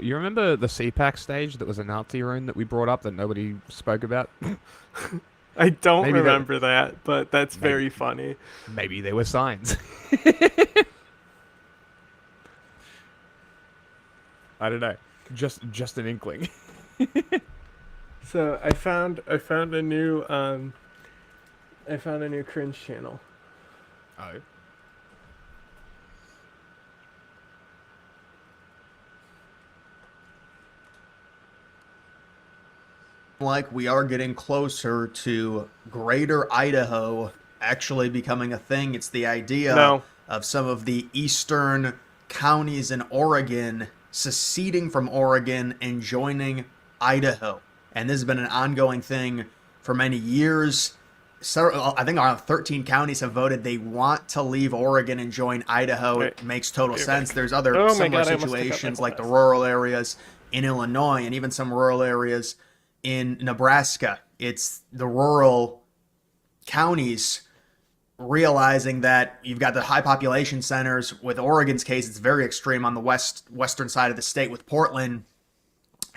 You remember the CPAC stage that was a Nazi rune that we brought up that nobody spoke about? I don't Maybe that, remember that, but that's maybe, very funny. maybe there were signs. I don't know. Just an inkling. So I found a new cringe channel. Oh. Like we are getting closer to Greater Idaho actually becoming a thing. It's the idea No. of some of the eastern counties in Oregon seceding from Oregon and joining Idaho. And this has been an ongoing thing for many years. So, I think around 13 counties have voted they want to leave Oregon and join Idaho. Wait, It makes total be sense. back. There's other Oh my similar god, I almost took out my situations like the glasses. rural areas in Illinois and even some rural areas in Nebraska. It's the rural counties realizing that you've got the high population centers. With Oregon's case, it's very extreme on the western side of the state with Portland,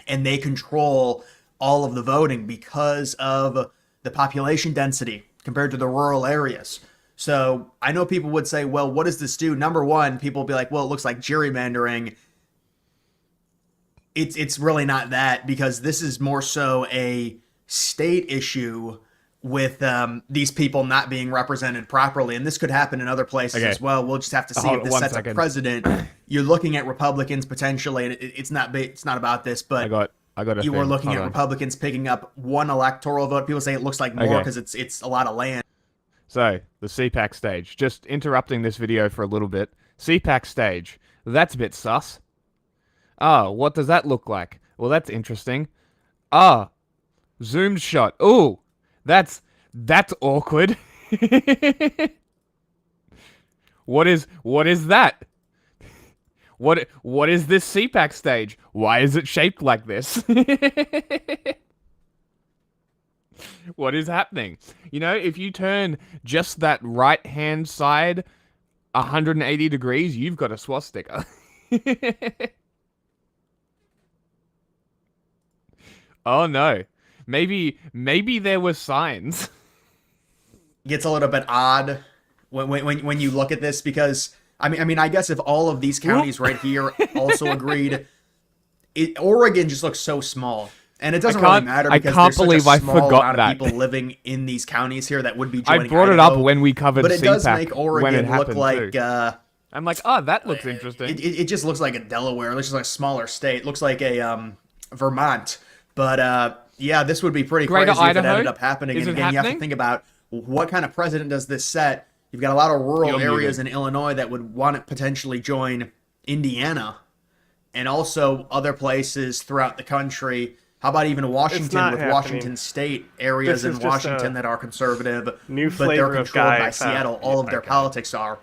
and they control all of the voting because of the population density compared to the rural areas. So I know people would say, well, what does this do? Number one, people will be like, well, it looks like gerrymandering. It's really not that, because this is more so a state issue with these people not being represented properly, and this could happen in other places Okay. as well. We'll just have to see Hold if on this one sets second. a precedent. You're looking at Republicans potentially, and it's not about this, I but got a you were thing. looking Hold at on. Republicans picking up one electoral vote. People say it looks like more Okay. because it's a lot of land. So, the CPAC stage. Just interrupting this video for a little bit. CPAC stage. That's a bit sus. Ah, what does that look like? Well, that's interesting. Ah, zoomed shot. Ooh, that's awkward. What is that? What is this CPAC stage? Why is it shaped like this? What is happening? You know, if you turn just that right hand side 180 degrees, you've got a swastika. Oh no. Maybe there were signs. Gets a little bit odd when you look at this, because I guess if all of these counties right here also agreed, Oregon just looks so small. And it doesn't really matter I because can't there's such believe a I small forgot amount of that. people living in these counties here that would be I joining brought it Idaho. up when we covered But it does CPAC make when it Oregon look happened like too. I'm like, oh, that looks interesting. it just looks like a Delaware. It looks like a smaller state. It looks like a Vermont. But yeah, this would be pretty Greater crazy if it Idaho? ended up happening. Is And it again, you have to happening? think about what kind of precedent does this set. You've got a lot of rural You're areas muted. in Illinois that would want to potentially join Indiana, and also other places throughout the country. How about even Washington, not with happening. Washington State areas This is in just Washington a that are conservative, new but they're flavor of controlled guy by I found. Seattle. All of their Okay. politics are,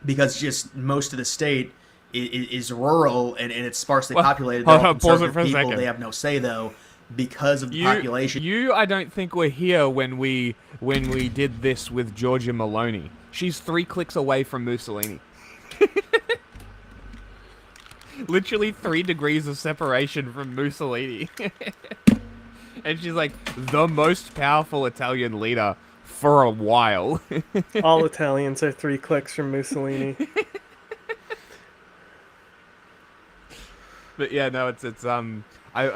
because just most of the state is rural, and it's sparsely Well, populated. hold They're all on, pause it conservative for a people. second. They have no say, though, because of the You, population. I don't think were here when we did this with Georgia Maloney. She's 3 clicks away from Mussolini. Literally 3 degrees of separation from Mussolini. And she's like the most powerful Italian leader for a while. All Italians are 3 clicks from Mussolini. But yeah, no,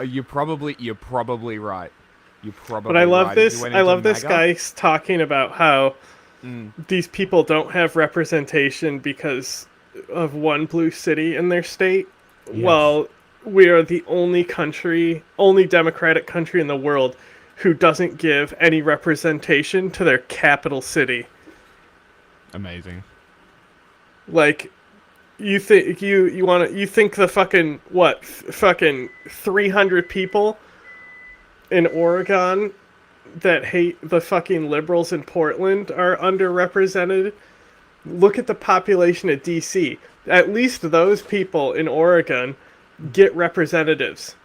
you're probably right. You're probably But I love right. If you this. went I into love this MAGA, guy talking about how these people don't have representation because of one blue city in their state. Yes. Well, we are the only democratic country in the world who doesn't give any representation to their capital city. Amazing. Like, you think you think the fucking 300 people in Oregon that hate the fucking liberals in Portland are underrepresented? Look at the population of DC. At least those people in Oregon get representatives.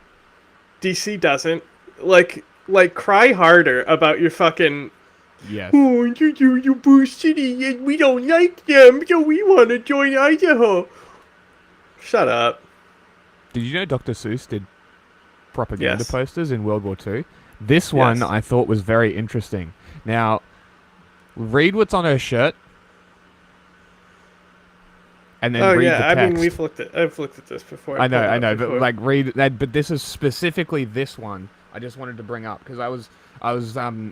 DC doesn't. Like cry harder about your fucking, Yes. oh, you blue city and we don't like them, so we want to join Idaho. Shut up. Did you know Dr. Seuss did propaganda Yes. posters in World War II? This one Yes. I thought was very interesting. Now, read what's on her shirt, and then Oh read yeah, the I text. mean I've looked at this before. I know, pulled it I up know, but before. like read that. But this is specifically this one. I just wanted to bring up because I was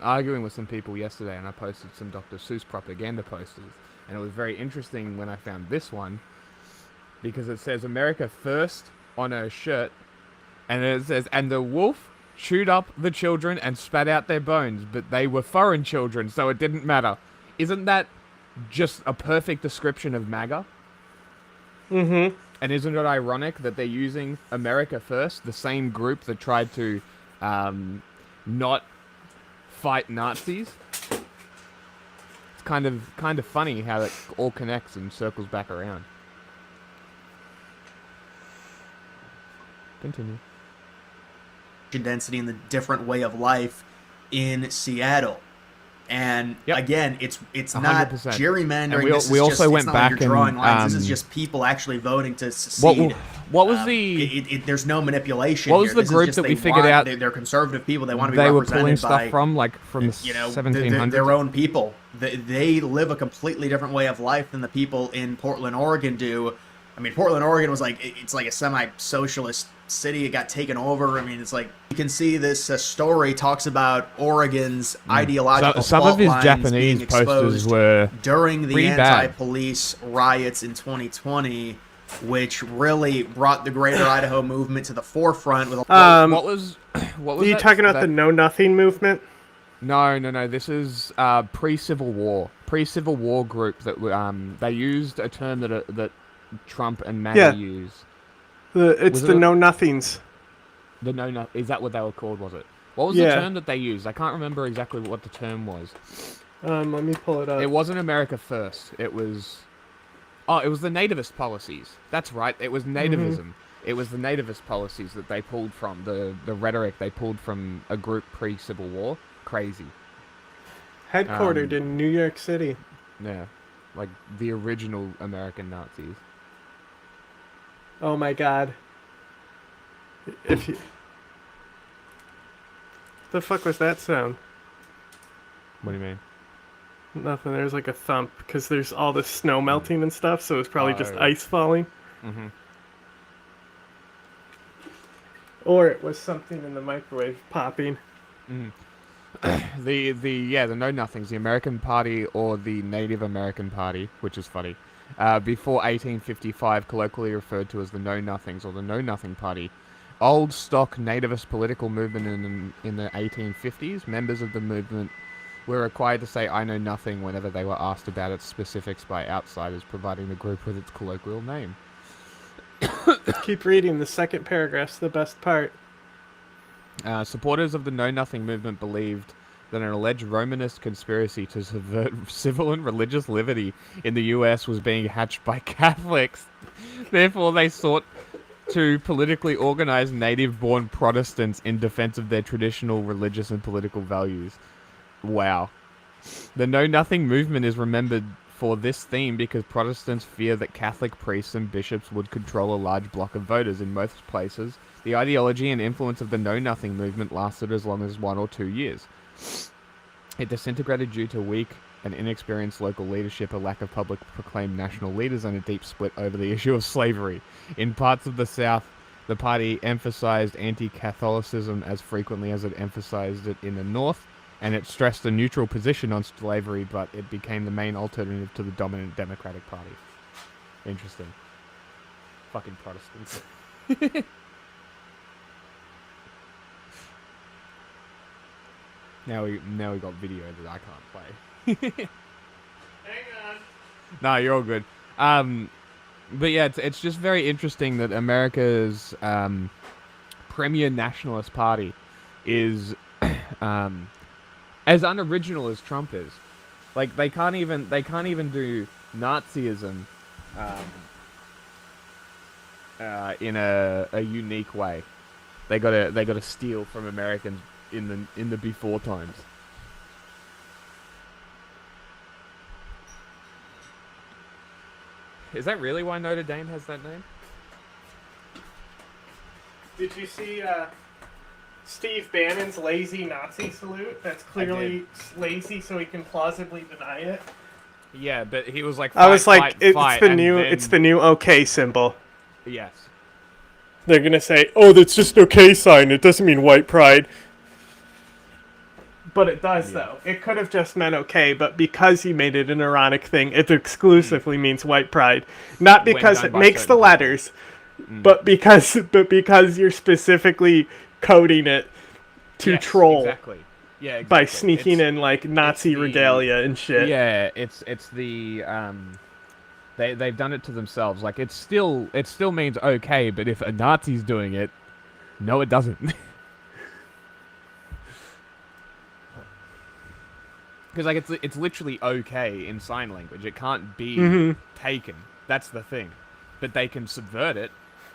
arguing with some people yesterday, and I posted some Dr. Seuss propaganda posters, and it was very interesting when I found this one because it says America First on her shirt, and it says, and the wolf chewed up the children and spat out their bones, but they were foreign children, so it didn't matter. Isn't that just a perfect description of MAGA? Mm-hmm. And isn't it ironic that they're using America First, the same group that tried to not fight Nazis? It's kind of funny how it all connects and circles back around. Continue. Density and the different way of life in Seattle. And Yep. again, it's not 100%. gerrymandering. And we This is also just, went it's not back like you're drawing and, lines. This is just people actually voting to What secede. was the There's no manipulation. What was here. the This is group just that they we figured want- out? They're conservative people. They want to be they were represented pulling by stuff from, like from the you know 1700s? their own people. They live a completely different way of life than the people in Portland, Oregon do. I mean, Portland, Oregon was like it's like a semi-socialist city. It got taken over. I mean, it's like you can see this story talks about Oregon's ideological Some fault of his lines Japanese being posters exposed were during the pretty bad. anti-police riots in 2020, which really brought the Greater Idaho movement to the forefront. With what was Are you that- talking about that- the Know Nothing movement? No. This is pre-Civil War group that they used a term that Trump and MAGA Yeah. use. It's Was the it a- Know Nothings. The no, is that what they were called? Was it? What was Yeah. the term that they used? I can't remember exactly what the term was. Let me pull it up. It wasn't America First. It was the nativist policies. That's right. It was nativism. It was the nativist policies that they pulled from, the rhetoric they pulled from a group pre-Civil War. Crazy. Headquartered in New York City. Yeah. Like the original American Nazis. Oh my God. If you... The fuck was that sound? What do you mean? Nothing. There's like a thump because there's all the snow melting and stuff, so it's probably just Oh. ice falling. Mm-hmm. Or it was something in the microwave popping. The Know Nothings, the American Party or the Native American Party, which is funny. Before 1855, colloquially referred to as the Know Nothings or the Know Nothing Party. Old stock nativist political movement in the 1850s. Members of the movement were required to say "I know nothing" whenever they were asked about its specifics by outsiders, providing the group with its colloquial name. Keep reading. The second paragraph's the best part. Supporters of the Know Nothing movement believed that an alleged Romanist conspiracy to subvert civil and religious liberty in the U.S. was being hatched by Catholics. Therefore, they sought to politically organize native-born Protestants in defense of their traditional religious and political values. Wow. The Know Nothing movement is remembered for this theme because Protestants fear that Catholic priests and bishops would control a large block of voters in most places. The ideology and influence of the Know Nothing movement lasted as long as 1 or 2 years. It disintegrated due to weak and inexperienced local leadership, a lack of public proclaimed national leaders, and a deep split over the issue of slavery. In parts of the South, the party emphasized anti-Catholicism as frequently as it emphasized it in the North, and it stressed a neutral position on slavery, but it became the main alternative to the dominant Democratic Party. Interesting. Fucking Protestants. Now we got video that I can't play. Hang on. No, you're all good. But yeah, it's just very interesting that America's premier nationalist party is as unoriginal as Trump is. Like they can't even do Nazism in a unique way. They gotta steal from Americans in the before times. Is that really why Notre Dame has that name? Did you see Steve Bannon's lazy Nazi salute? That's clearly lazy, so he can plausibly deny it. Yeah, but he was like, I was like, fight, it's fight, the and new, then- it's the new OK symbol. Yes. They're gonna say, "Oh, that's just OK sign. It doesn't mean white pride." But it does, though. It could have just meant OK, but because he made it an ironic thing, it exclusively means white pride. Not because done it by makes the certain letters, but because you're specifically coding it to Yes, troll exactly. Yeah, exactly. by sneaking in like Nazi the- regalia and shit. Yeah, it's the they've done it to themselves. Like it still means okay, but if a Nazi's doing it, no, it doesn't. Because like it's literally okay in sign language. It can't be taken. That's the thing. But they can subvert it.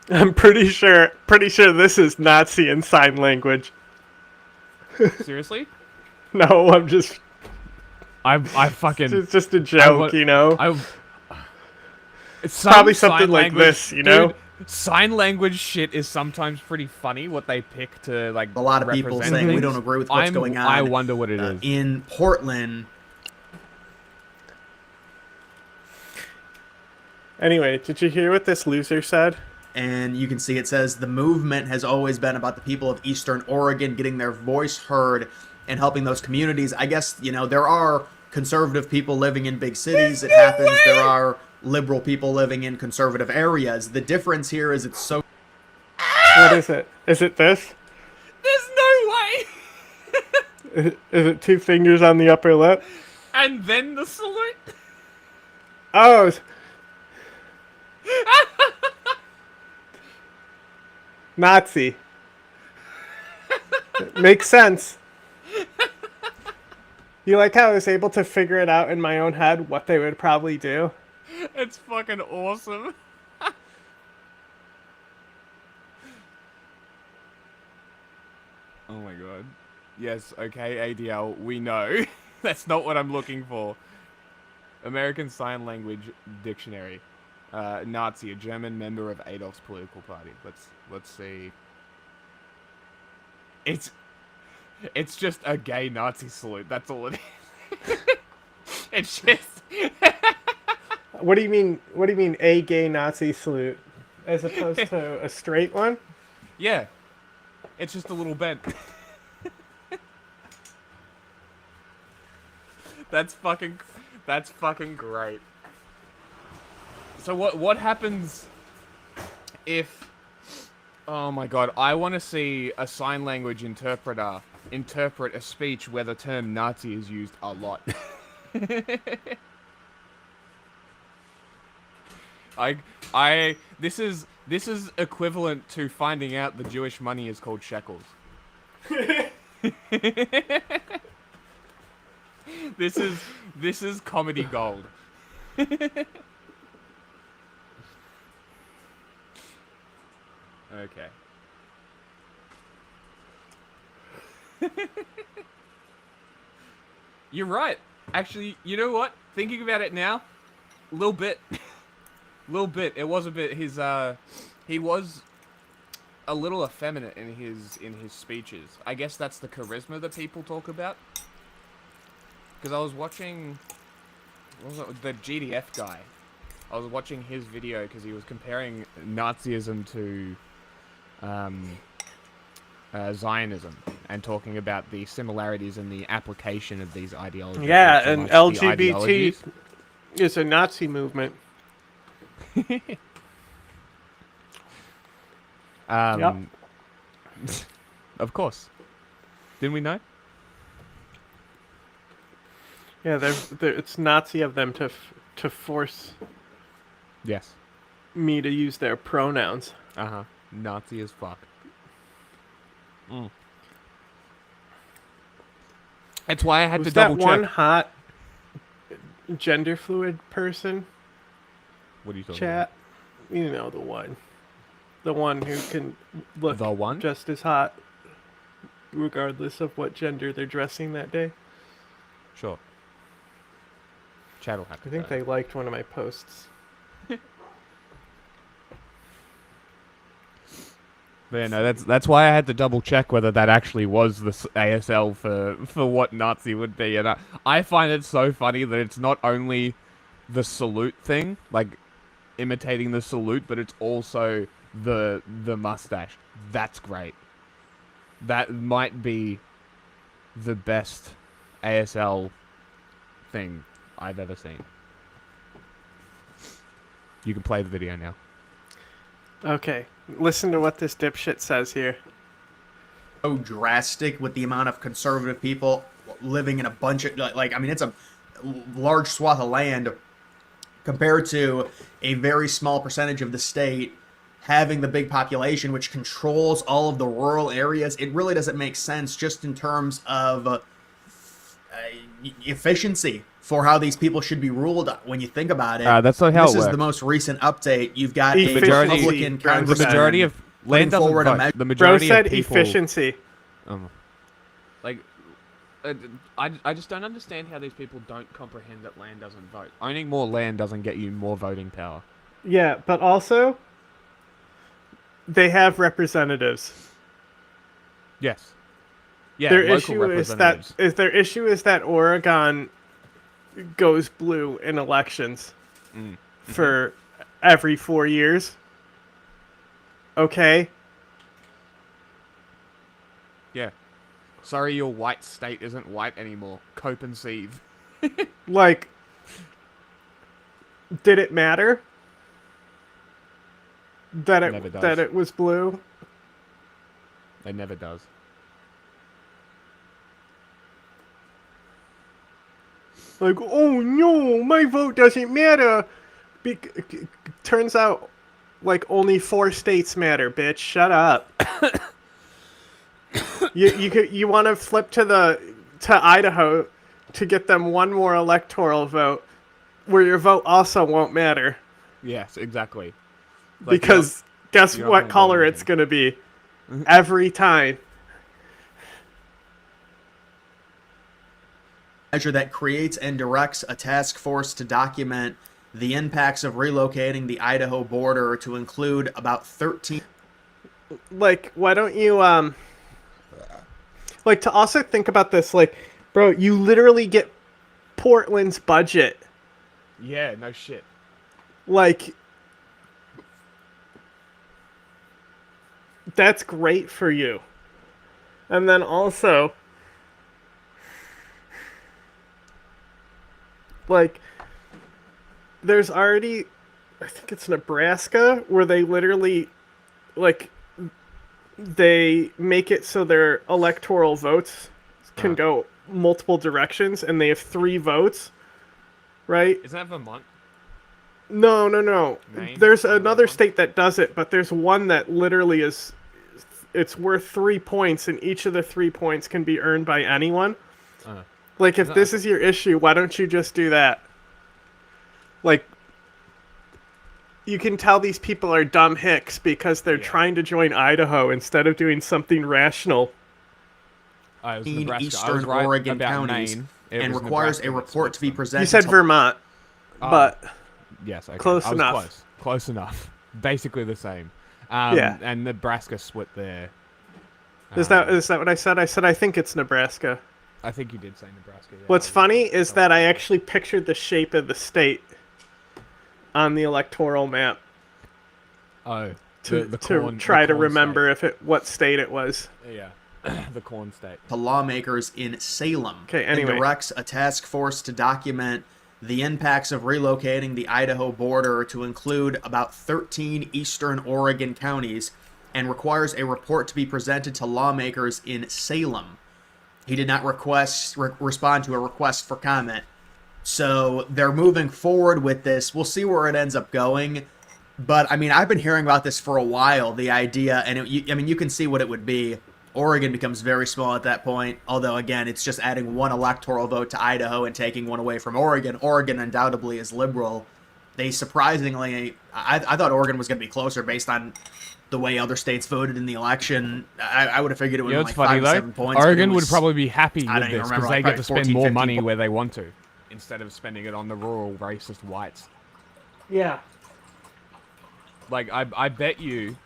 I'm pretty sure this is Nazi in sign language. Seriously? No, I'm just I fucking it's just a joke, you know. Some Probably something sign like language- this, you know? Dude, sign language shit is sometimes pretty funny. What they pick to like A lot of people represent saying we things. don't agree with what's going on. I wonder what it is. In Portland. Anyway, did you hear what this loser said? And you can see it says the movement has always been about the people of Eastern Oregon getting their voice heard and helping those communities. I guess, you know, there are conservative people living in big cities. It happens. There are liberal people living in conservative areas. The difference here is it's so... What is it? Is it this? There's no way. Is it two fingers on the upper lip? And then the salute. Oh. Nazi. Makes sense. You like how I was able to figure it out in my own head what they would probably do? It's fucking awesome. Oh my god. Yes, okay, ADL, we know. That's not what I'm looking for. American Sign Language Dictionary. Nazi, a German member of Adolf's political party. Let's see. It's just a gay Nazi salute. That's all it is. It's just What do you mean? What do you mean a gay Nazi salute, as opposed to a straight one? yeah. It's just a little bent. That's fucking great. So what happens if... Oh my god, I want to see a sign language interpreter interpret a speech where the term Nazi is used a lot. This is equivalent to finding out the Jewish money is called shekels. This is comedy gold. Okay. You're right. Actually, you know what? Thinking about it now, little bit. It was a bit he was a little effeminate in his speeches. I guess that's the charisma that people talk about. Because I was watching the GDF guy. I was watching his video because he was comparing Nazism to Zionism and talking about the similarities in the application of these ideologies. Yeah, not so and much the LGBT ideologies. is a Nazi movement. Yep. Of course. Didn't we know? Yeah, it's Nazi of them to force Yes. me to use their pronouns. Uh-huh. Nazi as fuck. That's why I had Was to that double one check. hot gender fluid person? What are you talking Chat, you know the one who can look The one? just as hot, regardless of what gender they're dressing that day. about? Sure. Chat will have to I think know. they liked one of my posts. But yeah, no, that's why I had to double check whether that actually was the ASL for what Nazi would be, and I find it so funny that it's not only the salute thing, like imitating the salute, but it's also the mustache. That's great. That might be the best ASL thing I've ever seen. You can play the video now. Okay, listen to what this dipshit says here. So drastic with the amount of conservative people living in a bunch of like I mean it's a large swath of land compared to a very small percentage of the state having the big population which controls all of the rural areas. It really doesn't make sense just in terms of efficiency for how these people should be ruled when you think about it. That's not how this it is works. the most recent update. You've got a Efficiency. Republican The congressman. The majority of land doesn't forward a vote. measure- The Bro majority said of people, efficiency. Like, I just don't understand how these people don't comprehend that land doesn't vote. Owning more land doesn't get you more voting power. Yeah, but also, they have representatives. Yes. Yeah, Their local issue representatives. is that Oregon goes blue in elections for every 4 years. Okay. Yeah. Sorry, your white state isn't white anymore. Cope and seethe. Like, did it matter that Never does. it was blue? It never does. Like, oh no, my vote doesn't matter. Turns out, like, only 4 states matter, bitch. Shut up. you want to flip to Idaho to get them one more electoral vote, where your vote also won't matter Yes, exactly. Like, because guess you're not what gonna color vote it's gonna be every time. Measure that creates and directs a task force to document the impacts of relocating the Idaho border to include about 13. Like, why don't you like, to also think about this, like, bro, you literally get Portland's budget. Yeah, no shit. Like, that's great for you. And then also, like, there's already, I think it's Nebraska, where they literally, like, they make it so their electoral votes can go multiple directions, and they have 3 votes, right? Isn't that Vermont? No. Maine? There's Another another one? state that does it, but there's one that literally is, it's worth 3 points, and each of the 3 points can be earned by anyone. Like, if this is your issue, why don't you just do that? Like, you can tell these people are dumb hicks because they're trying to join Idaho instead of doing something rational. It was Nebraska. I was Eastern right Oregon about counties Maine. It and was requires Nebraska a that report to be switched them. presented. You said to- Vermont, but Yes, okay. Close I was enough. Close enough. Basically the same. Yeah. And Nebraska split their... is that what I said? I said I think it's Nebraska. I think you did say Nebraska. Yeah. What's funny is that I actually pictured the shape of the state on the electoral map Oh, to the corn, try the to corn remember what state it was. State. Yeah. The corn state. to lawmakers in Salem. Okay, anyway. And directs a task force to document the impacts of relocating the Idaho border to include about 13 eastern Oregon counties and requires a report to be presented to lawmakers in Salem. He did not respond to a request for comment. So they're moving forward with this. We'll see where it ends up going. But, I mean, I've been hearing about this for a while, the idea, and you can see what it would be. Oregon becomes very small at that point, although, again, it's just adding 1 electoral vote to Idaho and taking 1 away from Oregon. Oregon undoubtedly is liberal. They surprisingly, I thought Oregon was going to be closer based on the way other states voted in the election. I would have figured it would You know have what's been like funny 5 to though? 7 points. but it Oregon would was- probably be happy I with don't even this remember, because like, they get to probably spend 14, more 15 money people. where they want to, instead of spending it on the rural racist whites. Yeah. Like, I bet you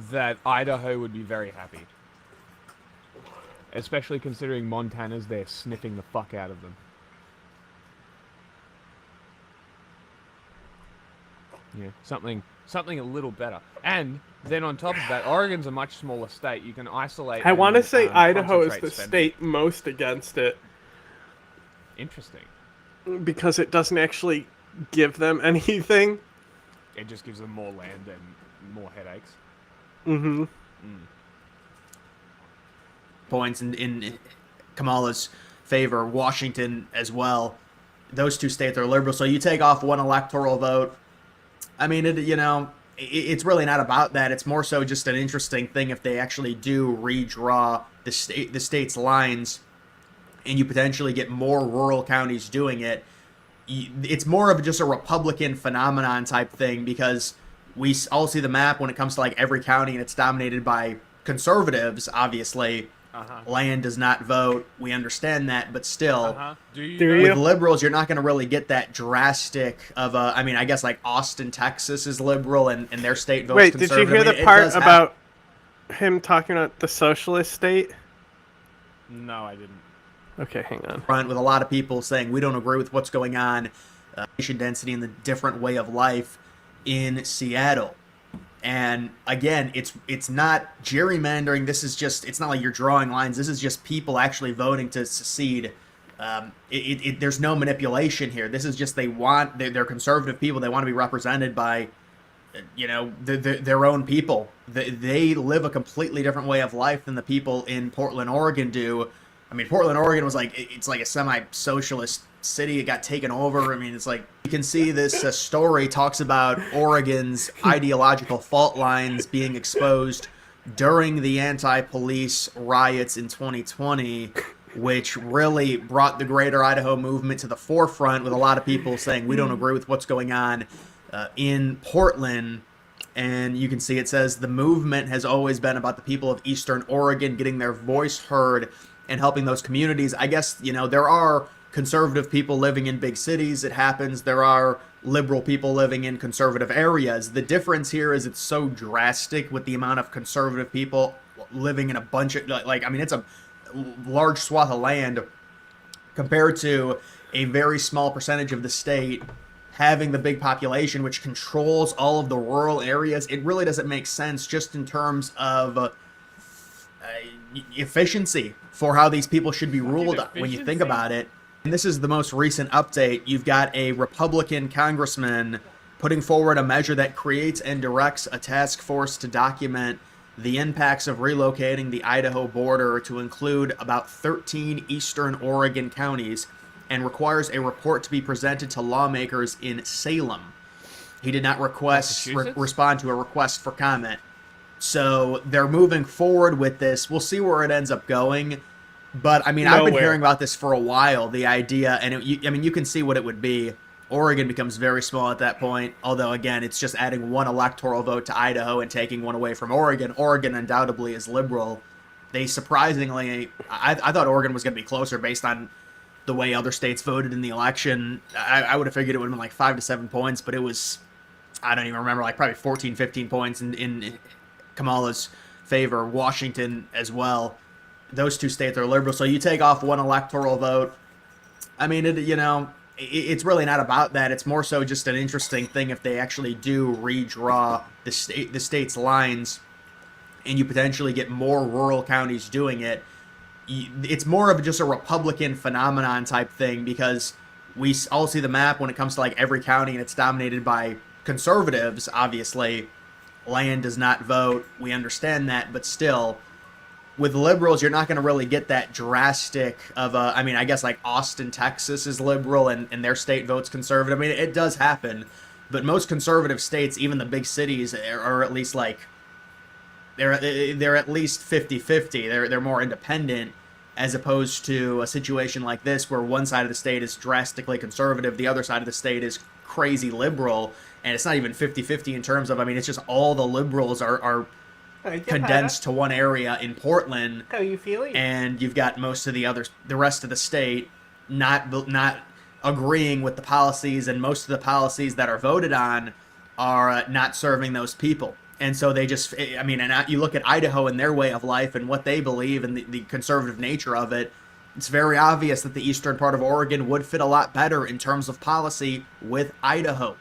that Idaho would be very happy. Especially considering Montana's there sniffing the fuck out of them. Yeah, something a little better. And then on top of that, Oregon's a much smaller state. You can isolate. I want to say Idaho is concentrate the spending. state most against it Interesting. because it doesn't actually give them anything. It just gives them more land and more headaches. Mm-hmm. Points in Kamala's favor. Washington as well. Those two states are liberal. So you take off one electoral vote. I mean, it's really not about that. It's more so just an interesting thing if they actually do redraw the state's lines, and you potentially get more rural counties doing it. It's more of just a Republican phenomenon type thing because we all see the map when it comes to like every county, and it's dominated by conservatives. Obviously, land does not vote. We understand that, but still. Do you? Do you? With liberals, you're not going to really get that drastic of a. I mean, I guess like Austin, Texas is liberal, and their state votes Wait, did you conservative. hear I mean, the it part does have- about him talking about the socialist state? No, I didn't. Okay, hang on. front with a lot of people saying we don't agree with what's going on, population density and the different way of life in Seattle. And again, it's not gerrymandering. This is just, it's not like you're drawing lines. This is just people actually voting to secede. There's no manipulation here. This is just they're conservative people. They want to be represented by, their own people. They live a completely different way of life than the people in Portland, Oregon do. I mean, Portland, Oregon was it's like a semi-socialist city. It got taken over. I mean, it's like you can see this story talks about Oregon's ideological fault lines being exposed during the anti-police riots in 2020, which really brought the Greater Idaho movement to the forefront with a lot of people saying we don't agree with what's going on in Portland. And you can see it says the movement has always been about the people of Eastern Oregon getting their voice heard and helping those communities. I guess, there are conservative people living in big cities. It happens. There are liberal people living in conservative areas. The difference here is it's so drastic with the amount of conservative people living in a bunch of, it's a large swath of land compared to a very small percentage of the state having the big population, which controls all of the rural areas. It really doesn't make sense just in terms of efficiency for how these people should be ruled when you think about it. And this is the most recent update. You've got a Republican congressman putting forward a measure that creates and directs a task force to document the impacts of relocating the Idaho border to include about 13 eastern Oregon counties and requires a report to be presented to lawmakers in Salem. He did not respond to a request for comment. So they're moving forward with this. We'll see where it ends up going. But, I mean, I've been hearing about this for a while, the idea. And, you can see what it would be. Oregon becomes very small at that point. Although, again, it's just adding one electoral vote to Idaho and taking one away from Oregon. Oregon undoubtedly is liberal. They surprisingly... I thought Oregon was going to be closer based on the way other states voted in the election. I would have figured it would have been like 5 to 7 points. But it was... I don't even remember, like probably 14, 15 points in Kamala's favor. Washington as well. Those two states are liberal. So you take off one electoral vote. I mean, it's really not about that. It's more so just an interesting thing if they actually do redraw the state's lines, and you potentially get more rural counties doing it. It's more of just a Republican phenomenon type thing because we all see the map when it comes to like every county, and it's dominated by conservatives. Obviously, land does not vote. We understand that, but still, with liberals, you're not going to really get that drastic of a. I mean, I guess like Austin, Texas is liberal, and their state votes conservative. I mean, it does happen, but most conservative states, even the big cities, are at least like they're at least 50-50. They're more independent, as opposed to a situation like this where one side of the state is drastically conservative, the other side of the state is crazy liberal, and it's not even 50-50 in terms of, I mean, it's just all the liberals are condensed to one area in Portland. How are you feeling? And you've got most of the rest of the state not agreeing with the policies, and most of the policies that are voted on are not serving those people. And so they just, I mean, and you look at Idaho and their way of life and what they believe and the conservative nature of it, it's very obvious that the eastern part of Oregon would fit a lot better in terms of policy with Idaho.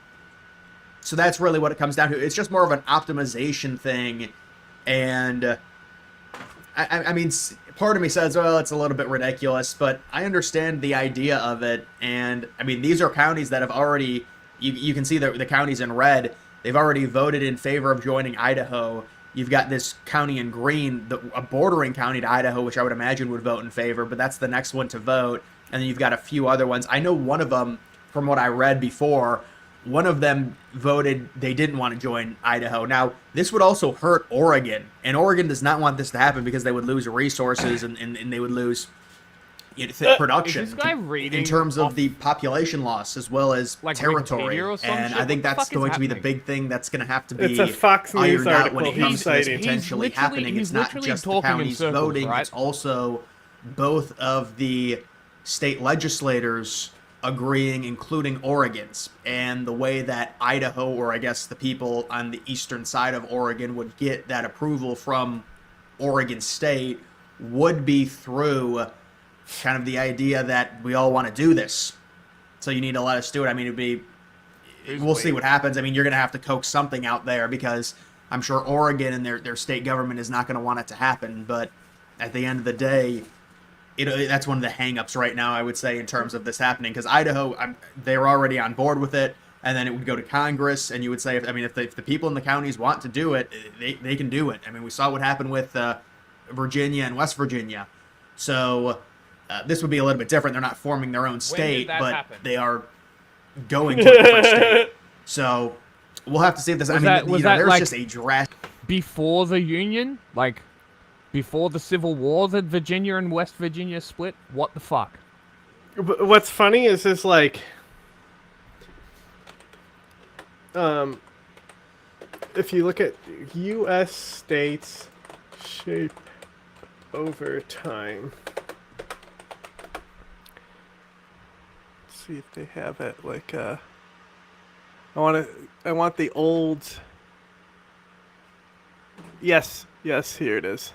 So that's really what it comes down to. It's just more of an optimization thing. And I mean, part of me says, well, it's a little bit ridiculous, but I understand the idea of it. And I mean, these are counties that have already, you can see the counties in red, they've already voted in favor of joining Idaho. You've got this county in green, a bordering county to Idaho, which I would imagine would vote in favor, but that's the next one to vote. And then you've got a few other ones. I know one of them, from what I read before, one of them voted they didn't want to join Idaho. Now, this would also hurt Oregon, and Oregon does not want this to happen because they would lose resources and they would lose production Is this guy reading in terms of the population loss as well as like territory. Wikipedia or some And shit? I think What the that's fuck is going to be the happening? big thing that's going to have to be It's a Fox News ironed out when article it comes he's to this citing. potentially He's literally- happening. he's It's not literally just the talking in counties circles, voting, right? it's also both of the state legislators agreeing, including Oregon's, and the way that Idaho, or I guess the people on the eastern side of Oregon, would get that approval from Oregon State would be through kind of the idea that we all want to do this. So you need to let us do it. I mean, we'll see what happens. I mean, you're going to have to coax something out there because I'm sure Oregon and their state government is not going to want it to happen. But at the end of the day, that's one of the hang-ups right now, I would say, in terms of this happening. Because Idaho, they're already on board with it, and then it would go to Congress, and you would say, if the people in the counties want to do it, they can do it. I mean, we saw what happened with Virginia and West Virginia. So this would be a little bit different. They're not forming their own state, but happen? they are going to a different state. So we'll have to see if this. There's just a drastic. Before the Union? Like, before the Civil War that Virginia and West Virginia split? What the fuck? But what's funny is like, if you look at U.S. states shape over time. Let's see if they have it. Like, I want the old. Yes, here it is.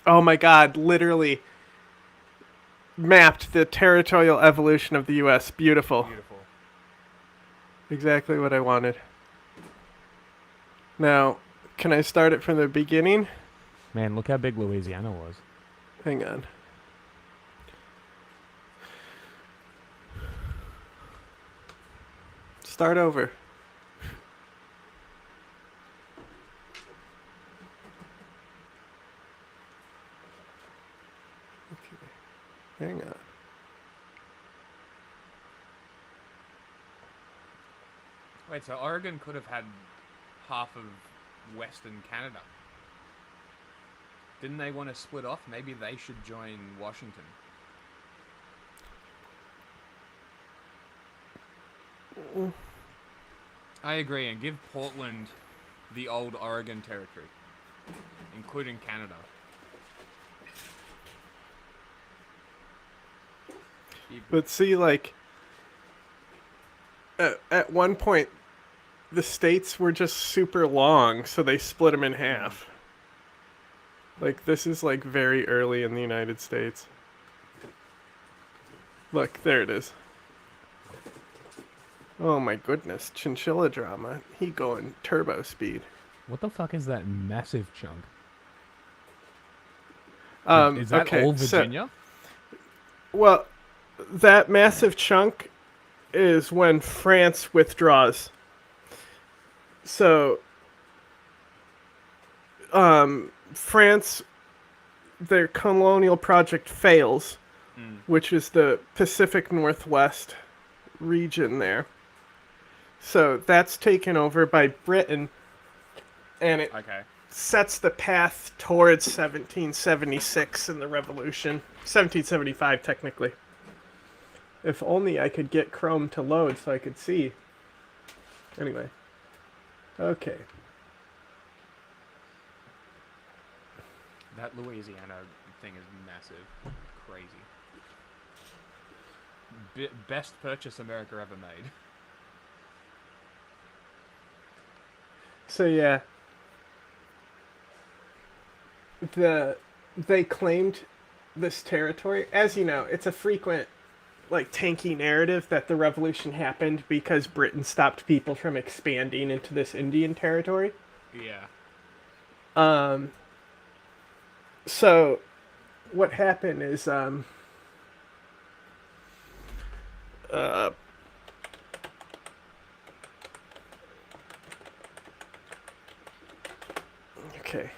Oh my God! Literally mapped the territorial evolution of the U.S. Beautiful. Exactly what I wanted. Now, can I start it from the beginning? Man, look how big Louisiana was. Hang on. Start over. Okay. Hang on. Wait, so Oregon could have had half of Western Canada. Didn't they want to split off? Maybe they should join Washington. I agree, and give Portland the old Oregon territory, including Canada. But see, like, at one point, the states were just super long, so they split them in half. Like, this is, like, very early in the United States. Look, there it is. Oh my goodness, chinchilla drama. He going turbo speed. What the fuck is that massive chunk? Is that okay, all Virginia? Well, that massive chunk is when France withdraws. So, France, their colonial project fails, which is the Pacific Northwest region there. So that's taken over by Britain, and it sets the path towards 1776 and the Revolution. 1775, technically. If only I could get Chrome to load so I could see. Anyway. Okay. That Louisiana thing is massive. Crazy. Best purchase America ever made. So yeah, they claimed this territory. As you know, it's a frequent like tanky narrative that the revolution happened because Britain stopped people from expanding into this Indian territory. Yeah. So what happened is okay.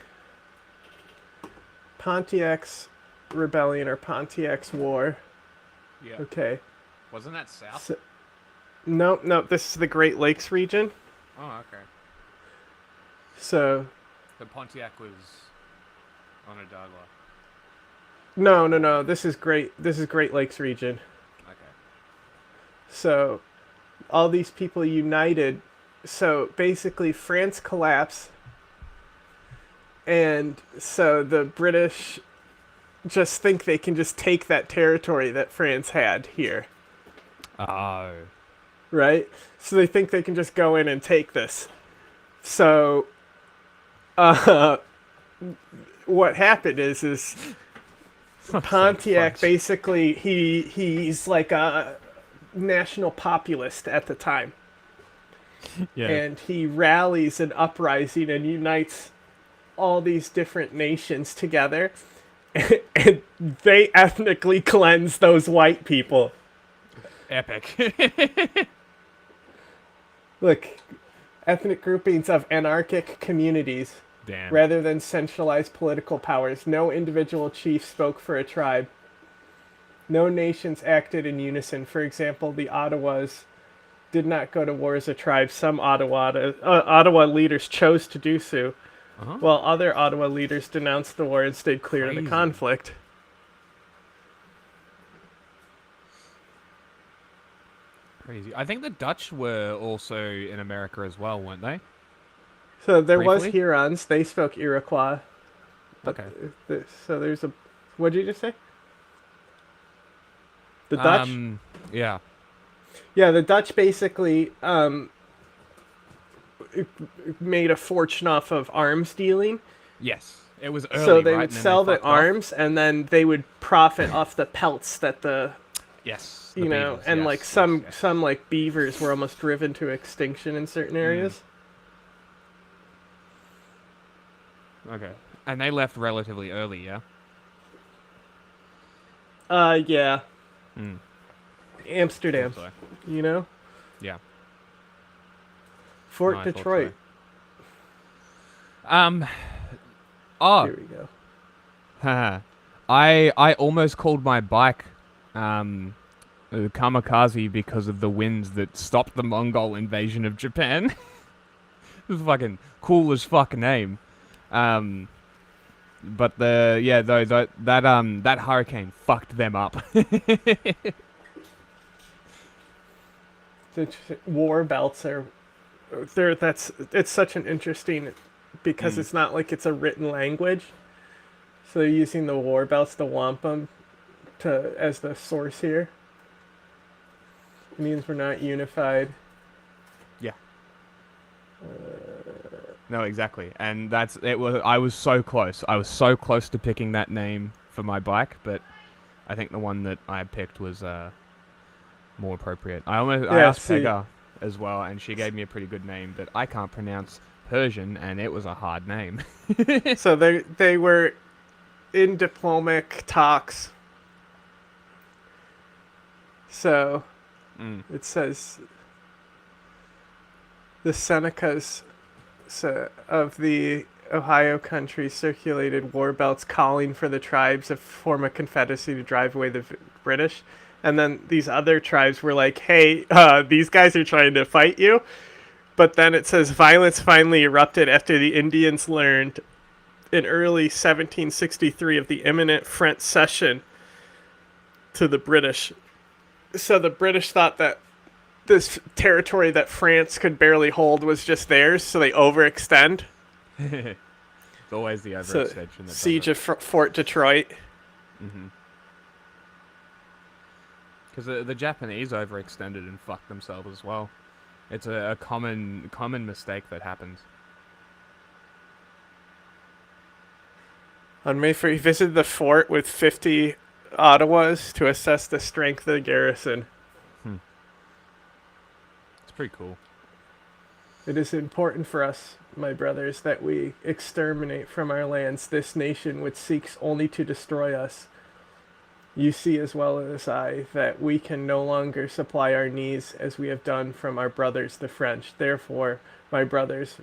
Pontiac's rebellion or Pontiac's war. Yeah. Okay. Wasn't that south? So, no, this is the Great Lakes region. Oh, okay. So The Pontiac was Onondaga. no. This is Great Lakes region. Okay. So all these people united. So basically, France collapsed, and so the British just think they can just take that territory that France had here, Oh. right? So they think they can just go in and take this. So, what happened is Pontiac basically he's like a national populist at the time. Yeah. And he rallies an uprising and unites all these different nations together, and they ethnically cleanse those white people. Epic. Look, ethnic groupings of anarchic communities Damn. rather than centralized political powers. No individual chief spoke for a tribe. No nations acted in unison. For example, the Ottawas did not go to war as a tribe. Some Ottawa leaders chose to do so, while other Ottawa leaders denounced the war and stayed clear of the Crazy. conflict. Crazy. I think the Dutch were also in America as well, weren't they? So there was Briefly? Hurons. They spoke Iroquois. But Okay. so there's a... What did you just say? The Dutch? Yeah. Yeah, the Dutch basically made a fortune off of arms dealing. Yes. It was early, So they right? would And then sell the fucked off. arms, and then they would profit off the pelts that the... Yes. You the know, beavers, and yes, like yes, some yes. some like beavers were almost driven to extinction in certain areas. Okay. And they left relatively early, yeah? Yeah. Hmm. Amsterdam, Thought you know? so. Yeah. Fort No, I thought Detroit. so. Oh. Here we go. Haha. I almost called my bike kamikaze because of the winds that stopped the Mongol invasion of Japan. It was fucking cool as fuck name. But that hurricane fucked them up. War belts are it's such an interesting because it's not like it's a written language. So they're using the war belts, the wampum, as the source here. It means we're not unified. Yeah. No, exactly. And I was so close. I was so close to picking that name for my bike, but I think the one that I picked was more appropriate. I asked see. Pega as well, and she gave me a pretty good name, but I can't pronounce Persian, and it was a hard name. So they were in diplomatic talks. So it says the Senecas of the Ohio country circulated war belts calling for the tribes to form a confederacy to drive away the British. And then these other tribes were like, hey, these guys are trying to fight you. But then it says violence finally erupted after the Indians learned in early 1763 of the imminent French cession to the British. So the British thought that this territory that France could barely hold was just theirs, so they overextend. It's always the So, overextension. That siege does of Fort Detroit. because the Japanese overextended and fucked themselves as well. It's a common mistake that happens. On May 1st, he visited the fort with 50 Ottawas to assess the strength of the garrison. It's pretty cool. It is important for us, my brothers, that we exterminate from our lands this nation which seeks only to destroy us. You see as well as I that we can no longer supply our needs as we have done from our brothers the French. Therefore, my brothers,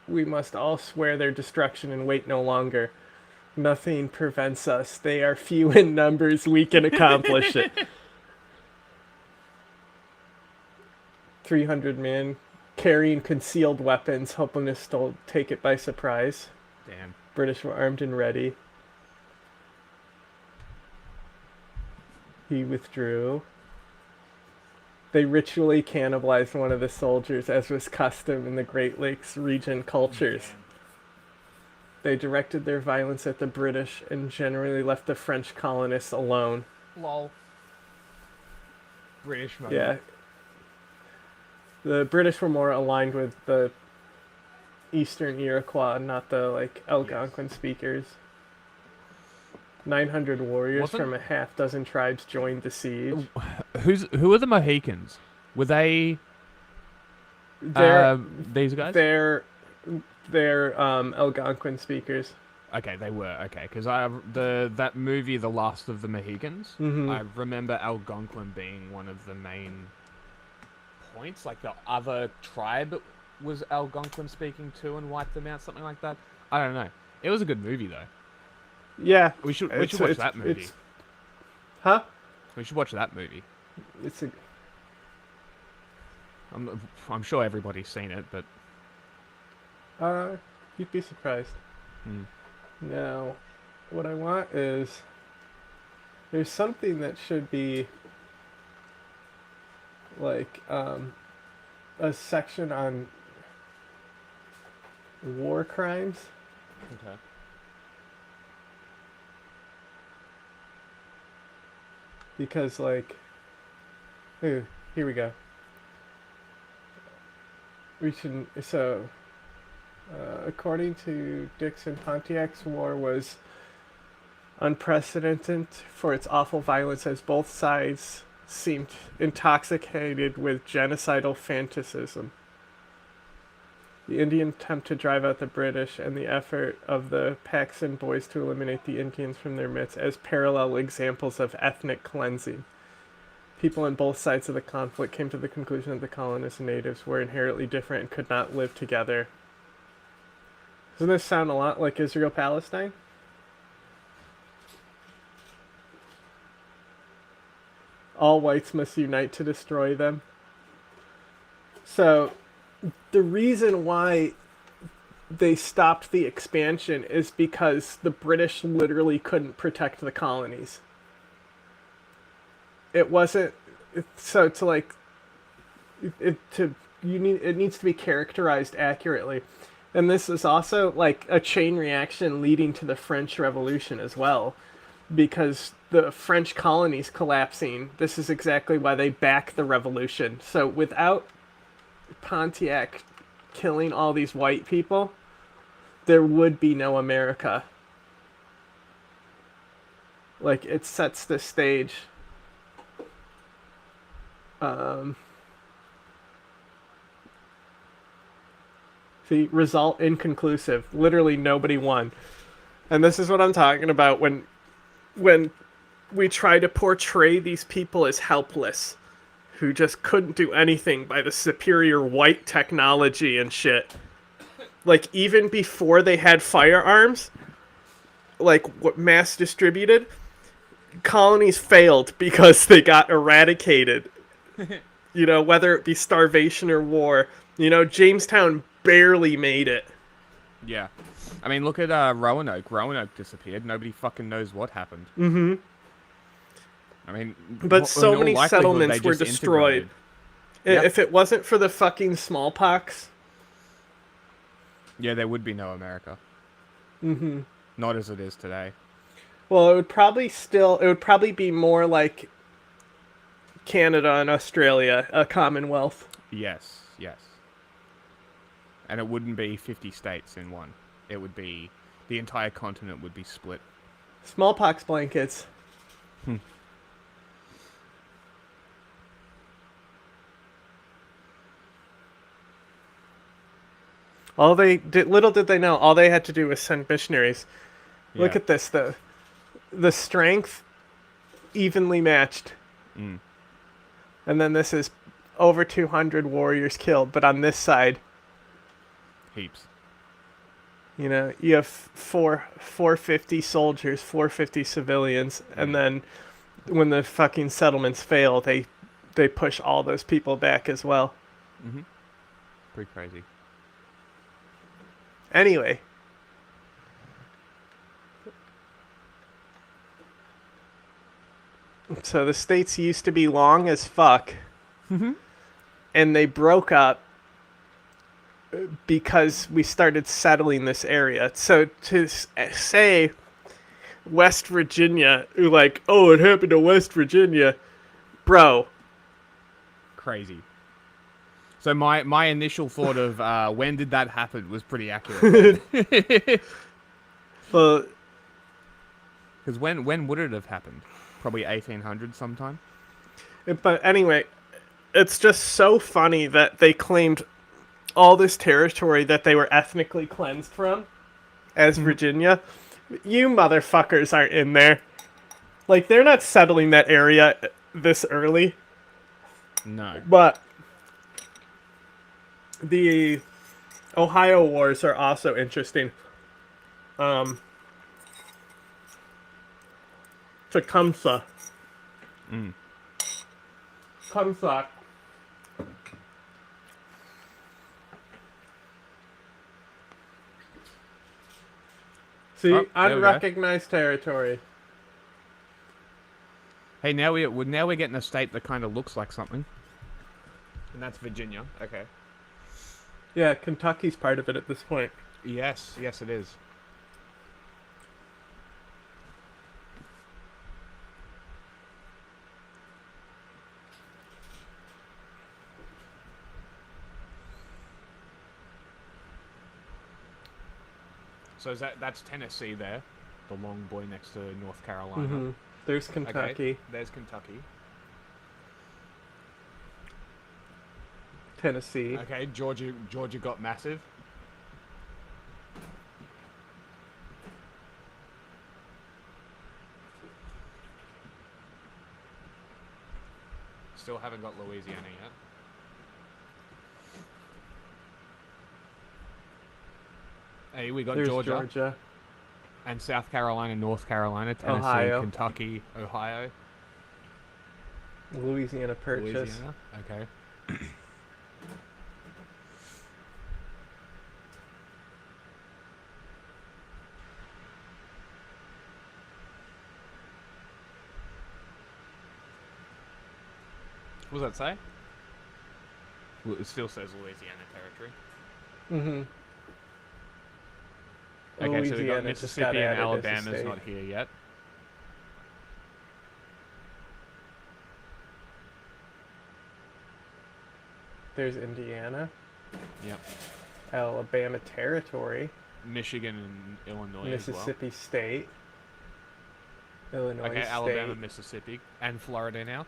we must all swear their destruction and wait no longer. Nothing prevents us. They are few in numbers. We can accomplish it. 300 men carrying concealed weapons, hoping to still take it by surprise. Damn. British were armed and ready. He withdrew. They ritually cannibalized one of the soldiers, as was custom in the Great Lakes region cultures. Damn. They directed their violence at the British and generally left the French colonists alone. Lol. British moment. Yeah. The British were more aligned with the Eastern Iroquois, not the Algonquin speakers. 900 warriors from a half dozen tribes joined the siege. Who are the Mohicans? Were they these guys? They're Algonquin speakers. Okay, they were. Okay, because that movie, The Last of the Mohicans, I remember Algonquin being one of the main points. Like the other tribe was Algonquin speaking too and wiped them out, something like that. I don't know. It was a good movie though. Yeah, we should watch that movie. Huh? We should watch that movie. It's a. I'm sure everybody's seen it, but You'd be surprised. Now, what I want is there's something that should be like a section on war crimes. okay. Because here we go. According to Dixon, Pontiac's war was unprecedented for its awful violence, as both sides seemed intoxicated with genocidal fanaticism. The Indian attempt to drive out the British and the effort of the Paxton boys to eliminate the Indians from their midst as parallel examples of ethnic cleansing. People on both sides of the conflict came to the conclusion that the colonists and natives were inherently different and could not live together. Doesn't this sound a lot like Israel-Palestine? All whites must unite to destroy them. So, the reason why they stopped the expansion is because the British literally couldn't protect the colonies. It wasn't so to like it to you need it needs to be characterized accurately. And this is also like a chain reaction leading to the French Revolution as well, because the French colonies collapsing, this is exactly why they back the revolution. So without Pontiac killing all these white people, there would be no America. Like, it sets the stage. See, result inconclusive. Literally nobody won. And this is what I'm talking about when we try to portray these people as helpless, who just couldn't do anything by the superior white technology and shit. Like, even before they had firearms, like, what mass distributed, colonies failed because they got eradicated. You know, whether it be starvation or war. You know, Jamestown barely made it. Yeah. I mean, look at Roanoke. Roanoke disappeared. Nobody fucking knows what happened. Mm-hmm. I mean... But so many settlements were just destroyed. Yep. If it wasn't for the fucking smallpox... Yeah, there would be no America. Mm-hmm. Not as it is today. Well, it would probably be more like Canada and Australia, a commonwealth. Yes, yes. And it wouldn't be 50 states in one. It would be The entire continent would be split. Smallpox blankets. Little did they know, all they had to do was send missionaries. Look Yeah. at this, the strength evenly matched. Mm. And then this is over 200 warriors killed, but on this side, Heaps. you know, you have 450 soldiers, 450 civilians, and then when the fucking settlements fail, they push all those people back as well. Mm-hmm. Pretty crazy. Anyway. So the states used to be long as fuck. Mm-hmm. And they broke up because we started settling this area. So to say West Virginia, like, oh, it happened to West Virginia, bro. Crazy. So my initial thought of when did that happen was pretty accurate. Well, Because when would it have happened? Probably 1800 sometime. but anyway, it's just so funny that they claimed all this territory that they were ethnically cleansed from as Virginia. You motherfuckers aren't in there. Like, they're not settling that area this early. No. But the Ohio Wars are also interesting. Tecumseh. Tecumseh. See, Oh, there we go. unrecognized territory. Hey, now we're getting a state that kind of looks like something. And that's Virginia. Okay. Yeah, Kentucky's part of it at this point. Yes, yes it is. So that's Tennessee there, the long boy next to North Carolina. Mm-hmm. There's Kentucky. Okay, there's Kentucky. Tennessee. Okay, Georgia got massive. Still haven't got Louisiana yet. Hey, we got There's Georgia and South Carolina, North Carolina, Tennessee, Ohio. Kentucky, Ohio, Louisiana Purchase. Louisiana. Okay. What does that say? Well, it still says Louisiana territory. Mm-hmm. Okay, so we got Louisiana just Mississippi got and added as a Alabama's state. not here yet. There's Indiana. Yep. Alabama Territory. Michigan and Illinois Mississippi State. Illinois as well. Okay, State. Alabama, Mississippi, and Florida now.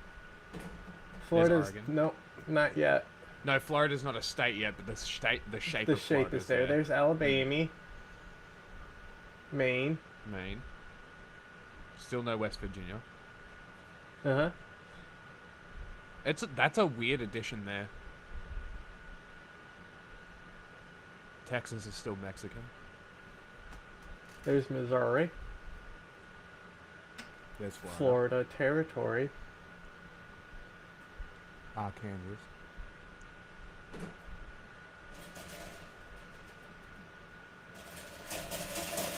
Florida's Oregon. no, not yet. No, Florida's not a state yet, but the shape The of shape Florida's is there. There's Alabama. Maine. Maine. Still no West Virginia. Uh-huh. That's a weird addition there. Texas is still Mexican. There's Missouri. There's Florida. Florida Territory. Kansas.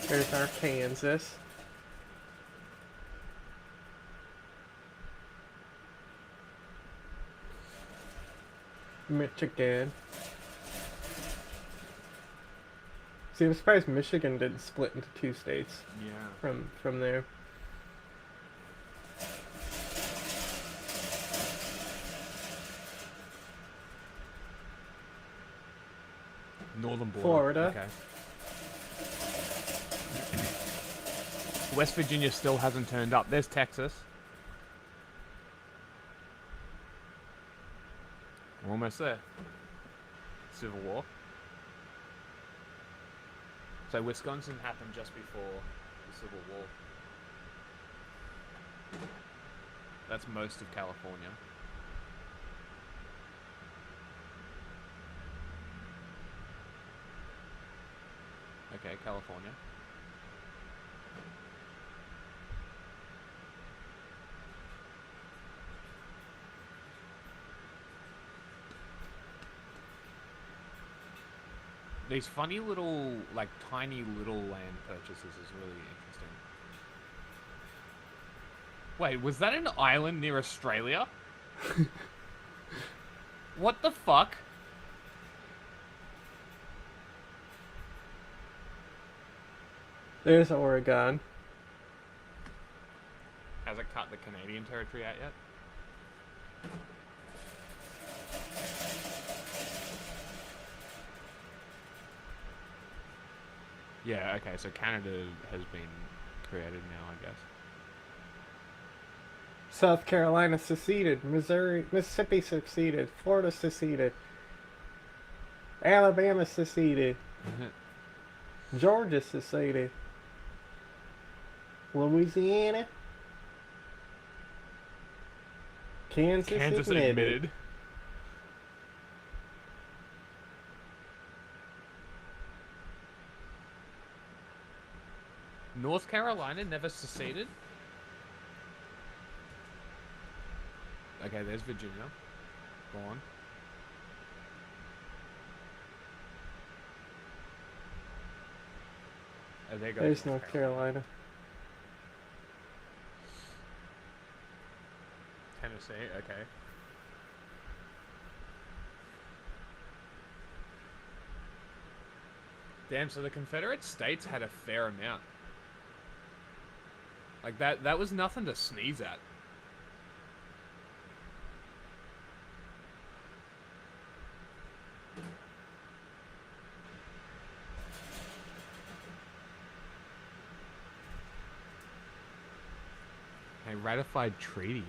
There's our Kansas. Michigan. See, I'm surprised Michigan didn't split into two states Yeah. from there. Northern border. Florida. Okay. West Virginia still hasn't turned up. There's Texas. We're almost there. Civil War. So Wisconsin happened just before the Civil War. That's most of California. Okay, California. These funny little, like, tiny little land purchases is really interesting. Wait, was that an island near Australia? What the fuck? There's Oregon. Has it cut the Canadian territory out yet? Yeah, okay, so Canada has been created now, I guess. South Carolina seceded. Mississippi seceded. Florida seceded. Alabama seceded. Georgia seceded. Louisiana. Kansas admitted. North Carolina never seceded? Okay, there's Virginia. Go on. Oh, there goes There's North Carolina. Tennessee, okay. Damn, so the Confederate States had a fair amount. Like, that was nothing to sneeze at. They ratified treaties.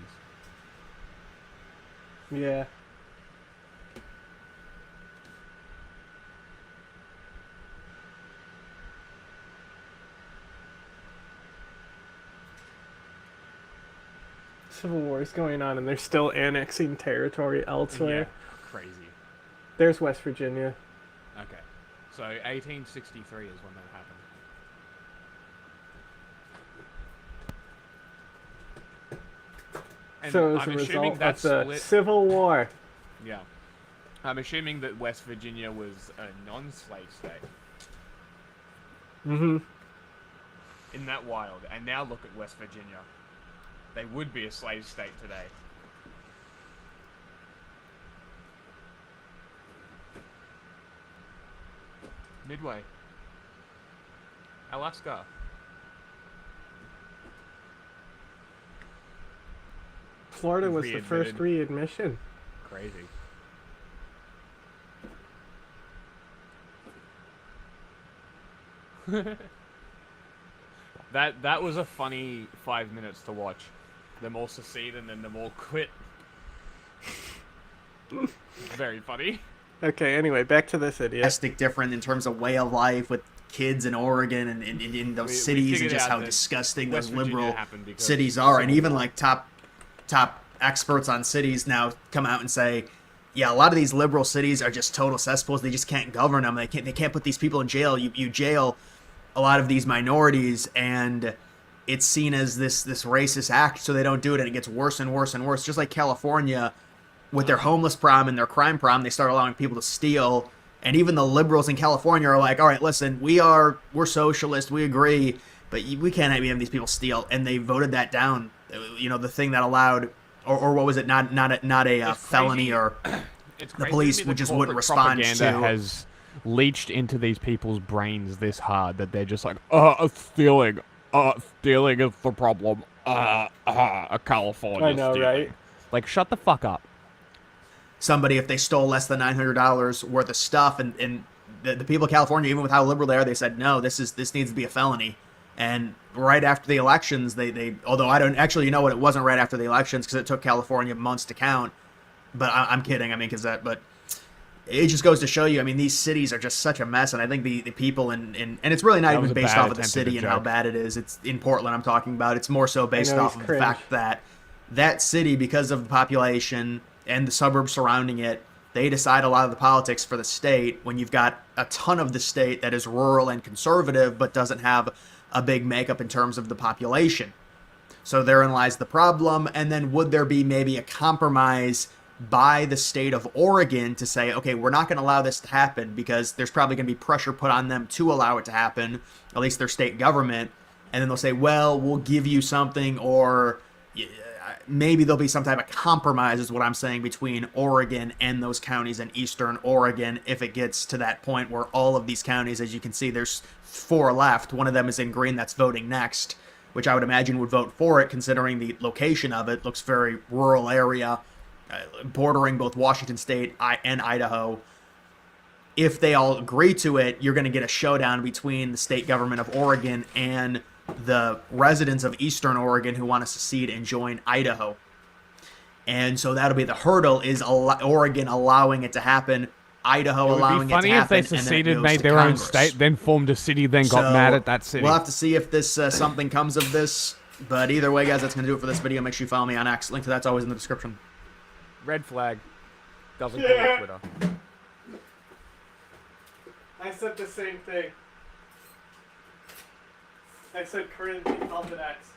Yeah. Civil War is going on and they're still annexing territory elsewhere. Yeah, crazy. There's West Virginia. Okay. So 1863 is when that happened. And So as I'm a assuming result that's of the split. Civil War. Yeah. I'm assuming that West Virginia was a non-slave state. Mm-hmm. Isn't that wild? And now look at West Virginia. They would be a slave state today. Midway. Alaska. Florida was the first readmission. Crazy. That was a funny 5 minutes to watch. Them all secede and then them all quit. Very funny. Okay, anyway, back to this idiot. Drastic different in terms of way of life with kids in Oregon and in those cities and just how disgusting those liberal cities are. And even like top experts on cities now come out and say, yeah, a lot of these liberal cities are just total cesspools. They just can't govern them. They can't put these people in jail. You jail a lot of these minorities and it's seen as this racist act, so they don't do it, and it gets worse and worse and worse. Just like California with their homeless problem and their crime problem, they start allowing people to steal. And even the liberals in California are like, all right, listen, we're socialist, we agree, but we can't have these people steal. And they voted that down. You know, the thing that allowed, or what was it? Not a felony, or the police just wouldn't respond to. Has leached into these people's brains this hard that they're just like, stealing is the problem. California. I know, stealing. right? Like, shut the fuck up. Somebody, if they stole less than $900 worth of stuff, and the people of California, even with how liberal they are, they said, no, this needs to be a felony. And right after the elections, they although I don't actually, you know what, it wasn't right after the elections because it took California months to count. But I'm kidding. I mean, but it just goes to show you. I mean, these cities are just such a mess, and I think the people and it's really not That even was a based bad off of the attempt at a city and how joke. bad it is. It's in Portland I'm talking about. It's more so based know, off he's of the cringe. fact that that city, because of the population and the suburbs surrounding it, they decide a lot of the politics for the state. When you've got a ton of the state that is rural and conservative, but doesn't have a big makeup in terms of the population. So therein lies the problem. And then would there be maybe a compromise by the state of Oregon to say, okay, we're not going to allow this to happen because there's probably going to be pressure put on them to allow it to happen, at least their state government. And then they'll say, well, we'll give you something, or maybe there'll be some type of compromise, is what I'm saying, between Oregon and those counties in eastern Oregon if it gets to that point where all of these counties, as you can see, there's 4 left. One of them is in green that's voting next, which I would imagine would vote for it considering the location of it. Looks very rural area, bordering both Washington State and Idaho. If they all agree to it, you're going to get a showdown between the state government of Oregon and the residents of eastern Oregon who want to secede and join Idaho. And so that'll be the hurdle, is Oregon allowing it to happen, Idaho allowing it to happen. It would be funny if they seceded, made their own state, then formed a city, then got mad at that city. We'll have to see if this something comes of this. But either way, guys, that's going to do it for this video. Make sure you follow me on X. Link to that's always in the description. Red flag. Doesn't go on Twitter. I said the same thing. I said cringe, he called it X.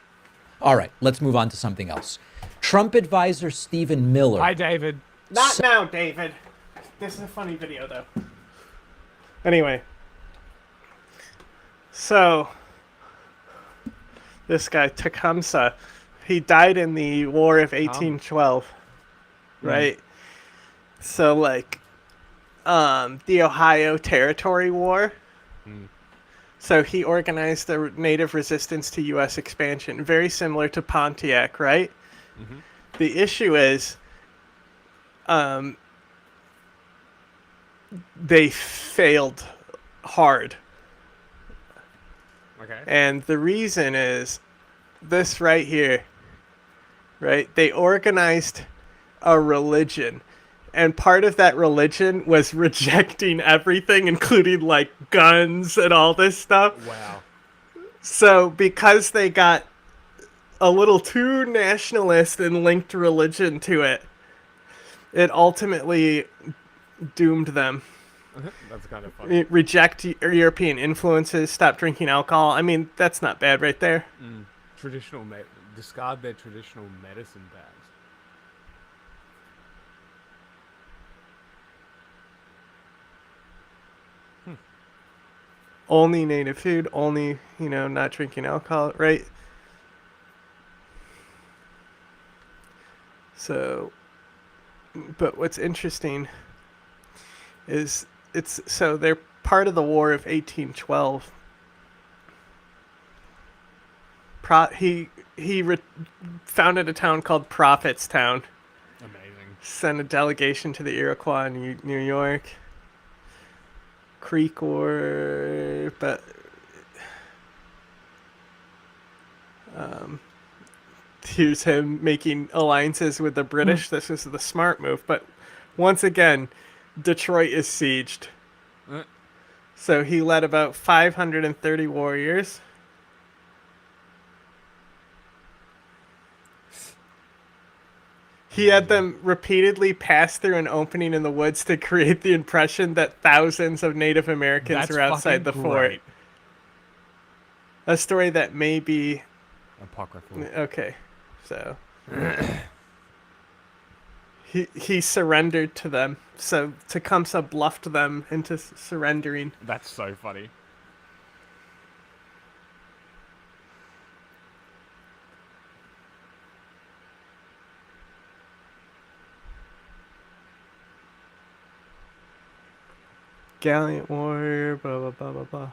All right, let's move on to something else. Trump advisor Stephen Miller. Hi, David. Not now, David. This is a funny video, though. Anyway. So, this guy, Tecumseh, he died in the War of 1812. Right? So, like, the Ohio Territory War. So he organized the native resistance to U.S. expansion, very similar to Pontiac, right? Mm-hmm. The issue is, they failed hard. Okay. And the reason is this right here, right? They organized a religion. And part of that religion was rejecting everything, including, like, guns and all this stuff. Wow. So, because they got a little too nationalist and linked religion to it, it ultimately doomed them. That's kind of funny. Reject European influences, stop drinking alcohol. I mean, that's not bad right there. Discard their traditional medicine bags. Only native food, only, not drinking alcohol, right? So, but what's interesting is so they're part of the War of 1812. He founded a town called Prophetstown. Amazing. Sent a delegation to the Iroquois in New York. Creek War, but here's him making alliances with the British. This is the smart move, but once again, Detroit is sieged. So he led about 530 warriors. He had them repeatedly pass through an opening in the woods to create the impression that thousands of Native Americans were outside the fort. A story that may be apocryphal. Okay, so he surrendered to them. So Tecumseh bluffed them into surrendering. That's so funny. Gallant warrior, blah, blah, blah, blah, blah.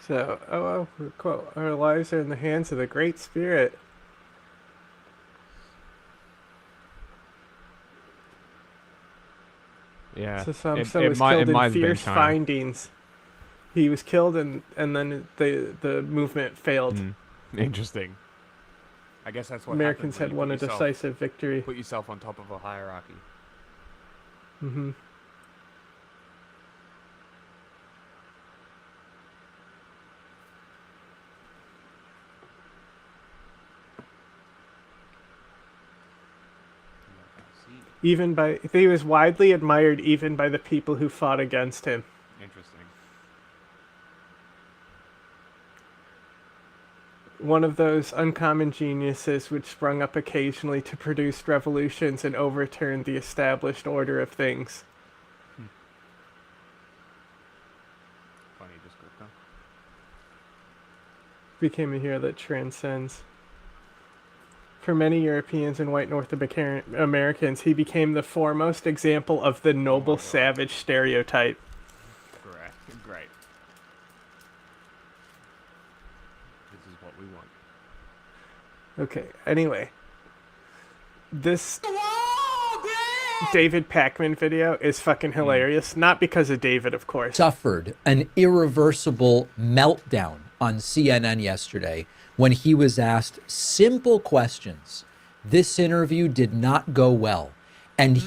So, quote, our lives are in the hands of the Great Spirit. Yeah. So some it was might, killed it might in have been fierce China. findings. He was killed, and then the movement failed. Interesting. I guess that's what Americans happens had when won you a put yourself- decisive victory. Put yourself on top of a hierarchy. Mm-hmm. He was widely admired even by the people who fought against him. Interesting. One of those uncommon geniuses which sprung up occasionally to produce revolutions and overturn the established order of things. Funny descriptor. Became a hero that transcends. For many Europeans and white North Americans, he became the foremost example of the noble savage stereotype. Great. This is what we want. Okay, anyway. This David Pakman video is fucking hilarious. Not because of David, of course. Suffered an irreversible meltdown on CNN yesterday when he was asked simple questions. This interview did not go well. And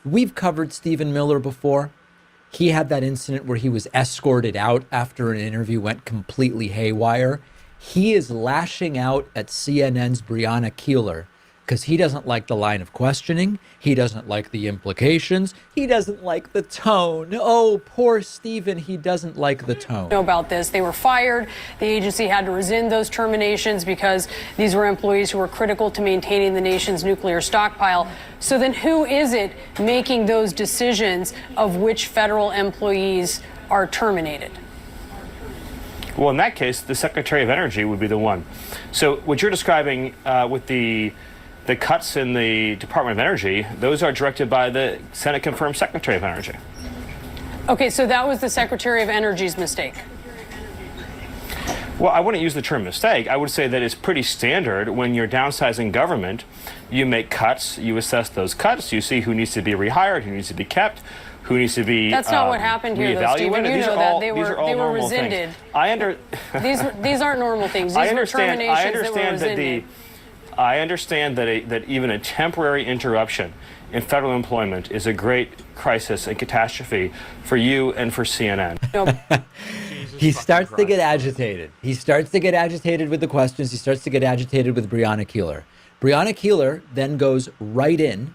we've covered Stephen Miller before. He had that incident where he was escorted out after an interview went completely haywire. He is lashing out at CNN's Breonna Keeler because he doesn't like the line of questioning. He doesn't like the implications. He doesn't like the tone. Oh, poor Stephen, he doesn't like the tone. Know about this. They were fired. The agency had to rescind those terminations because these were employees who were critical to maintaining the nation's nuclear stockpile. So then who is it making those decisions of which federal employees are terminated? Well, in that case, the Secretary of Energy would be the one. So what you're describing with the cuts in the Department of Energy, those are directed by the Senate-confirmed Secretary of Energy. Okay, so that was the Secretary of Energy's mistake. Well, I wouldn't use the term mistake. I would say that it's pretty standard when you're downsizing government. You make cuts, you assess those cuts, you see who needs to be rehired, who needs to be kept, who needs to be That's not what happened here, though, Stephen. You know that they were rescinded. These aren't normal things. These were terminations that were rescinded. I understand that even a temporary interruption in federal employment is a great crisis and catastrophe for you and for CNN. He starts to get agitated. He starts to get agitated with the questions. He starts to get agitated with Breonna Keeler. Breonna Keeler then goes right in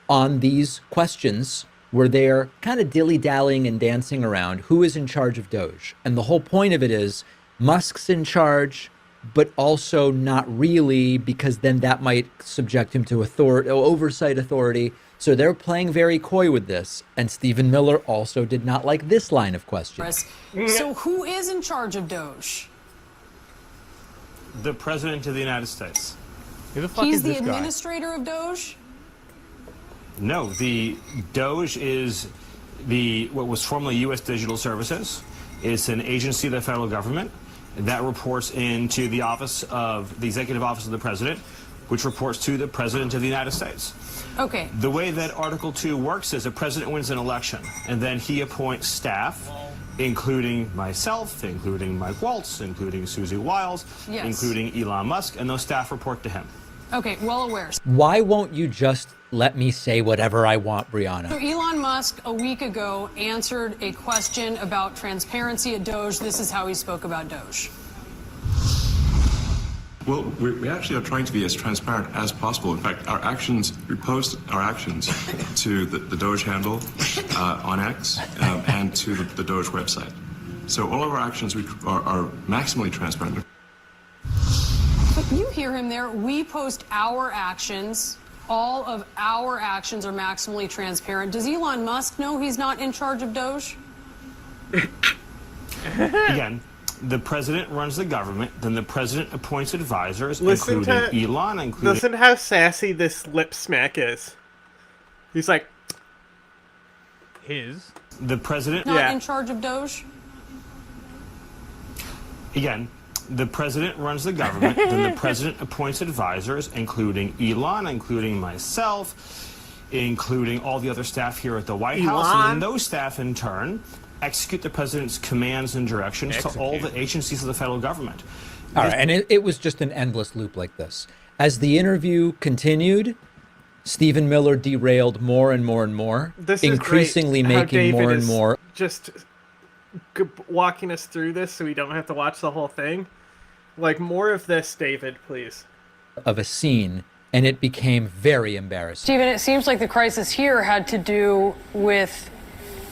on these questions where they're kind of dilly-dallying and dancing around who is in charge of Doge. And the whole point of it is Musk's in charge, but also not really, because then that might subject him to oversight authority. So they're playing very coy with this. And Stephen Miller also did not like this line of questioning. So who is in charge of Doge? The President of the United States. Who the fuck He's is the this guy? administrator of Doge? No, the Doge is what was formerly U.S. Digital Services. It's an agency of the federal government that reports into the executive office of the president, which reports to the President of the United States. Okay. The way that Article 2 works is a president wins an election, and then he appoints staff, including myself, including Mike Waltz, including Susie Wiles, Yes. including Elon Musk, and those staff report to him. Okay, well aware. Why won't you just let me say whatever I want, Breonna? So Elon Musk a week ago answered a question about transparency at Doge. This is how he spoke about Doge. Well, we actually are trying to be as transparent as possible. In fact, we post our actions to the Doge handle on X and to the Doge website. So all of our actions are maximally transparent. But you hear him there. We post our actions. All of our actions are maximally transparent. Does Elon Musk know he's not in charge of Doge? Again, the president runs the government, then the president appoints advisors, Listen including to Elon, including... Listen to how sassy this lip smack is. He's like, His? The president... Not Yeah. in charge of Doge? again, the president runs the government, then the president appoints advisors, including Elon, including myself, including all the other staff here at the White House, and then those staff in turn execute the president's commands and directions to all the agencies of the federal government. All right, and it was just an endless loop like this. As the interview continued, Stephen Miller derailed more and more and more, This is increasingly great how making David more and is more. Just walking us through this so we don't have to watch the whole thing. Like, more of this, David, please. Of a scene, and it became very embarrassing. Stephen, it seems like the crisis here had to do with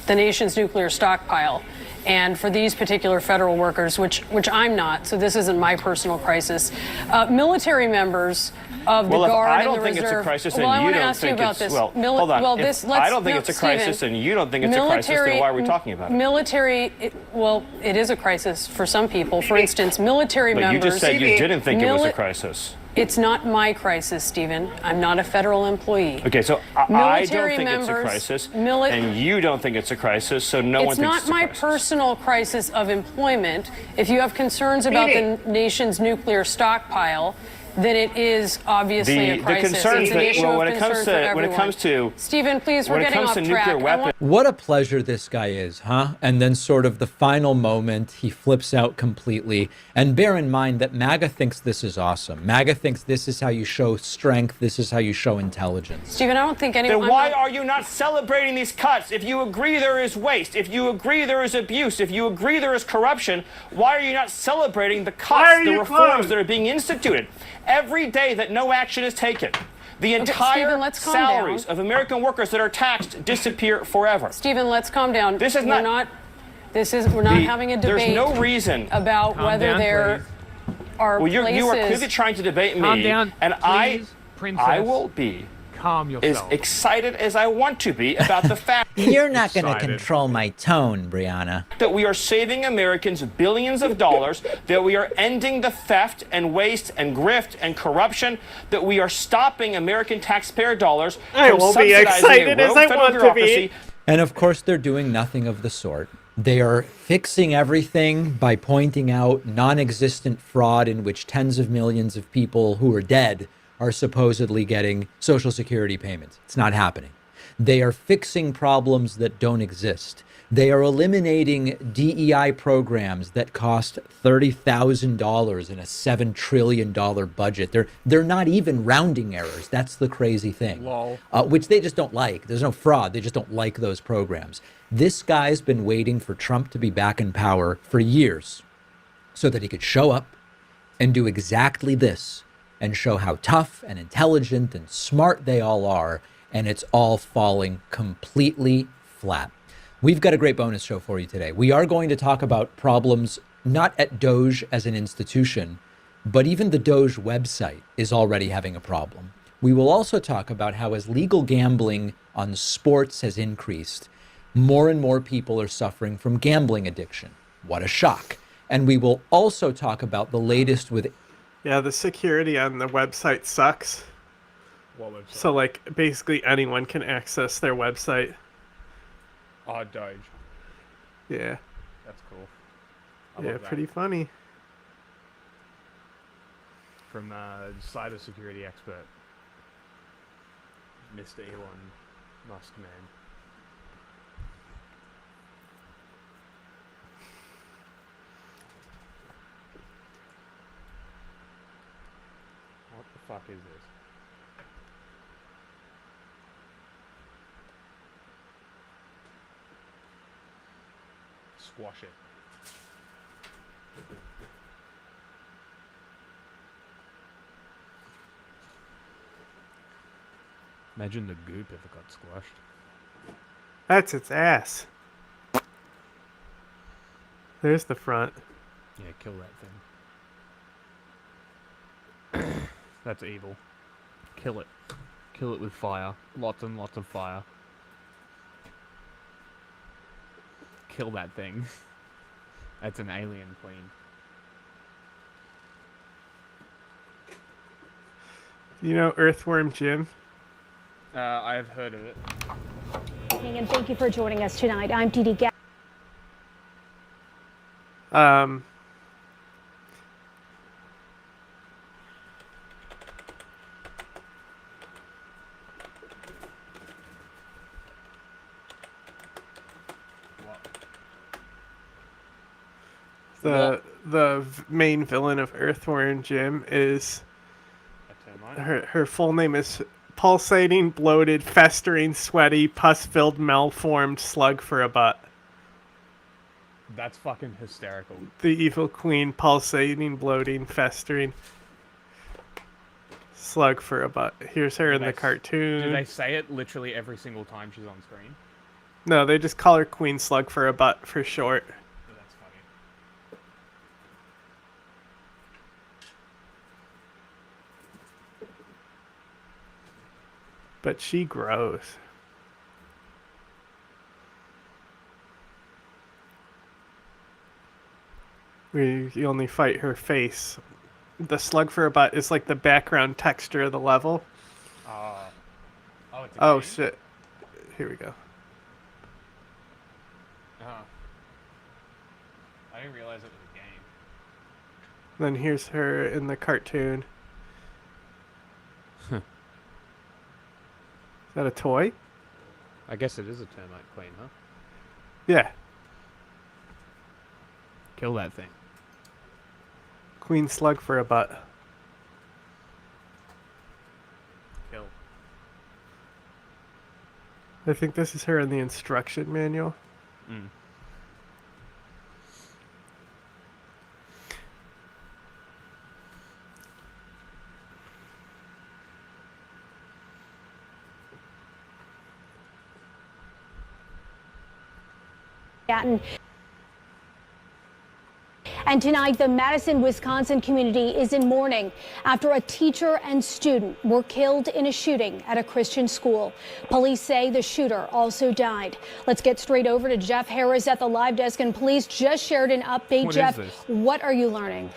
the nation's nuclear stockpile. And for these particular federal workers, which I'm not, so this isn't my personal crisis, military members of the Guard I and don't the think Reserve. it's a crisis, and well, I you want to don't ask you think about it's this. well. Hold on. Well, If let's, I don't think no, it's a crisis, Stephen, and you don't think it's a crisis, then why are we talking about it? Military, well, it is a crisis for some people. For instance, military But members. you just said you didn't think it was a crisis. It's not my crisis, Stephen. I'm not a federal employee. Okay, so I don't Military think it's a members- crisis, and you don't think it's a crisis, so no one It's thinks not it's a my crisis. personal crisis of employment. If you have concerns about the nation's nuclear stockpile, then it is obviously a crisis. concerns It's an that- issue well, of when it comes concern to- for when it everyone. comes to- Stephen, please, we're when it getting comes off to track. nuclear weapons. What a pleasure this guy is, huh? And then sort of the final moment, he flips out completely. And bear in mind that MAGA thinks this is awesome. MAGA thinks this is how you show strength. This is how you show intelligence. Stephen, I don't think anyone. Then why are you not celebrating these cuts? If you agree there is waste, if you agree there is abuse, if you agree there is corruption, why are you not celebrating the cuts, the reforms that are being instituted? Every day that no action is taken, the entire Stephen, let's calm salaries down. of American workers that are taxed disappear forever. Stephen, let's calm down. This is We're not- We're not having a debate. There's no reason about Calm whether down, there are Well, places. you are clearly trying to debate me, Calm down, and please, Princess. I will be Calm as yourself. excited as I want to be about the fact You're not going to Excited. control my tone, Brianna. that we are saving Americans billions of dollars, that we are ending the theft and waste and grift and corruption, that we are stopping American taxpayer dollars I from will be subsidizing excited a as rogue I federal want to be. bureaucracy. And of course, they're doing nothing of the sort. They are fixing everything by pointing out non-existent fraud in which tens of millions of people who are dead are supposedly getting Social Security payments. It's not happening. They are fixing problems that don't exist. They are eliminating DEI programs that cost $30,000 in a $7 trillion budget. They're not even rounding errors. That's the crazy thing. Lol. Which they just don't like. There's no fraud. They just don't like those programs. This guy's been waiting for Trump to be back in power for years so that he could show up and do exactly this and show how tough and intelligent and smart they all are. And it's all falling completely flat. We've got a great bonus show for you today. We are going to talk about problems not at Doge as an institution, but even the Doge website is already having a problem. We will also talk about how as legal gambling on sports has increased, more and more people are suffering from gambling addiction. What a shock. And we will also talk about the latest with... Yeah, the security on the website sucks. What website? So, like, basically anyone can access their website. Oh, Doge. Yeah. That's cool. I Yeah, love that. pretty funny. From cybersecurity expert, Mr. Elon Musk man. What the fuck is this? Squash it. Imagine the goop if it got squashed. That's its ass. There's the front. Yeah, kill that thing. That's evil. Kill it. Kill it with fire. Lots and lots of fire. Kill that thing. That's an alien queen. You know Earthworm Jim? I have heard of it. And thank you for joining us tonight. I'm Dee Dee The main villain of Earthworm Jim is her full name is pulsating, bloated, festering, sweaty, pus-filled, malformed slug for a butt. That's fucking hysterical. The evil queen, pulsating, bloating, festering, slug for a butt. Here's her in the cartoon. Do they say it literally every single time she's on screen? No, they just call her Queen Slug for a butt for short. Oh, that's funny. But she grows. You only fight her face. The slug for a butt is like the background texture of the level. It's a Oh game? shit. Here we go. I didn't realize it was a game. Then here's her in the cartoon. Huh. Is that a toy? I guess it is a termite queen, huh? Yeah. Kill that thing. Queen Slug for a butt. Kill. I think this is her in the instruction manual. Mm. And tonight, the Madison, Wisconsin community is in mourning after a teacher and student were killed in a shooting at a Christian school. Police say the shooter also died. Let's get straight over to Jeff Harris at the live desk, and police just shared an update. Jeff, what are you learning?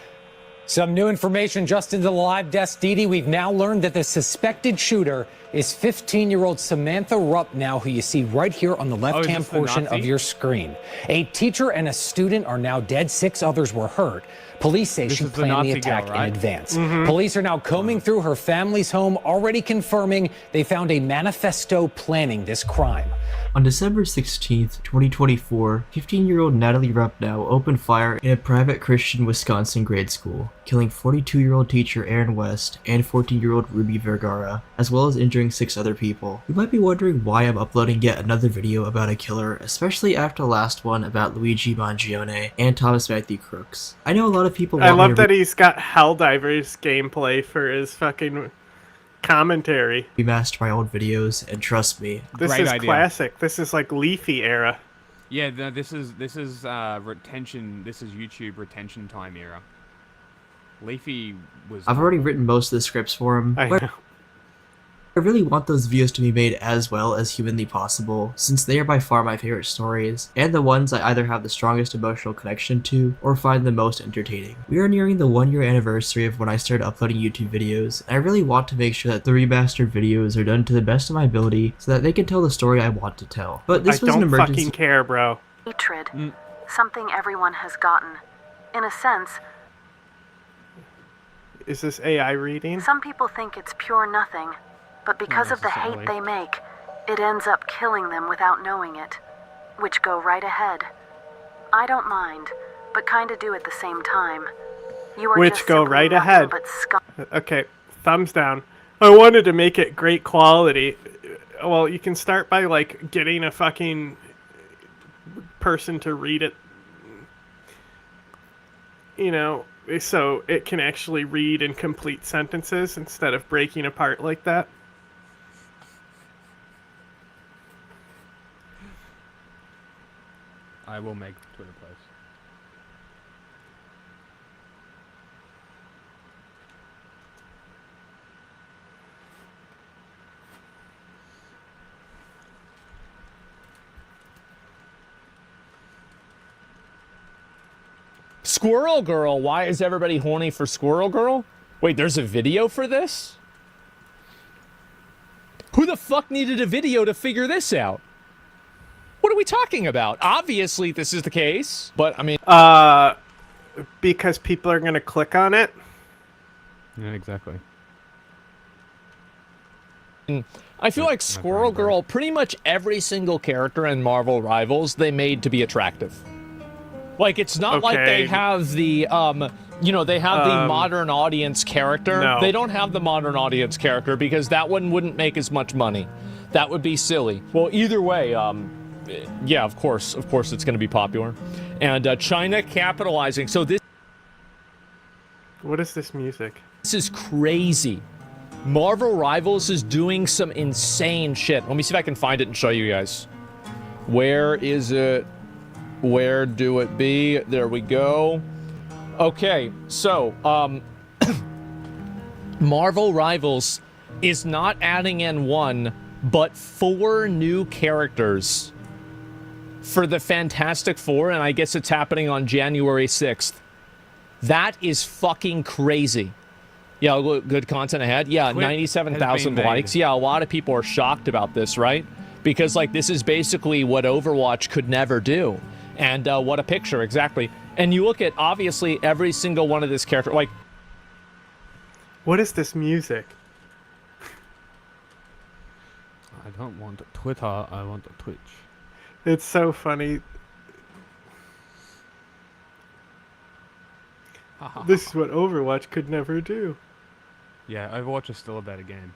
Some new information just into the live desk, Dee Dee. We've now learned that the suspected shooter is 15-year-old Samantha Rupp, now who you see right here on the left-hand portion of your screen. A teacher and a student are now dead. 6 others were hurt. Police say she planned the attack in advance. Police are now combing through her family's home, already confirming they found a manifesto planning this crime. On December 16th, 2024, 15-year-old Natalie Rupnow opened fire in a private Christian Wisconsin grade school, killing 42-year-old teacher Aaron West and 14-year-old Ruby Vergara, as well as injuring 6 other people. You might be wondering why I'm uploading yet another video about a killer, especially after the last one about Luigi Mangione and Thomas Matthew Crooks. I know a lot of people I love that he's got Helldivers gameplay for his fucking commentary. Remaster my old videos, and trust me, this is classic. This is like Leafy era. Yeah, no, this is retention. This is YouTube retention time era. Leafy was. I've already written most of the scripts for him. I know. I really want those videos to be made as well as humanly possible, since they are by far my favorite stories, and the ones I either have the strongest emotional connection to, or find the most entertaining. We are nearing the 1-year anniversary of when I started uploading YouTube videos, and I really want to make sure that the remastered videos are done to the best of my ability, so that they can tell the story I want to tell. But this was an emergency. I don't fucking care, bro. Hatred. Something everyone has gotten. In a sense. Is this AI reading? Some people think it's pure nothing. But because of the hate they make, it ends up killing them without knowing it. Which go right ahead. I don't mind, but kinda do at the same time. You are Which just go right ahead. But okay, thumbs down. I wanted to make it great quality. Well, you can start by like getting a fucking person to read it. You know, so it can actually read in complete sentences instead of breaking apart like that. I will make Twitter posts. Squirrel Girl. Why is everybody horny for Squirrel Girl? Wait, there's a video for this? Who the fuck needed a video to figure this out? What are we talking about? Obviously this is the case, but I mean... Because people are going to click on it? Yeah, exactly. I feel like Squirrel Girl, pretty much every single character in Marvel Rivals, they made to be attractive. Like, it's not like they Okay. have the, they have the modern audience character. No. They don't have the modern audience character because that one wouldn't make as much money. That would be silly. Well, either way, yeah, of course it's going to be popular. And China capitalizing. So this What is this music? is crazy. Marvel Rivals is doing some insane shit. Let me see if I can find it and show you guys. Where is it? Where do it be? There we go. Okay, so, Marvel Rivals is not adding in 1, but 4 new characters for the Fantastic Four, and I guess it's happening on January 6th. That is fucking crazy. Yeah, good content ahead. Yeah, 97,000 likes. Yeah, a lot of people are shocked about this, right? Because, like, this is basically what Overwatch could never do. And what a picture, exactly. And you look at, obviously, every single one of this character, like... What is this music? I don't want Twitter, I want a Twitch. It's so funny. This is what Overwatch could never do. Yeah, Overwatch is still a better game.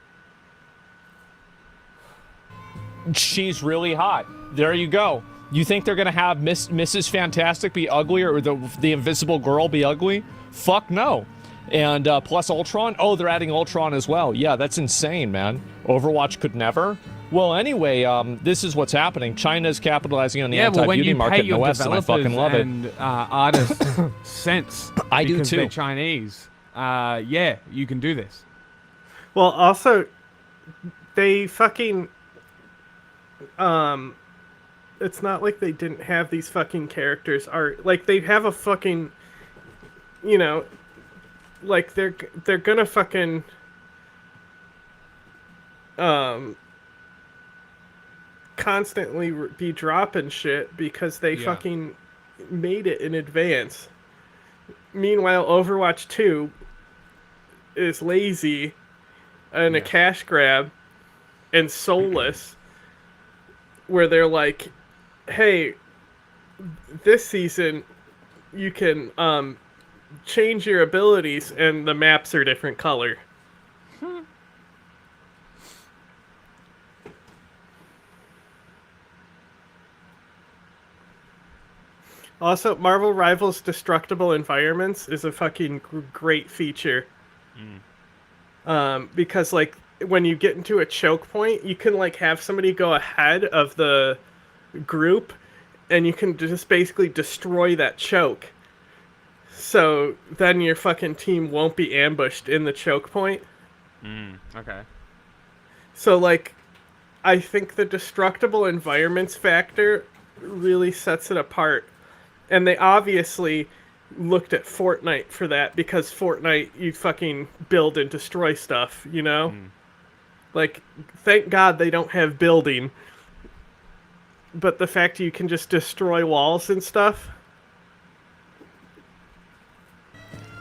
She's really hot. There you go. You think they're going to have Mrs. Fantastic be ugly or the Invisible Girl be ugly? Fuck no. And plus Ultron? Oh, they're adding Ultron as well. Yeah, that's insane, man. Overwatch could never. Well, anyway, this is what's happening. China's capitalizing on the anti-beauty market in the West, and I fucking love it. And artists sense I do because too. they're Chinese. Yeah, you can do this. Well, also, they fucking... It's not like they didn't have these fucking characters art. Like, they have a fucking... You know... Like, they're gonna fucking... constantly be dropping shit because they fucking made it in advance. Meanwhile, Overwatch 2 is lazy and a cash grab and soulless, where they're like, hey, this season you can change your abilities and the maps are different color. Also, Marvel Rivals Destructible Environments is a fucking great feature. Because, like, when you get into a choke point, you can, like, have somebody go ahead of the group, and you can just basically destroy that choke. So then your fucking team won't be ambushed in the choke point. Okay. So, like, I think the destructible environments factor really sets it apart. And they obviously looked at Fortnite for that, because Fortnite, you fucking build and destroy stuff, you know? Like, thank God they don't have building. But the fact you can just destroy walls and stuff...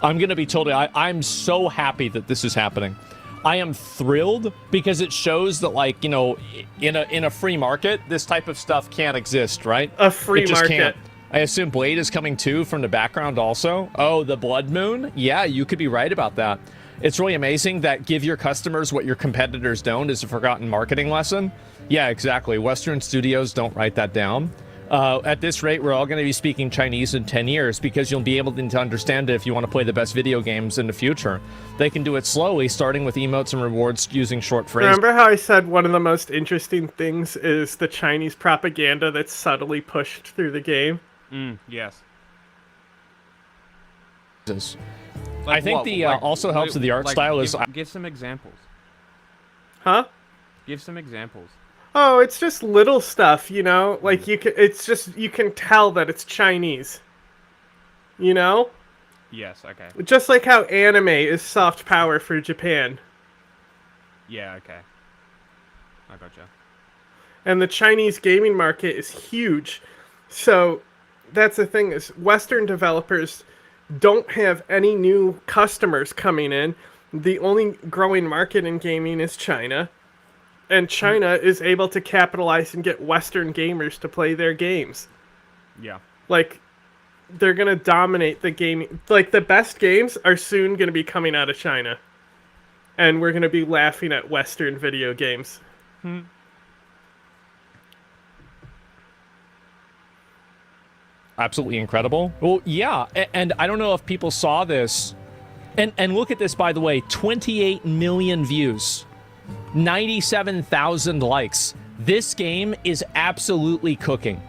I'm going to be totally... I'm so happy that this is happening. I am thrilled because it shows that, like, you know, in a free market, this type of stuff can't exist, right? A free it just market. Can't. I assume Blade is coming too from the background also. Oh, the Blood Moon? Yeah, you could be right about that. It's really amazing that give your customers what your competitors don't is a forgotten marketing lesson. Yeah, exactly. Western studios don't write that down. At this rate, we're all going to be speaking Chinese in 10 years because you'll be able to understand it if you want to play the best video games in the future. They can do it slowly, starting with emotes and rewards using short phrases. Remember how I said one of the most interesting things is the Chinese propaganda that's subtly pushed through the game? Yes. I think also helps with the art style is... Give some examples. Huh? Give some examples. Oh, it's just little stuff, you know? Like, you can tell that it's Chinese. You know? Yes, okay. Just like how anime is soft power for Japan. Yeah, okay. I gotcha. And the Chinese gaming market is huge. So, that's the thing, is Western developers don't have any new customers coming in. The only growing market in gaming is China. And China is able to capitalize and get Western gamers to play their games. Yeah. Like, they're gonna dominate the gaming. Like, the best games are soon gonna be coming out of China, and we're gonna be laughing at Western video games. Absolutely incredible. Well, yeah, and I don't know if people saw this. And look at this, by the way, 28 million views, 97,000 likes. This game is absolutely cooking.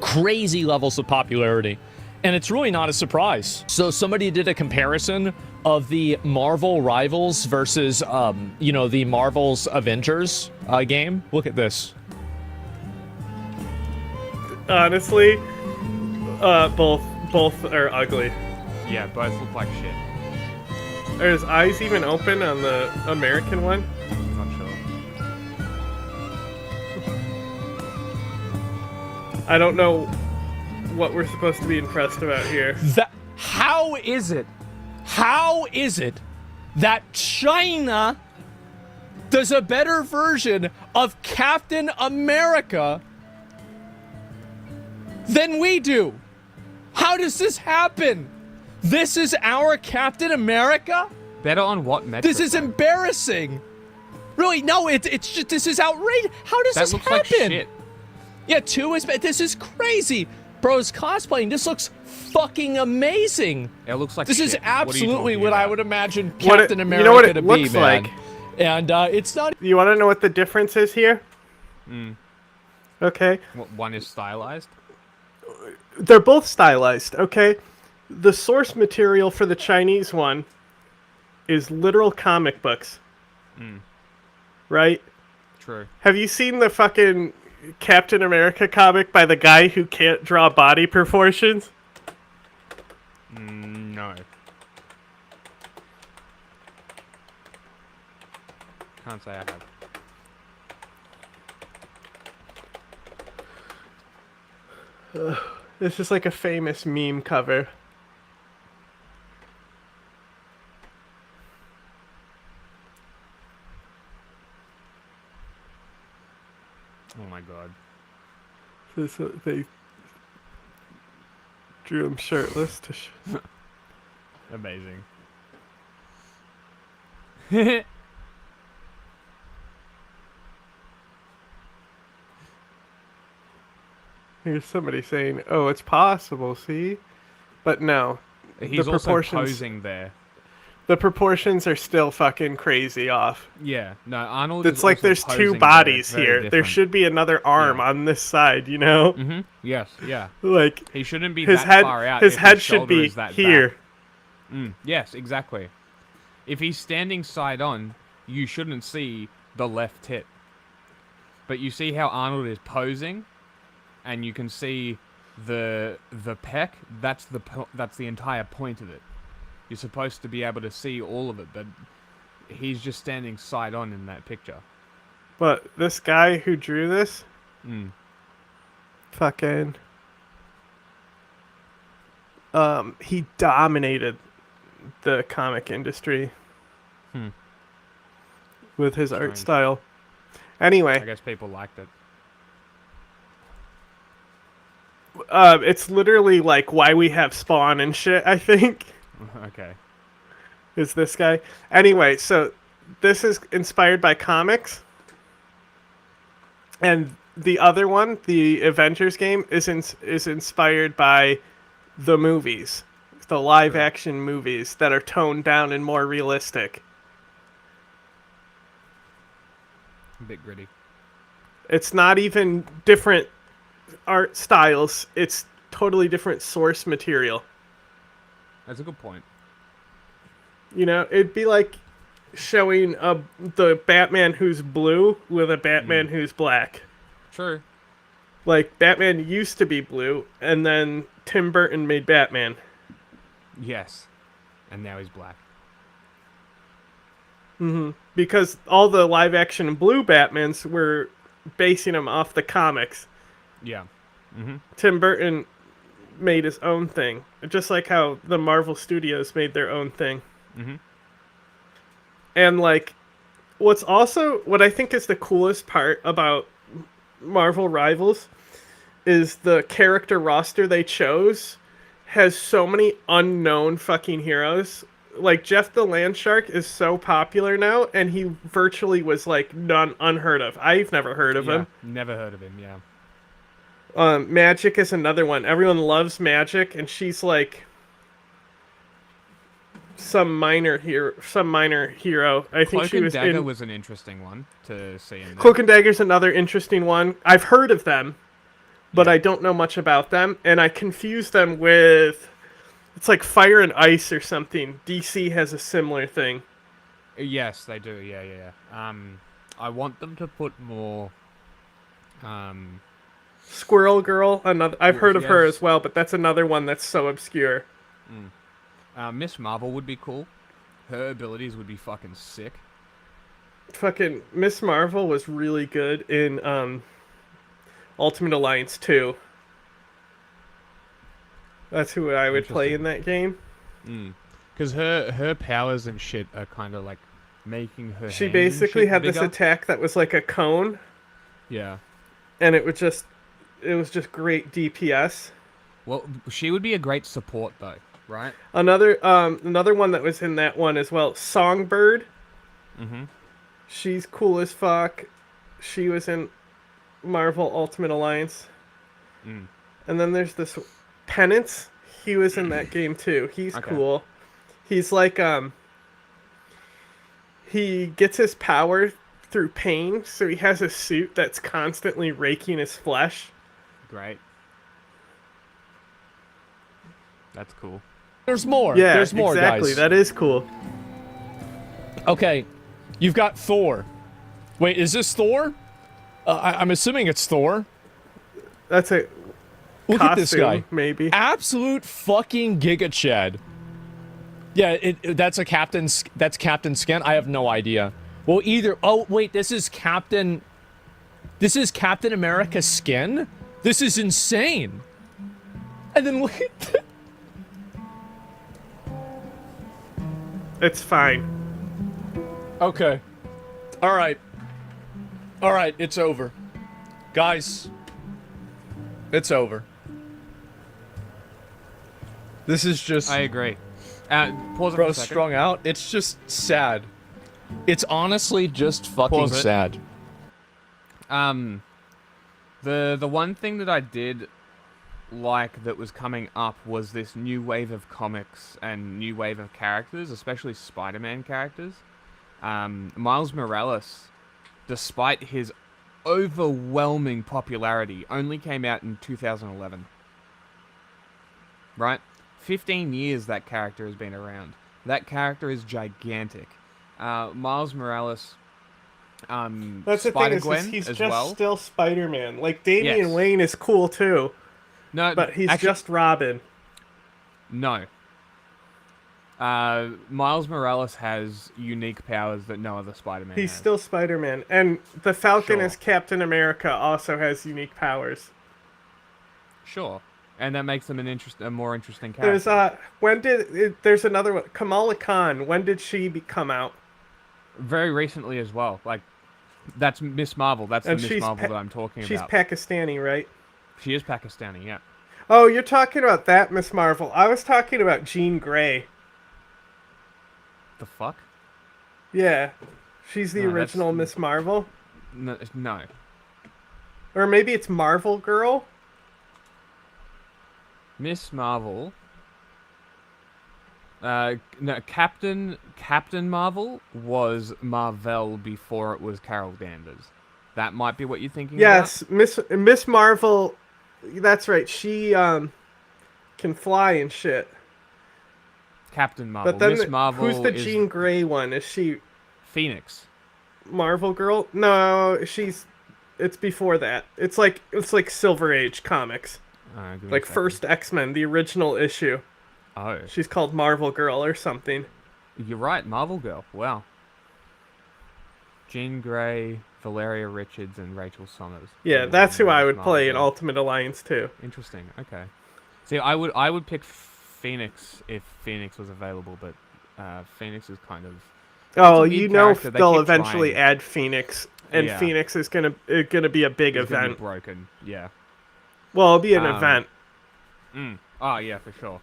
Crazy levels of popularity. And it's really not a surprise. So somebody did a comparison of the Marvel Rivals versus, the Marvel's Avengers game. Look at this. Honestly, both are ugly. Yeah, both look like shit. Are his eyes even open on the American one? Not sure. I don't know what we're supposed to be impressed about here. How is it that China does a better version of Captain America than we do? How does this happen? This is our Captain America? Better on what metric? This is embarrassing. Really, no, it's just, this is outrageous. How does this happen? Like shit. Yeah, 2 is, this is crazy. Bro's cosplaying. This looks fucking amazing. It looks like this shit. is absolutely what I would imagine Captain Captain America you know what it to looks be, man. like? And it's not. You want to know what the difference is here? Okay. One is stylized? They're both stylized, okay? The source material for the Chinese one is literal comic books. Right? True. Have you seen the fucking Captain America comic by the guy who can't draw body proportions? No. Can't say I have. This is like a famous meme cover. Oh my god. This they drew him shirtless to Amazing. Here's somebody saying, "Oh, it's possible, see?" But no. He's also posing there. The proportions are still fucking crazy off. Yeah, no, Arnold. It's like there's 2 bodies here. There should be another arm on this side, you know? Yes, yeah. Like he shouldn't be his that head, far out. His if head his should be is that here. Yes, exactly. If he's standing side on, you shouldn't see the left hip. But you see how Arnold is posing, and you can see the pec. That's the entire point of it. You're supposed to be able to see all of it, but he's just standing side on in that picture. But this guy who drew this, fucking, he dominated the comic industry with his art style. Anyway, I guess people liked it. It's literally like why we have Spawn and shit, I think. Okay. Is this guy. Anyway, so this is inspired by comics. And the other one, the Avengers game, is inspired by the movies. The live action movies that are toned down and more realistic. A bit gritty. It's not even different art styles. It's totally different source material. That's a good point. You know, it'd be like showing the Batman who's blue with a Batman who's black. True. Like, Batman used to be blue, and then Tim Burton made Batman. Yes. And now he's black. Because all the live-action blue Batmans were basing them off the comics. Yeah. Tim Burton made his own thing. Just like how the Marvel Studios made their own thing. And, like, what I think is the coolest part about Marvel Rivals is the character roster they chose has so many unknown fucking heroes. Like, Jeff the Landshark is so popular now, and he virtually was, like, unheard of. I've never heard of him. Never heard of him, yeah. Magic is another one. Everyone loves Magic, and she's, like, some minor hero. I think Cloak she and was Dagger in... was an interesting one to see in there. Cloak and Dagger's another interesting one. I've heard of them, but I don't know much about them, and I confuse them with... It's like Fire and Ice or something. DC has a similar thing. Yes, they do. Yeah. I want them to put more. Squirrel Girl. Another. I've heard of her as well, but that's another one that's so obscure. Miss Marvel would be cool. Her abilities would be fucking sick. Fucking Miss Marvel was really good in Ultimate Alliance 2. That's who I would play in that game. Because her powers and shit are kind of like making her. She basically had bigger. this attack that was like a cone. Yeah. And it was just great DPS. Well, she would be a great support though, right? Another one that was in that one as well, Songbird. She's cool as fuck. She was in Marvel Ultimate Alliance. And then there's this Penance. He was in that game too. He's cool. He's like he gets his power through pain, so he has a suit that's constantly raking his flesh. Great. That's cool. There's more. Yeah, There's more, exactly. guys. That is cool. Okay, you've got Thor. Wait, is this Thor? I'm assuming it's Thor. That's a Look costume, at this guy. Maybe. Absolute fucking Giga Chad. Yeah, that's Captain Skin. I have no idea. Well, either. Oh wait, this is Captain America Skin. This is insane. And then look at that. It's fine. Okay. All right. It's over, guys. It's over. This is just. I agree. Pause it Bro, for a second. strung out. It's just sad. It's honestly just fucking Pause it. sad. The one thing that I did like that was coming up was this new wave of comics and new wave of characters, especially Spider-Man characters. Miles Morales, despite his overwhelming popularity, only came out in 2011. Right? 15 years that character has been around. That character is gigantic. Miles Morales, That's the thing Spider-Gwen is he's as just well. still Spider-Man. Like, Damian Yes. Wayne is cool too. No, but he's actually, just Robin. No. Miles Morales has unique powers that no other Spider-Man He's has. still Spider-Man. And the Falcon Sure. as Captain America also has unique powers. Sure. And that makes him a more interesting character. There's another one, Kamala Khan. When did she come out? Very recently as well. Like, that's Miss Marvel. That's And the Miss she's Marvel that I'm talking She's about. Pakistani, right? She is Pakistani, yeah. Oh, you're talking about that Miss Marvel. I was talking about Jean Grey. The fuck? Yeah. She's the No, original Miss Marvel. No. Or maybe it's Marvel Girl. Miss Marvel. No, Captain Marvel was Marvel before it was Carol Danvers. That might be what you're thinking Yes, Miss Marvel. That's right. She can fly and shit. Captain Marvel. But then Miss Marvel who's the is Jean Grey one? Is she Phoenix? Marvel Girl? No, it's before that. It's like Silver Age comics. Give me a Like second. first X-Men, the original issue. Oh. She's called Marvel Girl or something. You're right, Marvel Girl. Wow. Jean Grey, Valeria Richards, and Rachel Summers. Yeah, that's who I would Marvel play in Girl. Ultimate Alliance too. Interesting. Okay. See, I would pick Phoenix if Phoenix was available, but Phoenix is kind of. Oh, it's a you mid know character. They they'll keep eventually trying. add Phoenix, and Yeah. Phoenix is gonna be a big It's gonna be event. broken. Yeah. Well, it'll be an event. Oh yeah, for sure.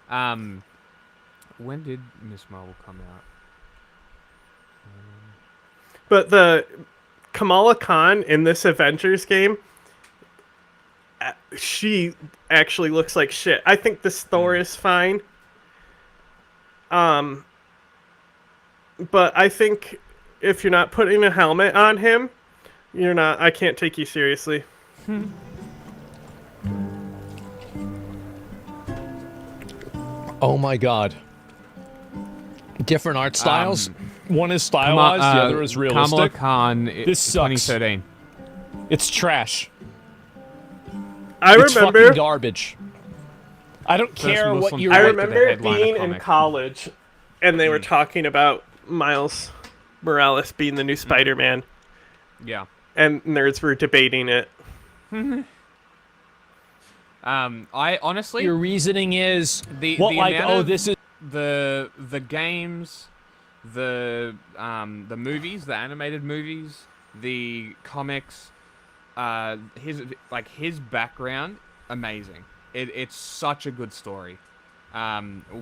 When did Miss Marvel come out? But the Kamala Khan in this Avengers game, she actually looks like shit. I think this Thor is fine. But I think if you're not putting a helmet on him, you're not. I can't take you seriously. Oh my god. Different art styles. One is stylized, the other is realistic. Kamala Khan, This sucks. 2013. It's trash. It's remember fucking garbage. I don't care what you. I remember being in college, and they were talking about Miles Morales being the new Spider-Man. Yeah. And nerds were debating it. I honestly, your reasoning is the like, amount oh, of this is the games, the movies, the animated movies, the comics, his background, amazing. It's such a good story.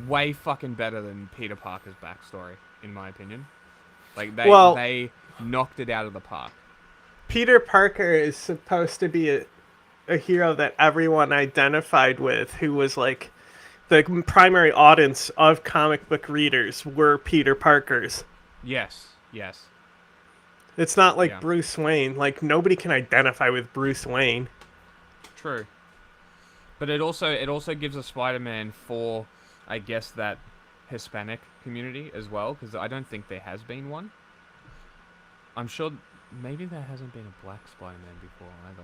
Way fucking better than Peter Parker's backstory, in my opinion. Like they knocked it out of the park. Peter Parker is supposed to be a hero that everyone identified with, who was like the primary audience of comic book readers were Peter Parkers. Yes. It's not like Bruce Wayne. Like, nobody can identify with Bruce Wayne. True. But it also gives a Spider-Man for, I guess, that Hispanic community as well, because I don't think there has been one. I'm sure maybe there hasn't been a black Spider-Man before either.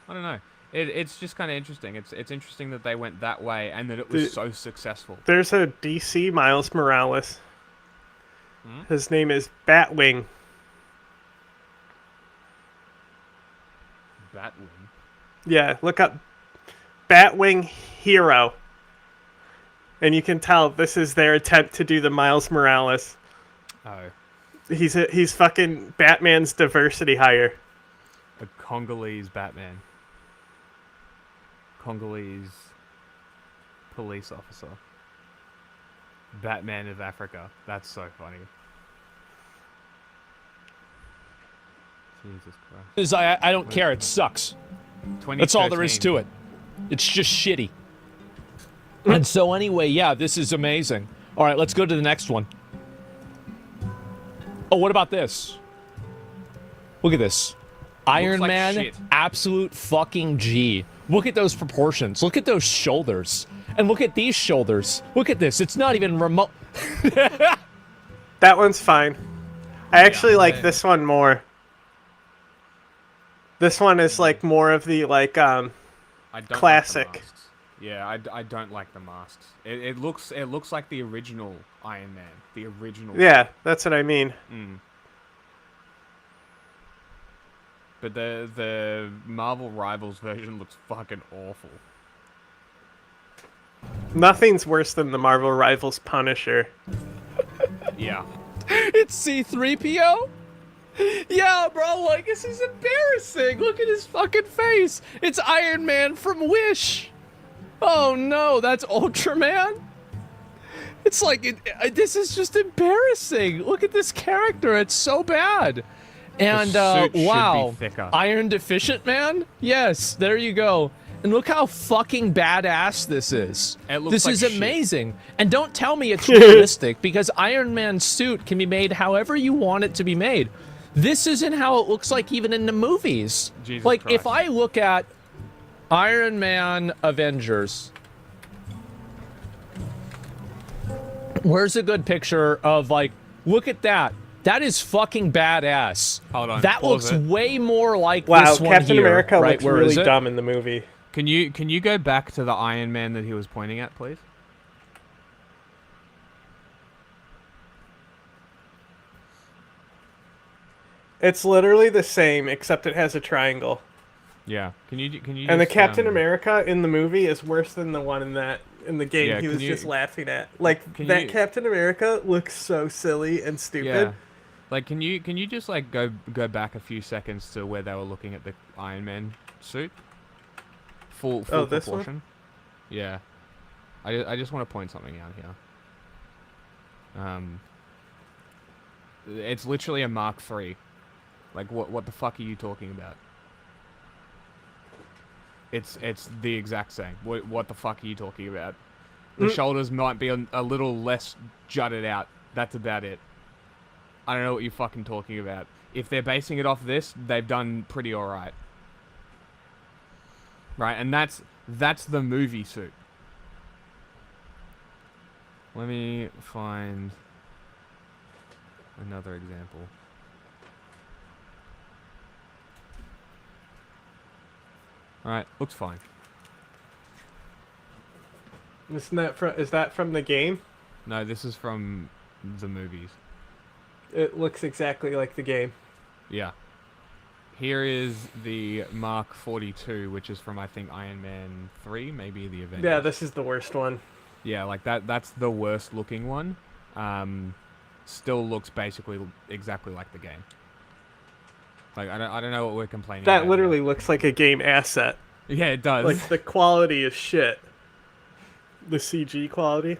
I don't know. It's just kind of interesting. It's interesting that they went that way and that it was so successful. There's a DC Miles Morales. His name is Batwing. Batwing? Yeah, look up Batwing Hero. And you can tell this is their attempt to do the Miles Morales. Oh. He's fucking Batman's diversity hire. A Congolese Batman. Congolese police officer. Batman of Africa. That's so funny. Jesus Christ. I don't care. It sucks. That's all there is to it. It's just shitty. And so anyway, yeah, this is amazing. All right, let's go to the next one. Oh, what about this? Look at this. Iron like Man, shit. absolute fucking G. Look at those proportions. Look at those shoulders. And look at these shoulders. Look at this. It's not even remote. That one's fine. I actually like this one more. This one is like more of the classic. Like yeah, I don't like the masks. It looks like the original Iron Man. The original. Yeah, that's what I mean. But the Marvel Rivals version looks fucking awful. Nothing's worse than the Marvel Rivals Punisher. Yeah. It's C-3PO? Yeah, bro, like, this is embarrassing. Look at his fucking face. It's Iron Man from Wish. Oh, no, that's Ultraman? It's like, this is just embarrassing. Look at this character. It's so bad. And, wow. Iron Deficient Man? Yes, there you go. And look how fucking badass this is. This is amazing. And don't tell me it's realistic, because Iron Man's suit can be made however you want it to be made. This isn't how it looks like even in the movies. Like, if I look at Iron Man Avengers, where's a good picture of, like, look at that. That is fucking badass. Hold on. That looks way more like wow, this one Captain here. America right? looks Where really is it? dumb in the movie. Can you go back to the Iron Man that he was pointing at, please? It's literally the same, except it has a triangle. Yeah. Can you? And the just, Captain America in the movie is worse than the one in the game. Yeah, he was you- just laughing at. Like that you- Captain America looks so silly and stupid. Like, can you just like go back a few seconds to where they were looking at the Iron Man suit? Full this proportion. one? Yeah. I just want to point something out here. It's literally a Mark III. Like, what the fuck are you talking about? It's the exact same. What the fuck are you talking about? The shoulders might be a little less jutted out. That's about it. I don't know what you're fucking talking about. If they're basing it off this, they've done pretty alright. Right, and that's the movie suit. Let me find another example. Alright, looks fine. Is that from the game? No, this is from the movies. It looks exactly like the game. Yeah. Here is the Mark 42, which is from, I think, Iron Man 3, maybe the Avengers. Yeah, this is the worst one. Yeah, like that's the worst looking one. Still looks basically exactly like the game. Like, I don't know what we're complaining about. That literally looks like a game asset. Yeah, it does. Like, the quality is shit. The CG quality.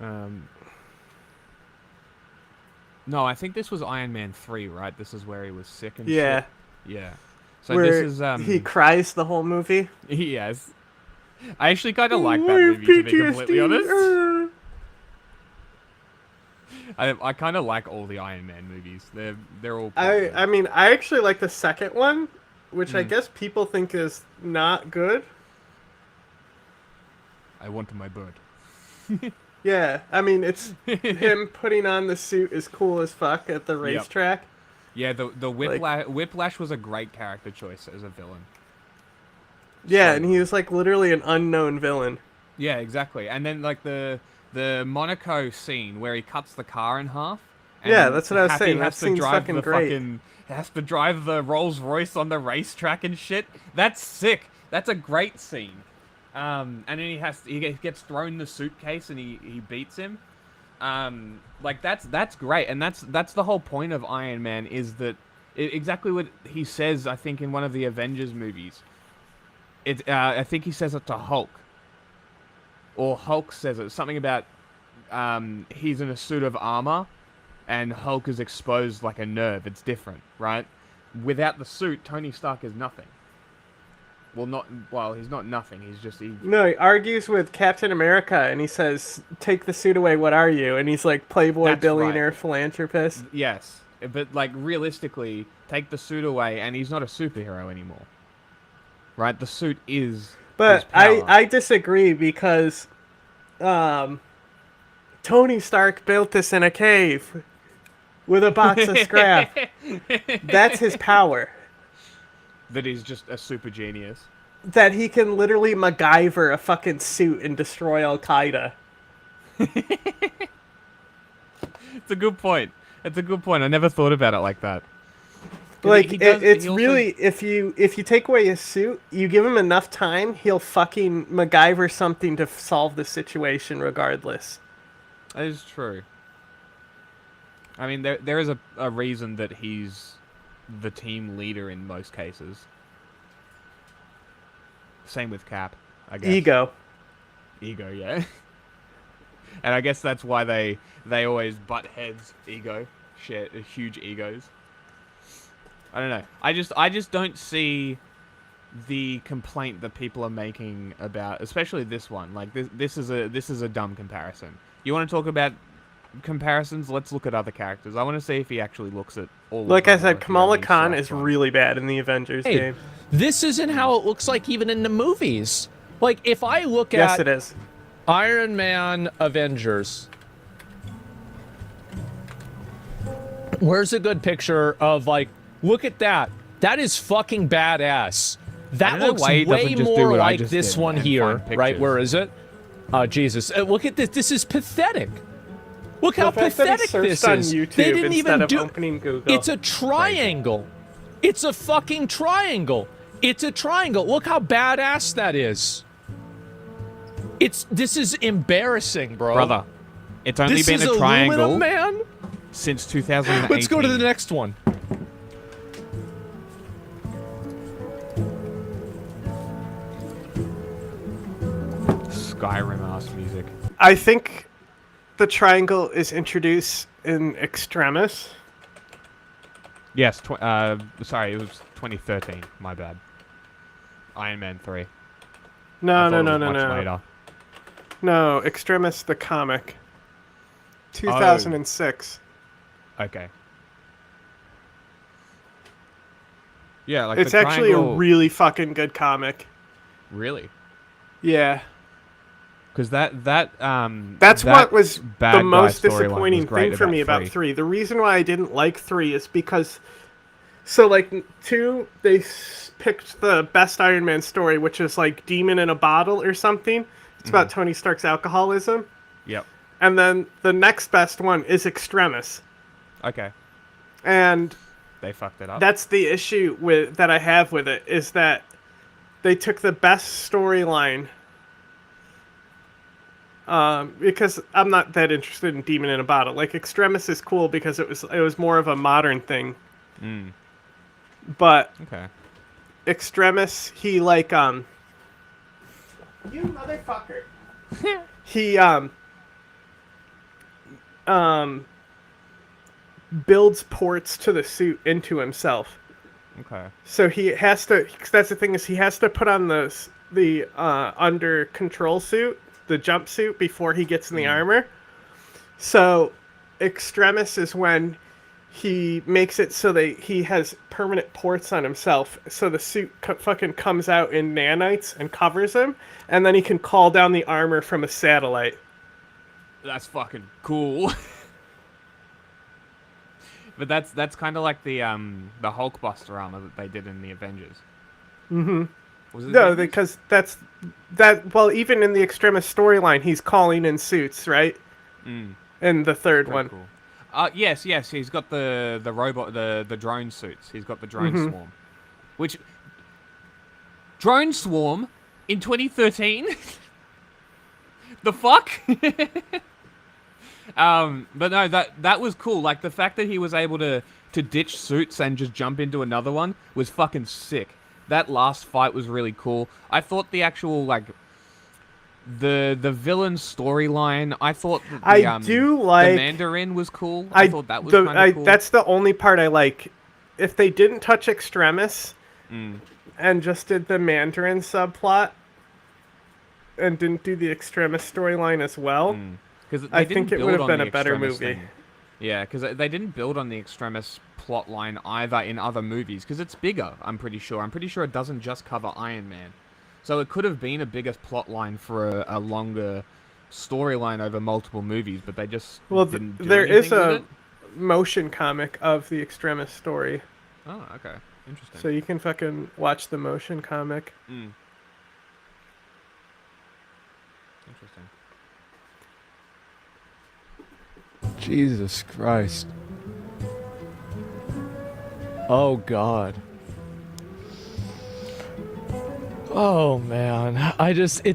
No, I think this was Iron Man 3, right? This is where he was sick and yeah. shit. Yeah. So where this is he cries the whole movie. Yes. I actually kind of like that movie, to be completely honest. I kind of like all the Iron Man movies. They're all. I mean, I actually like the second one, which I guess people think is not good. I want my bird. Yeah, I mean, it's him putting on the suit is cool as fuck at the racetrack. Yeah, the Whiplash was a great character choice as a villain. Yeah, and he was like literally an unknown villain. Yeah, exactly. And then like the Monaco scene where he cuts the car in half. And yeah, that's what I was saying. Has That seems fucking great. Has to drive the Rolls Royce on the racetrack and shit. That's sick. That's a great scene. And then he gets thrown the suitcase and he beats him. Like that's great, and that's the whole point of Iron Man, is that exactly what he says. I think in one of the Avengers movies, I think he says it to Hulk, or Hulk says it, something about he's in a suit of armor, and Hulk is exposed like a nerve. It's different, right? Without the suit, Tony Stark is nothing. Well, he's not nothing. He's just... No, he argues with Captain America, and he says, take the suit away, what are you? And he's like, playboy, That's billionaire, right. philanthropist. Yes, but like realistically, take the suit away, and he's not a superhero anymore. Right? The suit is But his power. I disagree, because Tony Stark built this in a cave with a box of scrap. That's his power. That he's just a super genius. That he can literally MacGyver a fucking suit and destroy Al-Qaeda. It's a good point. It's a good point. I never thought about it like that. Like, it's really, if you take away his suit, you give him enough time, he'll fucking MacGyver something to solve the situation regardless. That is true. I mean, there is a reason that he's the team leader in most cases. Same with Cap, I guess. Ego, yeah. And I guess that's why they always butt heads. Ego, share huge egos. I don't know. I just don't see the complaint that people are making about, especially this one. Like this is a dumb comparison. You want to talk about comparisons? Let's look at other characters. I want to see if he actually looks at all. Like I said, Kamala Khan is really bad in the Avengers game. This isn't how it looks like even in the movies. Like, if I look at... Yes, it is. Iron Man Avengers. Where's a good picture of, like, look at that. That is fucking badass. That looks way more like this one here, right? Where is it? Oh, Jesus. Look at this. This is pathetic. Look how pathetic this is. YouTube They didn't even do... opening Google. It's a triangle. It's a fucking triangle. It's a triangle. Look how badass that is. This is embarrassing, bro. Brother, it's only been a triangle. Aluminum Man? since 2018. Let's go to the next one. Skyrim-ass music. I think the triangle is introduced in Extremis. Yes, sorry, it was 2013. My bad. Iron Man 3. No. Later. No, Extremis the comic. 2006. Okay. Yeah, like it's the actually a triangle... really fucking good comic. Really? Yeah. Because that's what was bad the most guy storyline disappointing was great thing for me about 3. 3. The reason why I didn't like 3 is because, so like 2, they picked the best Iron Man story, which is like Demon in a Bottle or something. It's about Tony Stark's alcoholism. Yep. And then the next best one is Extremis. Okay. And they fucked it up. That's the issue that I have with it, is that they took the best storyline. Because I'm not that interested in Demon in a Bottle. Like Extremis is cool because it was more of a modern thing. But okay. Extremis, he like you motherfucker. He builds ports to the suit into himself. Okay. So he has to. That's the thing, is he has to put on the under control suit, the jumpsuit, before he gets in the armor. So Extremis is when he makes it so he has permanent ports on himself, so the suit fucking comes out in nanites and covers him, and then he can call down the armor from a satellite. That's fucking cool. But that's kind of like the Hulkbuster armor that they did in the Avengers. No, because well, even in the Extremis storyline, he's calling in suits, right? In the third one. Cool. Yes, he's got the robot, the drone suits. He's got the drone swarm. Which... Drone swarm in 2013? The fuck? But no, that was cool. Like, the fact that he was able to ditch suits and just jump into another one was fucking sick. That last fight was really cool. I thought the actual, like, the villain storyline, I thought that the Mandarin was cool. I thought that was kind of cool. That's the only part I like. If they didn't touch Extremis and just did the Mandarin subplot and didn't do the Extremis storyline as well, I think it would have been a better movie. Yeah, because they didn't build on the Extremis plot line either in other movies, because it's bigger, I'm pretty sure. I'm pretty sure it doesn't just cover Iron Man. So it could have been a bigger plot line for a longer storyline over multiple movies, but they just didn't do there is anything a with it. motion comic of the Extremis story. Oh, okay. Interesting. So you can fucking watch the motion comic. Interesting. Jesus Christ. Oh, God. Oh, man.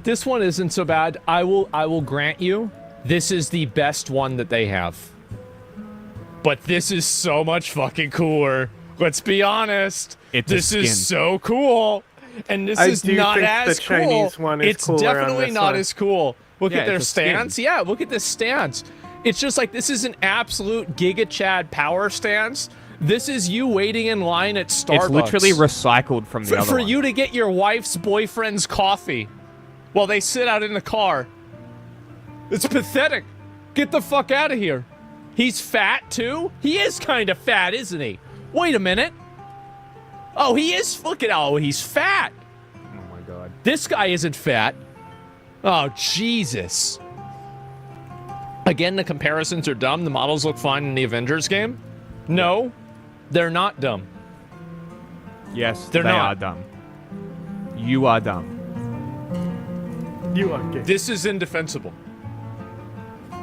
This one isn't so bad. I will grant you, this is the best one that they have. But this is so much fucking cooler. Let's be honest. This is so cool. And this is not as cool. Chinese one is it's cooler definitely on this not one. as cool. Look at their it's a skin. stance. Yeah, look at this stance. It's just like, this is an absolute Giga Chad power stance. This is you waiting in line at Starbucks. It's literally recycled from the other for one. you to get your wife's boyfriend's coffee while they sit out in the car. It's pathetic. Get the fuck out of here. He's fat, too? He is kind of fat, isn't he? Wait a minute. Oh, he is. Look at, oh, he's fat. Oh, my God. This guy isn't fat. Oh, Jesus. Again, the comparisons are dumb. The models look fine in the Avengers game. No, they're not dumb. Yes, they are dumb. You are dumb. You are gay. This is indefensible.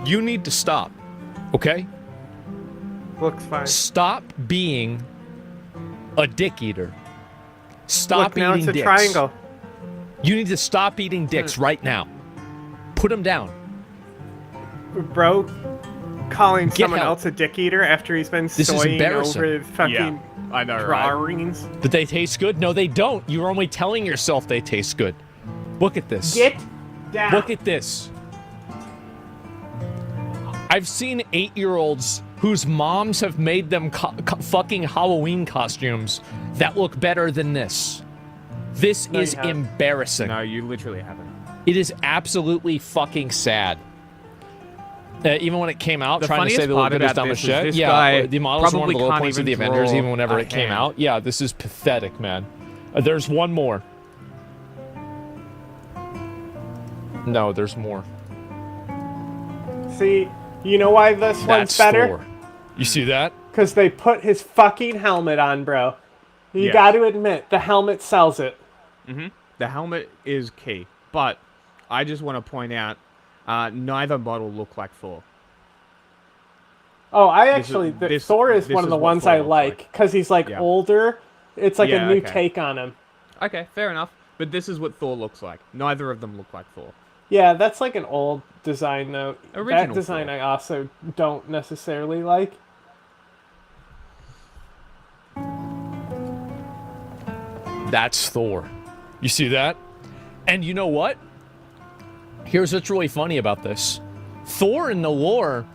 You need to stop, okay? Looks fine. Stop being a dick eater. Stop Look, now eating it's a dicks. triangle. You need to stop eating dicks right now. Put them down. Bro, calling someone help. else a dick eater after he's been This is soying embarrassing. over fucking Yeah, I know, right? drawings. But they taste good? No, they don't. You're only telling yourself they taste good. Look at this. Get down. Look at this. I've seen 8-year-olds whose moms have made them fucking Halloween costumes that look better than this. This is embarrassing. No, you literally haven't. It is absolutely fucking sad. Even when it came out, The trying to say funniest the part little bit is about dumb as this is shit. this Yeah, guy the models were one of the probably low can't points of the even Avengers, draw even whenever a it came hand. out. Yeah, this is pathetic, man. There's one more. No, there's more. See, you know why this one's better? Thor. You see that? Because they put his fucking helmet on, bro. You Yes. got to admit, the helmet sells it. The helmet is key, but I just want to point out, neither model look like Thor. Oh, I This is- actually, this- Thor is this one of is the what ones Thor I looks like because he's like Yeah. older. It's like Yeah, a new okay. take on him. Okay, fair enough. But this is what Thor looks like. Neither of them look like Thor. Yeah, that's like an old design though. Original That design Thor. I also don't necessarily like. That's Thor. You see that? And you know what? Here's what's really funny about this. Thor in the lore,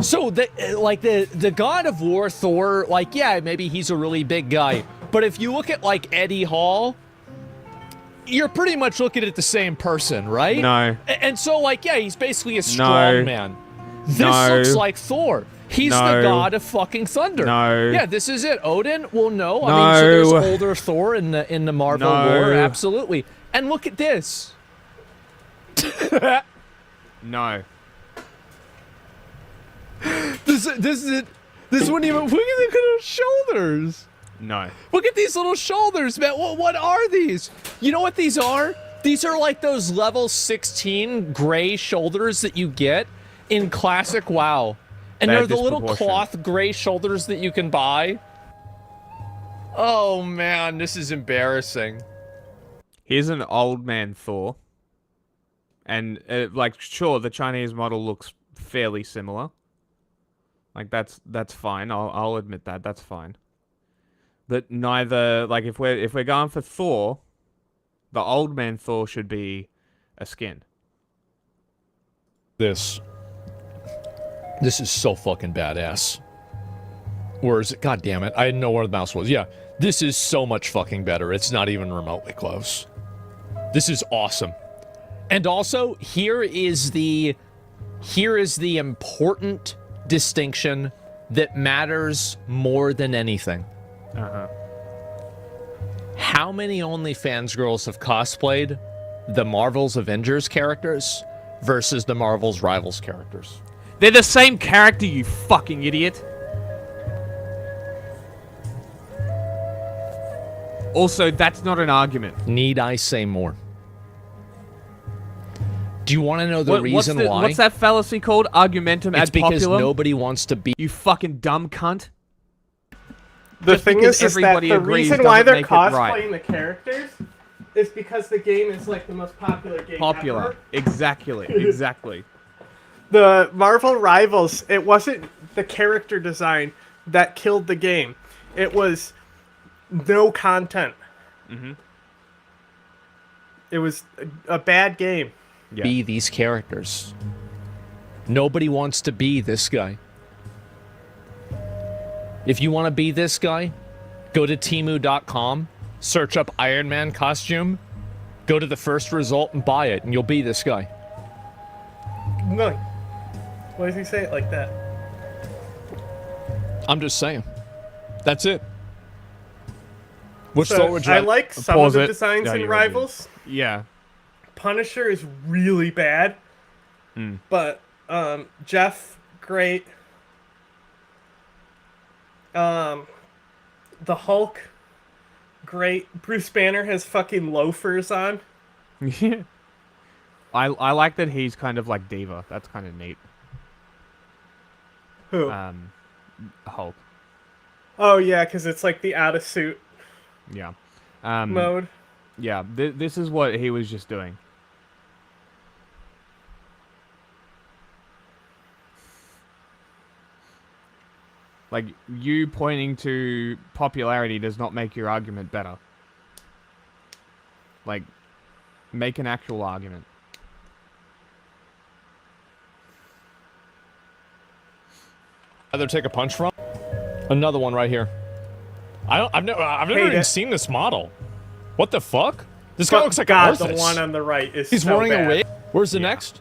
so the God of War, Thor, like, yeah, maybe he's a really big guy. But if you look at, like, Eddie Hall, you're pretty much looking at the same person, right? No. And so, like, yeah, he's basically a strong man. This No. looks like Thor. He's the No. god of fucking thunder. No. Yeah, this is it. Odin? Well, no. I mean, so there's No. older Thor in the Marvel No. lore, absolutely. And look at this. No. This wouldn't even. Look at the little shoulders. No. Look at these little shoulders, man. What are these? You know what these are? These are like those level 16 gray shoulders that you get in classic WoW. And They're they're the little disproportionate. cloth gray shoulders that you can buy. Oh man, this is embarrassing. Here's an old man Thor. And, like, sure, the Chinese model looks fairly similar. Like, that's fine. I'll admit that. That's fine. But neither, like, if we're going for Thor, the old man Thor should be a skin. This is so fucking badass. Where is it? God damn it. I didn't know where the mouse was. Yeah. This is so much fucking better. It's not even remotely close. This is awesome. And also, here is the important distinction that matters more than anything. Uh-huh. How many OnlyFans girls have cosplayed the Marvel's Avengers characters versus the Marvel's Rivals characters? They're the same character, you fucking idiot. Also, that's not an argument. Need I say more? Do you want to know the reason why? What's that fallacy called? Argumentum It's ad because populum? nobody wants to be. You fucking dumb cunt. The Just thing because is that everybody the agrees reason why doesn't they're make it cosplaying right. the characters is because the game is like the most popular game Popular. ever. Exactly. Exactly. The Marvel Rivals, it wasn't the character design that killed the game. It was no content. Mm-hmm. It was a bad game. Be these characters. Nobody wants to be this guy. If you want to be this guy, go to Temu.com, search up Iron Man costume, go to the first result and buy it, and you'll be this guy. No. Why does he say it like that? I'm just saying. That's it. Which So, Thor would you I like some of Pause the it. designs No, in you're right. Rivals. Yeah. Punisher is really bad. But Jeff, great. The Hulk, great. Bruce Banner has fucking loafers on. Yeah. I like that he's kind of like Diva. That's kind of neat. Who? Hulk. Oh yeah, because it's like the out of suit Yeah. mode. Yeah. This is what he was just doing. Like, you pointing to popularity does not make your argument better. Like, make an actual argument. Either take a punch from. Another one right here. I've never even seen this model. What the fuck? This guy looks like God, Arthas. the one on the right is He's so wearing bad. a wig. Where's the next?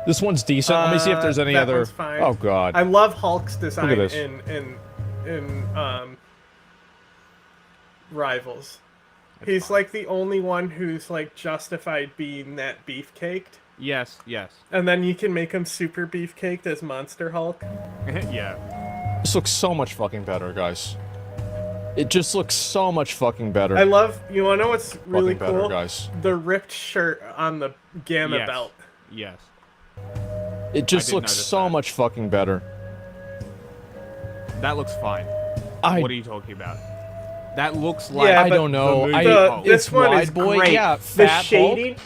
This one's decent. Let me see if there's any that other. one's fine. Oh god. I love Hulk's design Look at this. in Rivals. He's like the only one who's like justified being that beefcaked. Yes, yes. And then you can make him super beefcaked as Monster Hulk. Yeah. This looks so much fucking better, guys. It just looks so much fucking better. I love. You want to know what's really Fucking better, cool? guys. The ripped shirt on the Gamma Yes. belt. Yes. It just did looks notice so much fucking better. That looks fine. I- What are you talking about? That looks like Yeah, I but don't know. this It's one wide is boy. great. Yeah, the fat shading,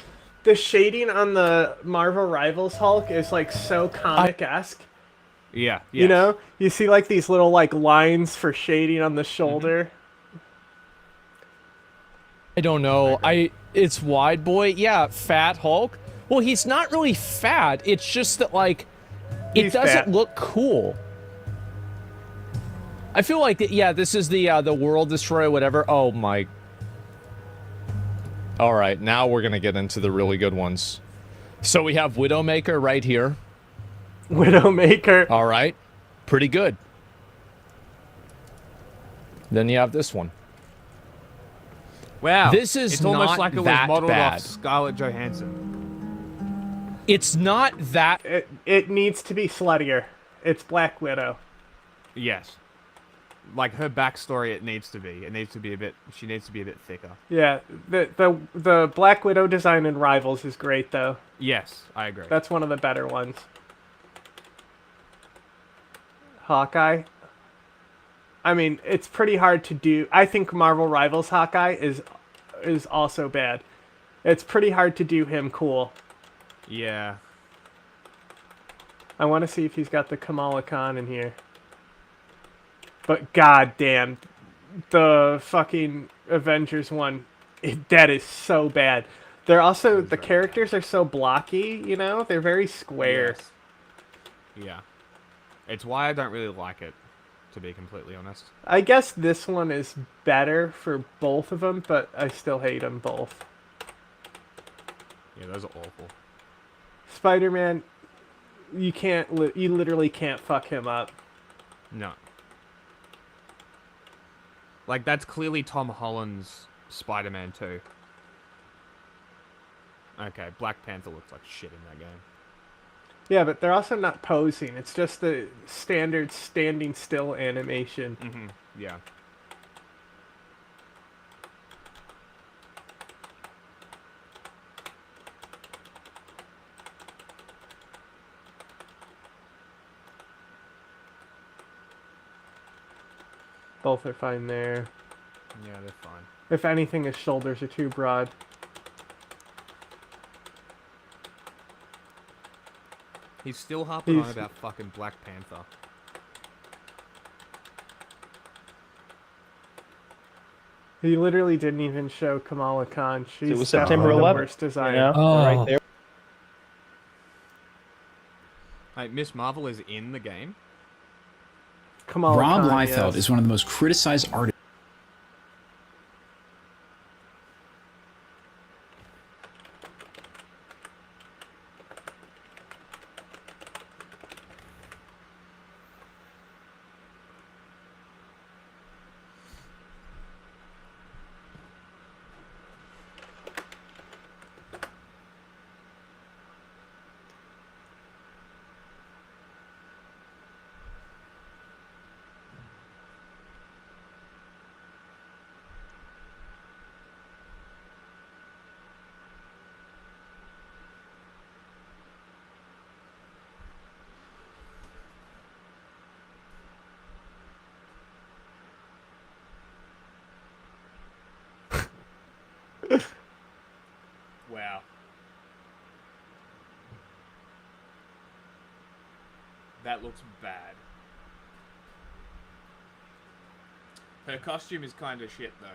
the shading on the Marvel Rivals Hulk is like so comic-esque. Yeah. Yes. You know, you see like these little like lines for shading on the shoulder. I don't know. It's wide boy. Yeah, fat Hulk. Well, he's not really fat. It's just that like it He's doesn't fat. look cool. I feel like yeah, this is the World Destroyer, whatever. Oh my. All right, now we're gonna get into the really good ones. So we have Widowmaker right here. Widowmaker. All right, pretty good. Then you have this one. Wow. This is it's almost not like it was that modeled bad. off Scarlett Johansson. It's not that. It needs to be sluttier. It's Black Widow. Yes. Like her backstory, it needs to be. It needs to be a bit. She needs to be a bit thicker. Yeah, the Black Widow design in Rivals is great though. Yes, I agree. That's one of the better ones. Hawkeye. I mean, it's pretty hard to do. I think Marvel Rivals Hawkeye is also bad. It's pretty hard to do him cool. Yeah. I want to see if he's got the Kamala Khan in here. But goddamn, the fucking Avengers one, that is so bad. They're also, the characters are so blocky, you know? They're very square. Yes. Yeah. It's why I don't really like it, to be completely honest. I guess this one is better for both of them, but I still hate them both. Yeah, those are awful. Spider-Man, you literally can't fuck him up. No. Like, that's clearly Tom Holland's Spider-Man 2. Okay, Black Panther looks like shit in that game. Yeah, but they're also not posing. It's just the standard standing still animation. Mm-hmm. Yeah. Both are fine there. Yeah, they're fine. If anything, his shoulders are too broad. He's still harping on about fucking Black Panther. He literally didn't even show Kamala Khan. She's It was September definitely 11th. the worst design. You know? Oh. Right there. Hey, Miss Marvel is in the game? Kamala Rob Khan, Liefeld yes. is one of the most criticized artists. Wow. That looks bad. Her costume is kind of shit, though.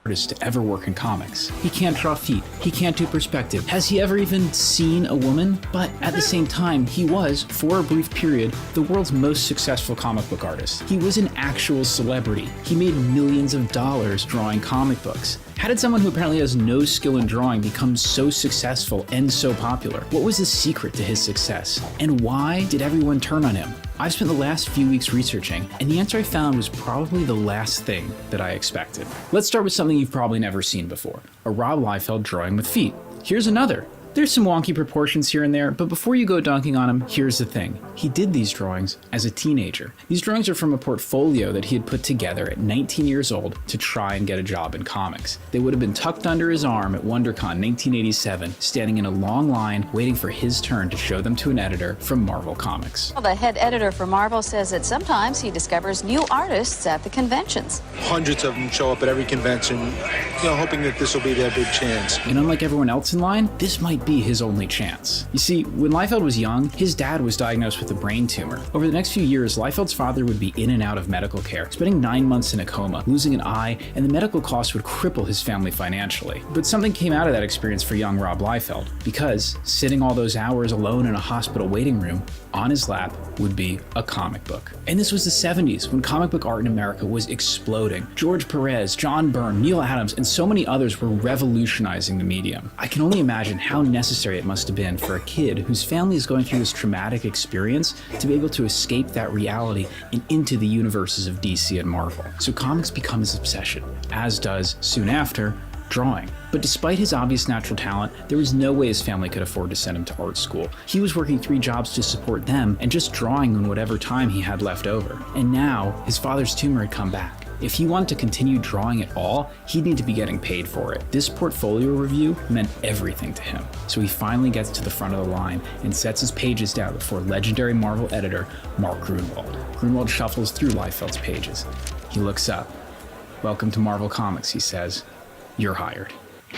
Artist to ever work in comics. He can't draw feet. He can't do perspective. Has he ever even seen a woman? But at the same time, he was, for a brief period, the world's most successful comic book artist. He was an actual celebrity. He made millions of dollars drawing comic books. How did someone who apparently has no skill in drawing become so successful and so popular? What was the secret to his success? And why did everyone turn on him? I've spent the last few weeks researching, and the answer I found was probably the last thing that I expected. Let's start with something you've probably never seen before, a Rob Liefeld drawing with feet. Here's another. There's some wonky proportions here and there, but before you go dunking on him, here's the thing. He did these drawings as a teenager. These drawings are from a portfolio that he had put together at 19 years old to try and get a job in comics. They would have been tucked under his arm at WonderCon 1987, standing in a long line waiting for his turn to show them to an editor from Marvel Comics. Well, the head editor for Marvel says that sometimes he discovers new artists at the conventions. Hundreds of them show up at every convention, hoping that this will be their big chance. And unlike everyone else in line, this might be his only chance. You see, when Liefeld was young, his dad was diagnosed with a brain tumor. Over the next few years, Liefeld's father would be in and out of medical care, spending 9 months in a coma, losing an eye, and the medical costs would cripple his family financially. But something came out of that experience for young Rob Liefeld, because sitting all those hours alone in a hospital waiting room, on his lap would be a comic book. And this was the 70s, when comic book art in America was exploding. George Perez, John Byrne, Neil Adams, and so many others were revolutionizing the medium. I can only imagine how necessary it must have been for a kid whose family is going through this traumatic experience to be able to escape that reality and into the universes of DC and Marvel. So comics become his obsession, as does, soon after, drawing. But despite his obvious natural talent, there was no way his family could afford to send him to art school. He was working 3 jobs to support them and just drawing in whatever time he had left over. And now, his father's tumor had come back. If he wanted to continue drawing at all, he'd need to be getting paid for it. This portfolio review meant everything to him. So he finally gets to the front of the line and sets his pages down before legendary Marvel editor Mark Gruenwald. Gruenwald shuffles through Liefeld's pages. He looks up. "Welcome to Marvel Comics," he says. "You're hired."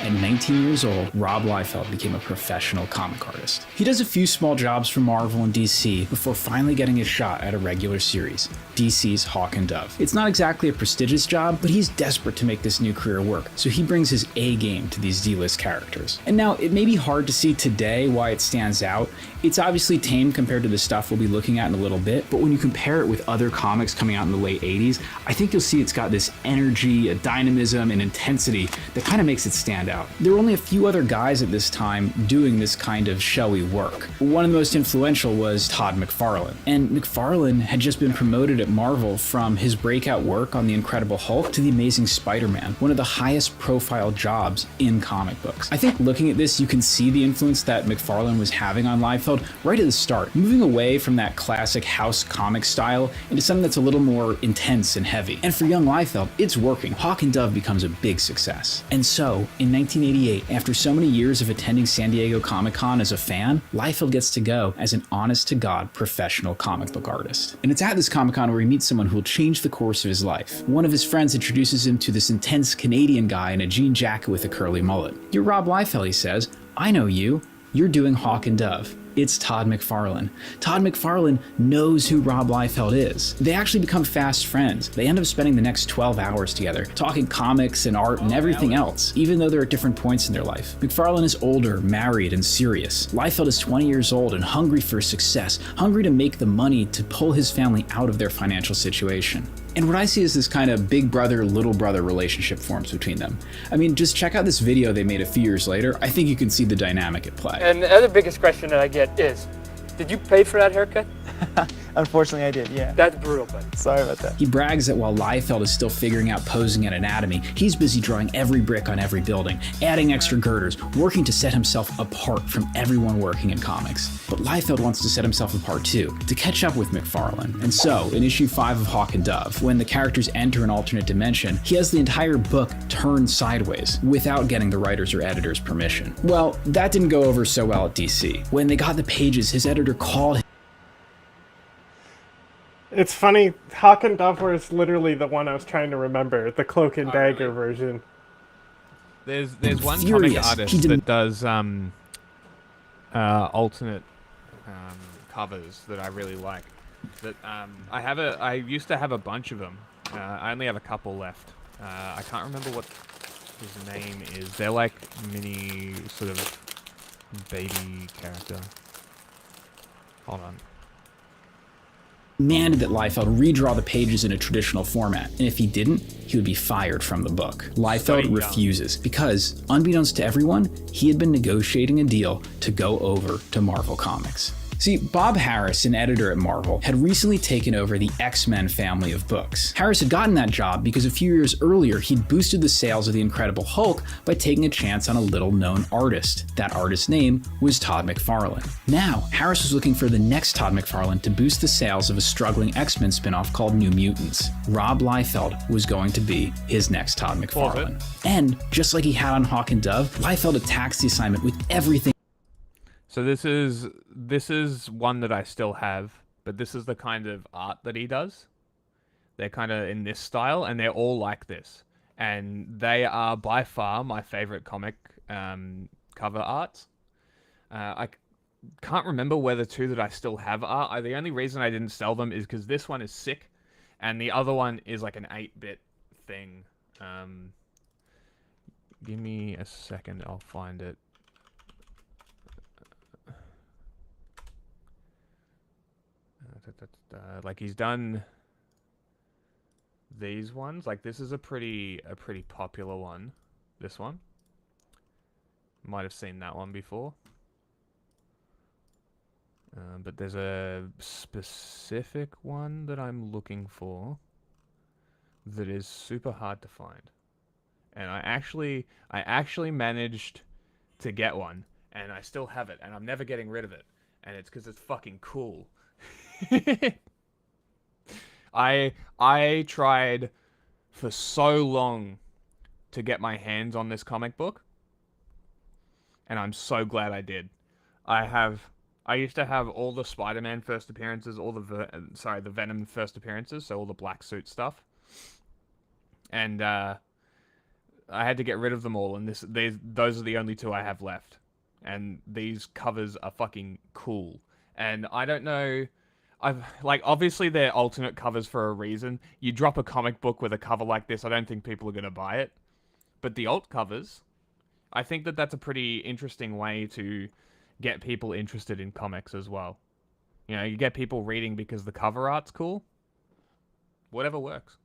At 19 years old, Rob Liefeld became a professional comic artist. He does a few small jobs for Marvel and DC before finally getting his shot at a regular series, DC's Hawk and Dove. It's not exactly a prestigious job, but he's desperate to make this new career work, so he brings his A game to these D-list characters. And now, it may be hard to see today why it stands out. It's obviously tame compared to the stuff we'll be looking at in a little bit, but when you compare it with other comics coming out in the late 80s, I think you'll see it's got this energy, a dynamism, and intensity that kind of makes it stand out. There were only a few other guys at this time doing this kind of showy work. One of the most influential was Todd McFarlane. And McFarlane had just been promoted at Marvel from his breakout work on The Incredible Hulk to The Amazing Spider-Man, one of the highest profile jobs in comic books. I think looking at this, you can see the influence that McFarlane was having on Liefeld right at the start, moving away from that classic house comic style into something that's a little more intense and heavy. And for young Liefeld, it's working. Hawk and Dove becomes a big success. And so, in 1988, after so many years of attending San Diego Comic-Con as a fan, Liefeld gets to go as an honest-to-God professional comic book artist. And it's at this Comic-Con where he meets someone who will change the course of his life. One of his friends introduces him to this intense Canadian guy in a jean jacket with a curly mullet. "You're Rob Liefeld," he says. "I know you. You're doing Hawk and Dove." It's Todd McFarlane. Todd McFarlane knows who Rob Liefeld is. They actually become fast friends. They end up spending the next 12 hours together, talking comics and art and everything else, even though they're at different points in their life. McFarlane is older, married, and serious. Liefeld is 20 years old and hungry for success, hungry to make the money to pull his family out of their financial situation. And what I see is this kind of big brother, little brother relationship forms between them. I mean, just check out this video they made a few years later. I think you can see the dynamic at play. And the other biggest question that I get is, did you pay for that haircut? Unfortunately, I did, yeah. That's brutal, buddy. Sorry about that. He brags that while Liefeld is still figuring out posing and anatomy, he's busy drawing every brick on every building, adding extra girders, working to set himself apart from everyone working in comics. But Liefeld wants to set himself apart too, to catch up with McFarlane. And so, in issue 5 of Hawk and Dove, when the characters enter an alternate dimension, he has the entire book turned sideways, without getting the writers or editors' permission. Well, that didn't go over so well at DC. When they got the pages, his editor called him. It's funny, Hawk and Dove was literally the one I was trying to remember, the Cloak and Dagger version. There's one Furious. comic artist that does alternate covers that I really like. That I used to have a bunch of them. I only have a couple left. I can't remember what his name is. They're like mini sort of baby character. Hold on. Demanded that Liefeld redraw the pages in a traditional format, and if he didn't, he would be fired from the book. Liefeld refuses, because, unbeknownst to everyone, he had been negotiating a deal to go over to Marvel Comics. See, Bob Harris, an editor at Marvel, had recently taken over the X-Men family of books. Harris had gotten that job because a few years earlier he'd boosted the sales of the Incredible Hulk by taking a chance on a little-known artist. That artist's name was Todd McFarlane. Now, Harris was looking for the next Todd McFarlane to boost the sales of a struggling X-Men spin-off called New Mutants. Rob Liefeld was going to be his next Todd McFarlane. And, just like he had on Hawk and Dove, Liefeld attacks the assignment with everything. So this is one that I still have, but this is the kind of art that he does. They're kind of in this style, and they're all like this. And they are by far my favorite comic cover arts. I can't remember where the two that I still have are. The only reason I didn't sell them is because this one is sick, and the other one is like an 8-bit thing. Give me a second, I'll find it. Like he's done these ones. Like this is a pretty popular one. This one. Might have seen that one before. But there's a specific one that I'm looking for that is super hard to find. And I actually managed to get one, and I still have it, and I'm never getting rid of it. And it's because it's fucking cool. I tried for so long to get my hands on this comic book, and I'm so glad I did. I used to have all the Spider-Man first appearances, all the Venom first appearances, so all the black suit stuff, and I had to get rid of them all, and those are the only two I have left, and these covers are fucking cool. And I don't know. Obviously they're alternate covers for a reason. You drop a comic book with a cover like this, I don't think people are going to buy it. But the alt covers, I think that that's a pretty interesting way to get people interested in comics as well. You know, you get people reading because the cover art's cool. Whatever works.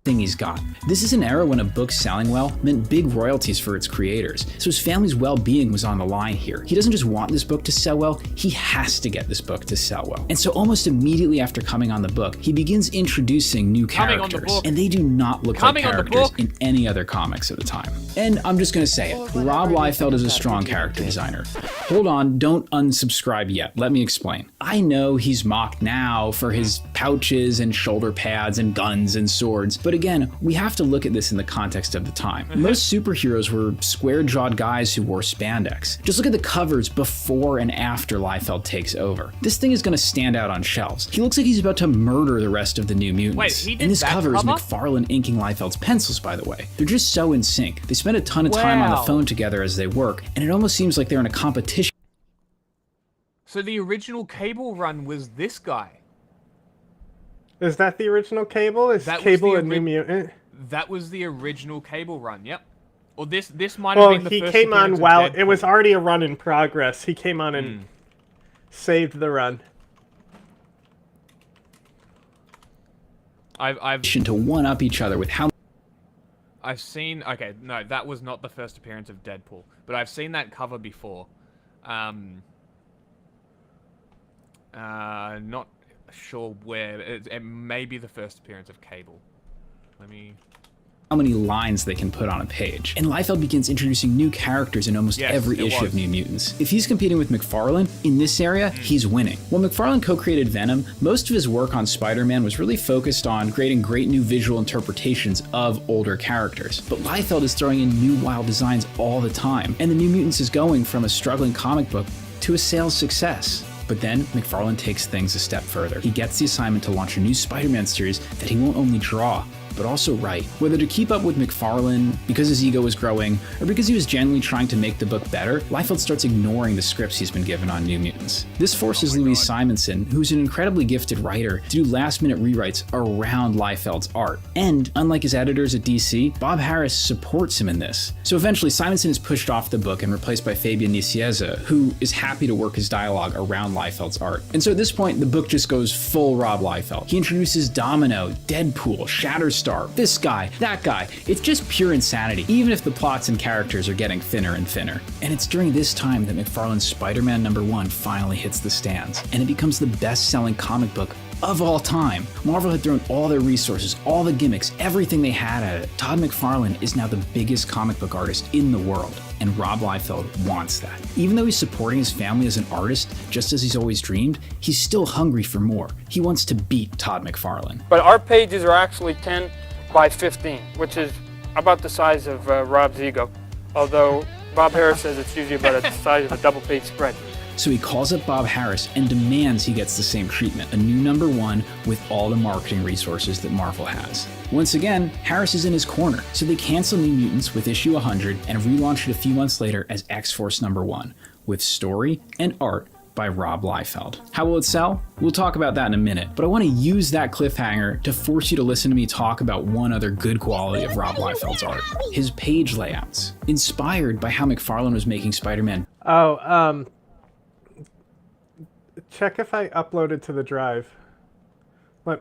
He's got. This is an era when a book selling well meant big royalties for its creators, so his family's well-being was on the line here. He doesn't just want this book to sell well, he has to get this book to sell well. And so almost immediately after coming on the book, he begins introducing new characters, and they do not look like characters in any other comics at the time. And I'm just gonna say it, Rob Liefeld is a strong character designer. Hold on, don't unsubscribe yet, let me explain. I know he's mocked now for his pouches and shoulder pads and guns and swords, but again, we have to look at this in the context of the time. Most superheroes were square-jawed guys who wore spandex. Just look at the covers before and after Liefeld takes over. This thing is going to stand out on shelves. He looks like he's about to murder the rest of the New Mutants. Wait, he did and this that cover is McFarlane inking Liefeld's pencils, by the way. They're just so in sync. They spend a ton of time on the phone together as they work, and it almost seems like they're in a competition. So the original Cable run was this guy. Is that the original Cable? Is Cable a New Mutant? That was the original Cable run, yep. Or this might have been the first. Well, he came on while it was already a run in progress. He came on and saved the run. I've to one up each other with how I've seen... Okay, no, that was not the first appearance of Deadpool. But I've seen that cover before. Not sure where. It may be the first appearance of Cable. Let me... how many lines they can put on a page. And Liefeld begins introducing new characters in almost every issue of New Mutants. If he's competing with McFarlane, in this area, he's winning. While McFarlane co-created Venom, most of his work on Spider-Man was really focused on creating great new visual interpretations of older characters. But Liefeld is throwing in new wild designs all the time, and the New Mutants is going from a struggling comic book to a sales success. But then McFarlane takes things a step further. He gets the assignment to launch a new Spider-Man series that he won't only draw, but also write. Whether to keep up with McFarlane because his ego was growing, or because he was genuinely trying to make the book better, Liefeld starts ignoring the scripts he's been given on New Mutants. This forces Louise Simonson, who's an incredibly gifted writer, to do last-minute rewrites around Liefeld's art. And, unlike his editors at DC, Bob Harras supports him in this. So eventually, Simonson is pushed off the book and replaced by Fabian Nicieza, who is happy to work his dialogue around Liefeld's art. And so at this point, the book just goes full Rob Liefeld. He introduces Domino, Deadpool, Shatterstar, this guy, that guy. It's just pure insanity, even if the plots and characters are getting thinner and thinner. And it's during this time that McFarlane's Spider-Man #1 finally hits the stands, and it becomes the best-selling comic book of all time. Marvel had thrown all their resources, all the gimmicks, everything they had at it. Todd McFarlane is now the biggest comic book artist in the world, and Rob Liefeld wants that. Even though he's supporting his family as an artist, just as he's always dreamed, he's still hungry for more. He wants to beat Todd McFarlane. But our pages are actually 10 by 15, which is about the size of Rob's ego, although Bob Harras says it's usually about the size of a double-page spread. So he calls up Bob Harras and demands he gets the same treatment, a new #1 with all the marketing resources that Marvel has. Once again, Harras is in his corner, so they cancel New Mutants with issue 100 and relaunch it a few months later as X-Force #1, with story and art by Rob Liefeld. How will it sell? We'll talk about that in a minute, but I want to use that cliffhanger to force you to listen to me talk about one other good quality of Rob Liefeld's art: his page layouts. Inspired by how McFarlane was making Spider-Man. Check if I uploaded to the drive.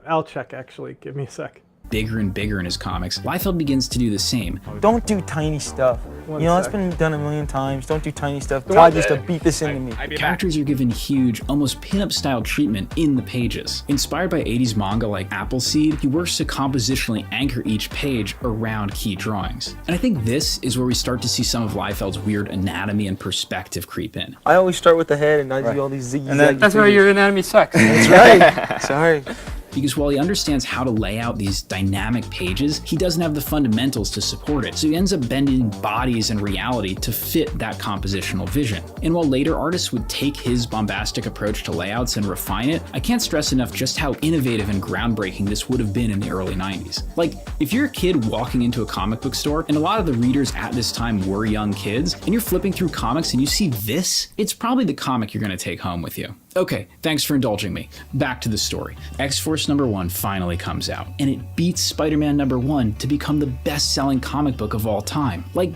I'll check, actually. Give me a sec. Bigger and bigger in his comics, Liefeld begins to do the same. Don't do tiny stuff. It's been done a million times. Don't do tiny stuff. Todd used to beat this into me. Characters are given huge, almost pin-up style treatment in the pages. Inspired by 80s manga like Appleseed, he works to compositionally anchor each page around key drawings. And I think this is where we start to see some of Liefeld's weird anatomy and perspective creep in. I always start with the head and I do all these zigzags. And that's where your anatomy sucks. That's right. Sorry. Because while he understands how to lay out these dynamic pages, he doesn't have the fundamentals to support it, so he ends up bending bodies and reality to fit that compositional vision. And while later artists would take his bombastic approach to layouts and refine it, I can't stress enough just how innovative and groundbreaking this would have been in the early 90s. Like, if you're a kid walking into a comic book store, and a lot of the readers at this time were young kids, and you're flipping through comics and you see this, it's probably the comic you're going to take home with you. Okay, thanks for indulging me. Back to the story. X-Force #1 finally comes out, and it beats Spider-Man #1 to become the best-selling comic book of all time. Like,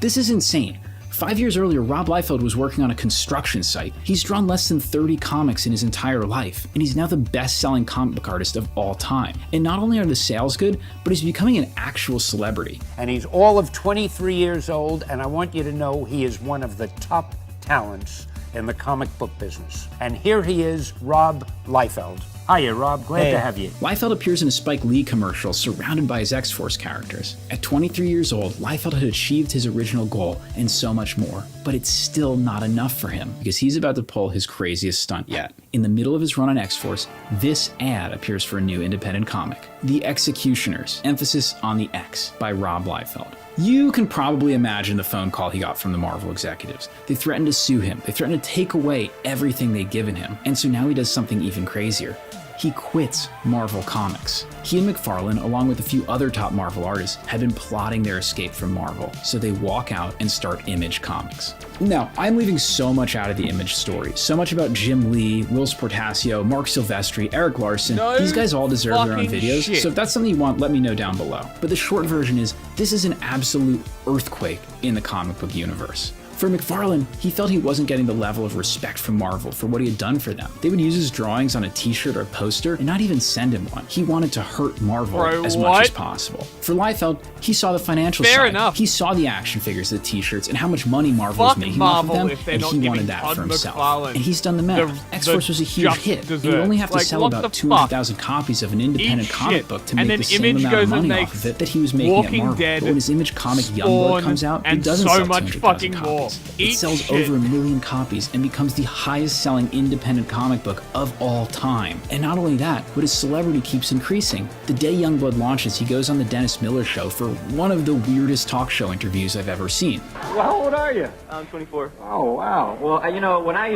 this is insane. 5 years earlier, Rob Liefeld was working on a construction site. He's drawn less than 30 comics in his entire life, and he's now the best-selling comic book artist of all time. And not only are the sales good, but he's becoming an actual celebrity. And he's all of 23 years old, and I want you to know he is one of the top talents in the comic book business. And here he is, Rob Liefeld. Hiya, Rob. Glad to have you. Liefeld appears in a Spike Lee commercial surrounded by his X-Force characters. At 23 years old, Liefeld had achieved his original goal and so much more. But it's still not enough for him, because he's about to pull his craziest stunt yet. In the middle of his run on X-Force, this ad appears for a new independent comic, The Executioners, emphasis on the X, by Rob Liefeld. You can probably imagine the phone call he got from the Marvel executives. They threatened to sue him. They threatened to take away everything they'd given him. And so now he does something even crazier. He quits Marvel Comics. He and McFarlane, along with a few other top Marvel artists, had been plotting their escape from Marvel, so they walk out and start Image Comics. Now, I'm leaving so much out of the Image story. So much about Jim Lee, Will Sportasio, Mark Silvestri, Eric Larson. These guys all deserve their own videos, so if that's something you want, let me know down below. But the short version is, this is an absolute earthquake in the comic book universe. For McFarlane, he felt he wasn't getting the level of respect from Marvel for what he had done for them. They would use his drawings on a t-shirt or a poster and not even send him one. He wanted to hurt Marvel as much as possible. For Liefeld, he saw the financial side. Enough. He saw the action figures, the t-shirts, and how much money Marvel was making off of them, and he wanted that for himself. And he's done the math. X-Force was a huge hit. And you only have to sell about 200,000 copies of an independent comic book to make the same amount of money off of it that he was making at Marvel. But when his Image comic Youngblood comes out, it doesn't sell 200,000 copies. It sells over 1 million copies and becomes the highest-selling independent comic book of all time. And not only that, but his celebrity keeps increasing. The day Youngblood launches, he goes on the Dennis Miller Show for one of the weirdest talk show interviews I've ever seen. Well, how old are you? I'm 24. Oh, wow. Well, you know, when I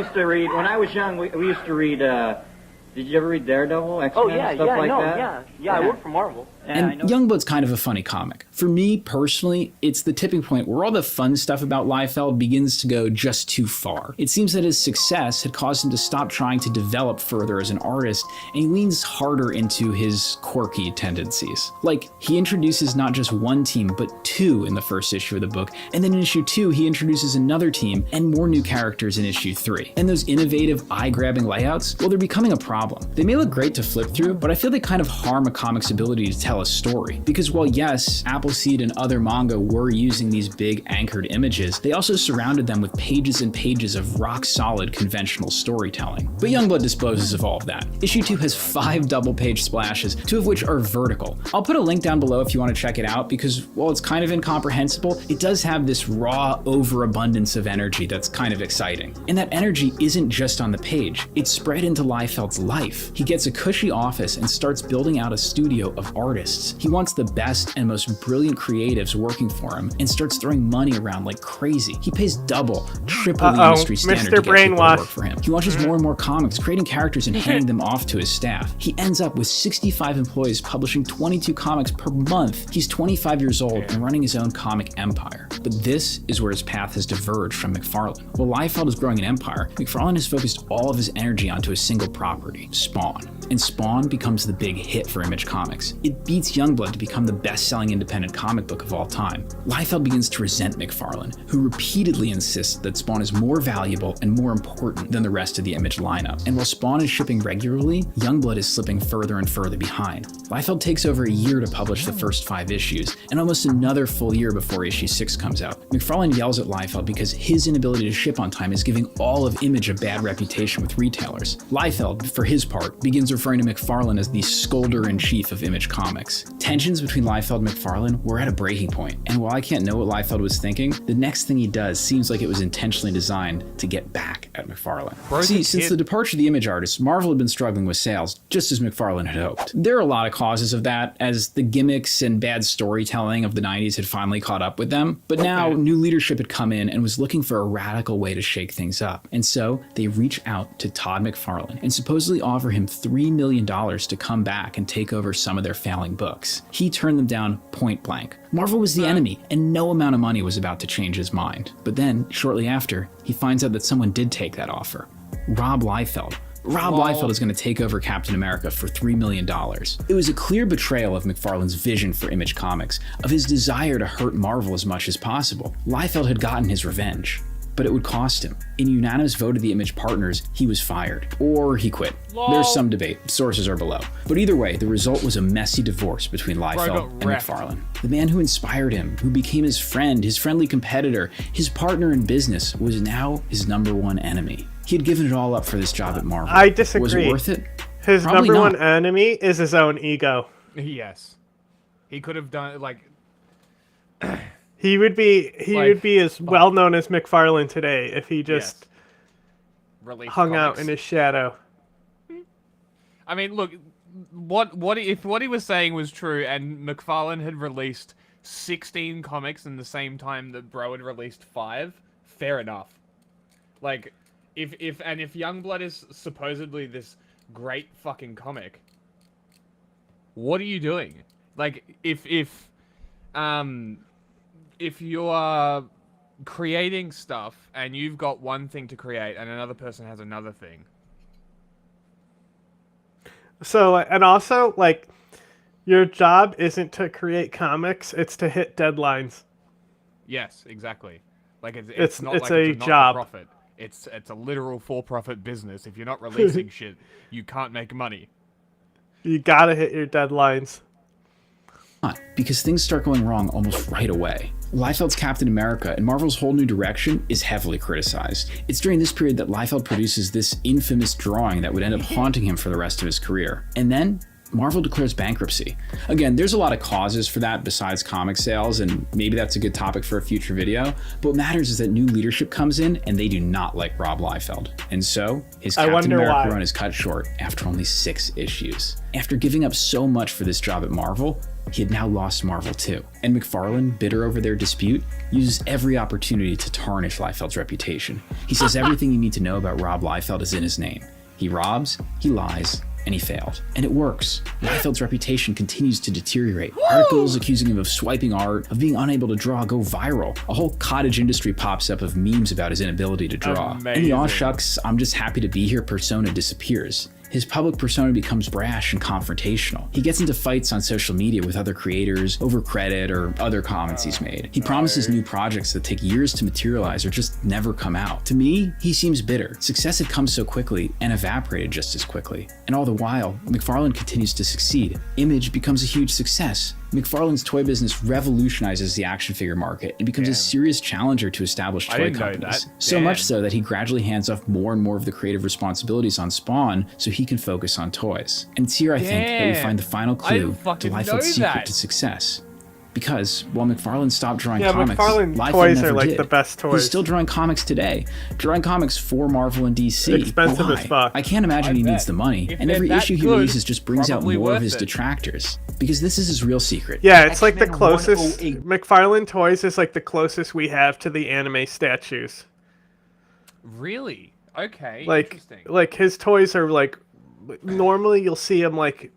was young, we used to read, did you ever read Daredevil, X-Men, stuff like that? Yeah, I work for Marvel. And Youngblood's kind of a funny comic. For me, personally, it's the tipping point where all the fun stuff about Liefeld begins to go just too far. It seems that his success had caused him to stop trying to develop further as an artist, and he leans harder into his quirky tendencies. Like, he introduces not just one team, but two in the first issue of the book, and then in issue 2, he introduces another team and more new characters in issue 3. And those innovative, eye-grabbing layouts, well, they're becoming a problem. They may look great to flip through, but I feel they kind of harm a comic's ability to tell a story. Because while yes, Appleseed and other manga were using these big anchored images, they also surrounded them with pages and pages of rock-solid conventional storytelling. But Youngblood disposes of all of that. Issue 2 has 5 double-page splashes, 2 of which are vertical. I'll put a link down below if you want to check it out, because while it's kind of incomprehensible, it does have this raw overabundance of energy that's kind of exciting. And that energy isn't just on the page, it's spread into Liefeld's life. He gets a cushy office and starts building out a studio of artists. He wants the best and most brilliant creatives working for him and starts throwing money around like crazy. He pays double, triple the industry standard to get people to work for him. He launches more and more comics, creating characters and handing them off to his staff. He ends up with 65 employees publishing 22 comics per month. He's 25 years old and running his own comic empire. But this is where his path has diverged from McFarlane. While Liefeld is growing an empire, McFarlane has focused all of his energy onto a single property, Spawn. And Spawn becomes the big hit for Image Comics. It beats Youngblood to become the best-selling independent comic book of all time. Liefeld begins to resent McFarlane, who repeatedly insists that Spawn is more valuable and more important than the rest of the Image lineup. And while Spawn is shipping regularly, Youngblood is slipping further and further behind. Liefeld takes over a year to publish the first 5 issues, and almost another full year before issue 6 comes out. McFarlane yells at Liefeld because his inability to ship on time is giving all of Image a bad reputation with retailers. Liefeld, for his part, begins referring to McFarlane as the scolder-in-chief of Image Comics. Tensions between Liefeld and McFarlane were at a breaking point, and while I can't know what Liefeld was thinking, the next thing he does seems like it was intentionally designed to get back at McFarlane. See, since the departure of the Image artists, Marvel had been struggling with sales, just as McFarlane had hoped. There are a lot of causes of that, as the gimmicks and bad storytelling of the 90s had finally caught up with them, but now new leadership had come in and was looking for a radical way to shake things up. And so they reach out to Todd McFarlane and supposedly offer him $3 million to come back and take over some of their failing books. He turned them down point blank. Marvel was the enemy, and no amount of money was about to change his mind. But then, shortly after, he finds out that someone did take that offer. Rob Liefeld. Rob Liefeld is going to take over Captain America for $3 million. It was a clear betrayal of McFarlane's vision for Image Comics, of his desire to hurt Marvel as much as possible. Liefeld had gotten his revenge. But it would cost him. In unanimous vote of the Image partners, he was fired. Or he quit. There's some debate. Sources are below. But either way, the result was a messy divorce between Liefeld and McFarlane. The man who inspired him, who became his friend, his friendly competitor, his partner in business, was now his #1 enemy. He had given it all up for this job at Marvel. I disagree. Was it worth it? His Probably #1 not. enemy is his own ego. Yes. He could have done, like... He would be as well known as McFarlane today if he just hung out in his shadow. I mean, look, if what he was saying was true, and McFarlane had released 16 comics in the same time that Bro had released 5, fair enough. Like, if Youngblood is supposedly this great fucking comic, what are you doing? Like, if you're creating stuff and you've got one thing to create and another person has another thing. So, and also, like, your job isn't to create comics, it's to hit deadlines. Yes, exactly. Like it's It's not like a it's a job. not-for-profit. It's a literal for-profit business. If you're not releasing shit, you can't make money. You gotta hit your deadlines. Because things start going wrong almost right away. Liefeld's Captain America and Marvel's whole new direction is heavily criticized. It's during this period that Liefeld produces this infamous drawing that would end up haunting him for the rest of his career. And then Marvel declares bankruptcy. Again, there's a lot of causes for that besides comic sales, and maybe that's a good topic for a future video, but what matters is that new leadership comes in and they do not like Rob Liefeld. And so, his Captain America run is cut short after only 6 issues. After giving up so much for this job at Marvel, he had now lost Marvel too. And McFarlane, bitter over their dispute, uses every opportunity to tarnish Liefeld's reputation. He says everything you need to know about Rob Liefeld is in his name. He robs, he lies, and he failed. And it works. Liefeld's reputation continues to deteriorate. Articles accusing him of swiping art, of being unable to draw, go viral. A whole cottage industry pops up of memes about his inability to draw. Amazing. And the aw shucks, I'm just happy to be here persona disappears. His public persona becomes brash and confrontational. He gets into fights on social media with other creators over credit or other comments he's made. He promises new projects that take years to materialize or just never come out. To me, he seems bitter. Success had come so quickly and evaporated just as quickly. And all the while, McFarlane continues to succeed. Image becomes a huge success. McFarlane's toy business revolutionizes the action figure market and becomes a serious challenger to established toy companies. So much so that he gradually hands off more and more of the creative responsibilities on Spawn so he can focus on toys. And it's here I think that we find the final clue to Liefeld's secret to success. Because while McFarlane stopped drawing comics, McFarlane toys are like the best toys. He's still drawing comics today, drawing comics for Marvel and DC. Expensive as fuck. I can't imagine he needs the money, and every issue he releases just brings out more of his detractors. Because this is his real secret. Yeah, it's like the closest. McFarlane Toys is like the closest we have to the anime statues. Really? Okay. Like, interesting. His toys are like. Normally, you'll see him like.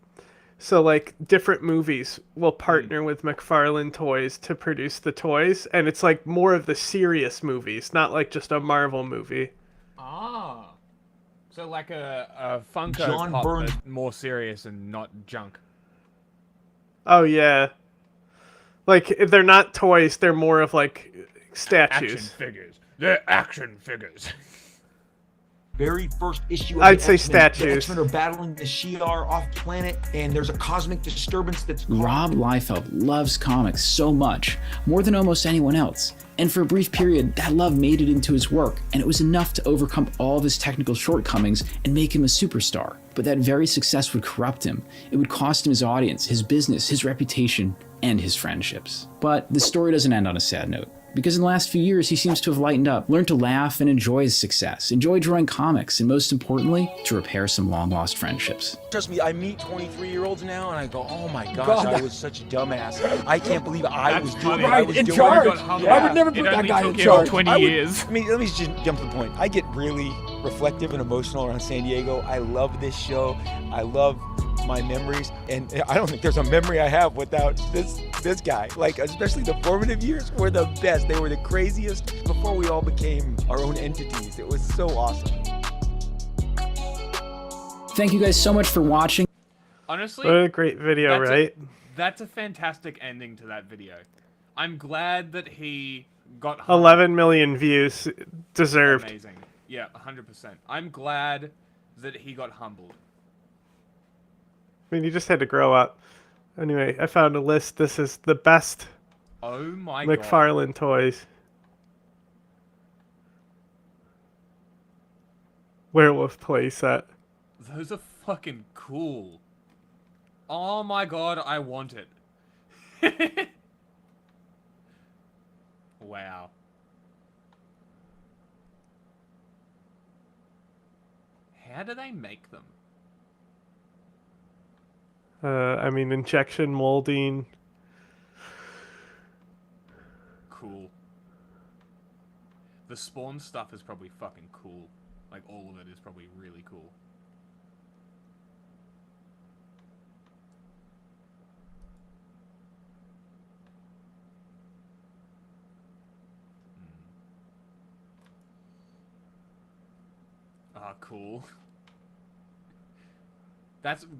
So like different movies will partner with McFarlane Toys to produce the toys, and it's like more of the serious movies, not like just a Marvel movie. Ah. So like a Funko John Pop, Byrne. but more serious and not junk. Oh yeah. Like they're not toys, they're more of like statues. Action figures. They're action figures. Very first issue of I'd the say X-Men. The statues. X-Men are battling the Shi'ar off planet, and there's a cosmic disturbance that's Rob Liefeld loves comics so much, more than almost anyone else. And for a brief period, that love made it into his work, and it was enough to overcome all of his technical shortcomings and make him a superstar. But that very success would corrupt him. It would cost him his audience, his business, his reputation, and his friendships. But the story doesn't end on a sad note. Because in the last few years, he seems to have lightened up, learned to laugh and enjoy his success, enjoy drawing comics, and most importantly, to repair some long-lost friendships. Trust me, I meet 23-year-olds now, and I go, "Oh my gosh, I was such a dumbass. I can't believe I was doing what I was doing." I would never put that guy in charge. 20 years. Let me just jump to the point. I get really reflective and emotional around San Diego. I love this show. I love my memories, and I don't think there's a memory I have without this guy. Like, especially the formative years were the best. They were the craziest before we all became our own entities. It was so awesome. Thank you guys so much for watching. Honestly, What a great video, right? That's a fantastic ending to that video. I'm glad that he got 11 million views, deserved. Amazing. Yeah, 100%. I'm glad that he got humbled. I mean, you just had to grow up. Anyway, I found a list. This is the best Oh my god. McFarlane toys. Werewolf playset. Those are fucking cool. Oh my god, I want it. Wow. How do they make them? I mean, injection molding. Cool. The Spawn stuff is probably fucking cool. Like, all of it is probably really cool. Ah, cool.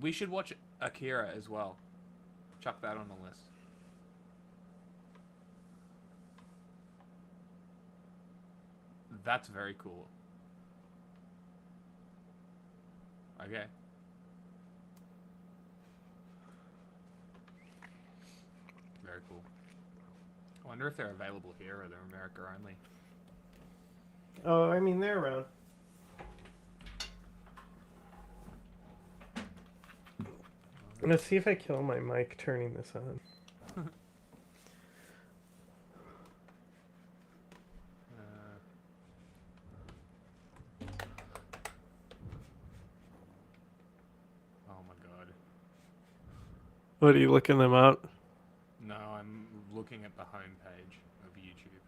We should watch Akira as well. Chuck that on the list. That's very cool. Okay. Very cool. I wonder if they're available here or they're America only. Oh, I mean, they're around. Let's see if I kill my mic turning this on. Oh my god. What, are you looking them up? No, I'm looking at the home page of YouTube.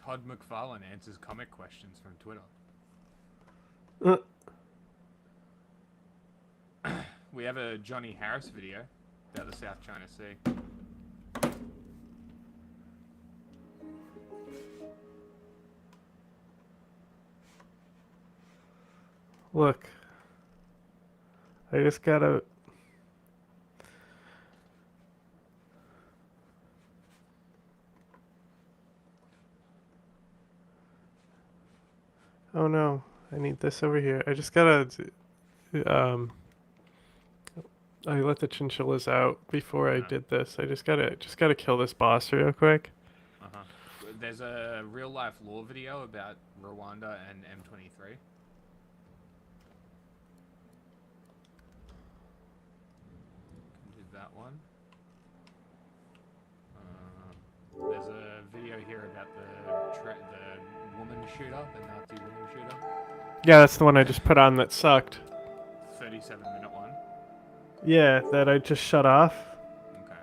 Todd McFarlane answers comic questions from Twitter. We have a Johnny Harris video about the South China Sea. Look. I just gotta... Oh no, I need this over here. I just gotta... I let the chinchillas out before I did this. I just gotta kill this boss real quick. There's a real life lore video about Rwanda and M23. Can do that one. There's a video here about the woman shooter, the Nazi woman shooter. Yeah, that's the one I just put on that sucked. 37-minute one. Yeah, that I just shut off. Okay.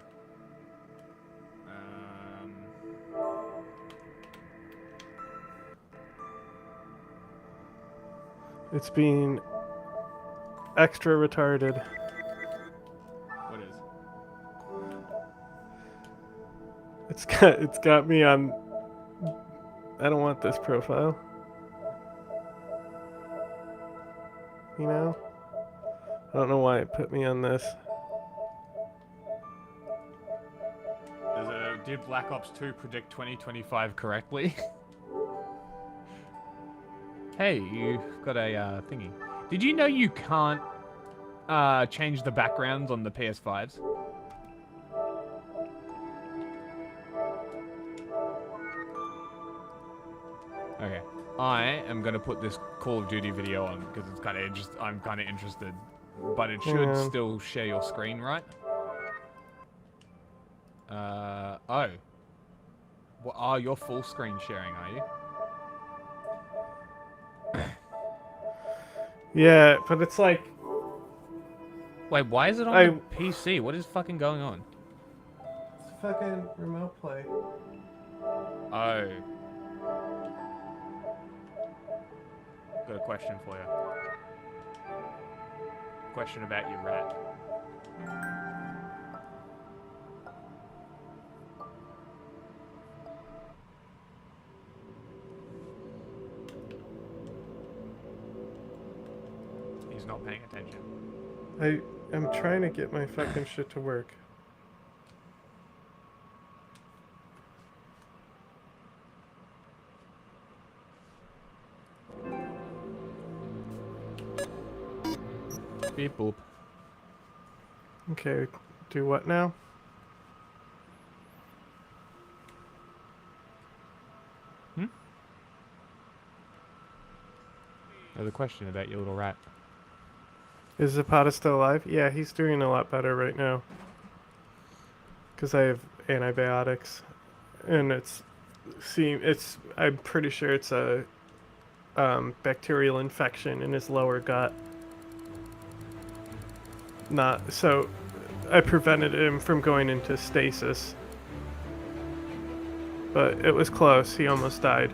It's being extra retarded. What is? It's got me on... I don't want this profile. You know? I don't know why it put me on this. Did Black Ops 2 predict 2025 correctly? Hey, you've got a thingy. Did you know you can't change the backgrounds on the PS5s? Okay, I am gonna put this Call of Duty video on because it's kind of I'm kind of interested, but it should still share your screen, right? Oh. Well, oh, you're full screen sharing, are you? Yeah, but it's like... Wait, why is it on the PC? What is fucking going on? It's fucking remote play. Oh. Got a question for you. Question about your rat. He's not paying attention. I'm trying to get my fucking shit to work. Beep boop. Okay, do what now? There's a question about your little rat. Is Zapata still alive? Yeah, he's doing a lot better right now. Because I have antibiotics. And I'm pretty sure it's a bacterial infection in his lower gut. So I prevented him from going into stasis. But it was close. He almost died.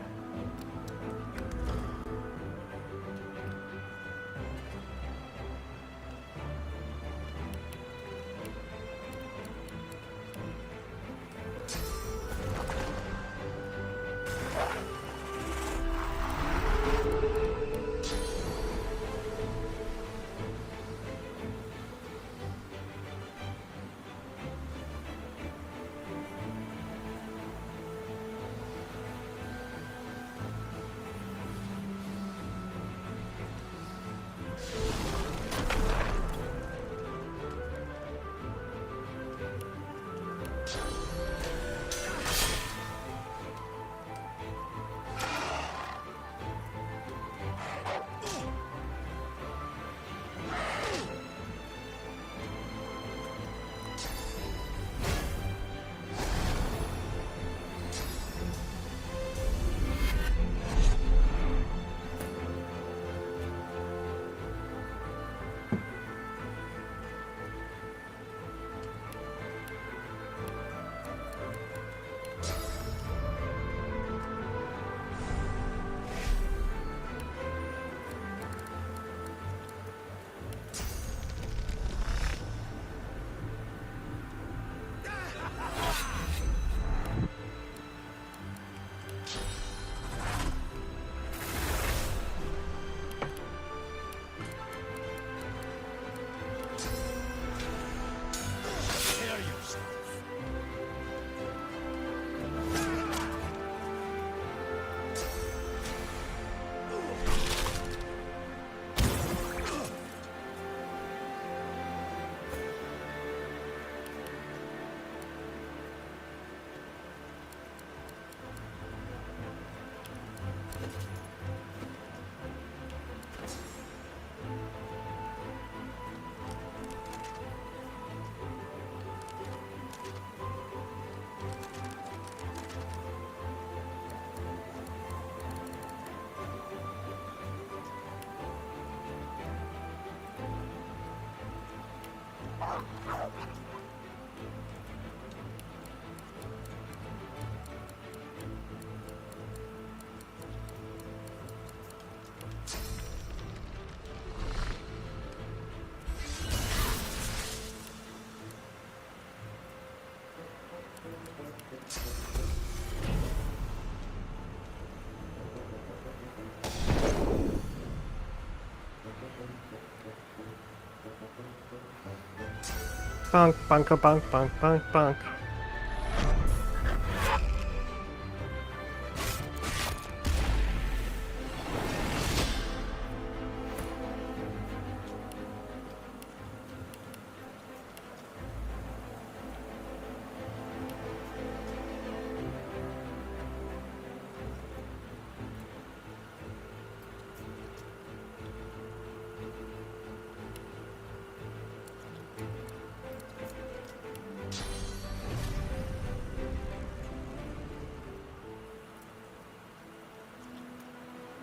Bonk, bonka, bonk, bonk, bonk, bonk.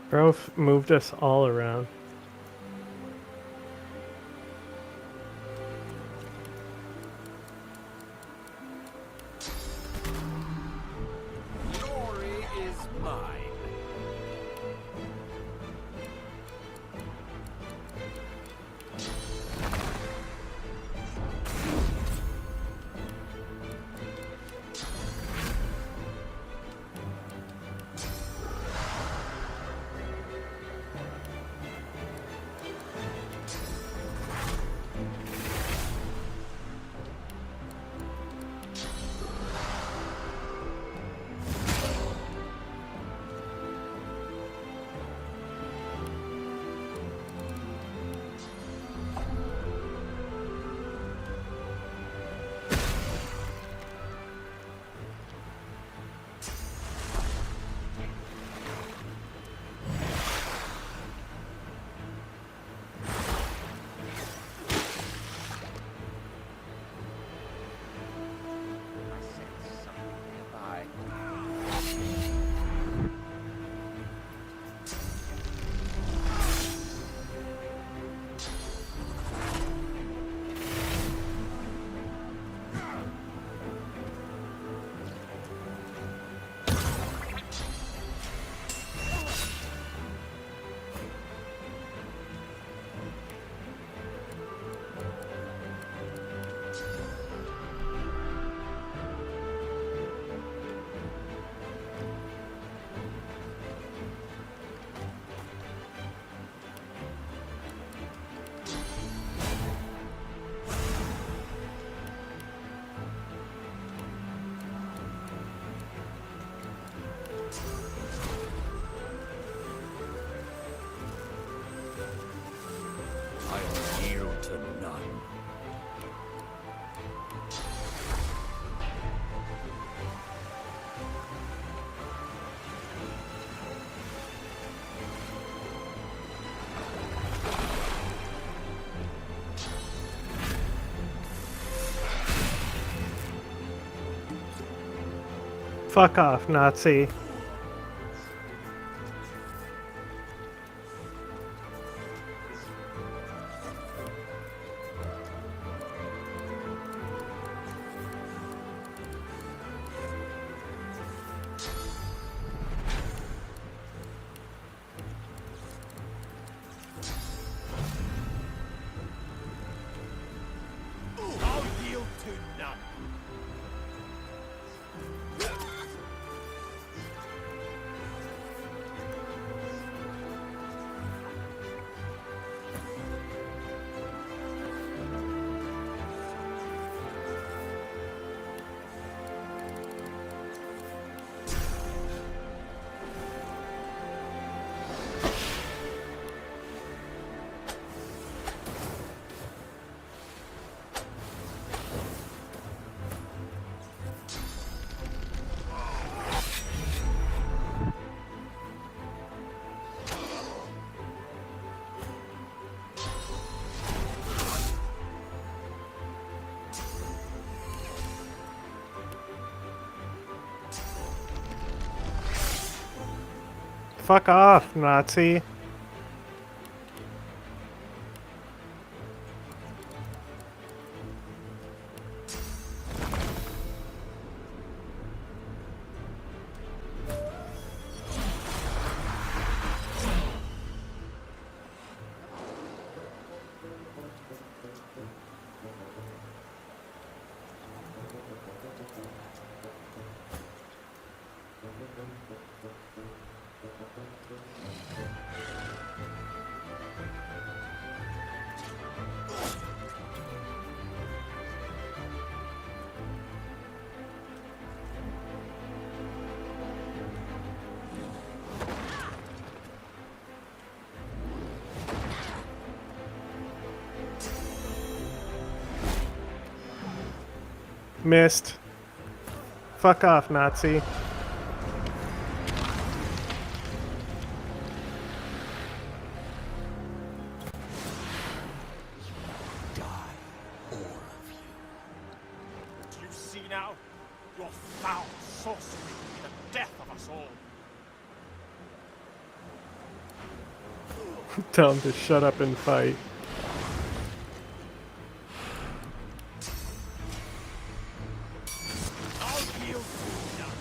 Bro moved us all around. Glory is mine. I yield to none. Fuck off, Nazi. I'll yield to none. Fuck off, Nazi. Missed. Fuck off, Nazi. Do you see now? Your foul sorcery will be the death of us all. Tell him to shut up and fight. I'll yield to none.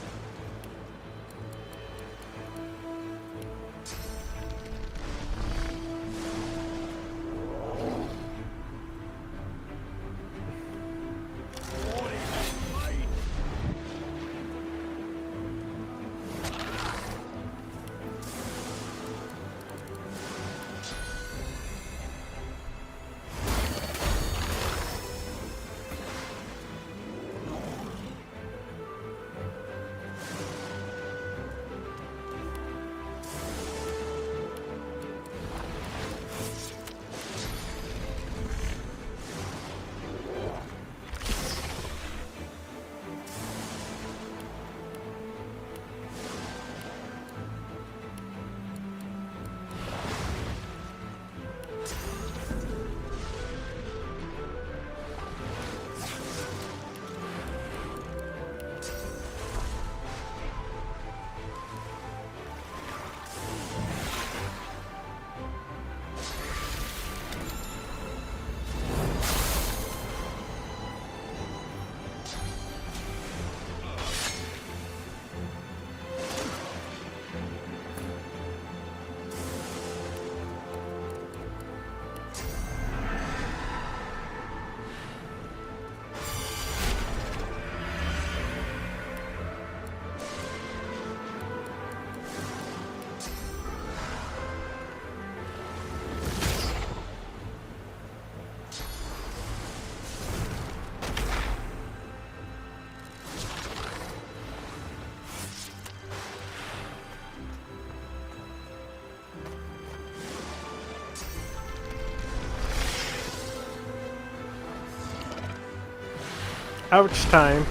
Ouch time.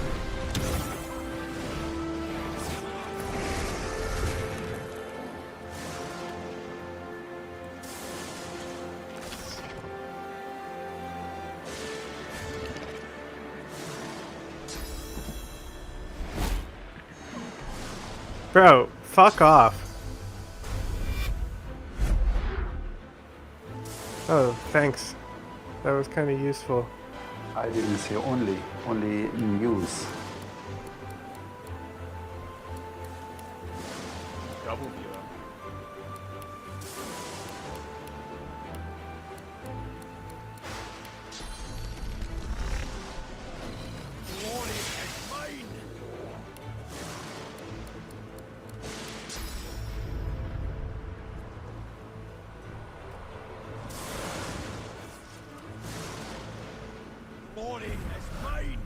Bro, fuck off. Oh, thanks. That was kind of useful. I didn't say only in use. Double viewer. Glory is mine. Glory is mine.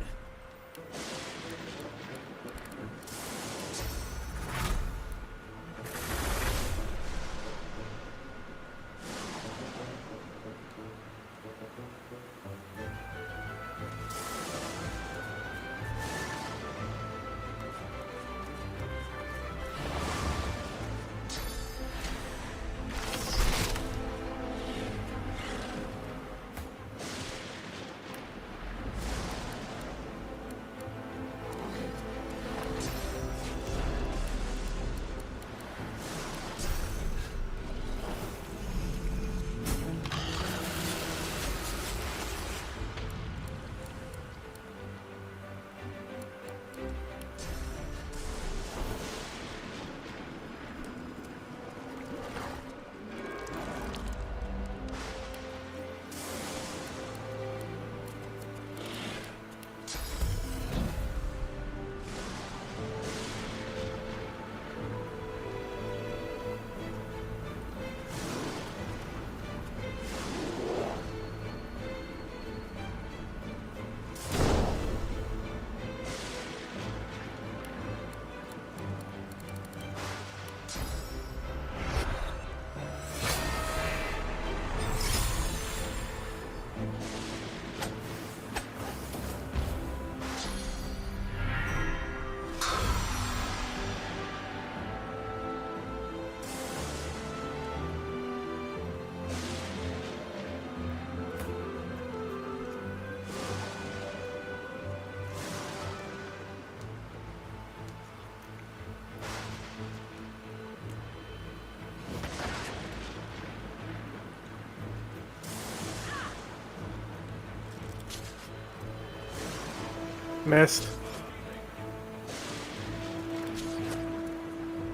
Missed.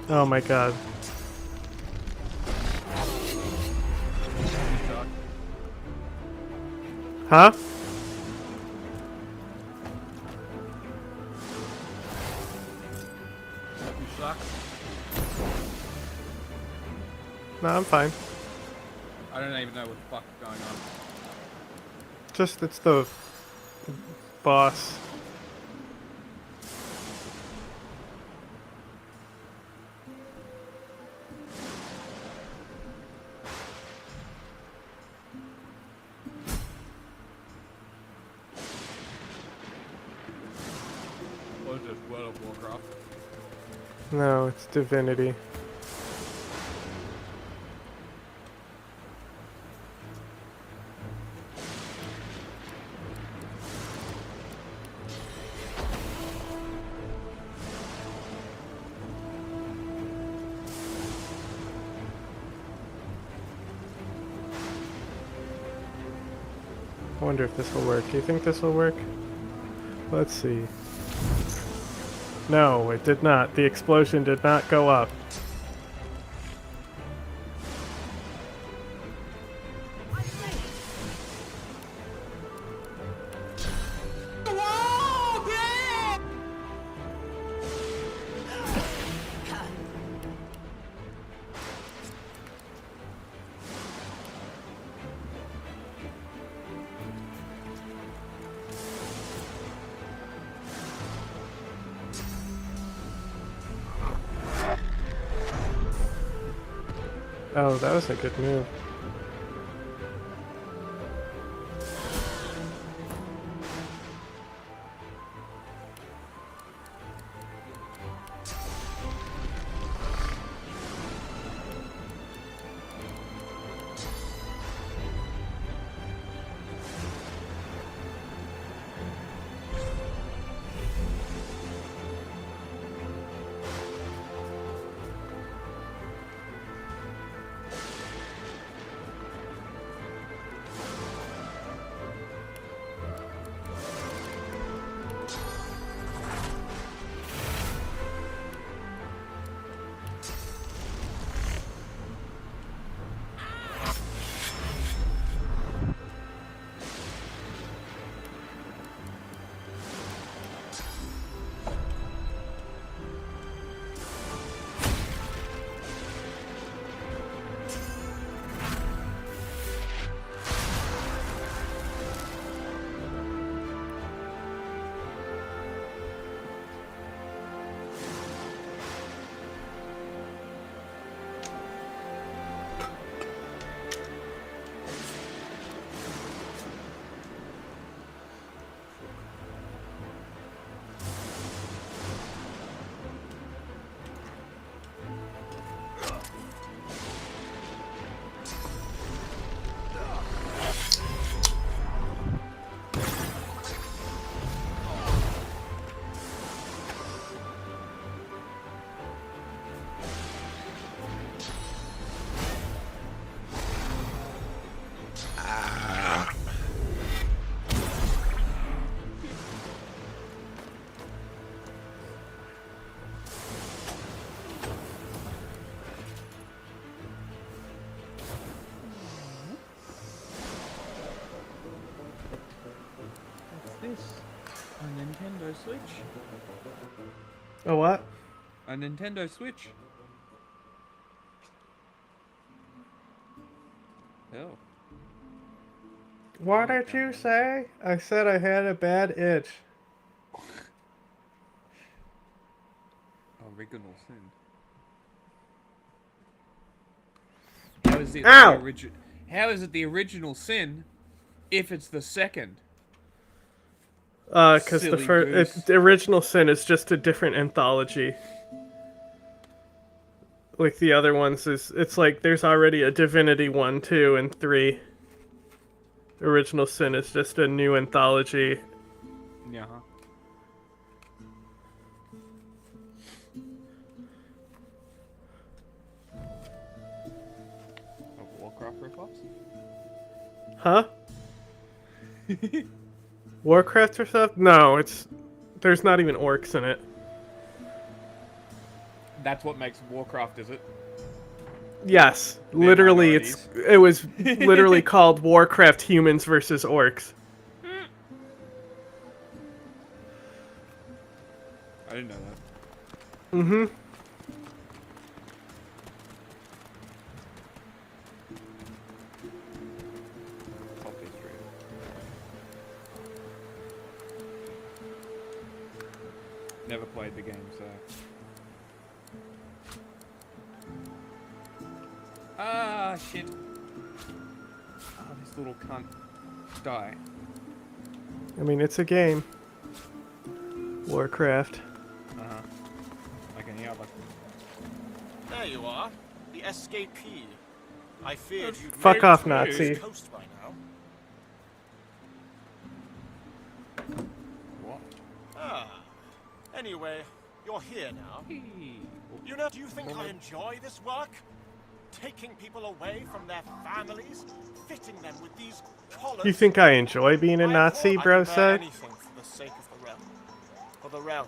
Oh my god. Huh? You suck. No, I'm fine. I don't even know what the fuck is going on. Just, it's the boss. What is this, World of Warcraft? No, it's Divinity. I wonder if this will work. Do you think this will work? Let's see. No, it did not. The explosion did not go up. Oh, that was a good move. This? A Nintendo Switch? A what? A Nintendo Switch. Oh. What did you say? I said I had a bad itch. Original sin. How is it Ow! How is it the original sin if it's the second? Because Silly the original sin is just a different anthology. Like the other ones it's like there's already a Divinity 1, 2, and 3. Original Sin is just a new anthology. Yeah. Warcraft ripoffs? Huh? Warcraft or stuff? No, it's There's not even orcs in it. That's what makes Warcraft, is it? Yes, literally, it was literally called Warcraft Humans versus Orcs. I didn't know that. Mm-hmm. Never played the game, so. Ah, shit. Oh, this little cunt. Die. I mean, it's a game. Warcraft. Uh-huh. Like any other. There you are, the escapee. I feared you'd Fuck made off, it to the Nazi. coast by now. What? Ah. Anyway, you're here now. You know, do you think I enjoy this work? Taking people away from their families, fitting them with these collars. You think I enjoy being a Nazi, bro said? Anything for the sake of the realm. For the realm.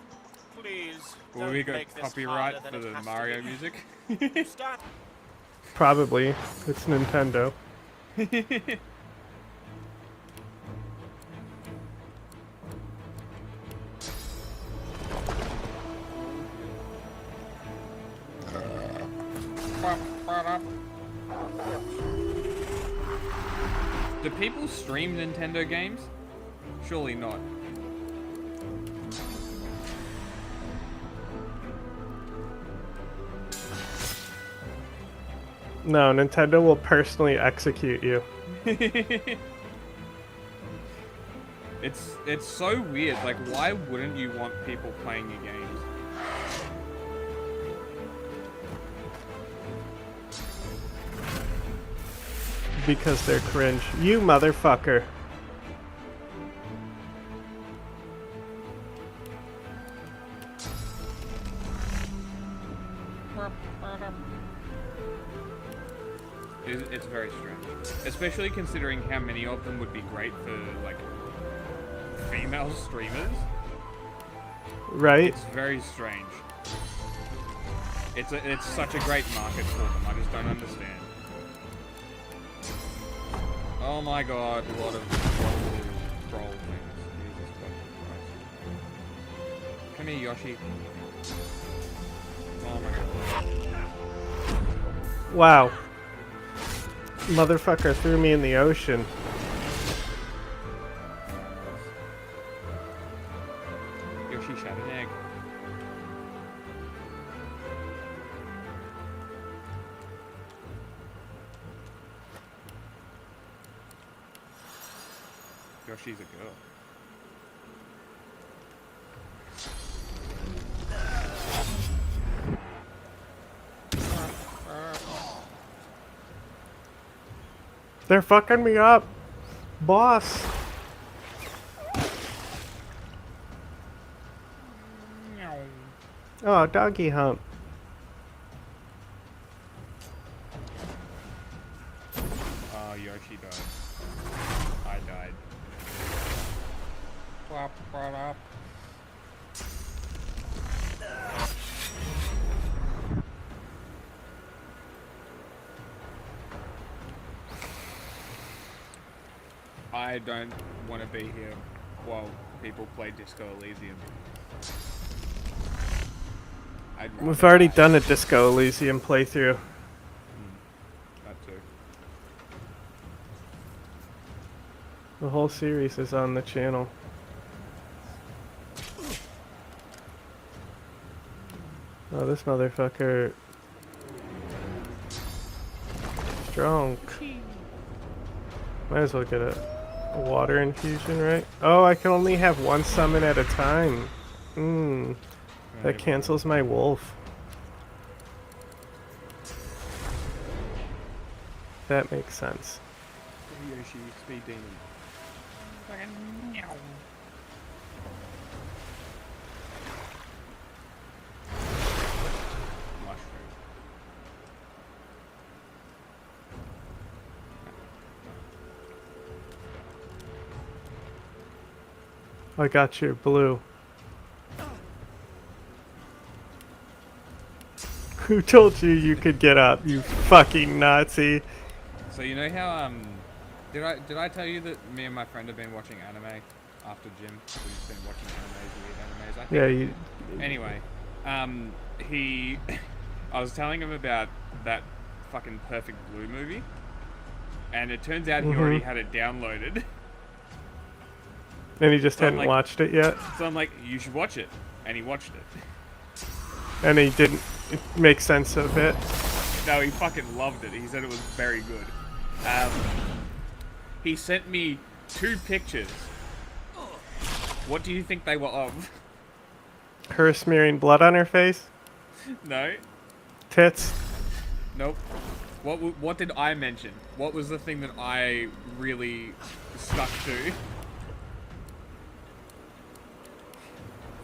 Please. Will we go copyright for the Mario music? Probably. It's Nintendo. Do people stream Nintendo games? Surely not. No, Nintendo will personally execute you. It's so weird. Like, why wouldn't you want people playing your games? Because they're cringe. You motherfucker. It's very strange. Especially considering how many of them would be great for, like, female streamers. Right? It's very strange. It's such a great market for them. I just don't understand. Oh my god, a lot of troll things. Jesus Christ. Come here, Yoshi. Oh my god. Wow. Motherfucker threw me in the ocean. Yoshi shot an egg. Yoshi's a girl. They're fucking me up. Boss. Oh, doggy hump. Oh, Yoshi died. I died. Plop, plop. I don't want to be here while people play Disco Elysium. We've already done a Disco Elysium playthrough. That too. The whole series is on the channel. Oh, this motherfucker. Strong. Might as well get a water infusion, right? Oh, I can only have one summon at a time. That cancels my wolf. That makes sense. Yoshi, speed demon. Mushroom. I got your blue. Who told you you could get up, you fucking Nazi? So you know how did I tell you that me and my friend have been watching anime after gym? We've been watching weird animes, I think. Yeah, you. Anyway, I was telling him about that fucking Perfect Blue movie, and it turns out he already had it downloaded. And he just hadn't watched it yet. So I'm like, you should watch it, and he watched it. And he didn't make sense of it. No, he fucking loved it. He said it was very good. He sent me 2 pictures. What do you think they were of? Her smearing blood on her face? No. Tits? Nope. What did I mention? What was the thing that I really stuck to?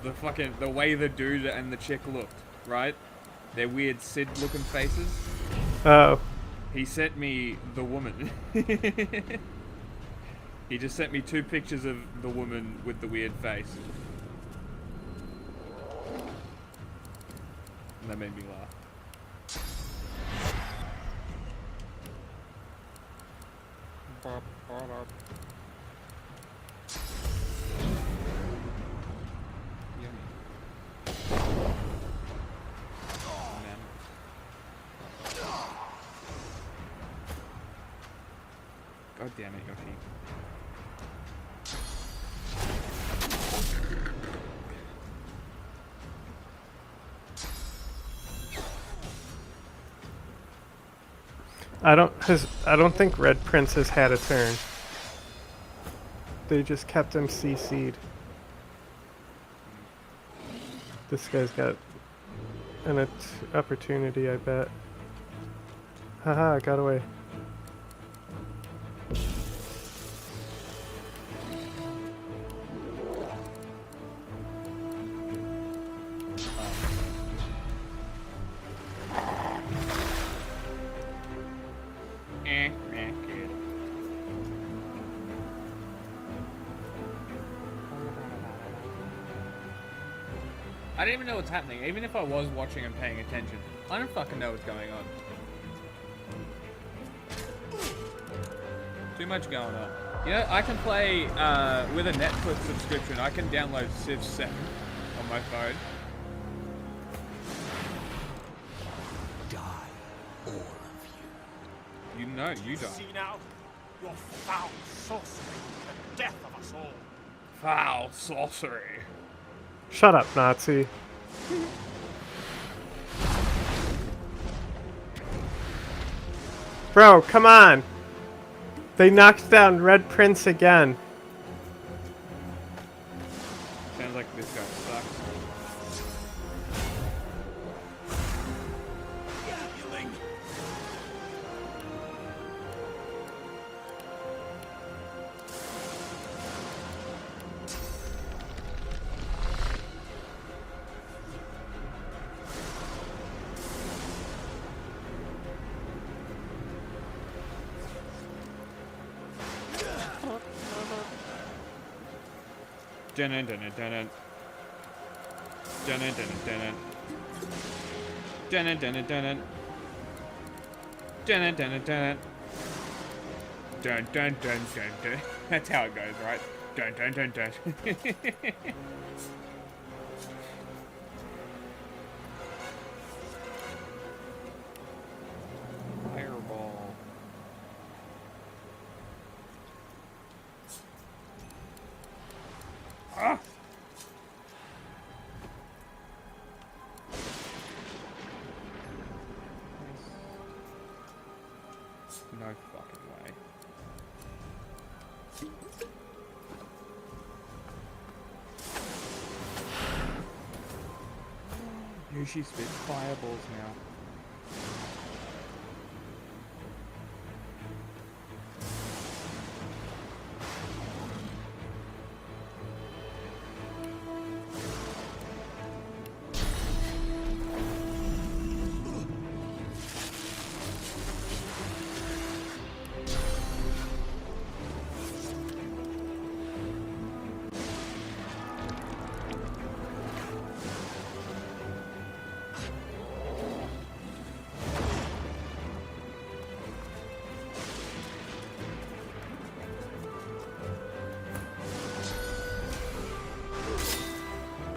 The way the dude and the chick looked, right? Their weird Sid looking faces. Oh. He sent me the woman. He just sent me 2 pictures of the woman with the weird face. And that made me laugh. God damn it, Yoshi. I don't think Red Prince has had a turn. They just kept him CC'd. This guy's got an opportunity, I bet. Haha, got away. I don't even know what's happening. Even if I was watching and paying attention, I don't fucking know what's going on. Too much going on. You know, I can play with a Netflix subscription. I can download Civ 7 on my phone. Die, all of you. You know, you die. See now, your foul sorcery, the death of us all. Foul sorcery. Shut up, Nazi. Bro, come on. They knocked down Red Prince again. Sounds like this guy sucks. Dun dun dun dun dun dun dun dun dun dun dun dun dun dun dun dun dun dun dun. That's how it goes, right? Dun dun dun dun. Fireball. Ah! No fucking way. Yoshi spits fireballs now.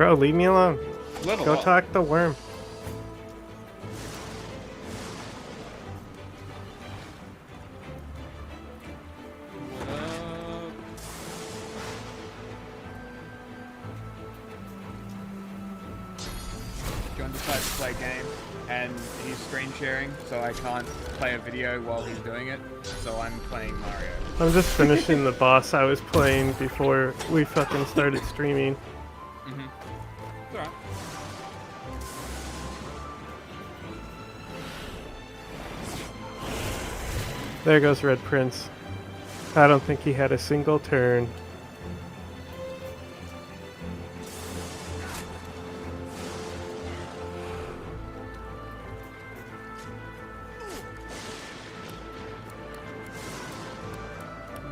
Bro, leave me alone. Level Go up. talk to Worm. John decides to play a game, and he's screen sharing, so I can't play a video while he's doing it, so I'm playing Mario. I'm just finishing the boss I was playing before we fucking started streaming. Mm-hmm. It's alright. There goes Red Prince. I don't think he had a single turn.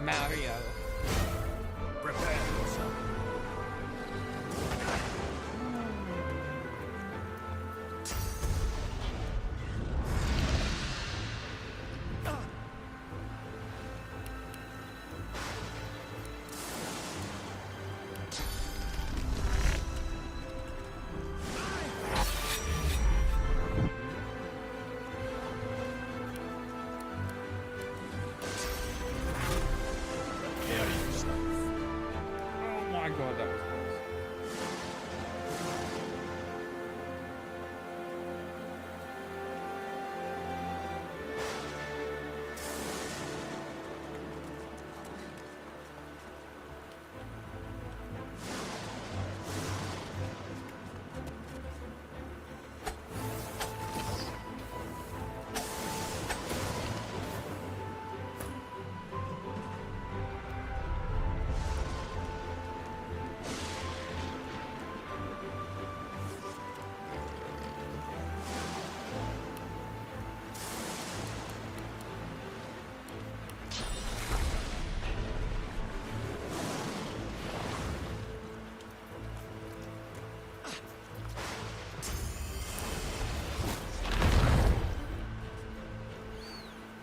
Mario. Prepare yourself. Oh my god, that was close.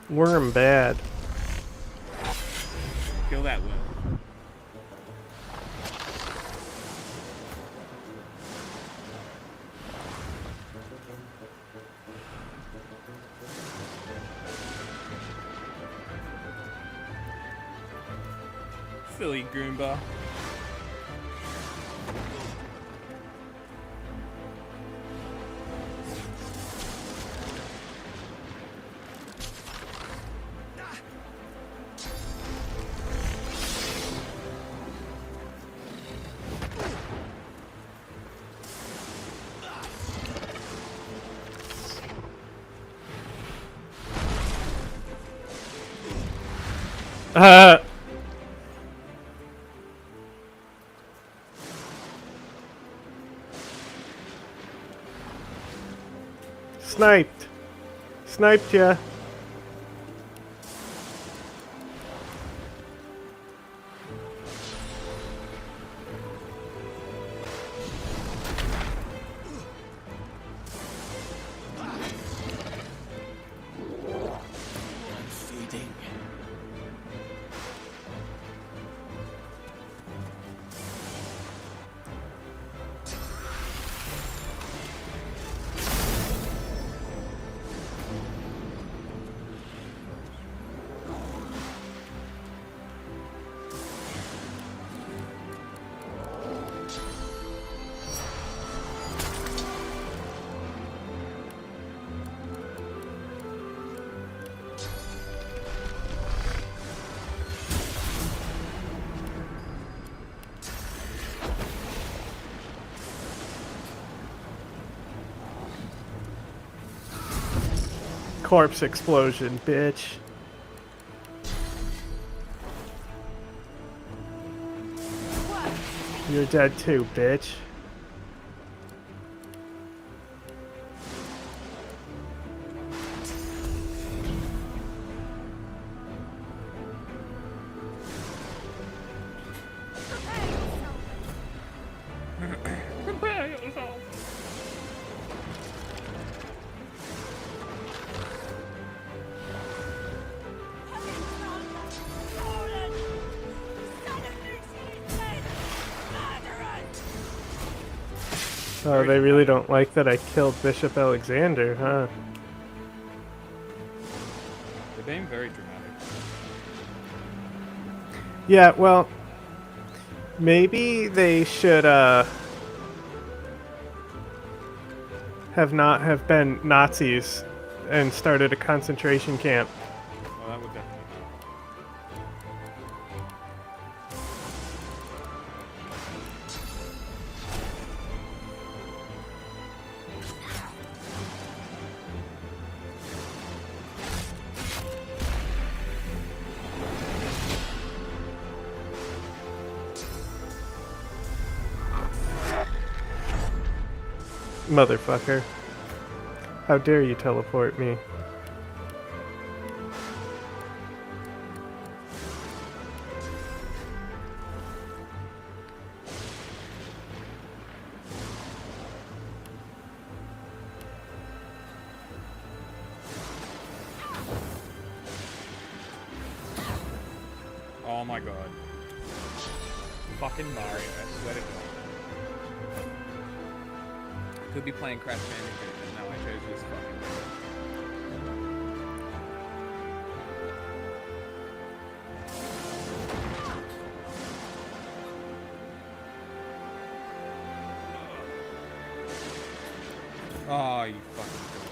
Worm bad. Kill that worm. Silly Goomba. Sniped. Sniped ya. Feeding. Corpse explosion, bitch. You're dead too, bitch. Prepare yourself. Oh, they really don't like that I killed Bishop Alexander, huh? They're being very dramatic. Yeah, well, maybe they should have been Nazis and started a concentration camp. Well, that would definitely Motherfucker. How dare you teleport me? Oh my god. Fucking Mario, I swear to god. Could be playing Crash Bandicoot, and now I chose this fucking game. Oh, you fucking god.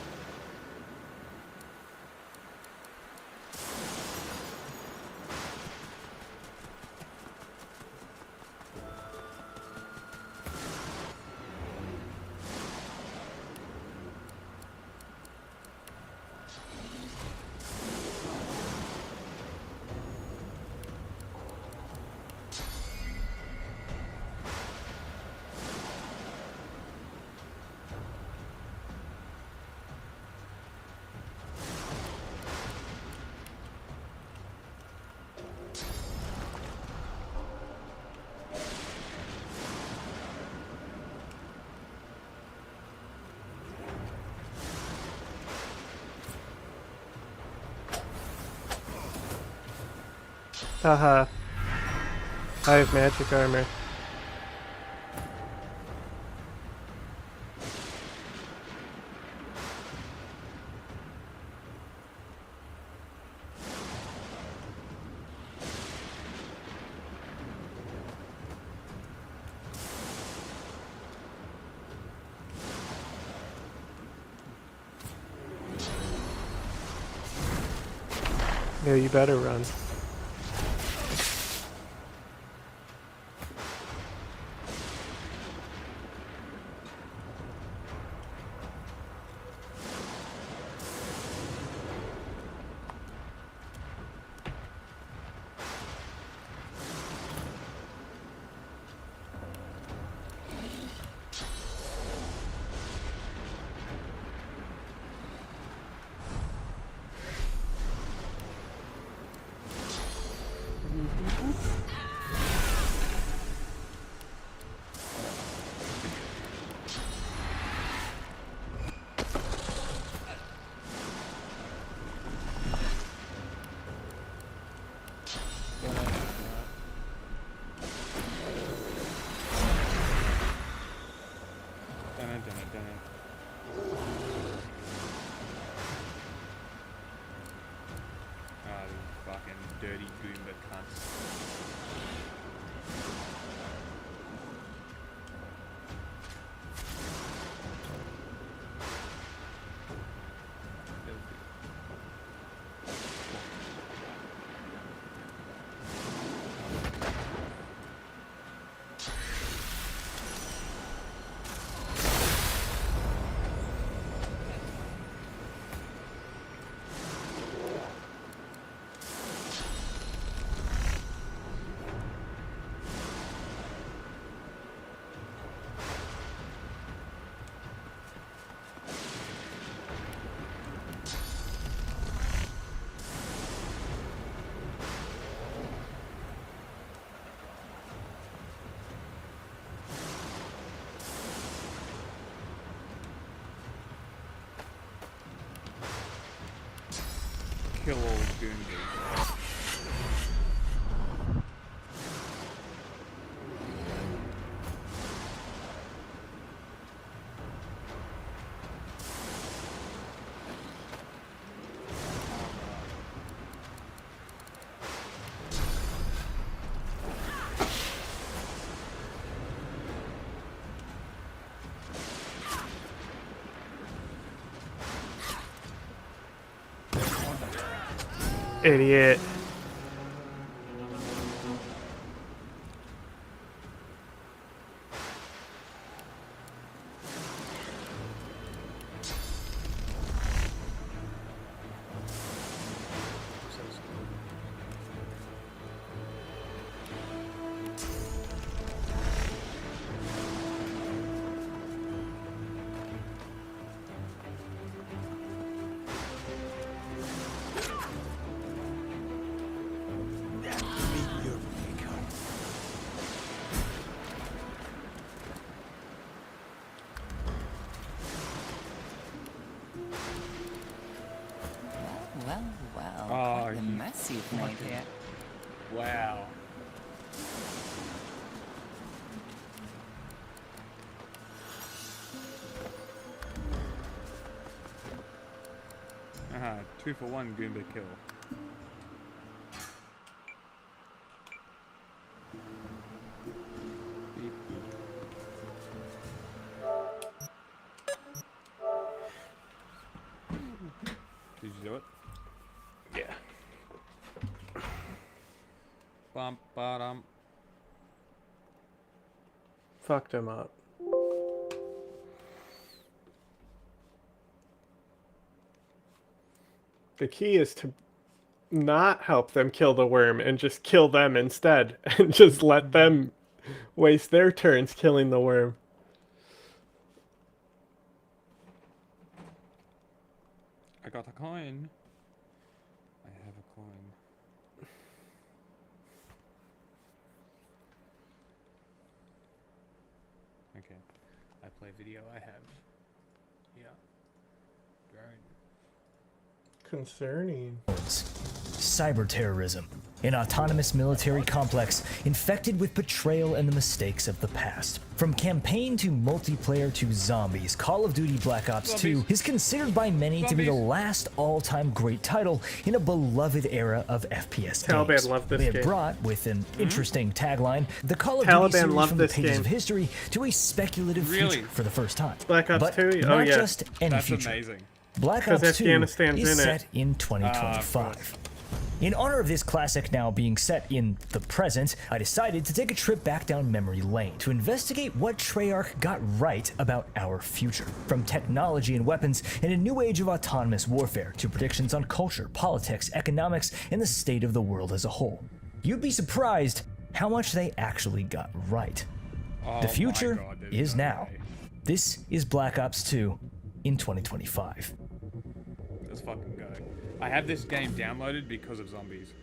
Haha. I have magic armor. Yeah, you better run. Dirty Goomba cunts. Kill all Goombas. Idiot. Well, Oh, quite the mess you've made here. Wow. Uh-huh, 2 for 1 Goomba kill. Did you do it? Yeah. Bum, ba-dum. Fucked him up. The key is to not help them kill the worm and just kill them instead and just let them waste their turns killing the worm. I got a coin. I have a coin. Okay. I play video. I have. Yeah. Drone. Concerning. Cyber terrorism, an autonomous military complex infected with betrayal and the mistakes of the past. From campaign to multiplayer to zombies, Call of Duty Black Ops 2 is considered by many to be the last all-time great title in a beloved era of FPS Taliban games. loved this They have game. brought, with an interesting tagline, the Call of Taliban Duty series loved from the this pages game. of history to a speculative Really? future for the first time. Black Ops but 2? not Oh, yeah. just any That's future. amazing. Black 'Cause Ops 2 Afghanistan's is in it. set in 2025. In honor of this classic now being set in the present, I decided to take a trip back down memory lane to investigate what Treyarch got right about our future. From technology and weapons in a new age of autonomous warfare to predictions on culture, politics, economics, and the state of the world as a whole. You'd be surprised how much they actually got right. The future is now. This is Black Ops 2 in 2025. Let's fucking go. I have this game downloaded because of zombies.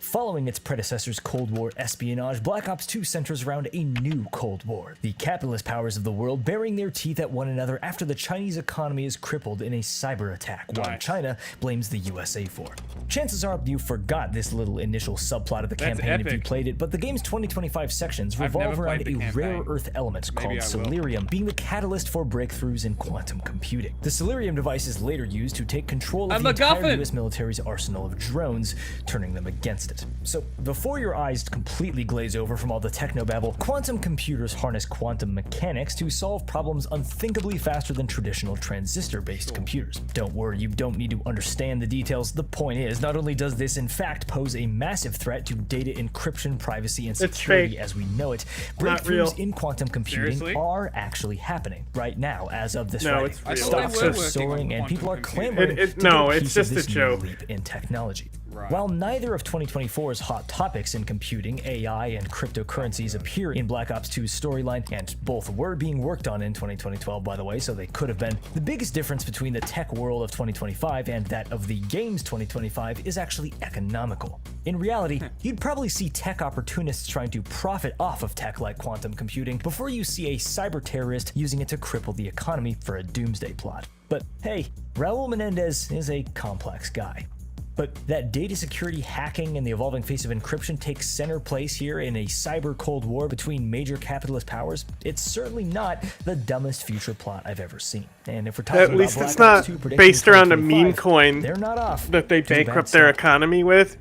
Following its predecessor's Cold War espionage, Black Ops 2 centers around a new Cold War. The capitalist powers of the world baring their teeth at one another after the Chinese economy is crippled in a cyber attack, while China blames the USA for. Chances are you forgot this little initial subplot of the That's campaign if you epic. played it, but the game's 2025 sections I've revolve never around played the a rare campaign. earth element called Maybe I will. Celerium, being the catalyst for breakthroughs in quantum computing. The Celerium device is later used to take control of A the entire MacGuffin! US military's arsenal of drones, turning them against it. So, before your eyes completely glaze over from all the technobabble, quantum computers harness quantum mechanics to solve problems unthinkably faster than traditional transistor-based computers. Don't worry, you don't need to understand the details. The point is, not only does this in fact pose a massive threat to data encryption, privacy, and It's security fake. as we know it, Not real. breakthroughs in quantum computing Seriously? are actually happening right now as of this No, writing. it's real. Stocks They were are soaring and people are computing. clamoring to No, get a it's piece just of a this new joke. leap in technology. Right. While neither of 2024's hot topics in computing, AI, and cryptocurrencies appear in Black Ops 2's storyline, and both were being worked on in 2012, by the way, so they could have been, the biggest difference between the tech world of 2025 and that of the game's 2025 is actually economical. In reality, you'd probably see tech opportunists trying to profit off of tech like quantum computing before you see a cyber terrorist using it to cripple the economy for a doomsday plot. But hey, Raul Menendez is a complex guy. But that data security, hacking, and the evolving face of encryption takes center place here in a cyber Cold War between major capitalist powers. It's certainly not the dumbest future plot I've ever seen. And if we're talking At least about it's Black not Ops 2 predictions based around a 2025, meme coin they're not off that they to a bad bankrupt their start. economy with.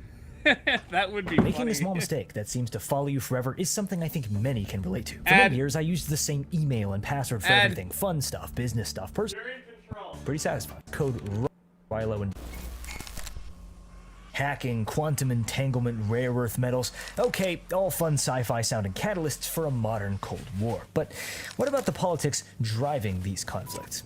That would be Making funny. a small mistake that seems to follow you forever is something I think many can relate to. For Ad- many years, I used the same email and password for Ad- everything. Fun stuff, business stuff, pretty satisfied. Code Rilo and hacking, quantum entanglement, rare earth metals. Okay, all fun sci-fi sounding catalysts for a modern Cold War. But what about the politics driving these conflicts?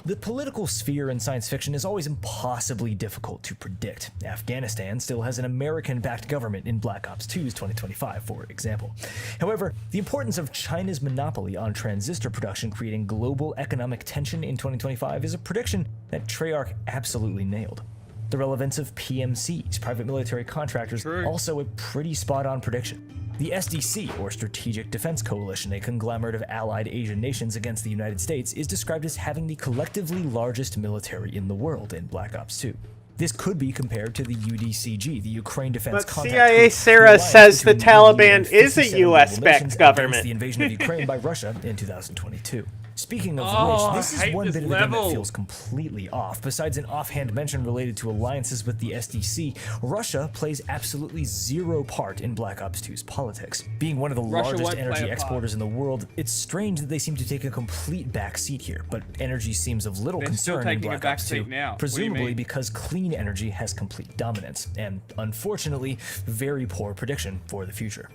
The political sphere in science fiction is always impossibly difficult to predict. Afghanistan still has an American-backed government in Black Ops 2's 2025, for example. However, the importance of China's monopoly on transistor production creating global economic tension in 2025 is a prediction that Treyarch absolutely nailed. The relevance of PMCs, private military contractors, also a pretty spot-on prediction. The SDC, or Strategic Defense Coalition, a conglomerate of allied Asian nations against the United States, is described as having the collectively largest military in the world in Black Ops 2. This could be compared to the UDCG, the Ukraine Defense But Contact CIA Group, Sarah says the between EU and Taliban is a 57 US-backed global nations government. against the invasion of Ukraine by Russia in 2022. Speaking of Oh, which, this I is hate one this bit of it that level. feels completely off. Besides an offhand mention related to alliances with the SDC, Russia plays absolutely zero part in Black Ops 2's politics. Being one of the Russia largest won't play energy a part. exporters in the world, it's strange that they seem to take a complete backseat here, but energy seems of little They're still concern in taking a Black Ops 2, backseat now. What do you presumably mean? because clean energy has complete dominance, and unfortunately, very poor prediction for the future.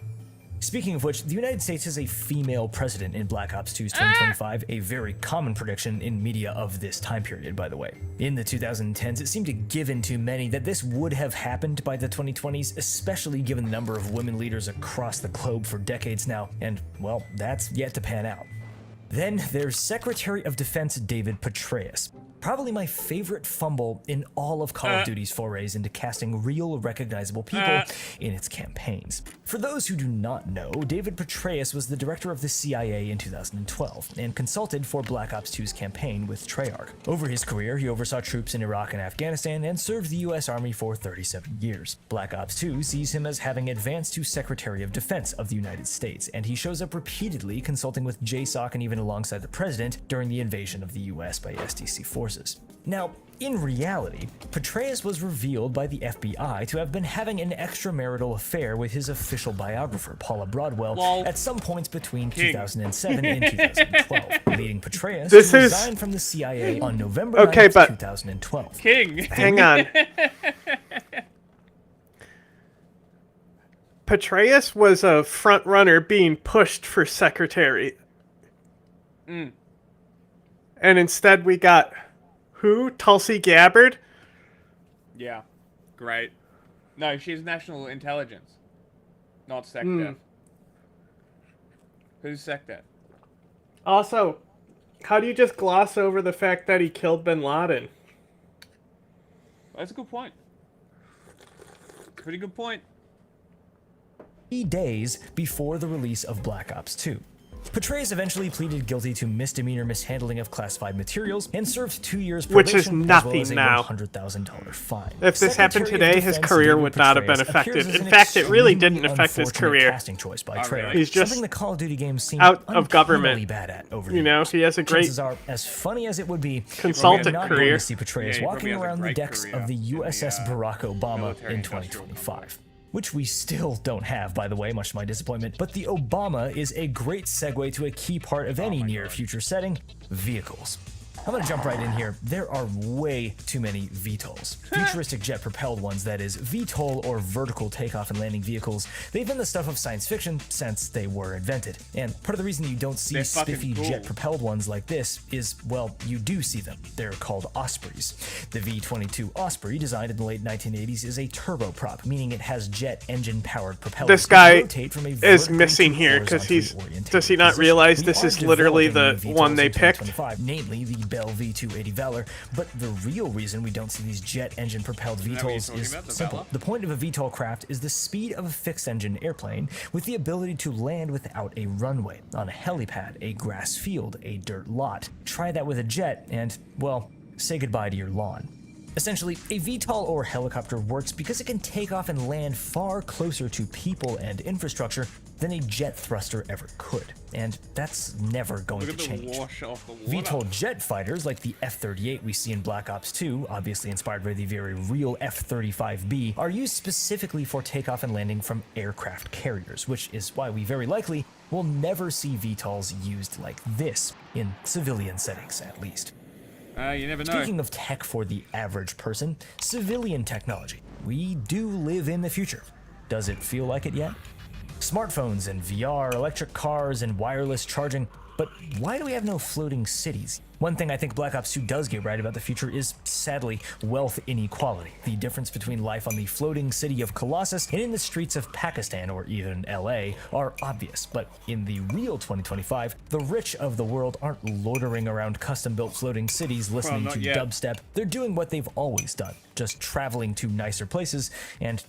Speaking of which, the United States has a female president in Black Ops 2's 2025, a very common prediction in media of this time period, by the way. In the 2010s, it seemed a given to many that this would have happened by the 2020s, especially given the number of women leaders across the globe for decades now, and, well, that's yet to pan out. Then there's Secretary of Defense David Petraeus. Probably my favorite fumble in all of Call of Duty's forays into casting real, recognizable people in its campaigns. For those who do not know, David Petraeus was the director of the CIA in 2012 and consulted for Black Ops 2's campaign with Treyarch. Over his career, he oversaw troops in Iraq and Afghanistan and served the US Army for 37 years. Black Ops 2 sees him as having advanced to Secretary of Defense of the United States, and he shows up repeatedly consulting with JSOC and even alongside the president during the invasion of the US by SDC forces. Now, in reality, Petraeus was revealed by the FBI to have been having an extramarital affair with his official biographer, Paula Broadwell, at some points between 2007 and 2012, leading Petraeus to resign from the CIA on November 9th, 2012. Hang on. Petraeus was a front runner being pushed for secretary. And instead we got who? Tulsi Gabbard? Yeah, great. No, she's national intelligence, not SecDef. Who's SecDef? Also, how do you just gloss over the fact that he killed bin Laden? That's a good point. Pretty good point. 3 days before the release of Black Ops 2. Petraeus eventually pleaded guilty to misdemeanor mishandling of classified materials and served 2 years probation Which is nothing as well now. as a $100,000 fine. If this happened today, his career would not have been affected. In fact, it really didn't affect his career. Casting choice by Treyarch. He's just Something the Call of Duty games seem out of government. bad at over the You know, years. he has a great Chances are, as funny as it would be, consultant we're not going career. to see Petraeus walking around the decks of the USS Barack Obama in 2025. Which we still don't have, by the way, much to my disappointment. But the Obama is a great segue to a key part of any near future setting, vehicles. I'm gonna jump right in here. There are way too many VTOLs. Futuristic jet-propelled ones, that is. VTOL, or vertical takeoff and landing vehicles, they've been the stuff of science fiction since they were invented. And part of the reason you don't see They're fucking spiffy cool. jet-propelled ones like this is, well, you do see them. They're called Ospreys. The V-22 Osprey, designed in the late 1980s, is a turboprop, meaning it has jet engine-powered propellers. This that guy rotate from a is vertically missing to here because horizontally does he not position. realize We this are is literally the developing one VTOLs they in picked? 2025, namely the Bell V280 Valor, but the real reason we don't see these jet engine propelled Isn't that what you're VTOLs talking is about, the simple. Valor? The point of a VTOL craft is the speed of a fixed engine airplane with the ability to land without a runway, on a helipad, a grass field, a dirt lot. Try that with a jet and, well, say goodbye to your lawn. Essentially, a VTOL or helicopter works because it can take off and land far closer to people and infrastructure than a jet thruster ever could, and that's never going Look to at the change. wash off the water. VTOL jet fighters like the F-38 we see in Black Ops 2, obviously inspired by the very real F-35B, are used specifically for takeoff and landing from aircraft carriers, which is why we very likely will never see VTOLs used like this, in civilian settings at least. You never know. Speaking of tech for the average person, civilian technology. We do live in the future. Does it feel like it yet? Smartphones and VR, electric cars and wireless charging, but why do we have no floating cities? One thing I think Black Ops 2 does get right about the future is, sadly, wealth inequality. The difference between life on the floating city of Colossus and in the streets of Pakistan or even LA are obvious, but in the real 2025, the rich of the world aren't loitering around custom-built floating cities listening to dubstep. They're doing what they've always done, just traveling to nicer places and,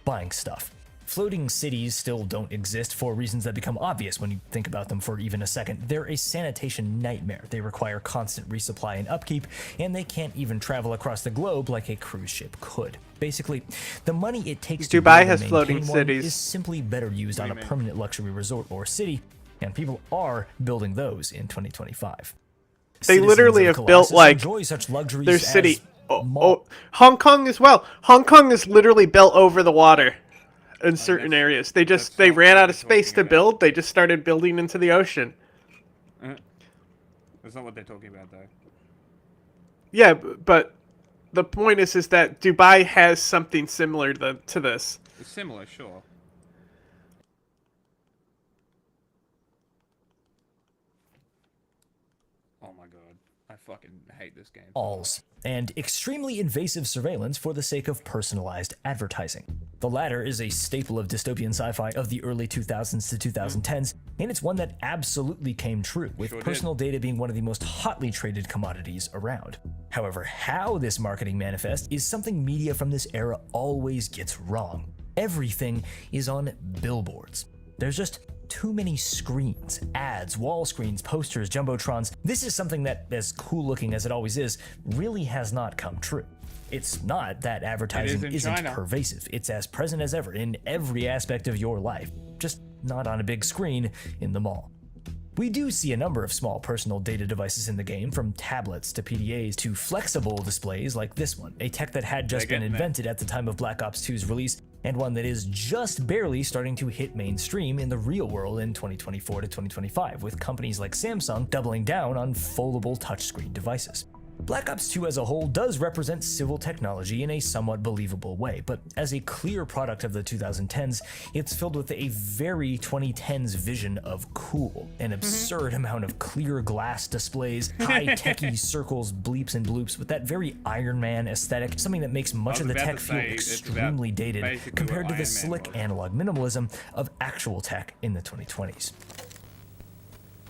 buying stuff. Floating cities still don't exist for reasons that become obvious when you think about them for even a second. They're a sanitation nightmare. They require constant resupply and upkeep, and they can't even travel across the globe like a cruise ship could. Basically, the money it takes to Dubai build has and floating maintain one cities. is simply better used on a permanent luxury resort or city, and people are building those in 2025. They literally have built like enjoy such luxuries their as city. Hong Kong as well. Hong Kong is literally built over the water in certain areas. They ran out of space to build. They just started building into the ocean. That's not what they're talking about, though. Yeah, but the point is that Dubai has something similar to this. It's similar, sure. Oh my god. I fucking hate this game. Alls, and extremely invasive surveillance for the sake of personalized advertising. The latter is a staple of dystopian sci-fi of the early 2000s to 2010s, and it's one that absolutely came true, with personal data being one of the most hotly traded commodities around. However, how this marketing manifests is something media from this era always gets wrong. Everything is on billboards. There's just too many screens, ads, wall screens, posters, jumbotrons. This is something that, as cool looking as it always is, really has not come true. It's not that advertising isn't pervasive. It's as present as ever in every aspect of your life, just not on a big screen in the mall. We do see a number of small personal data devices in the game, from tablets to PDAs to flexible displays like this one, a tech that had just been invented at the time of Black Ops 2's release, and one that is just barely starting to hit mainstream in the real world in 2024 to 2025, with companies like Samsung doubling down on foldable touchscreen devices. Black Ops 2 as a whole does represent civil technology in a somewhat believable way, but as a clear product of the 2010s, it's filled with a very 2010s vision of cool, an absurd amount of clear glass displays, high-techy circles, bleeps and bloops, with that very Iron Man aesthetic, something that makes much of the tech feel extremely dated compared to the slick analog minimalism of actual tech in the 2020s.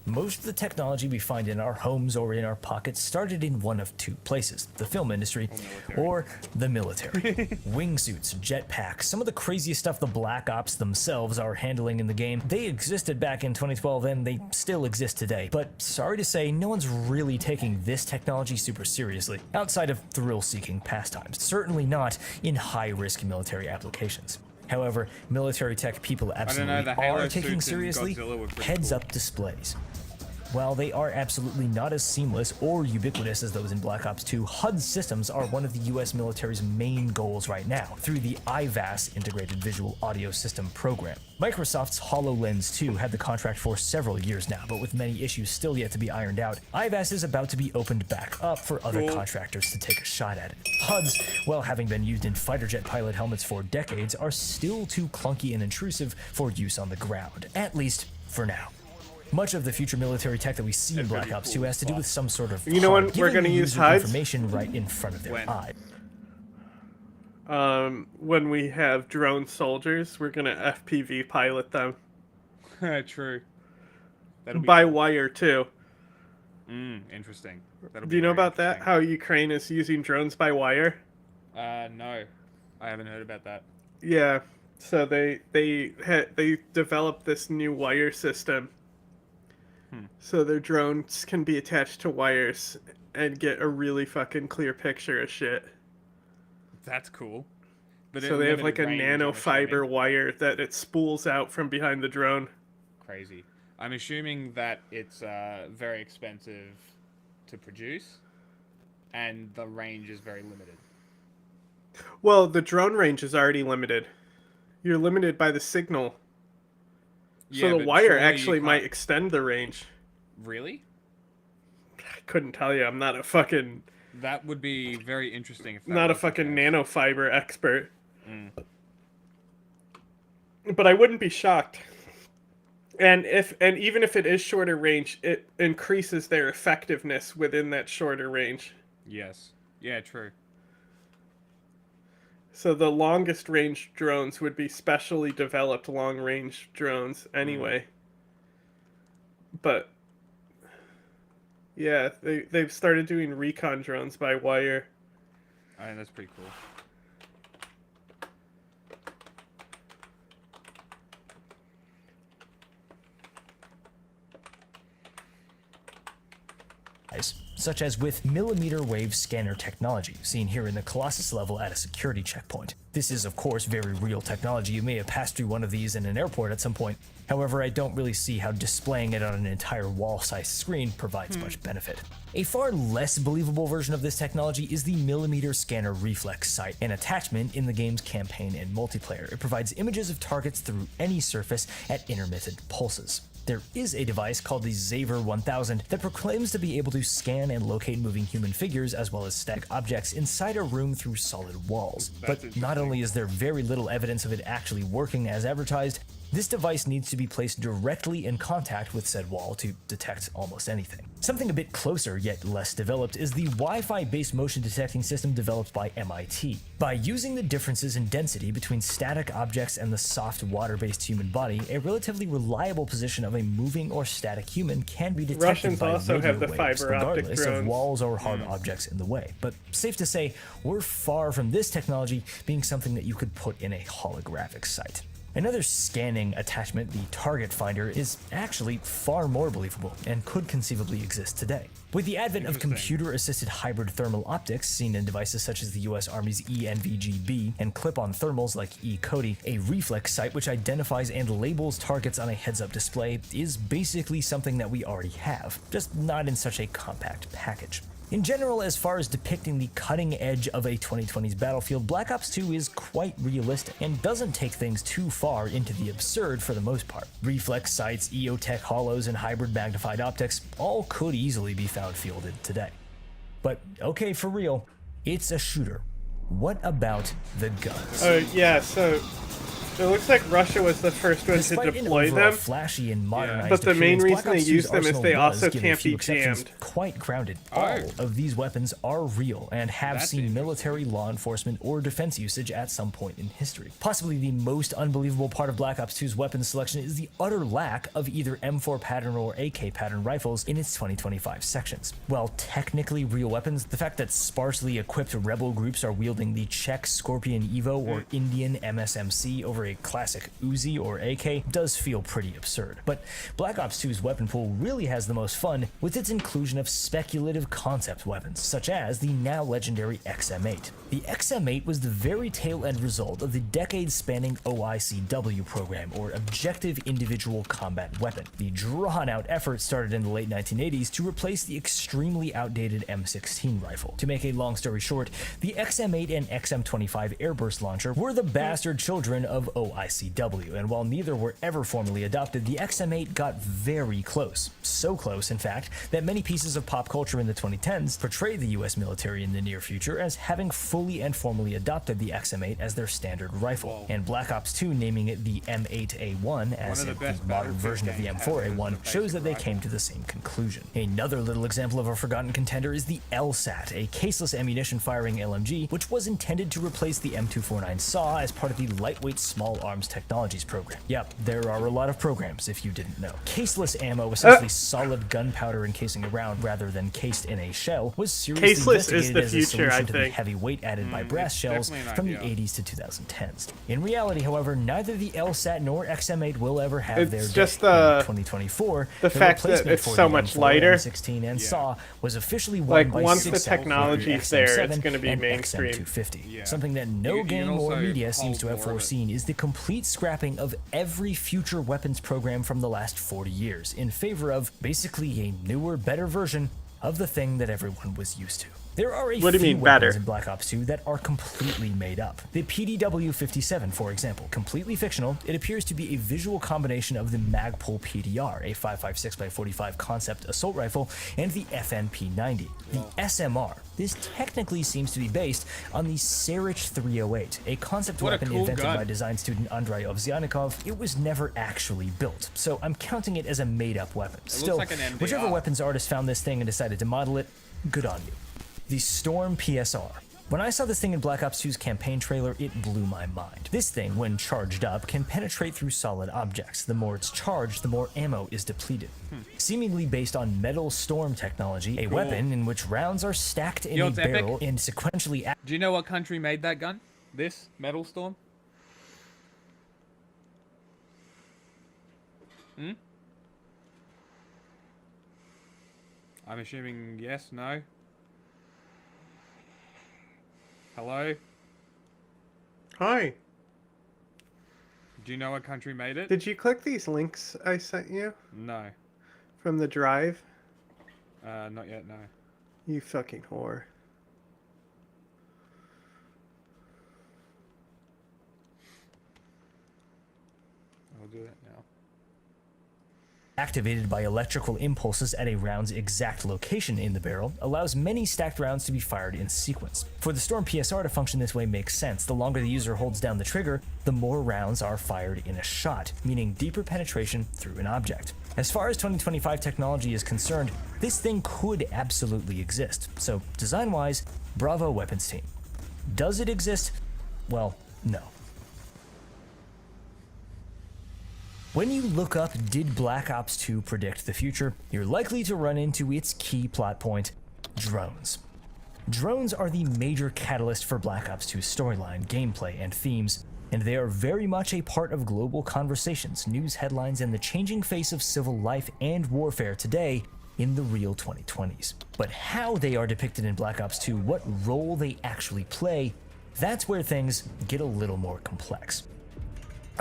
Most of the technology we find in our homes or in our pockets started in one of two places: the film industry or the military. Wingsuits, jetpacks, some of the craziest stuff the Black Ops themselves are handling in the game, they existed back in 2012 and they still exist today. But sorry to say, no one's really taking this technology super seriously, outside of thrill-seeking pastimes, certainly not in high-risk military applications. However, military tech people absolutely are taking seriously heads-up displays. While they are absolutely not as seamless or ubiquitous as those in Black Ops 2, HUD systems are one of the US military's main goals right now, through the IVAS Integrated Visual Audio System program. Microsoft's HoloLens 2 had the contract for several years now, but with many issues still yet to be ironed out, IVAS is about to be opened back up for other contractors to take a shot at it. HUDs, while having been used in fighter jet pilot helmets for decades, are still too clunky and intrusive for use on the ground, at least for now. Much of the future military tech that we see in Black Ops 2 has to do with some sort of when we're going to use HUDs? Information right in front of their eye. When we have drone soldiers, we're going to FPV pilot them. True. By wire, too. Interesting. Do you know about that? How Ukraine is using drones by wire? No. I haven't heard about that. Yeah. So they developed this new wire system. So their drones can be attached to wires and get a really fucking clear picture of shit. That's cool. But so they have like a nanofiber wire that it spools out from behind the drone. Crazy. I'm assuming that it's very expensive to produce, and the range is very limited. Well, the drone range is already limited. You're limited by the signal. So the wire actually might extend the range. Really? couldn't tell you. I'm not a fucking... That would be very interesting if that Not a was the fucking case. nanofiber expert. Mm. But I wouldn't be shocked. And even if it is shorter range, it increases their effectiveness within that shorter range. Yes. Yeah, true. So the longest range drones would be specially developed long range drones anyway. But yeah, they've started doing recon drones by wire. I mean, that's pretty cool. Such as with millimeter wave scanner technology, seen here in the Colossus level at a security checkpoint. This is, of course, very real technology. You may have passed through one of these in an airport at some point. However, I don't really see how displaying it on an entire wall-sized screen provides much benefit. A far less believable version of this technology is the millimeter scanner reflex sight, an attachment in the game's campaign and multiplayer. It provides images of targets through any surface at intermittent pulses. There is a device called the Xaver 1000 that proclaims to be able to scan and locate moving human figures as well as static objects inside a room through solid walls. But not only is there very little evidence of it actually working as advertised, this device needs to be placed directly in contact with said wall to detect almost anything. Something a bit closer yet less developed is the Wi-Fi based motion detecting system developed by MIT. By using the differences in density between static objects and the soft water-based human body, a relatively reliable position of a moving or static human can be detected Russians by also radio have the waves, fiber optic regardless of drones. walls or hard objects in the way. But safe to say, we're far from this technology being something that you could put in a holographic sight. Another scanning attachment, the Target Finder, is actually far more believable and could conceivably exist today. With the advent of computer-assisted hybrid thermal optics seen in devices such as the US Army's ENVG-B and clip-on thermals like E-Cody, a reflex sight which identifies and labels targets on a heads-up display is basically something that we already have, just not in such a compact package. In general, as far as depicting the cutting edge of a 2020s battlefield, Black Ops 2 is quite realistic and doesn't take things too far into the absurd for the most part. Reflex sights, EOTech holos, and hybrid magnified optics all could easily be found fielded today. But okay, for real, it's a shooter. What about the guns? Yeah, so it looks like Russia was the first one Despite to deploy an overall them. flashy and modernized But the main appearance, reason Black they Ops use 2's them is arsenal they does, also given a can't few be exceptions, jammed. quite grounded. All of these weapons are real and have seen military, law enforcement, or defense usage at some point in history. Possibly the most unbelievable part of Black Ops 2's weapons selection is the utter lack of either M4 pattern or AK pattern rifles in its 2025 sections. While technically real weapons, the fact that sparsely equipped rebel groups are wielding the Czech Scorpion Evo or Indian MSMC over a classic Uzi or AK does feel pretty absurd. But Black Ops 2's weapon pool really has the most fun with its inclusion of speculative concept weapons, such as the now legendary XM8. The XM8 was the very tail end result of the decade-spanning OICW program, or Objective Individual Combat Weapon. The drawn-out effort started in the late 1980s to replace the extremely outdated M16 rifle. To make a long story short, the XM8 and XM25 airburst launcher were the bastard children of OICW, and while neither were ever formally adopted, the XM8 got very close. So close, in fact, that many pieces of pop culture in the 2010s portrayed the US military in the near future as having fully and formally adopted the XM8 as their standard rifle, and Black Ops 2 naming it the M8A1 as in the modern version of the M4A1 shows that they came to the same conclusion. Another little example of a forgotten contender is the LSAT, a caseless ammunition firing LMG, which was intended to replace the M249 SAW as part of the Lightweight Small Arms Technologies program. Yep, there are a lot of programs if you didn't know. Caseless ammo, essentially solid gunpowder encasing a round rather than cased in a shell, was seriously Caseless is investigated the as a future, solution I to the think. heavy weight added by brass shells from the 80s to 2010s. In reality, however, neither the LSAT nor XM8 will ever have their It's day. just In 2024, the fact that replacement it's for so the much M4, lighter. M16 and SAW was officially won Like, by once the 6 technology's there, it's XM7 gonna be and mainstream. XM250. Something that no You can game or also media seems hold to have more of it. foreseen is the complete scrapping of every future weapons program from the last 40 years in favor of basically a newer, better version of the thing that everyone was used to. There are a What do you few mean weapons better? in Black Ops 2 that are completely made up. The PDW-57, for example, completely fictional, it appears to be a visual combination of the Magpul PDR, a 5.56x45 concept assault rifle, and the FNP-90. The SMR. This technically seems to be based on the Sarich 308, a concept What a weapon cool invented gun. by design student Andrei Ovsyannikov. It was never actually built, so I'm counting it as a made-up weapon. Still, like an MDR. whichever weapons artist found this thing and decided to model it, good on you. The Storm PSR. When I saw this thing in Black Ops 2's campaign trailer, it blew my mind. This thing, when charged up, can penetrate through solid objects. The more it's charged, the more ammo is depleted. Seemingly based on Metal Storm technology, a Cool. weapon in which rounds are stacked in You know a what's epic? barrel and sequentially... Do you know what country made that gun? This Metal Storm? Hmm? I'm assuming yes, no. Hello? Hi. Do you know what country made it? Did you click these links I sent you No. from the drive? Not yet, no. You fucking whore. I'll do that now. activated by electrical impulses at a round's exact location in the barrel, allows many stacked rounds to be fired in sequence. For the Storm PSR to function this way makes sense. The longer the user holds down the trigger, the more rounds are fired in a shot, meaning deeper penetration through an object. As far as 2025 technology is concerned, this thing could absolutely exist. So, design-wise, bravo weapons team. Does it exist? Well, no. When you look up did Black Ops 2 predict the future, you're likely to run into its key plot point, drones. Drones are the major catalyst for Black Ops 2's storyline, gameplay, and themes, and they are very much a part of global conversations, news headlines, and the changing face of civil life and warfare today in the real 2020s. But how they are depicted in Black Ops 2, what role they actually play, that's where things get a little more complex.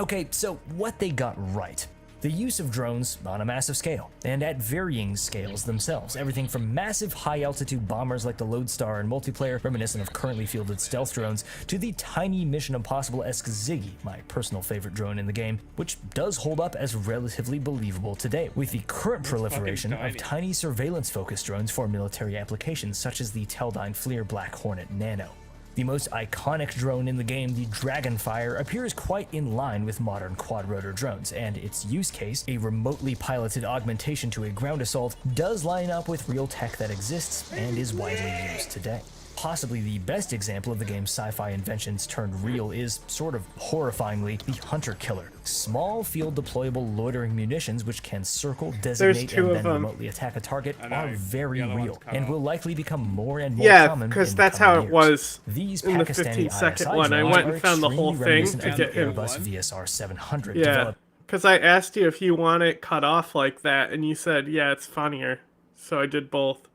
Okay, so what they got right. The use of drones on a massive scale, and at varying scales themselves. Everything from massive high-altitude bombers like the Lodestar in multiplayer, reminiscent of currently fielded stealth drones, to the tiny Mission Impossible-esque Ziggy, my personal favorite drone in the game, which does hold up as relatively believable today, with the current proliferation of tiny surveillance-focused drones for military applications such as the Teledyne FLIR Black Hornet Nano. The most iconic drone in the game, the Dragonfire, appears quite in line with modern quad-rotor drones, and its use case, a remotely piloted augmentation to a ground assault, does line up with real tech that exists and is widely used today. Possibly the best example of the game's sci-fi inventions turned real is, sort of horrifyingly, the Hunter Killer. Small field deployable loitering munitions which can circle, designate, and then remotely attack a target are very real, and will likely become more and more common because in that's coming how it years. was These in the Pakistani 15-second ISI one. I drones went are and found the whole extremely thing reminiscent to of get the him. Airbus VSR 700 Yeah, developed. because I asked you if you want it cut off like that, and you said, yeah, it's funnier. So I did both.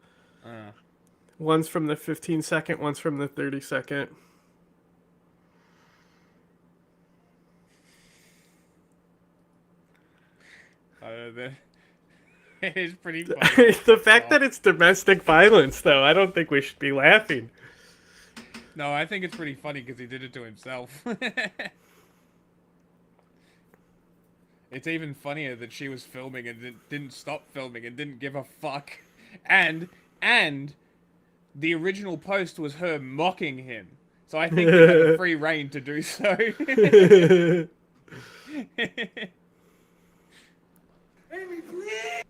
One's from the 15-second, one's from the 30-second. It is pretty funny. The fact that it's domestic violence, though, I don't think we should be laughing. No, I think it's pretty funny because he did it to himself. It's even funnier that she was filming and didn't stop filming and didn't give a fuck. And the original post was her mocking him. So I think he had a free reign to do so. Amy, please!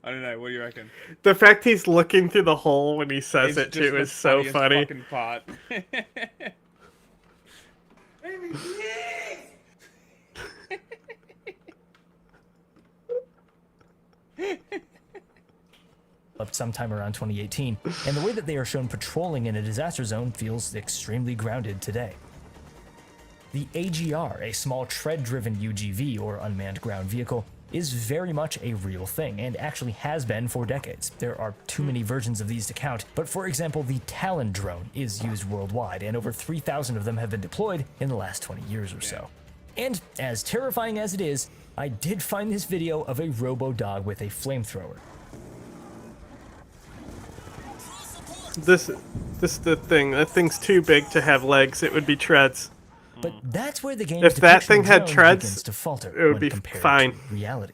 I don't know. What do you reckon? The fact he's looking through the hole when he says it It's too just is the so funniest funny. fucking part. Amy, please! Up sometime around 2018, and the way that they are shown patrolling in a disaster zone feels extremely grounded today. The AGR, a small tread-driven UGV or unmanned ground vehicle, is very much a real thing, and actually has been for decades. There are too many versions of these to count, but for example, the Talon drone is used worldwide, and over 3,000 of them have been deployed in the last 20 years or so. And as terrifying as it is, I did find this video of a robo-dog with a flamethrower. This is the thing. That thing's too big to have legs. It would be treads. But that's where the game's If that depiction thing of had drones treads, begins to falter it would when be compared fine. to reality.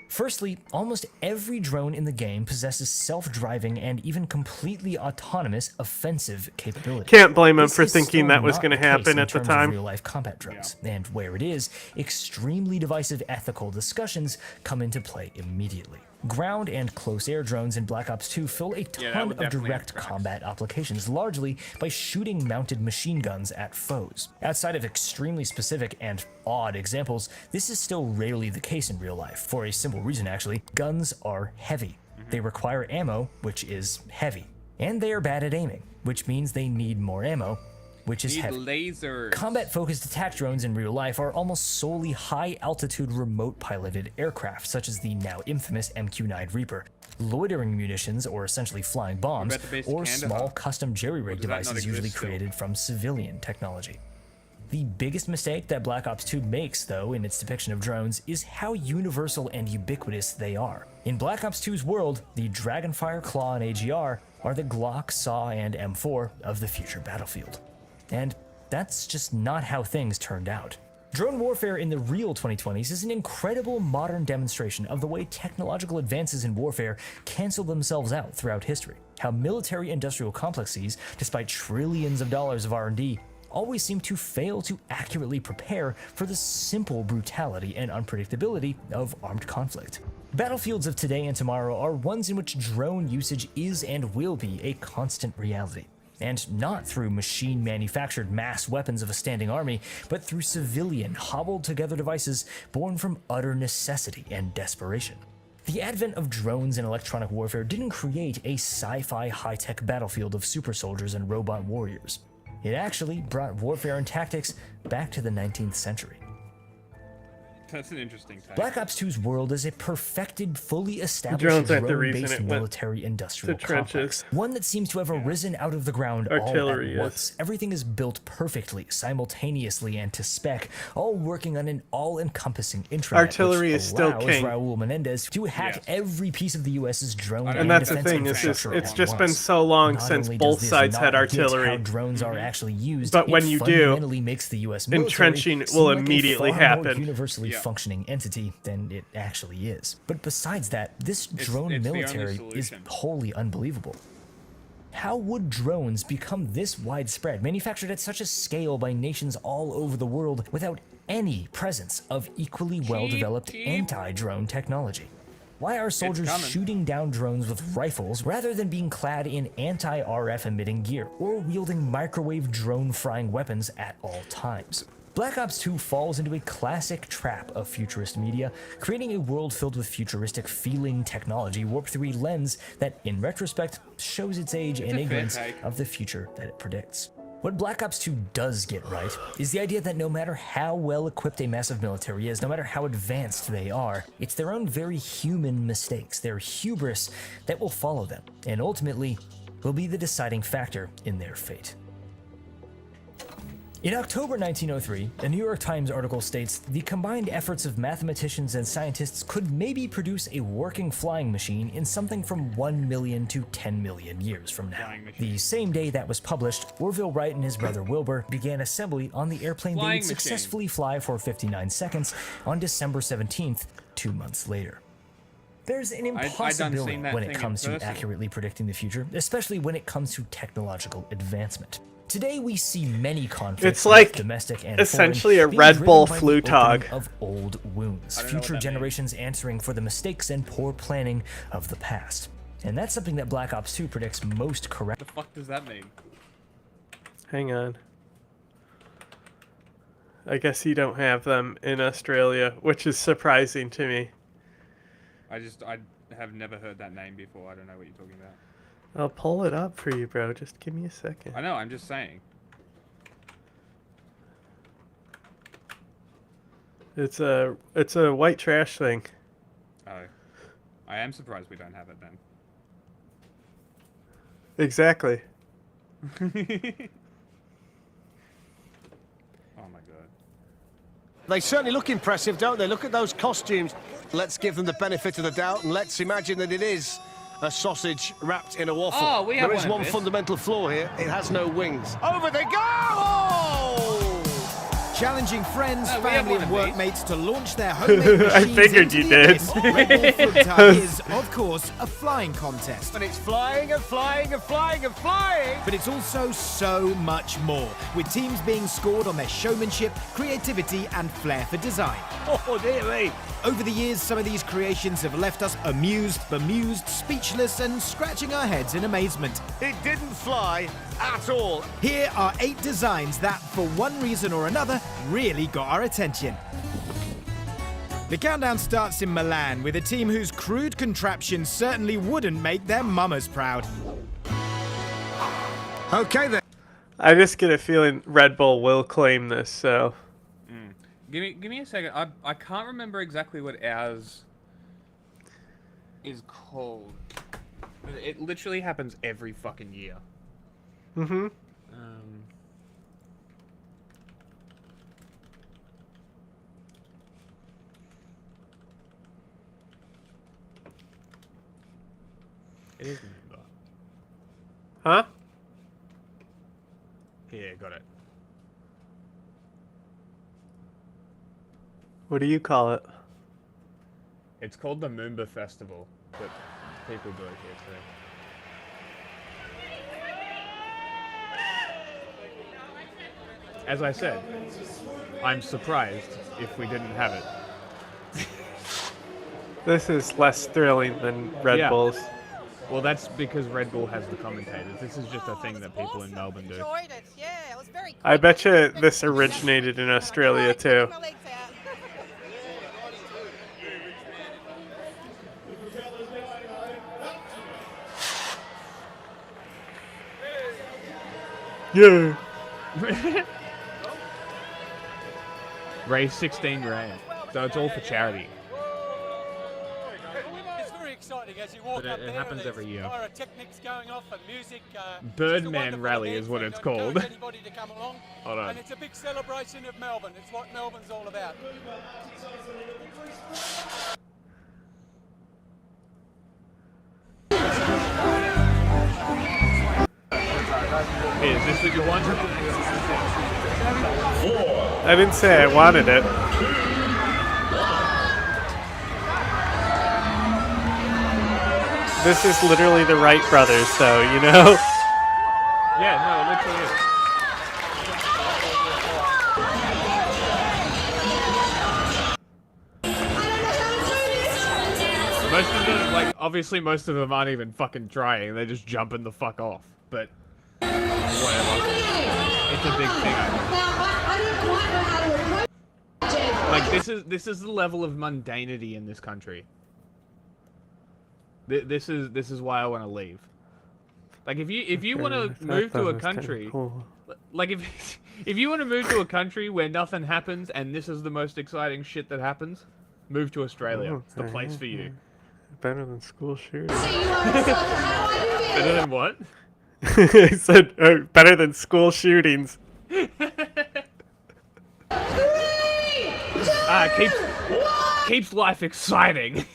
Firstly, almost every drone in the game possesses self-driving and even completely autonomous offensive capabilities. Can't blame him This for is thinking still that was not going to the case happen in at the terms of time. real-life combat drones, and where it is, extremely divisive ethical discussions come into play immediately. Ground and close air drones in Black Ops 2 fill a ton of direct combat applications, largely by shooting mounted machine guns at foes. Outside of extremely specific and odd examples, this is still rarely the case in real life, for a simple reason actually: guns are heavy. They require ammo, which is heavy. And they are bad at aiming, which means they need more ammo, which is heavy. Lasers. Combat-focused attack drones in real life are almost solely high-altitude remote-piloted aircraft, such as the now infamous MQ-9 Reaper, loitering munitions, or essentially flying bombs, or small custom jerry-rig devices usually created from civilian technology. The biggest mistake that Black Ops 2 makes, though, in its depiction of drones, is how universal and ubiquitous they are. In Black Ops 2's world, the Dragonfire, Claw, and AGR are the Glock, SAW, and M4 of the future battlefield. And that's just not how things turned out. Drone warfare in the real 2020s is an incredible modern demonstration of the way technological advances in warfare cancel themselves out throughout history. How military-industrial complexes, despite trillions of dollars of R&D, always seem to fail to accurately prepare for the simple brutality and unpredictability of armed conflict. Battlefields of today and tomorrow are ones in which drone usage is and will be a constant reality. And not through machine-manufactured mass weapons of a standing army, but through civilian, hobbled-together devices born from utter necessity and desperation. The advent of drones and electronic warfare didn't create a sci-fi high-tech battlefield of super soldiers and robot warriors. It actually brought warfare and tactics back to the 19th century. That's an interesting take. Black Ops 2's world is a perfected, fully established Drones aren't the reason drone-based it went military-industrial to trenches. complex. One that seems to have arisen out of the ground Artillery all at once. Everything is built perfectly, simultaneously, and to spec, all working on an all-encompassing intranet, Artillery which is still allows king. Raul Menendez to hack every piece of the US's drone And that's the defense thing, is infrastructure it's at just been once. so long Not since only both does this sides not had get artillery. how drones are actually used, But when it you do, fundamentally makes the US military entrenching seem will like a immediately far more happen. universally functioning entity than it actually is. But besides that, this drone it's the only military is solution. wholly unbelievable. How would drones become this widespread, manufactured at such a scale by nations all over the world, without any presence of equally well-developed anti-drone technology? Why are soldiers shooting down drones with rifles rather than being clad in anti-RF emitting gear or wielding microwave drone frying weapons at all times? Black Ops 2 falls into a classic trap of futurist media, creating a world filled with futuristic feeling technology warped through a lens that, in retrospect, shows its age and ignorance of the future that it predicts. What Black Ops 2 does get right is the idea that no matter how well equipped a massive military is, no matter how advanced they are, it's their own very human mistakes, their hubris, that will follow them, and ultimately will be the deciding factor in their fate. In October 1903, a New York Times article states the combined efforts of mathematicians and scientists could maybe produce a working flying machine in something from 1 million to 10 million years from now. The same day that was published, Orville Wright and his brother Wilbur began assembly on the airplane they would successfully fly for 59 seconds on December 17th, 2 months later. There's an impossibility when it comes to accurately predicting the future, especially when it comes to technological advancement. Today we see many conflicts, It's like domestic and essentially foreign, a being Red driven Bull by the flu tog. opening of old wounds, future generations answering for the mistakes and poor planning of the past. And that's something that Black Ops 2 predicts most correctly. What the fuck does that mean? Hang on. I guess you don't have them in Australia, which is surprising to me. I have never heard that name before. I don't know what you're talking about. I'll pull it up for you, bro. Just give me a second. I know, I'm just saying. It's a white trash thing. Oh. I am surprised we don't have it then. Exactly. Oh my god. They certainly look impressive, don't they? Look at those costumes. Let's give them the benefit of the doubt, and let's imagine that it is a sausage wrapped in a waffle. Oh, we have There is one of one this. fundamental flaw here. It has no wings. Over they go! Oh! Challenging friends, we have family, one and of these. workmates to launch their homemade I machines figured into you the did. abyss. Red Bull Fruit Tug is, of course, a flying contest. And it's flying and flying and flying and flying! But it's also so much more, with teams being scored on their showmanship, creativity, and flair for design. Oh, dear me! Over the years, some of these creations have left us amused, bemused, speechless, and scratching our heads in amazement. It didn't fly at all. Here are 8 designs that, for one reason or another, really got our attention. The countdown starts in Milan with a team whose crude contraption certainly wouldn't make their mamas proud. Okay then. I just get a feeling Red Bull will claim this, so... Give me a second. I can't remember exactly what ours is called. It literally happens every fucking year. Mm-hmm. It is November. Huh? Yeah, got it. What do you call it? It's called the Moomba Festival, but people do it here too. As I said, I'm surprised if we didn't have it. This is less thrilling than Red Yeah. Bull's. Well, that's because Red Bull has the commentators. This is just a thing that people in Melbourne do. I bet you this originated in Australia too. Yeah. Raise 16 grand. So it's all for charity. It's very exciting as you walk But up it there. happens There's every year. pyrotechnics going off and music. Birdman Rally is what it's called. Anybody to come along. Hold on. And it's a big celebration of Melbourne. It's what Melbourne's all about. Hey, is this what you want? I didn't say I wanted it. This is literally the Wright brothers, though, you know? Yeah, no, it literally is. Most of them, like, obviously most of them aren't even fucking trying. They're just jumping the fuck off. But, whatever. It's a big thing, I think. Like, this is the level of mundanity in this country. This is why I want to leave. Like, if you want to move to a country, like if you want to move to a country where nothing happens and this is the most exciting shit that happens, move to Australia. It's the place for you. Better than school shootings. Better than what? I said better than school shootings. Keeps life exciting.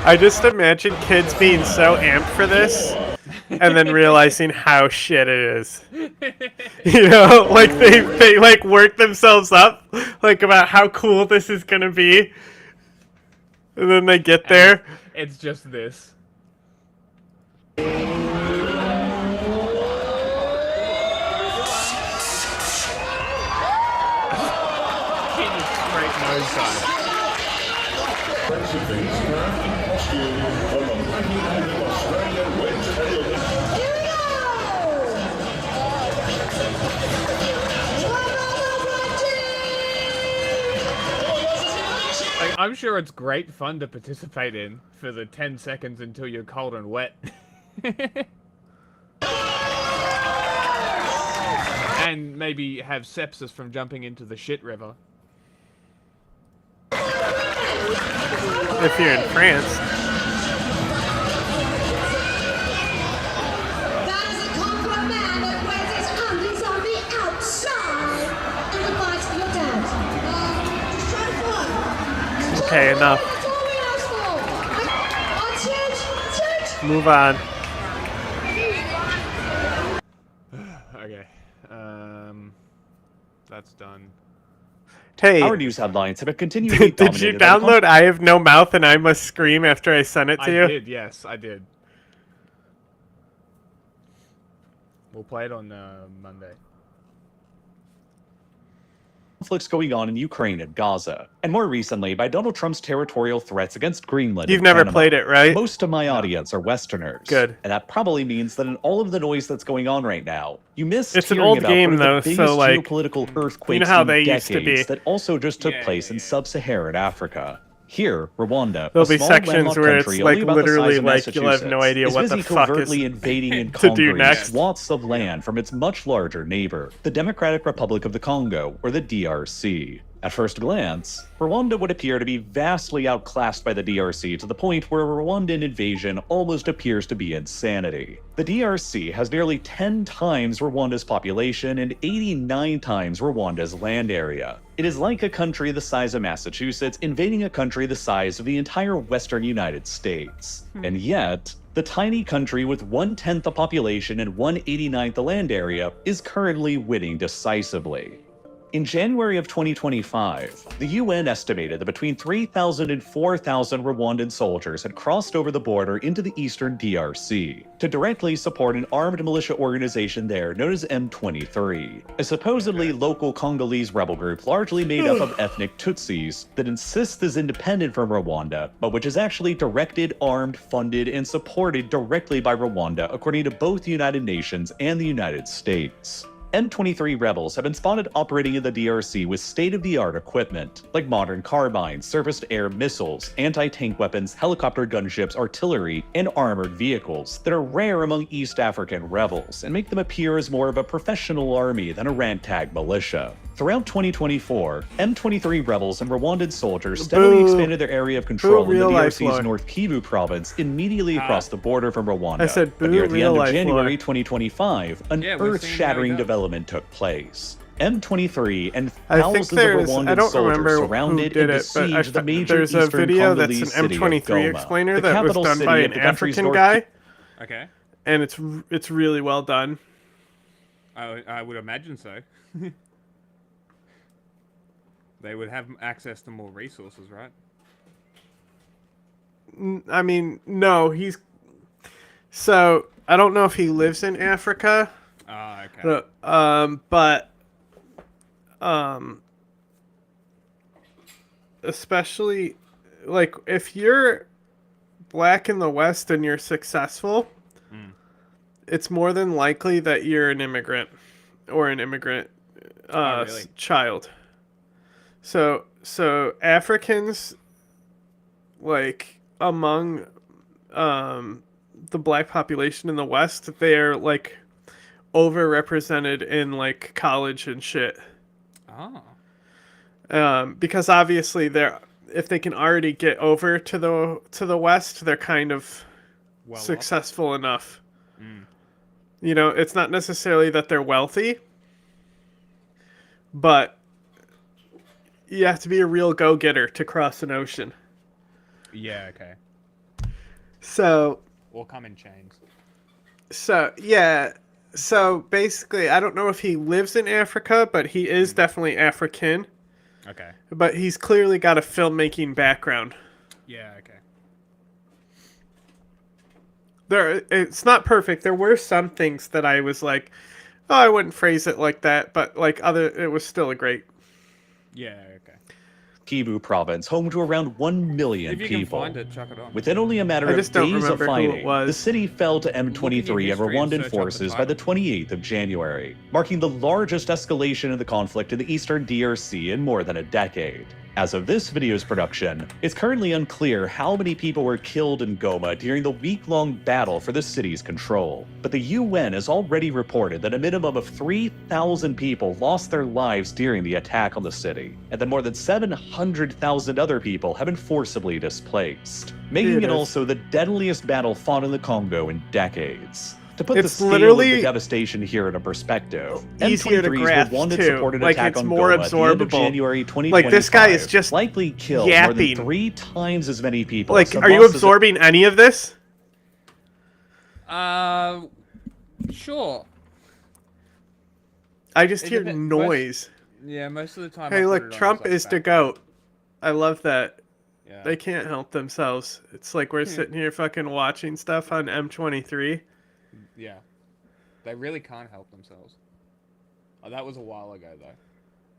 I just imagine kids being so amped for this and then realizing how shit it is. You know, like they like work themselves up like about how cool this is gonna be. And then they get there. It's just this. Like, I'm sure it's great fun to participate in for the 10 seconds until you're cold and wet. and maybe have sepsis from jumping into the shit river. If you're in France. That is a call for a man that wears his undies on the outside and advice for your dad. Just try to fly. Okay, enough. That's all we asked for. Move on. Okay. That's done. Hey, Our news headlines have continually did you download I Have No Mouth and I Must Scream after I sent it to you? I did, yes, I did. We'll play it on Monday. Conflicts going on in Ukraine and Gaza, and more recently by Donald Trump's territorial threats against Greenland. You've and never Panama. played it, right? Most of my audience are Westerners. Good. And that probably means that in all of the noise that's going on right now, you missed It's an hearing old about game, one of though, the biggest so, like, geopolitical earthquakes you know how in they decades used to be. that also just took place in sub-Saharan Africa. Here, Rwanda, There'll a be small sections landlocked where it's, country like, only about the literally, size of like, you'll have no Massachusetts, idea is what the busy fuck covertly is invading and to do conquering next. swaths of land from its much larger neighbor, the Democratic Republic of the Congo, or the DRC. At first glance, Rwanda would appear to be vastly outclassed by the DRC to the point where a Rwandan invasion almost appears to be insanity. The DRC has nearly 10 times Rwanda's population and 89 times Rwanda's land area. It is like a country the size of Massachusetts invading a country the size of the entire western United States. And yet, the tiny country with 1/10 the population and 1/89th the land area is currently winning decisively. In January of 2025, the UN estimated that between 3,000 and 4,000 Rwandan soldiers had crossed over the border into the eastern DRC to directly support an armed militia organization there known as M23, a supposedly local Congolese rebel group largely made up of ethnic Tutsis that insists is independent from Rwanda, but which is actually directed, armed, funded, and supported directly by Rwanda according to both the United Nations and the United States. M23 rebels have been spotted operating in the DRC with state-of-the-art equipment, like modern carbines, surface-to-air missiles, anti-tank weapons, helicopter gunships, artillery, and armored vehicles that are rare among East African rebels and make them appear as more of a professional army than a ragtag militia. Throughout 2024, M23 rebels and Rwandan soldiers steadily expanded their area of control in the DRC's North Kivu province immediately across the border from Rwanda. I said, but near boo, the end real of life January lore. 2025, an Yeah, we're seeing how it earth-shattering goes. development took place. M23 and I think thousands of there's, Rwandan I don't soldiers remember who surrounded did and it, but besieged the major there's a eastern video that's Congolese an city of M23 Goma, explainer the that was capital done city by of an the country's African north- guy, Okay. and it's really well done. I would imagine so. They would have access to more resources, right? I mean, no, he's so I don't know if he lives in Africa. Ah, okay. But especially like if you're black in the West and you're successful, it's more than likely that you're an immigrant or an immigrant really? child. So Africans, like among the black population in the West, they're like overrepresented in like college and shit. Oh. Because obviously if they can already get over to the West, they're kind of Well off. successful enough. You know, it's not necessarily that they're wealthy, but you have to be a real go-getter to cross an ocean. Yeah, okay. So Or come in chains. So basically, I don't know if he lives in Africa, but he is definitely African. Okay. But he's clearly got a filmmaking background. Yeah, okay. It's not perfect. There were some things that I was like, oh, I wouldn't phrase it like that, but like it was still a great. Yeah, okay. Kivu province, home to around 1 million If you people. can find it, chuck it on. Within only a matter I of just don't days of remember who it fighting, was. the city fell to M23 and Rwandan forces by the 28th of January, marking the largest escalation of the conflict in the eastern DRC in more than a decade. As of this video's production, it's currently unclear how many people were killed in Goma during the week-long battle for the city's control. But the UN has already reported that a minimum of 3,000 people lost their lives during the attack on the city, and that more than 700,000 other people have been forcibly displaced, making it also the deadliest battle fought in the Congo in decades. To put the scale of the devastation here into perspective, easier to M23's grasp Rwanda-supported too. Like attack it's on more Goma at the end of absorbable. January 2025 Like this guy is just likely killed yapping. more than 3 times as many people. Like, as are you absorbing any of this? Sure. I just hear noise. Yeah, most of the time. Hey, I look, put it on Trump as, like, is the goat. I love that. Yeah. They can't help themselves. It's like we're sitting here fucking watching stuff on M23. Yeah. They really can't help themselves. Oh, that was a while ago, though.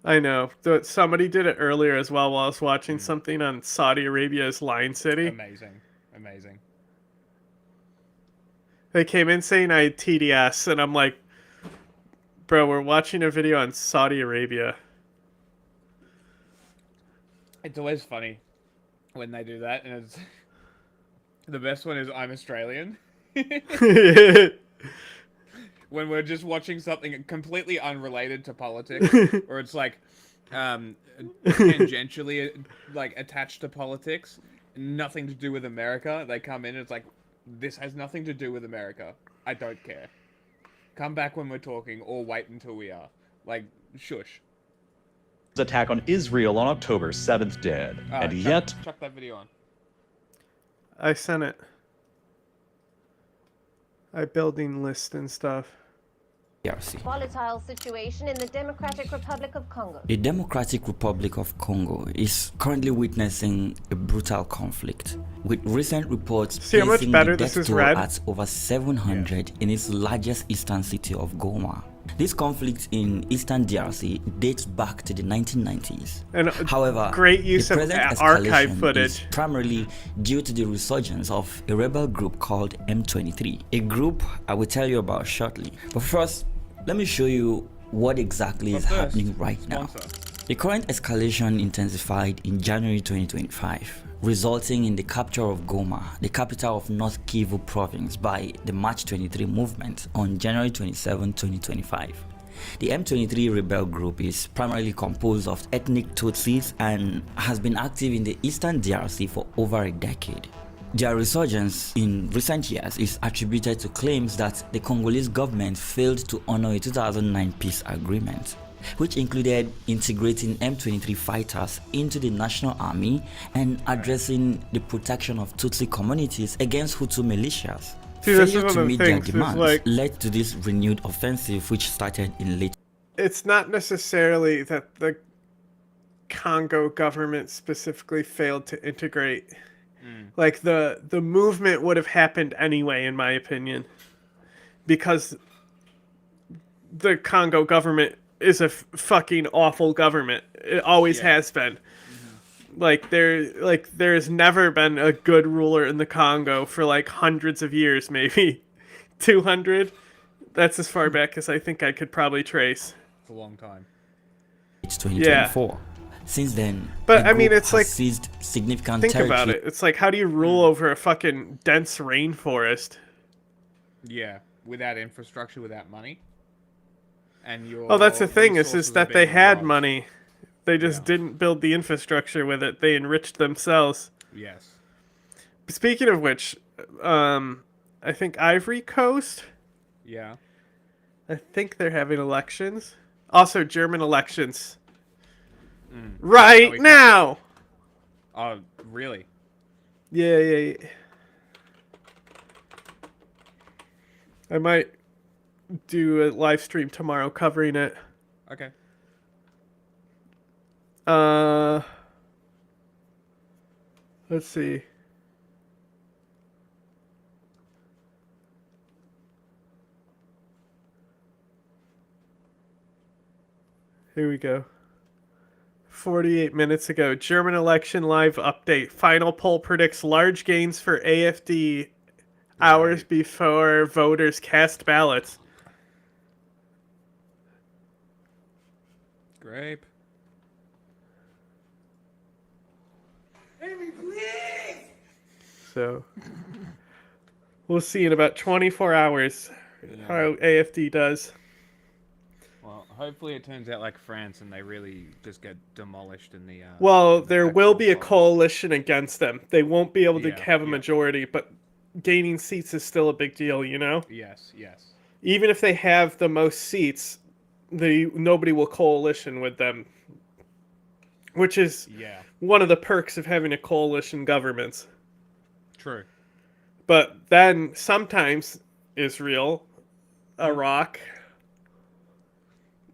I know. Somebody did it earlier as well while I was watching something on Saudi Arabia's Lion City. Amazing. Amazing. They came in saying I had TDS, and I'm like, bro, we're watching a video on Saudi Arabia. It's always funny when they do that, and it's the best one is I'm Australian. When we're just watching something completely unrelated to politics, or it's like tangentially like attached to politics, nothing to do with America. They come in and it's like, this has nothing to do with America. I don't care. Come back when we're talking, or wait until we are. Like, shush. Attack on Israel on October 7th did, and yet... Chuck that video on. I sent it. I building list and stuff. Volatile situation in the Democratic Republic of Congo. The Democratic Republic of Congo is currently witnessing a brutal conflict, with recent reports placing the death toll at over 700 in its largest eastern city of Goma. This conflict in eastern DRC dates back to the 1990s. And however, great use the of present archive escalation footage is primarily due to the resurgence of a rebel group called M23, a group I will tell you about shortly. But first, let me show you what exactly is happening right now. The current escalation intensified in January 2025, resulting in the capture of Goma, the capital of North Kivu province, by the March 23 movement on January 27, 2025. The M23 rebel group is primarily composed of ethnic Tutsis and has been active in the eastern DRC for over a decade. Their resurgence in recent years is attributed to claims that the Congolese government failed to honor a 2009 peace agreement, which included integrating M23 fighters into the national army and addressing the protection of Tutsi communities against Hutu militias. Failure to meet their demands led to this renewed offensive, which started in late. It's not necessarily that the Congo government specifically failed to integrate. Like the movement would have happened anyway, in my opinion, because the Congo government is a fucking awful government. It always has been. Like there has never been a good ruler in the Congo for like hundreds of years, maybe 200. That's as far back as I think I could probably trace. It's a long time. It's 2024. Since then, but I mean, it's like seized significant think territory. about it. It's like, how do you rule over a fucking dense rainforest? Yeah, without infrastructure, without money. And your oh, that's the thing is that they had robbed. money. They just didn't build the infrastructure with it. They enriched themselves. Yes. Speaking of which, I think Ivory Coast. Yeah. I think they're having elections. Also, German elections. Right now. Oh, really? Yeah. I might do a live stream tomorrow covering it. Okay. Let's see. Here we go. 48 minutes ago, German election live update. Final poll predicts large gains for AfD hours before voters cast ballots. Grape. So we'll see in about 24 hours how AFD does. Well, hopefully it turns out like France and they really just get demolished in the. Well, there will be a coalition against them. They won't be able to have a majority, but gaining seats is still a big deal, you know? Yes, yes. Even if they have the most seats, nobody will coalition with them, which is one of the perks of having a coalition government. True. But then sometimes Israel, Iraq,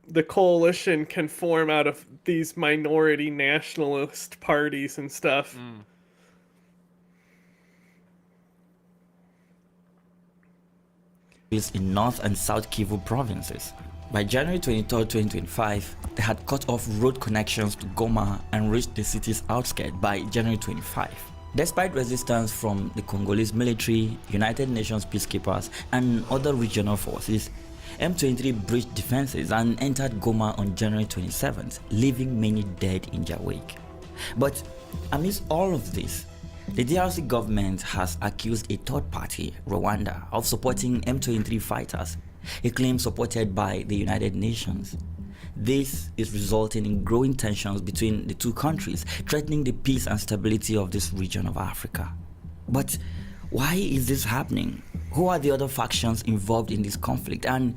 the coalition can form out of these minority nationalist parties and stuff. In North and South Kivu provinces. By January 23, 2025, they had cut off road connections to Goma and reached the city's outskirts by January 25. Despite resistance from the Congolese military, United Nations peacekeepers, and other regional forces, M23 breached defenses and entered Goma on January 27th, leaving many dead in their wake. But amidst all of this, the DRC government has accused a third party, Rwanda, of supporting M23 fighters, a claim supported by the United Nations. This is resulting in growing tensions between the two countries, threatening the peace and stability of this region of Africa. But why is this happening? Who are the other factions involved in this conflict? And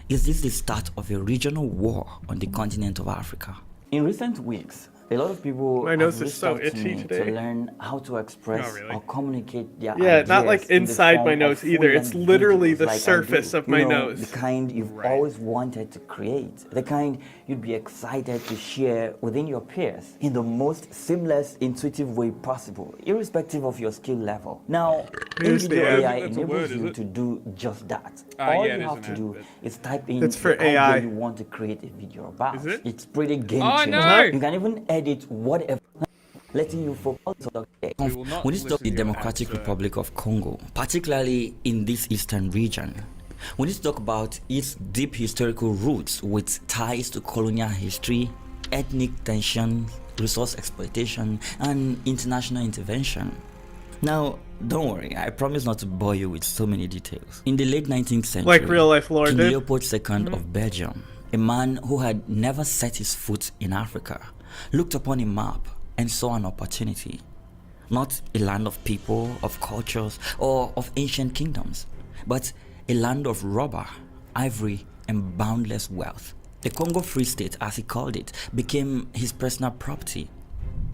is this the start of a regional war on the continent of Africa? In recent weeks, a lot of people my nose is so itchy today. to learn how to express or communicate their ideas. Not like inside my in nose either. It's literally the surface of my nose. nose. The kind you've always wanted to create. The kind you'd be excited to share within your peers in the most seamless, intuitive way possible, irrespective of your skill level. Now, AI enables you to do just that. All you have to do is type in the idea you want to create a video about. Is it? It's pretty game changer. No. You can even edit whatever, letting you focus on when you talk the Democratic Republic of Congo, particularly in this eastern region. We need to talk about its deep historical roots with ties to colonial history, ethnic tension, resource exploitation, and international intervention. Now, don't worry, I promise not to bore you with so many details. In the late 19th century, like real life lore, King Leopold II of Belgium, a man who had never set his foot in Africa, looked upon a map and saw an opportunity. Not a land of people, of cultures, or of ancient kingdoms, but a land of rubber, ivory, and boundless wealth. The Congo Free State, as he called it, became his personal property.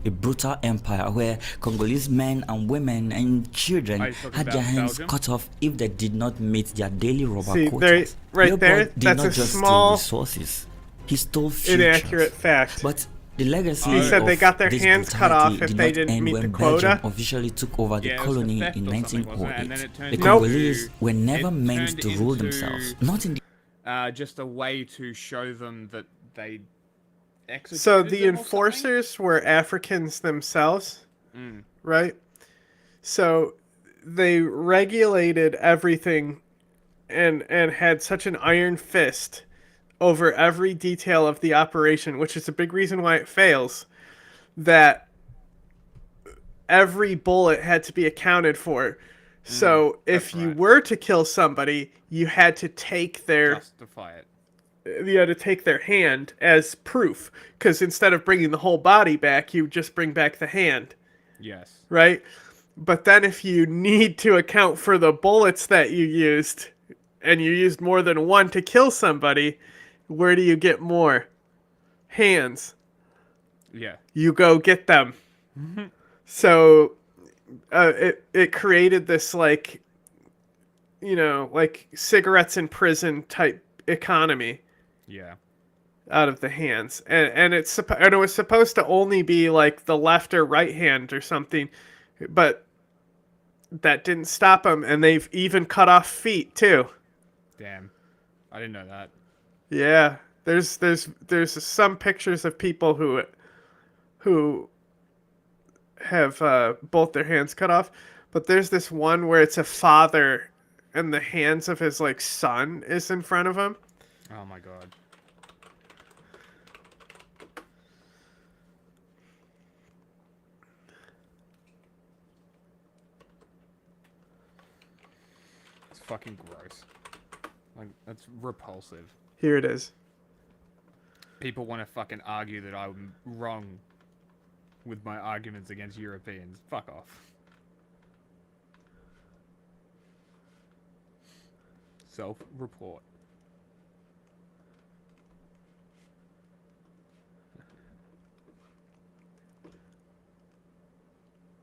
A brutal empire where Congolese men and women and children had their hands cut off if they did not meet their daily rubber quotas. There, that's a small steal resources. He stole futures. Inaccurate fact. But the legacy he said of they got their this hands cut off if did they not didn't end meet the when quota. Belgium officially took over the colony in 1908. The Nope. Congolese were never meant to rule themselves. Not in the just a way to show them that they executed So the them or enforcers were Africans themselves, right? So they regulated everything and had such an iron fist over every detail of the operation, which is a big reason why it fails, that every bullet had to be accounted for. So if you were to kill somebody, you had to take their justify it. You had to take their hand as proof, because instead of bringing the whole body back, you just bring back the hand. Yes. Right? But then if you need to account for the bullets that you used, and you used more than one to kill somebody, where do you get more? Hands. Yeah. You go get them. So it created this, like, you know, like cigarettes in prison type economy. Yeah. Out of the hands, and it was supposed to only be like the left or right hand or something, but that didn't stop them, and they've even cut off feet too. Damn, I didn't know that. Yeah, there's some pictures of people who have both their hands cut off, but there's this one where it's a father and the hands of his like son is in front of him. Oh my god. fucking gross. Like, that's repulsive. Here it is. People want to fucking argue that I'm wrong with my arguments against Europeans. Fuck off. Self-report.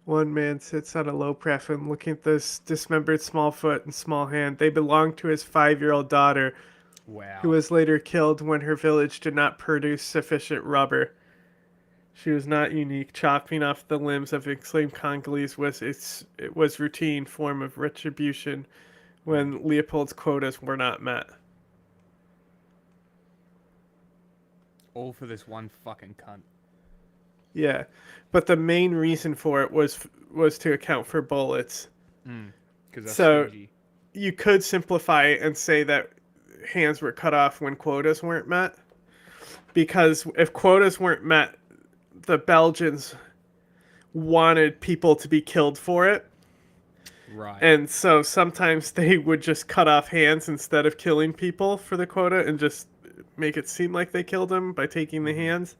One man sits on a low platform looking at this dismembered small foot and small hand. They belong to his 5-year-old daughter, wow, who was later killed when her village did not produce sufficient rubber. She was not unique. Chopping off the limbs of enslaved Congolese was routine form of retribution when Leopold's quotas were not met. All for this one fucking cunt. Yeah, but the main reason for it was to account for bullets. So stingy. You could simplify it and say that hands were cut off when quotas weren't met, because if quotas weren't met, the Belgians wanted people to be killed for it. Right. And so sometimes they would just cut off hands instead of killing people for the quota and just make it seem like they killed them by taking the hands.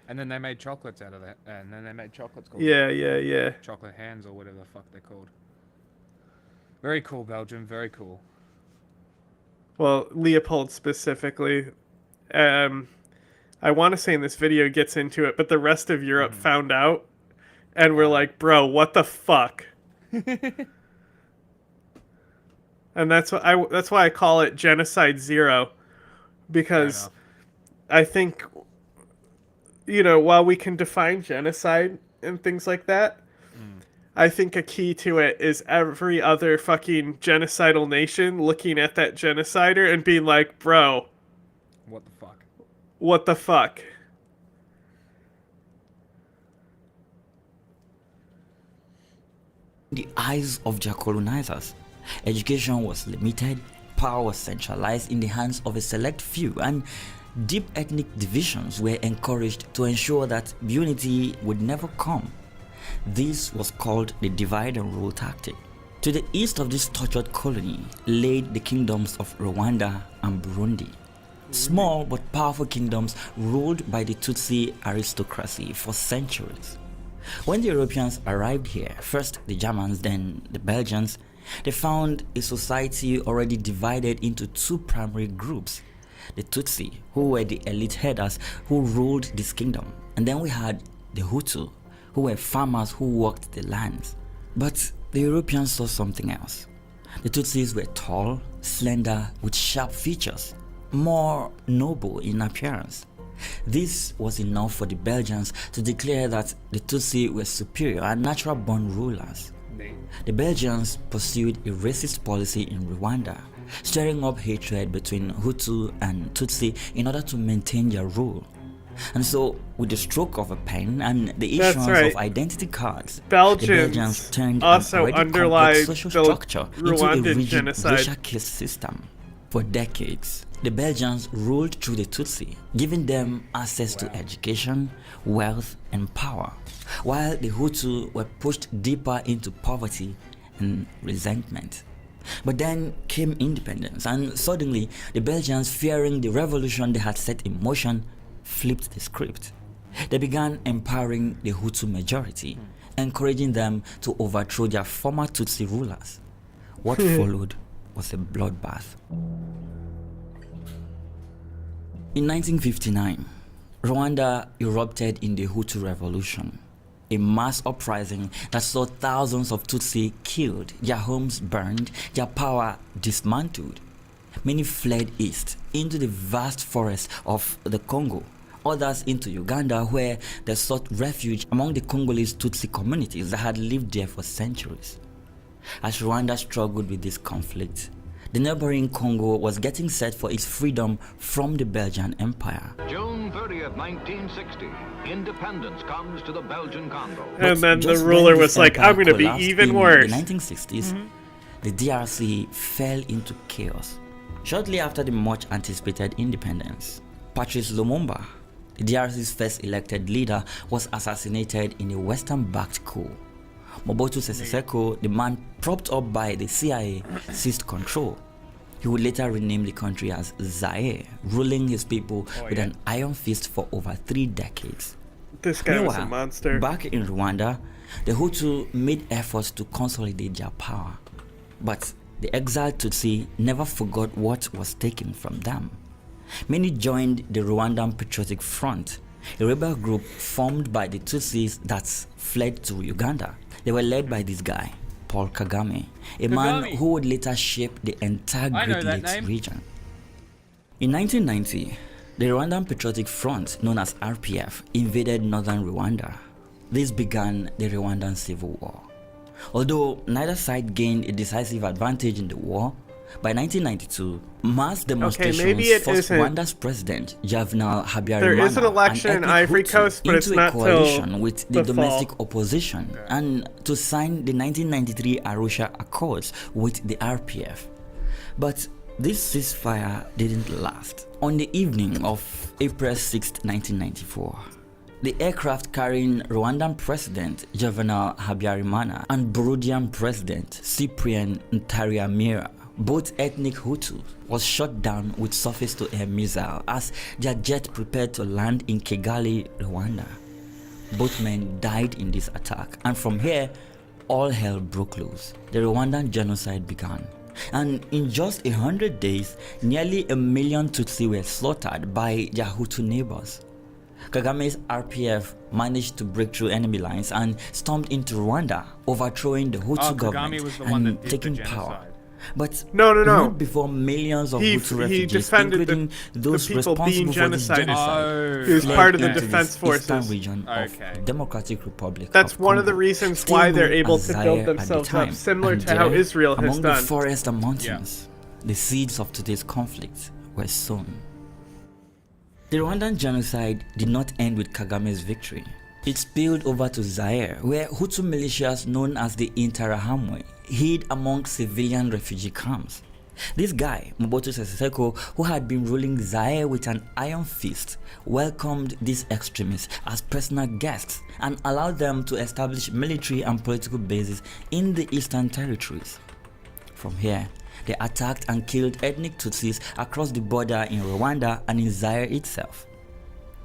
And then they made chocolates out of that. And then they made chocolates called Yeah. chocolate hands or whatever the fuck they're called. Very cool, Belgium. Very cool. Well, Leopold specifically. I want to say in this video gets into it, but the rest of Europe found out and we're like, bro, what the fuck? And that's why I call it Genocide Zero, because I think, you know, while we can define genocide and things like that, I think a key to it is every other fucking genocidal nation looking at that genocider and being like, bro, what the fuck? What the fuck? The eyes of their colonizers, education was limited, power was centralized in the hands of a select few, and deep ethnic divisions were encouraged to ensure that unity would never come. This was called the divide and rule tactic. To the east of this tortured colony laid the kingdoms of Rwanda and Burundi. Small but powerful kingdoms ruled by the Tutsi aristocracy for centuries. When the Europeans arrived here, first the Germans, then the Belgians, they found a society already divided into two primary groups. The Tutsi, who were the elite herders who ruled this kingdom, and then we had the Hutu, who were farmers who worked the lands. But the Europeans saw something else. The Tutsis were tall, slender, with sharp features, more noble in appearance. This was enough for the Belgians to declare that the Tutsi were superior and natural-born rulers. The Belgians pursued a racist policy in Rwanda, stirring up hatred between Hutu and Tutsi in order to maintain their rule. And so, with the stroke of a pen and the issuance of identity cards, the Belgians turned also an already complex social structure into a rigid genocide. racial caste system. For decades, the Belgians ruled through the Tutsi, giving them access to education, wealth, and power, while the Hutu were pushed deeper into poverty and resentment. But then came independence, and suddenly the Belgians, fearing the revolution they had set in motion, flipped the script. They began empowering the Hutu majority, encouraging them to overthrow their former Tutsi rulers. What followed was a bloodbath. In 1959, Rwanda erupted in the Hutu Revolution, a mass uprising that saw thousands of Tutsi killed, their homes burned, their power dismantled. Many fled east into the vast forests of the Congo, others into Uganda, where they sought refuge among the Congolese Tutsi communities that had lived there for centuries. As Rwanda struggled with this conflict, the neighboring Congo was getting set for its freedom from the Belgian Empire. June 30th, 1960, independence comes to the Belgian Congo. And then the ruler was like, I'm going to be even worse. In the 1960s, the DRC fell into chaos. Shortly after the much anticipated independence, Patrice Lumumba, the DRC's first elected leader, was assassinated in a Western-backed coup. Mobutu Sese Seko, the man propped up by the CIA, seized control. He would later rename the country as Zaire, ruling his people with an iron fist for over 3 decades. This guy was a Meanwhile, monster. back in Rwanda, the Hutu made efforts to consolidate their power. But the exiled Tutsi never forgot what was taken from them. Many joined the Rwandan Patriotic Front, a rebel group formed by the Tutsis that fled to Uganda. They were led by this guy, Paul Kagame, a man who would later shape the entire Great Lakes region. In 1990, the Rwandan Patriotic Front, known as RPF, invaded northern Rwanda. This began the Rwandan Civil War. Although neither side gained a decisive advantage in the war, by 1992, mass demonstrations forced Rwanda's president, Juvenal Habyarimana, there is an election in Ivory Coast, but it's not coalition with the domestic opposition and to sign the 1993 Arusha Accords with the RPF. But this ceasefire didn't last. On the evening of April 6, 1994, the aircraft carrying Rwandan President Juvenal Habyarimana and Burundian President Cyprien Ntaryamira, both ethnic Hutu, was shot down with surface-to-air missile as their jet prepared to land in Kigali, Rwanda. Both men died in this attack, and from here, all hell broke loose. The Rwandan genocide began. And in just 100 days, nearly 1 million Tutsi were slaughtered by their Hutu neighbors. Kagame's RPF managed to break through enemy lines and stormed into Rwanda, overthrowing the Hutu government and taking power. But not before millions of Hutu refugees, including those responsible for this genocide, he was part of the defense forces. Eastern region of Democratic Republic. That's one of the reasons why they're able to build themselves up, similar to how Israel has among done. The forests and mountains, the seeds of today's conflict were sown. The Rwandan genocide did not end with Kagame's victory. It spilled over to Zaire, where Hutu militias known as the Interahamwe hid among civilian refugee camps. This guy, Mobutu Sese Seko, who had been ruling Zaire with an iron fist, welcomed these extremists as personal guests and allowed them to establish military and political bases in the eastern territories. From here, they attacked and killed ethnic Tutsis across the border in Rwanda and in Zaire itself.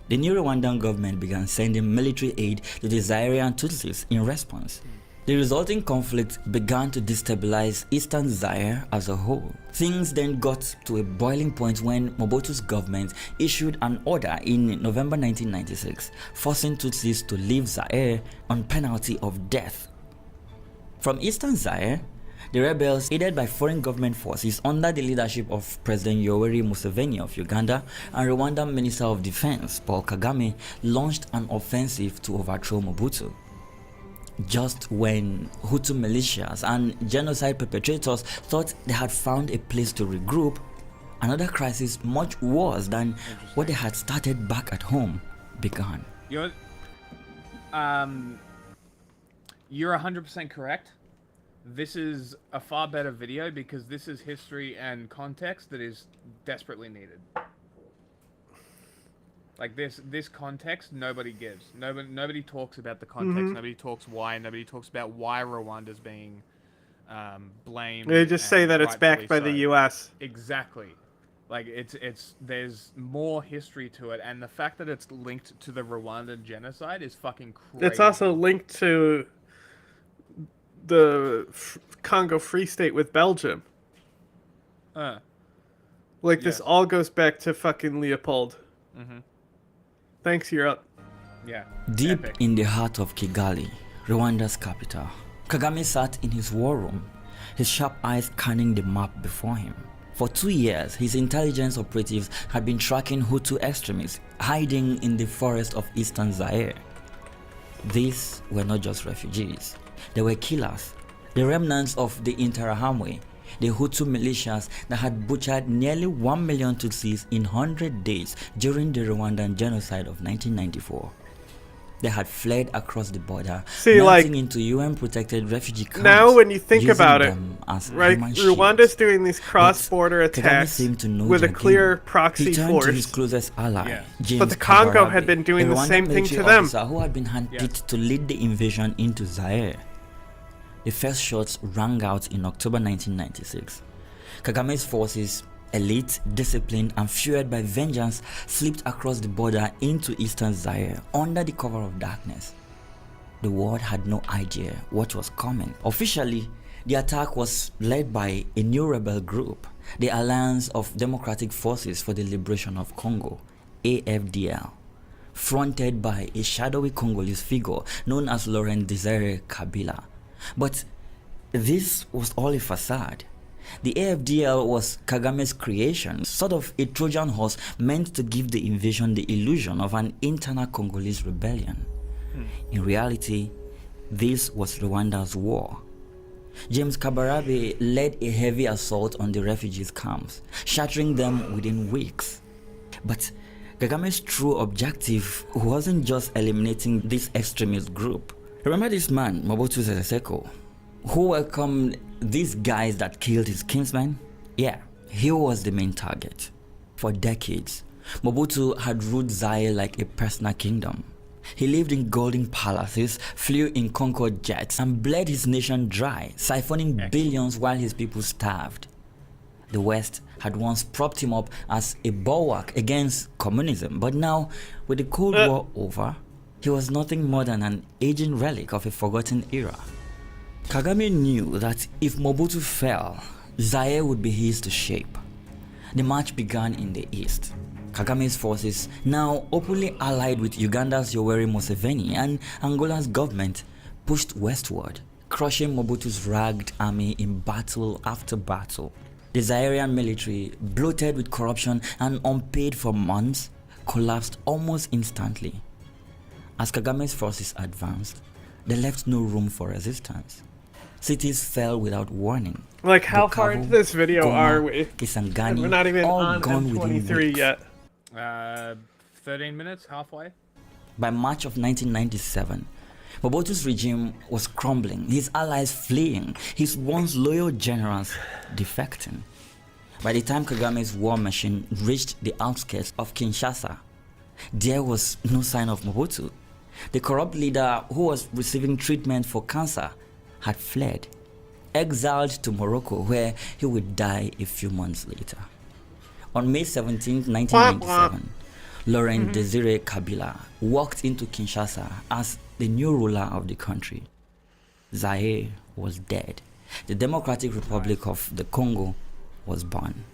The new Rwandan government began sending military aid to the Zairean Tutsis in response. The resulting conflict began to destabilize eastern Zaire as a whole. Things then got to a boiling point when Mobutu's government issued an order in November 1996, forcing Tutsis to leave Zaire on penalty of death. From eastern Zaire, the rebels, aided by foreign government forces under the leadership of President Yoweri Museveni of Uganda and Rwandan Minister of Defense Paul Kagame, launched an offensive to overthrow Mobutu. Just when Hutu militias and genocide perpetrators thought they had found a place to regroup, another crisis much worse than what they had started back at home began. You're 100% correct. This is a far better video because this is history and context that is desperately needed. Like this context, nobody gives. Nobody talks about the context. Nobody talks why. Nobody talks about why Rwanda's being blamed. They just say that it's backed by the U.S. Exactly. Like there's more history to it, and the fact that it's linked to the Rwandan genocide is fucking crazy. It's also linked to the Congo Free State with Belgium. This all goes back to fucking Leopold. Thanks, you're up. Yeah. Deep in the heart of Kigali, Rwanda's capital, Kagame sat in his war room, his sharp eyes scanning the map before him. For 2 years, his intelligence operatives had been tracking Hutu extremists hiding in the forest of eastern Zaire. These were not just refugees. They were killers, the remnants of the Interahamwe, the Hutu militias that had butchered nearly 1 million Tutsis in 100 days during the Rwandan genocide of 1994. They had fled across the border, melting into UN-protected refugee camps. Now when you think about it, right, Rwanda's doing these cross-border attacks with a clear proxy force. To his closest ally, James but the Congo Kabarebe, had been doing the same thing to them. Who had been handpicked to lead the invasion into Zaire. The first shots rang out in October 1996. Kagame's forces, elite, disciplined, and fueled by vengeance, slipped across the border into eastern Zaire under the cover of darkness. The world had no idea what was coming. Officially, the attack was led by a new rebel group, the Alliance of Democratic Forces for the Liberation of Congo, AFDL, fronted by a shadowy Congolese figure known as Laurent Desire Kabila. But this was all a facade. The AFDL was Kagame's creation, sort of a Trojan horse meant to give the invasion the illusion of an internal Congolese rebellion. In reality, this was Rwanda's war. James Kabarabe led a heavy assault on the refugees camps, shattering them within weeks. But Kagame's true objective wasn't just eliminating this extremist group. Remember this man, Mobutu Sese Seko, who welcomed these guys that killed his kinsmen? Yeah, he was the main target. For decades, Mobutu had ruled Zaire like a personal kingdom. He lived in golden palaces, flew in Concorde jets, and bled his nation dry, siphoning billions while his people starved. The West had once propped him up as a bulwark against communism, but now, with the Cold War over, he was nothing more than an aging relic of a forgotten era. Kagame knew that if Mobutu fell, Zaire would be his to shape. The march began in the east. Kagame's forces, now openly allied with Uganda's Yoweri Museveni and Angola's government, pushed westward, crushing Mobutu's ragged army in battle after battle. The Zairean military, bloated with corruption and unpaid for months, collapsed almost instantly. As Kagame's forces advanced, they left no room for resistance. Cities fell without warning. Like, how Bukavu, far into this video Goma, are we? Kisangani, We're not even all on gone within M23 weeks. yet. 13 minutes, halfway. By March of 1997, Mobutu's regime was crumbling, his allies fleeing, his once loyal generals defecting. By the time Kagame's war machine reached the outskirts of Kinshasa, there was no sign of Mobutu. The corrupt leader who was receiving treatment for cancer had fled, exiled to Morocco, where he would die a few months later. On May 17, 1997, Laurent Desire Kabila walked into Kinshasa as the new ruler of the country. Zaire was dead. The Democratic Republic of the Congo was born.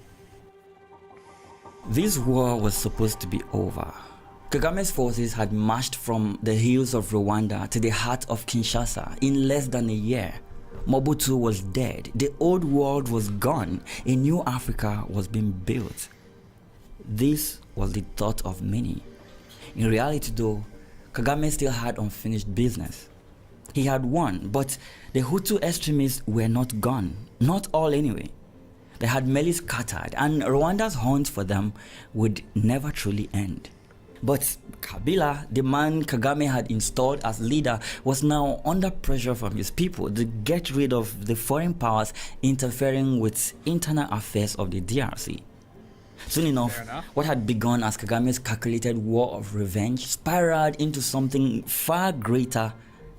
This war was supposed to be over. Kagame's forces had marched from the hills of Rwanda to the heart of Kinshasa in less than a year. Mobutu was dead. The old world was gone. A new Africa was being built. This was the thought of many. In reality though, Kagame still had unfinished business. He had won, but the Hutu extremists were not gone. Not all anyway. They had merely scattered, and Rwanda's hunt for them would never truly end. But Kabila, the man Kagame had installed as leader, was now under pressure from his people to get rid of the foreign powers interfering with internal affairs of the DRC. Soon enough, what had begun as Kagame's calculated war of revenge spiraled into something far greater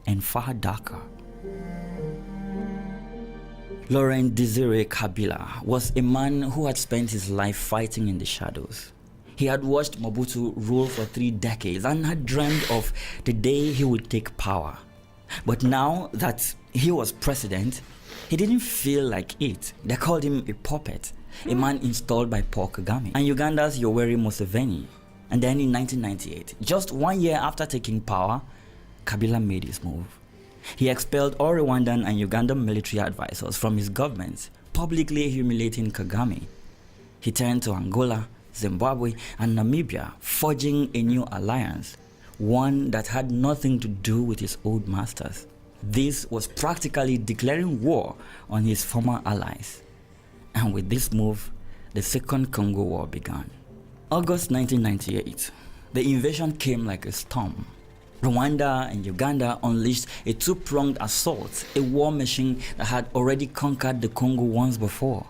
and far darker. Laurent Desire Kabila was a man who had spent his life fighting in the shadows. He had watched Mobutu rule for 3 decades and had dreamed of the day he would take power. But now that he was president, he didn't feel like it. They called him a puppet, a man installed by Paul Kagame and Uganda's Yoweri Museveni. And then in 1998, just 1 year after taking power, Kabila made his move. He expelled all Rwandan and Ugandan military advisors from his government, publicly humiliating Kagame. He turned to Angola, Zimbabwe, and Namibia, forging a new alliance, one that had nothing to do with his old masters. This was practically declaring war on his former allies. And with this move, the Second Congo War began. August 1998, the invasion came like a storm. Rwanda and Uganda unleashed a 2-pronged assault, a war machine that had already conquered the Congo once before.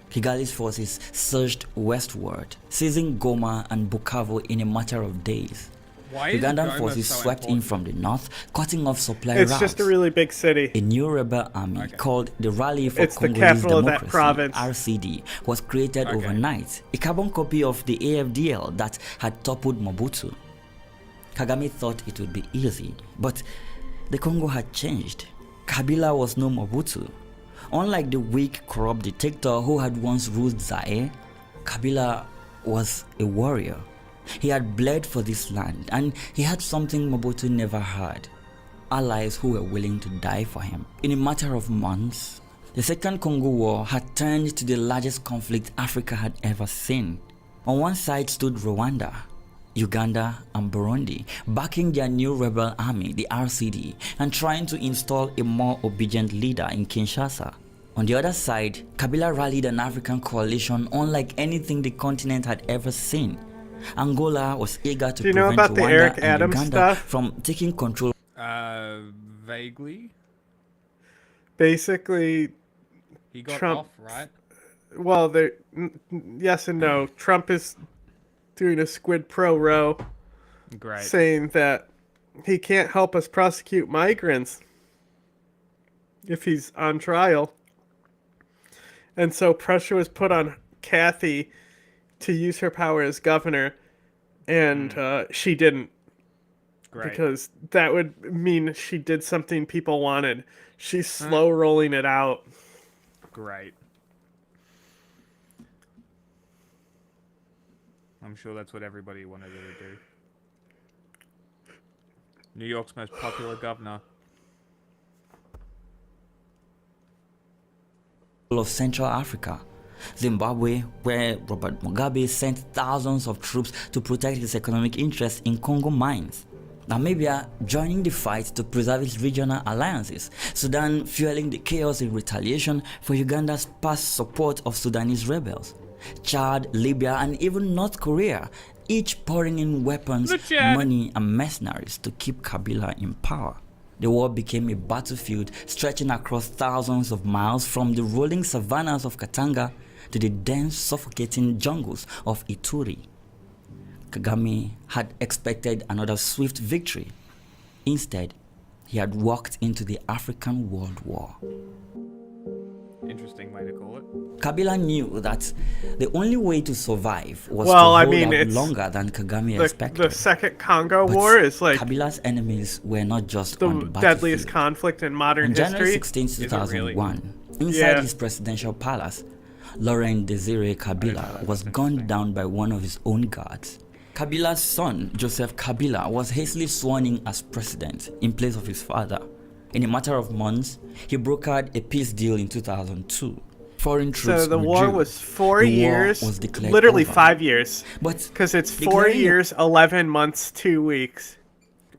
Kigali's forces surged westward, seizing Goma and Bukavu in a matter of days. Why is Ugandan Goma forces so swept in from the north, cutting off supply It's routes. just a really big city. A new rebel army called the Rally for It's the Congolese capital of that Democracy province. (RCD) was created overnight, a carbon copy of the AFDL that had toppled Mobutu. Kagame thought it would be easy, but the Congo had changed. Kabila was no Mobutu. Unlike the weak, corrupt dictator who had once ruled Zaire, Kabila was a warrior. He had bled for this land, and he had something Mobutu never had: allies who were willing to die for him. In a matter of months, the Second Congo War had turned to the largest conflict Africa had ever seen. On one side stood Rwanda, Uganda, and Burundi, backing their new rebel army, the RCD, and trying to install a more obedient leader in Kinshasa. On the other side, Kabila rallied an African coalition unlike anything the continent had ever seen. Angola was eager to prevent Rwanda and Uganda from taking control. Vaguely. Basically, He got Trump, off, right? Well, yes and no. Trump is doing a squid pro row, Great. saying that he can't help us prosecute migrants if he's on trial. And so pressure was put on Kathy to use her power as governor, and she didn't. Great. Because that would mean she did something people wanted. She's slow rolling it out. Great. I'm sure that's what everybody wanted her to do. New York's most popular governor. Of Central Africa, Zimbabwe, where Robert Mugabe sent thousands of troops to protect his economic interests in Congo mines. Namibia joining the fight to preserve its regional alliances, Sudan fueling the chaos in retaliation for Uganda's past support of Sudanese rebels, Chad, Libya, and even North Korea, each pouring in weapons, money, and mercenaries to keep Kabila in power. The war became a battlefield stretching across thousands of miles from the rolling savannas of Katanga to the dense, suffocating jungles of Ituri. Kagame had expected another swift victory. Instead, he had walked into the African World War. Interesting way to call it. Kabila knew that the only way to survive was to hold out longer than Kagame expected. The Second Congo War is like Kabila's enemies were not just the on the deadliest battlefield. conflict in modern On history. January 16, 2001, inside his presidential palace, Laurent Desire Kabila was gunned down by one of his own guards. Kabila's son, Joseph Kabila, was hastily sworn in as president in place of his father. In a matter of months, he brokered a peace deal in 2002. Foreign troops So the war withdrew. was 4 years, was declared literally over. 5 years, but because it's 4 years, 11 months, 2 weeks.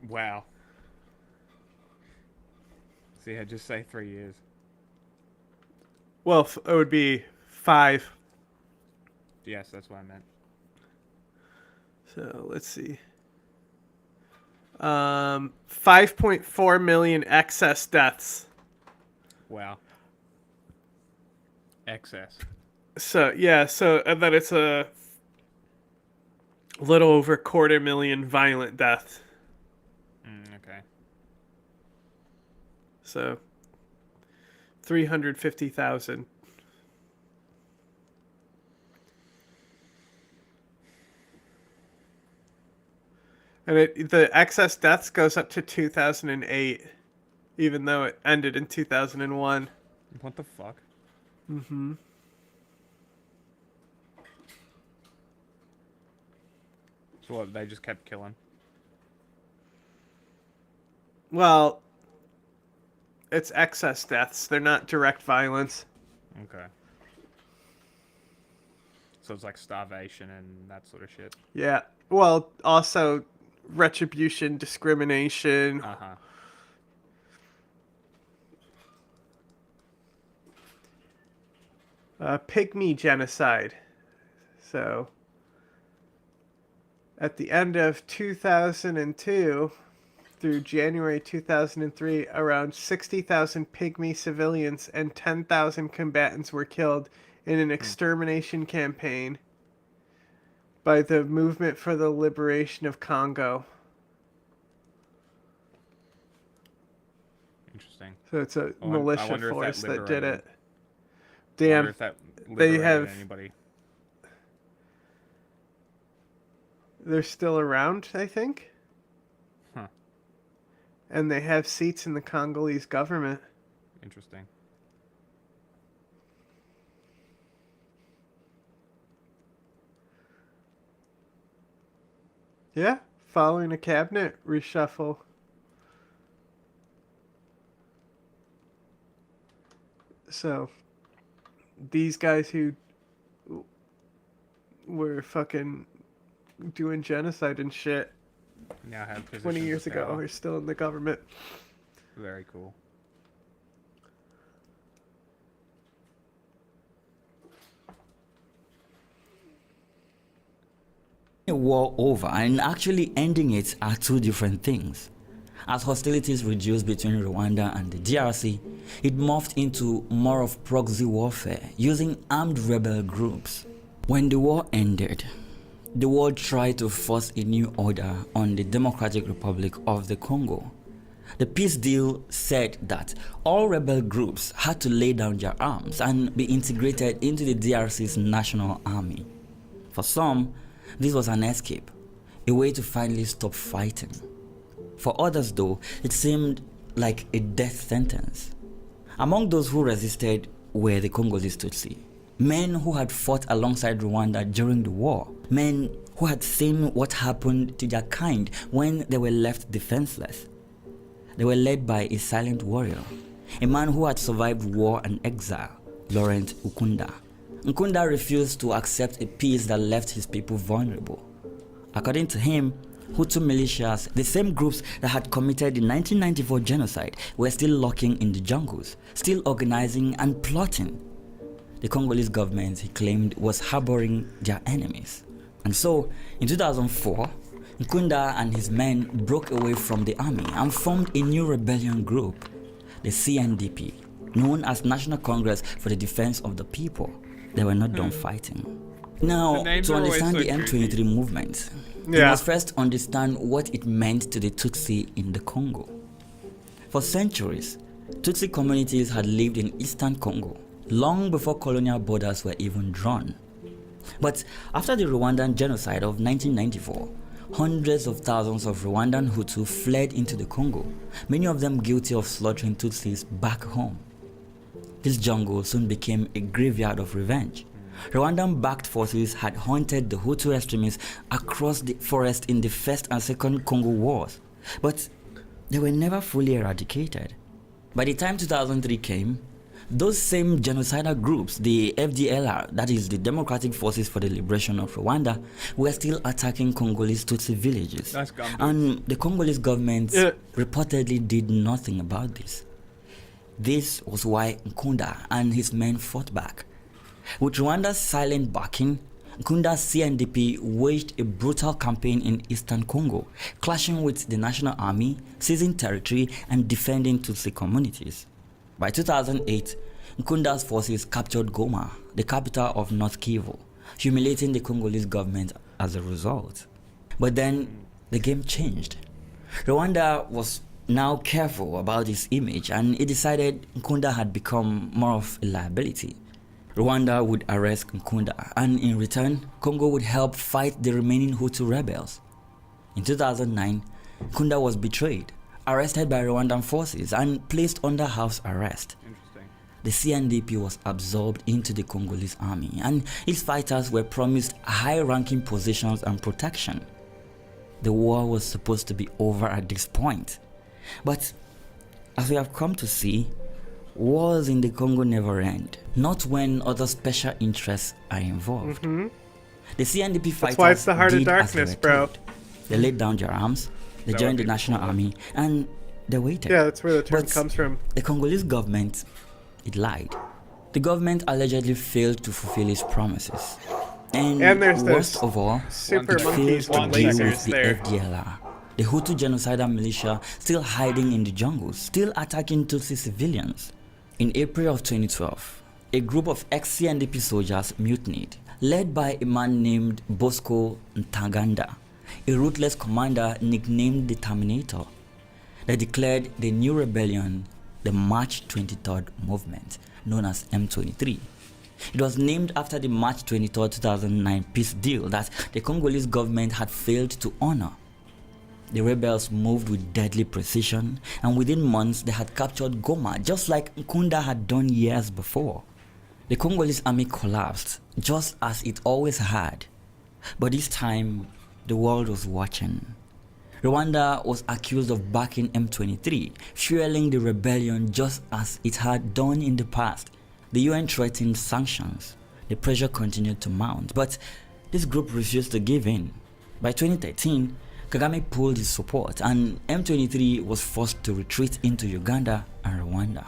Wow. See, I just say 3 years. Well, it would be 5. Yes, that's what I meant. So let's see. 5.4 million excess deaths. Wow. Excess. So yeah, and then it's a little over 250,000 violent deaths. Okay. So 350,000. And the excess deaths goes up to 2008, even though it ended in 2001. What the fuck? Mm-hmm. So what, they just kept killing? Well, it's excess deaths. They're not direct violence. Okay. So it's like starvation and that sort of shit? Yeah. Well, also retribution, discrimination. Uh-huh. Pygmy genocide. So, at the end of 2002 through January 2003, around 60,000 Pygmy civilians and 10,000 combatants were killed in an extermination campaign by the Movement for the Liberation of Congo. Interesting. So it's a I militia wonder if force that did liberated- it. Damn. Wonder if that They liberated have. anybody. They're still around, I think. Huh. And they have seats in the Congolese government. Interesting. Yeah, following a cabinet reshuffle. So, these guys who were fucking doing genocide and shit Now have 20 positions years of ago power. are still in the government. Very cool. A war over and actually ending it are two different things. As hostilities reduced between Rwanda and the DRC, it morphed into more of proxy warfare using armed rebel groups. When the war ended, the world tried to force a new order on the Democratic Republic of the Congo. The peace deal said that all rebel groups had to lay down their arms and be integrated into the DRC's national army. For some, this was an escape, a way to finally stop fighting. For others though, it seemed like a death sentence. Among those who resisted were the Congolese Tutsi, men who had fought alongside Rwanda during the war, men who had seen what happened to their kind when they were left defenseless. They were led by a silent warrior, a man who had survived war and exile, Laurent Nkunda. Nkunda refused to accept a peace that left his people vulnerable. According to him, Hutu militias, the same groups that had committed the 1994 genocide, were still lurking in the jungles, still organizing and plotting. The Congolese government, he claimed, was harboring their enemies. And so, in 2004, Nkunda and his men broke away from the army and formed a new rebellion group, the CNDP, known as National Congress for the Defense of the People. They were not done fighting. Now, to understand the M23 movement, we must first understand what it meant to the Tutsi in the Congo. For centuries, Tutsi communities had lived in eastern Congo, long before colonial borders were even drawn. But after the Rwandan genocide of 1994, hundreds of thousands of Rwandan Hutu fled into the Congo, many of them guilty of slaughtering Tutsis back home. This jungle soon became a graveyard of revenge. Rwandan-backed forces had hunted the Hutu extremists across the forest in the First and Second Congo Wars, but they were never fully eradicated. By the time 2003 came, those same genocidal groups, the FDLR, that is the Democratic Forces for the Liberation of Rwanda, were still attacking Congolese Tutsi villages. And the Congolese government reportedly did nothing about this. This was why Nkunda and his men fought back. With Rwanda's silent backing, Nkunda's CNDP waged a brutal campaign in eastern Congo, clashing with the National Army, seizing territory and defending Tutsi communities. By 2008, Nkunda's forces captured Goma, the capital of North Kivu, humiliating the Congolese government as a result. But then, the game changed. Rwanda was now careful about its image, and it decided Nkunda had become more of a liability. Rwanda would arrest Nkunda, and in return, Congo would help fight the remaining Hutu rebels. In 2009, Nkunda was betrayed, arrested by Rwandan forces, and placed under house arrest. The CNDP was absorbed into the Congolese army, and its fighters were promised high-ranking positions and protection. The war was supposed to be over at this point. But as we have come to see, wars in the Congo never end, not when other special interests are involved. The CNDP fighters That's why it's the heart of did as darkness, they were bro. told. They laid down their arms, they joined the National Army, and they waited. Yeah, that's where the term But comes from. the Congolese government, it lied. The government allegedly failed to fulfill its promises. And there's worst those of all, super it failed monkeys to with deal lasers with the there. FDLR, the Hutu genocidal militia still hiding in the jungles, still attacking Tutsi civilians. In April of 2012, a group of ex-CNDP soldiers mutinied, led by a man named Bosco Ntaganda, a ruthless commander nicknamed the Terminator. They declared the new rebellion the March 23rd movement, known as M23. It was named after the March 23, 2009 peace deal that the Congolese government had failed to honor. The rebels moved with deadly precision, and within months they had captured Goma, just like Nkunda had done years before. The Congolese army collapsed, just as it always had. But this time, the world was watching. Rwanda was accused of backing M23, fueling the rebellion just as it had done in the past. The UN threatened sanctions. The pressure continued to mount, but this group refused to give in. By 2013, Kagame pulled his support, and M23 was forced to retreat into Uganda and Rwanda.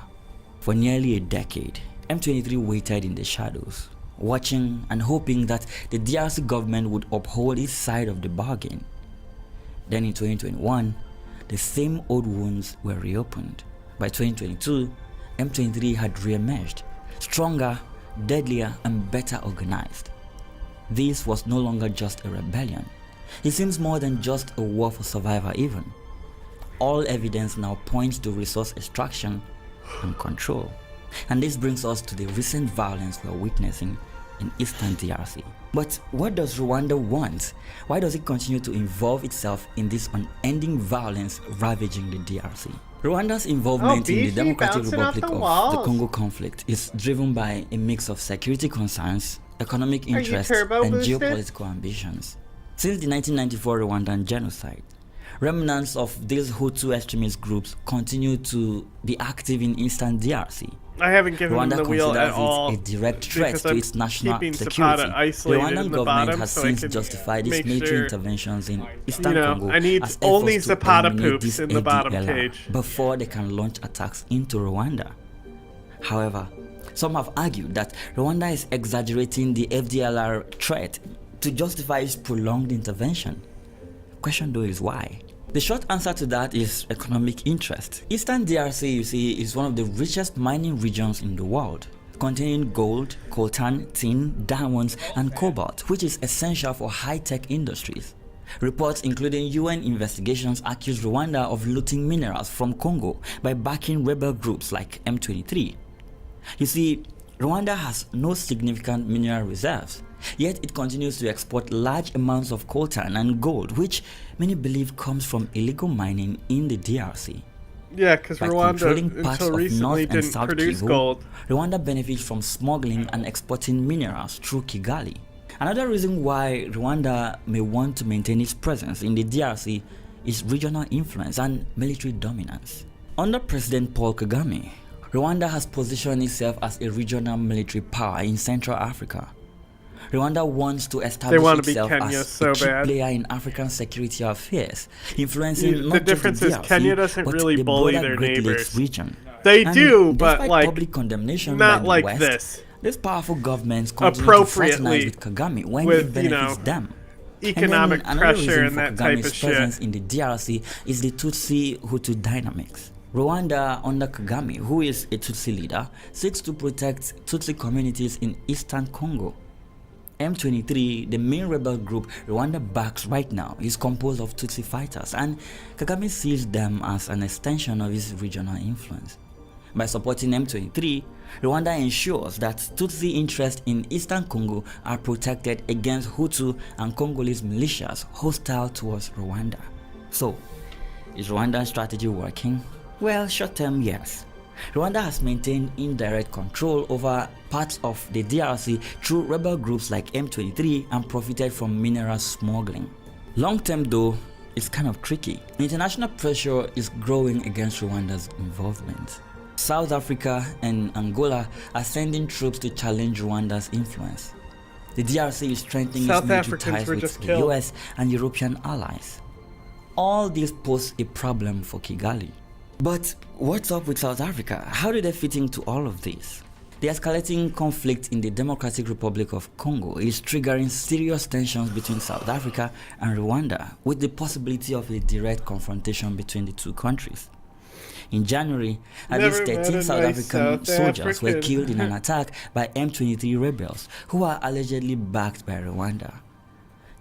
For nearly a decade, M23 waited in the shadows, watching and hoping that the DRC government would uphold its side of the bargain. Then in 2021, the same old wounds were reopened. By 2022, M23 had re-emerged, stronger, deadlier, and better organized. This was no longer just a rebellion. It seems more than just a war for survival even. All evidence now points to resource extraction and control. And this brings us to the recent violence we are witnessing in Eastern DRC. But what does Rwanda want? Why does it continue to involve itself in this unending violence ravaging the DRC? Rwanda's involvement in the Democratic Republic of the Congo conflict is driven by a mix of security concerns, economic interests, and geopolitical ambitions. Since the 1994 Rwandan genocide, remnants of these Hutu extremist groups continue to be active in Eastern DRC. I haven't given Rwanda them the wheel at all. A direct threat to its national security. The Rwandan government has since justified its military interventions in Eastern Congo I need as only efforts to Zapata eliminate poops this in the bottom ADLR cage before they can launch attacks into Rwanda. However, some have argued that Rwanda is exaggerating the FDLR threat to justify its prolonged intervention. Question though is why? The short answer to that is economic interest. Eastern DRC, you see, is one of the richest mining regions in the world, containing gold, coltan, tin, diamonds, and cobalt, which is essential for high-tech industries. Reports including UN investigations accuse Rwanda of looting minerals from Congo by backing rebel groups like M23. You see, Rwanda has no significant mineral reserves, yet it continues to export large amounts of coltan and gold, which many believe comes from illegal mining in the DRC. Yeah, because Rwanda, controlling parts until of recently, North and didn't South produce Kivu, gold. Rwanda benefits from smuggling and exporting minerals through Kigali. Another reason why Rwanda may want to maintain its presence in the DRC is regional influence and military dominance. Under President Paul Kagame, Rwanda has positioned itself as a regional military power in Central Africa. Rwanda wants to establish itself as a key player in African security affairs, influencing not just the DRC, Kenya doesn't but really the bully broader their Great neighbors. Lakes region. They And do, but despite like public condemnation not by the like West, this. These powerful governments continue to fraternize with Kagame when it benefits them. Economic and then pressure reason and for that type Kagame's of shit. presence in the DRC is the Tutsi-Hutu dynamics. Rwanda, under Kagame, who is a Tutsi leader, seeks to protect Tutsi communities in eastern Congo. M23, the main rebel group Rwanda backs right now, is composed of Tutsi fighters, and Kagame sees them as an extension of his regional influence. By supporting M23, Rwanda ensures that Tutsi interests in eastern Congo are protected against Hutu and Congolese militias hostile towards Rwanda. So, is Rwanda's strategy working? Well, short term, yes. Rwanda has maintained indirect control over parts of the DRC through rebel groups like M23 and profited from mineral smuggling. Long term though, it's kind of tricky. International pressure is growing against Rwanda's involvement. South Africa and Angola are sending troops to challenge Rwanda's influence. The DRC is strengthening its military ties with the US and European allies. All this pose a problem for Kigali. But what's up with South Africa? How do they fit into all of this? The escalating conflict in the Democratic Republic of Congo is triggering serious tensions between South Africa and Rwanda, with the possibility of a direct confrontation between the two countries. In January, at least 13 South African soldiers were killed in an attack by M23 rebels, who are allegedly backed by Rwanda.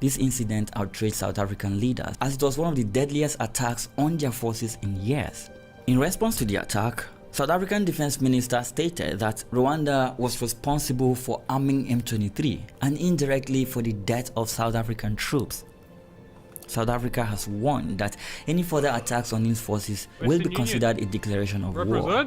This incident outraged South African leaders, as it was one of the deadliest attacks on their forces in years. In response to the attack, South African Defense Minister stated that Rwanda was responsible for arming M23 and indirectly for the death of South African troops. South Africa has warned that any further attacks on its forces will be considered a declaration of war.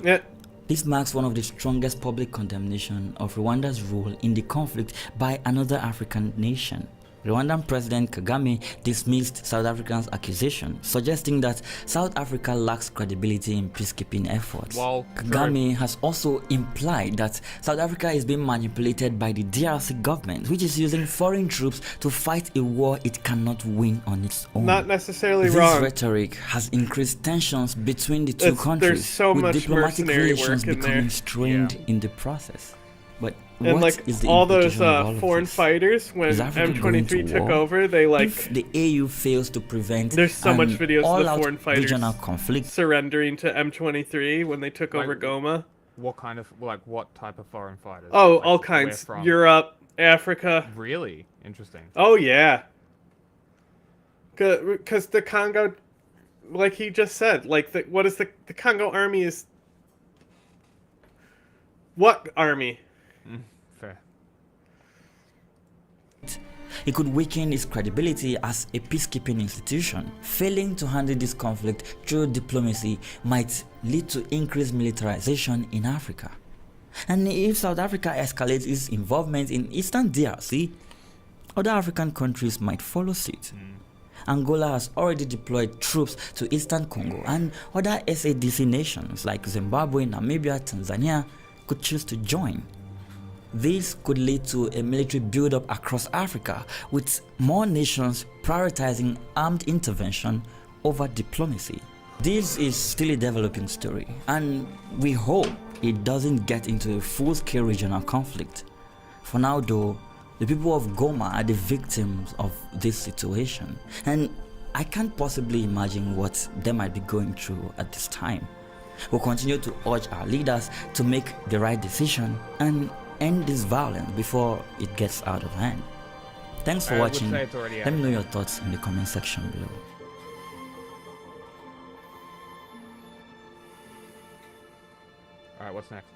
This marks one of the strongest public condemnation of Rwanda's role in the conflict by another African nation. Rwandan President Kagame dismissed South Africa's accusation, suggesting that South Africa lacks credibility in peacekeeping efforts. Kagame has also implied that South Africa is being manipulated by the DRC government, which is using foreign troops to fight a war it cannot win on its own. Not necessarily this wrong. This rhetoric has increased tensions between the two countries, so with much diplomatic relations work in becoming there. strained in the process. But and what like is the all those implication of all of foreign this? fighters, when Is Africa going to M23 took war? over, they like If the AU fails to prevent there's so much an videos of the all-out foreign fighters regional conflict, surrendering to M23 when they took over Goma. What kind of, like, what type of foreign fighters? Oh, Like, all where kinds. from? Europe, Africa. Really? Interesting. Oh yeah. Because the Congo, like he just said, like what is the Congo army is? What army? Fair. it could weaken its credibility as a peacekeeping institution. Failing to handle this conflict through diplomacy might lead to increased militarization in Africa. And if South Africa escalates its involvement in Eastern DRC, other African countries might follow suit. Angola has already deployed troops to Eastern Congo, and other SADC nations like Zimbabwe, Namibia, Tanzania could choose to join. This could lead to a military build-up across Africa, with more nations prioritizing armed intervention over diplomacy. This is still a developing story, and we hope it doesn't get into a full-scale regional conflict. For now though, the people of Goma are the victims of this situation, and I can't possibly imagine what they might be going through at this time. We'll continue to urge our leaders to make the right decision and end this violence before it gets out of hand. Thanks for watching. Let me know your thoughts in the comment section below. Alright, what's next?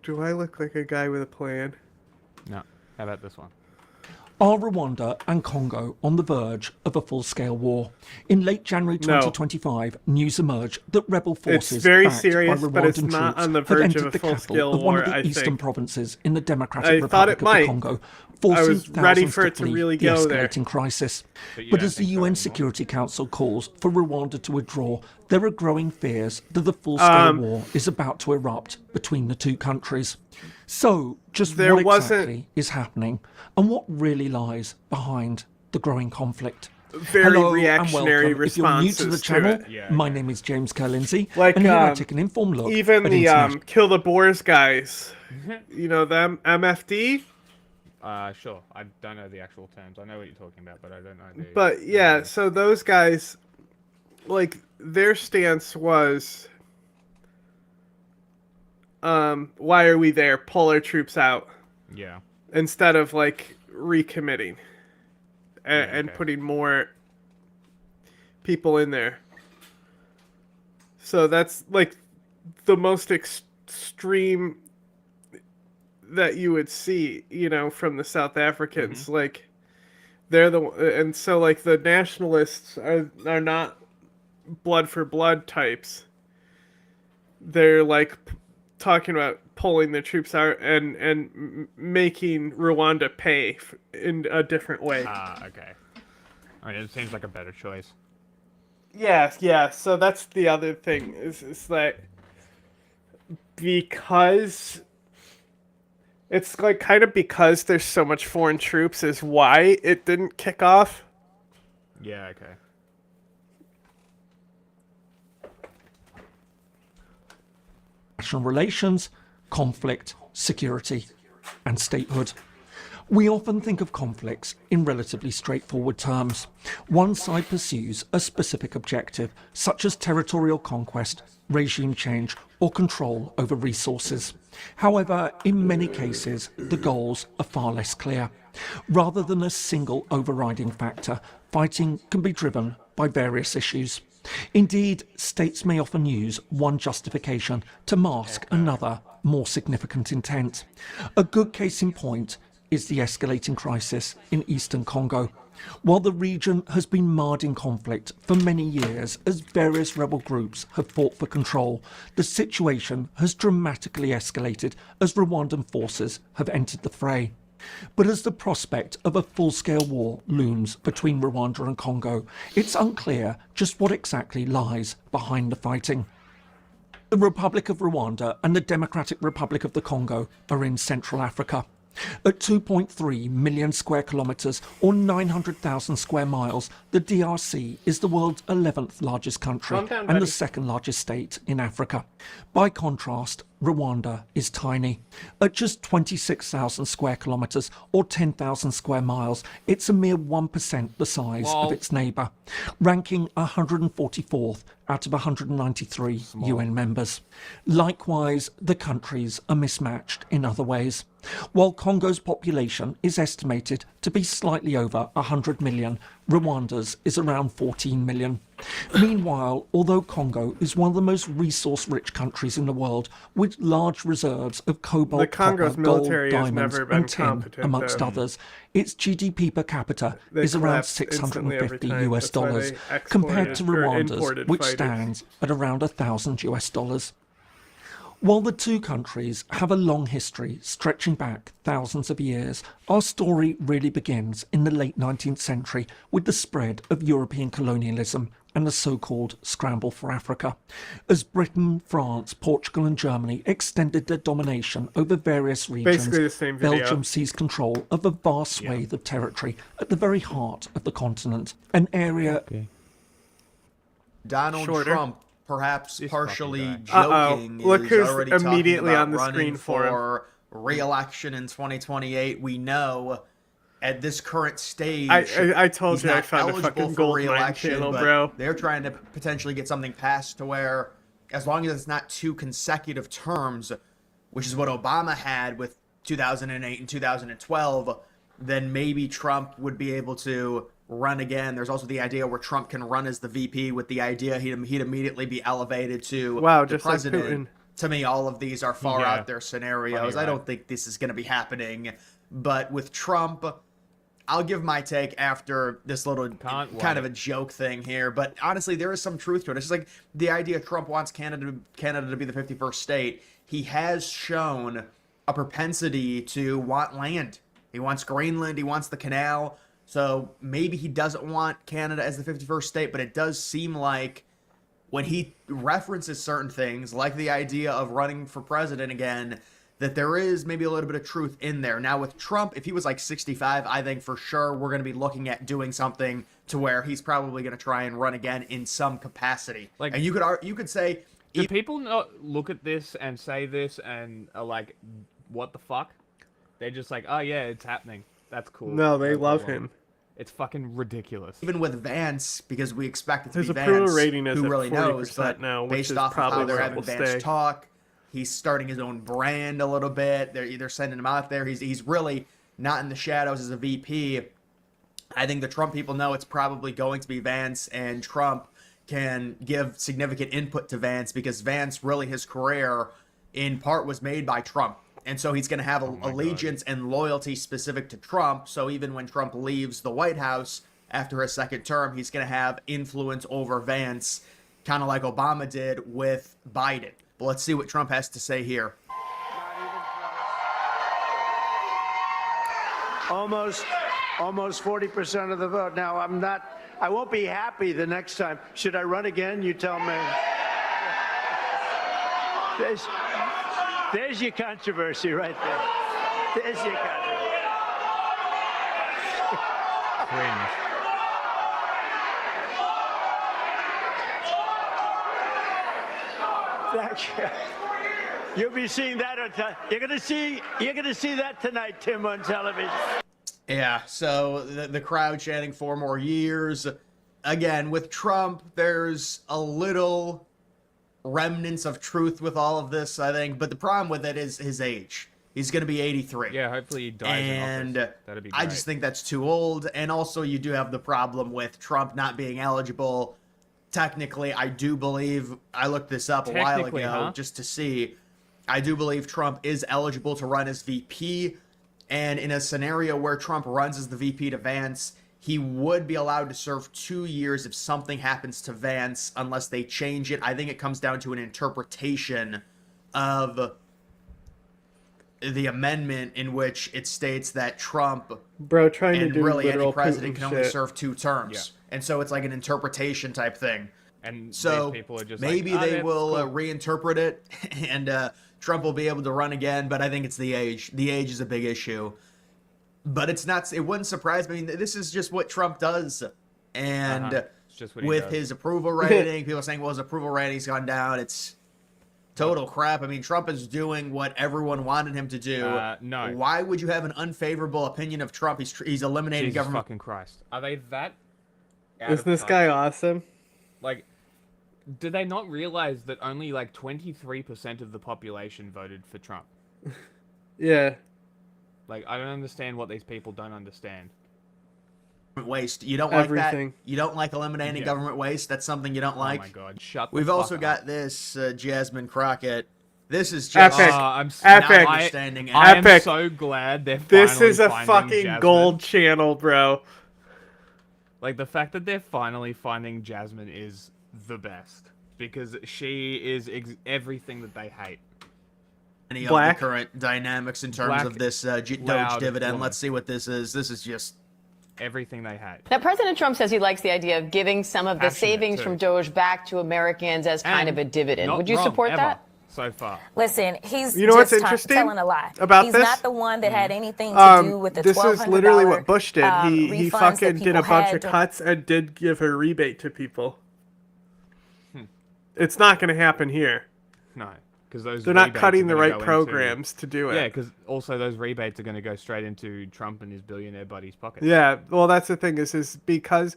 Do I look like a guy with a plan? No. How about this one? Are Rwanda and Congo on the verge of a full-scale war? In late January 2025, news emerged that rebel forces it's very backed serious, by but it's Rwandan not troops on the had verge entered of a the full-scale capital of one war, of the I eastern think. provinces in the Democratic I thought Republic it of might. the Congo, I forcing was ready thousands for it to to flee really the go there. escalating crisis. you But don't as the think so UN anymore? Security Council calls for Rwanda to withdraw, there are growing fears that the full-scale war is about to erupt between the two countries. So, just There what wasn't- exactly is happening, and what really lies behind the growing conflict? Very Hello reactionary and welcome. If you're new to the responses to channel, it. my name is James Kerlindsey, Like, and here I take an informed look even at the international... Kill the Boers guys, you know them, MFD? Sure. I don't know the actual terms. I know what you're talking about, but I don't know the... But yeah, so those guys, like, their stance was, why are we there? Pull our troops out. Yeah. Instead of, like, recommitting and putting more people in there. So that's, like, the most extreme that you would see, you know, from the South Africans. Like, they're the, and so, like, the nationalists are not blood for blood types. They're like talking about pulling the troops out and making Rwanda pay in a different way. Okay. I mean, it seems like a better choice. Yeah. So that's the other thing is that because it's like kind of because there's so much foreign troops is why it didn't kick off. Yeah, okay. International relations, conflict, security, and statehood. We often think of conflicts in relatively straightforward terms. One side pursues a specific objective, such as territorial conquest, regime change, or control over resources. However, in many cases, the goals are far less clear. Rather than a single overriding factor, fighting can be driven by various issues. Indeed, states may often use one justification to mask another, more significant intent. A good case in point is the escalating crisis in eastern Congo. While the region has been marred in conflict for many years as various rebel groups have fought for control, the situation has dramatically escalated as Rwandan forces have entered the fray. But as the prospect of a full-scale war looms between Rwanda and Congo, it's unclear just what exactly lies behind the fighting. The Republic of Rwanda and the Democratic Republic of the Congo are in Central Africa. At 2.3 million square kilometres or 900,000 square miles, the DRC is the world's 11th largest country and the second largest state in Africa. By contrast, Rwanda is tiny. At just 26,000 square kilometres or 10,000 square miles, it's a mere 1% the size of its neighbour, ranking 144th out of 193 UN members. Likewise, the countries are mismatched in other ways. While Congo's population is estimated to be slightly over 100 million, Rwanda's is around 14 million. Meanwhile, although Congo is one of the most resource-rich countries in the world, with large reserves of cobalt, copper, gold, diamonds, and tin, amongst others, its GDP per capita is around $650 US, compared to Rwanda's, which stands at around $1,000 US. While the two countries have a long history stretching back thousands of years, our story really begins in the late 19th century with the spread of European colonialism and the so-called scramble for Africa. As Britain, France, Portugal and Germany extended their domination over various regions, Belgium seized control of a vast swathe of territory at the very heart of the continent, an area... Donald Trump, perhaps partially joking, Look who's already immediately talking on the about screen running for re-election in 2028. We know at this current stage, I told he's you I not found a eligible fucking for gold mine re-election, channel, but bro. they're trying to potentially get something passed to where, as long as it's not 2 consecutive terms, which is what Obama had with 2008 and 2012, then maybe Trump would be able to run again. There's also the idea where Trump can run as the VP with the idea he'd immediately be elevated to the president. Like Putin. To me, all of these are far Yeah. out there scenarios. Funny, I right? don't think this is going to be happening. But with Trump, I'll give my take after this little kind of a joke thing here. But honestly, there is some truth to it. It's just like the idea Trump wants Canada to be the 51st state. He has shown a propensity to want land. He wants Greenland. He wants the canal. So maybe he doesn't want Canada as the 51st state, but it does seem like when he references certain things, like the idea of running for president again, that there is maybe a little bit of truth in there. Now with Trump, if he was like 65, I think for sure we're going to be looking at doing something to where he's probably going to try and run again in some capacity. Like, and you could say... Do people not look at this and say this and are like, what the fuck? They're just like, oh yeah, it's happening. That's cool. No, they No love problem. him. It's fucking ridiculous. Even with Vance, because we expect it to His be approval Vance, rating is who at really 40% knows, but now, which based is off of probably how they're where it having will Vance stay. talk, he's starting his own brand a little bit. They're sending him out there. He's really not in the shadows as a VP. I think the Trump people know it's probably going to be Vance, and Trump can give significant input to Vance because Vance, really his career in part was made by Trump. And so he's going to have allegiance and loyalty specific to Trump. So even when Trump leaves the White House after his second term, he's going to have influence over Vance, kind of like Obama did with Biden. But let's see what Trump has to say here. Almost 40% of the vote. Now, I won't be happy the next time. Should I run again? You tell me. There's your controversy right there. There's your controversy. Cringe. Thank you. You'll be seeing that you're gonna see that tonight, Tim, on television. Yeah, so the crowd chanting 4 more years. Again, with Trump, there's a little remnants of truth with all of this, I think. But the problem with it is his age. He's going to be 83. Yeah, hopefully he dies and in office. That'd be great. I just think that's too old. And also, you do have the problem with Trump not being eligible. Technically, I do believe, I looked this up a while ago just to see, I do believe Trump is eligible to run as VP. And in a scenario where Trump runs as the VP to Vance, he would be allowed to serve 2 years if something happens to Vance, unless they change it. I think it comes down to an interpretation of the amendment in which it states that Trump trying to do really any literal president Putin can only shit. serve 2 terms. And so it's like an interpretation type thing. And so these people are just maybe like, they will reinterpret it and Trump will be able to run again, but I think it's the age. The age is a big issue. But it's not, it wouldn't surprise me. I mean, this is just what Trump does. And It's just what he with does. his approval rating, people are saying, well, his approval rating's gone down. It's total crap. I mean, Trump is doing what everyone wanted him to do. No. Why would you have an unfavorable opinion of Trump? He's eliminating Jesus government. fucking Christ. Are they that out Isn't of this touch? guy awesome? Like, do they not realize that only like 23% of the population voted for Trump? Yeah. Like, I don't understand what these people don't understand. Waste. You don't like Everything. that? You don't like eliminating government waste? That's something you don't like? Oh my god, shut the We've fuck also up. got this Jasmine Crockett. This is just Epic. I'm not Epic. understanding. I am Epic. so glad they're This finally is a finding fucking Jasmine. gold channel, bro. Like, the fact that they're finally finding Jasmine is the best. Because she is everything that they hate. Any of Black. the current dynamics in terms Black, of this Doge loud dividend. woman. Let's see what this is. This is just everything they hate. Now, President Trump says he likes the idea of giving some of the Passionate, savings too. from Doge back to Americans as kind of a dividend. Not Would you wrong, support ever, that? So far. Listen, he's You know what's just interesting telling a lie. about he's this? not the one that had anything to do with the This is literally what Bush did. He refunds that fucking did a people bunch had of to- cuts and did give a rebate to people. It's not going to happen here. No. Because those They're not rebates cutting are the gonna right go into- programs to do it. Yeah, because also those rebates are going to go straight into Trump and his billionaire buddies' pockets. Yeah, well, that's the thing is because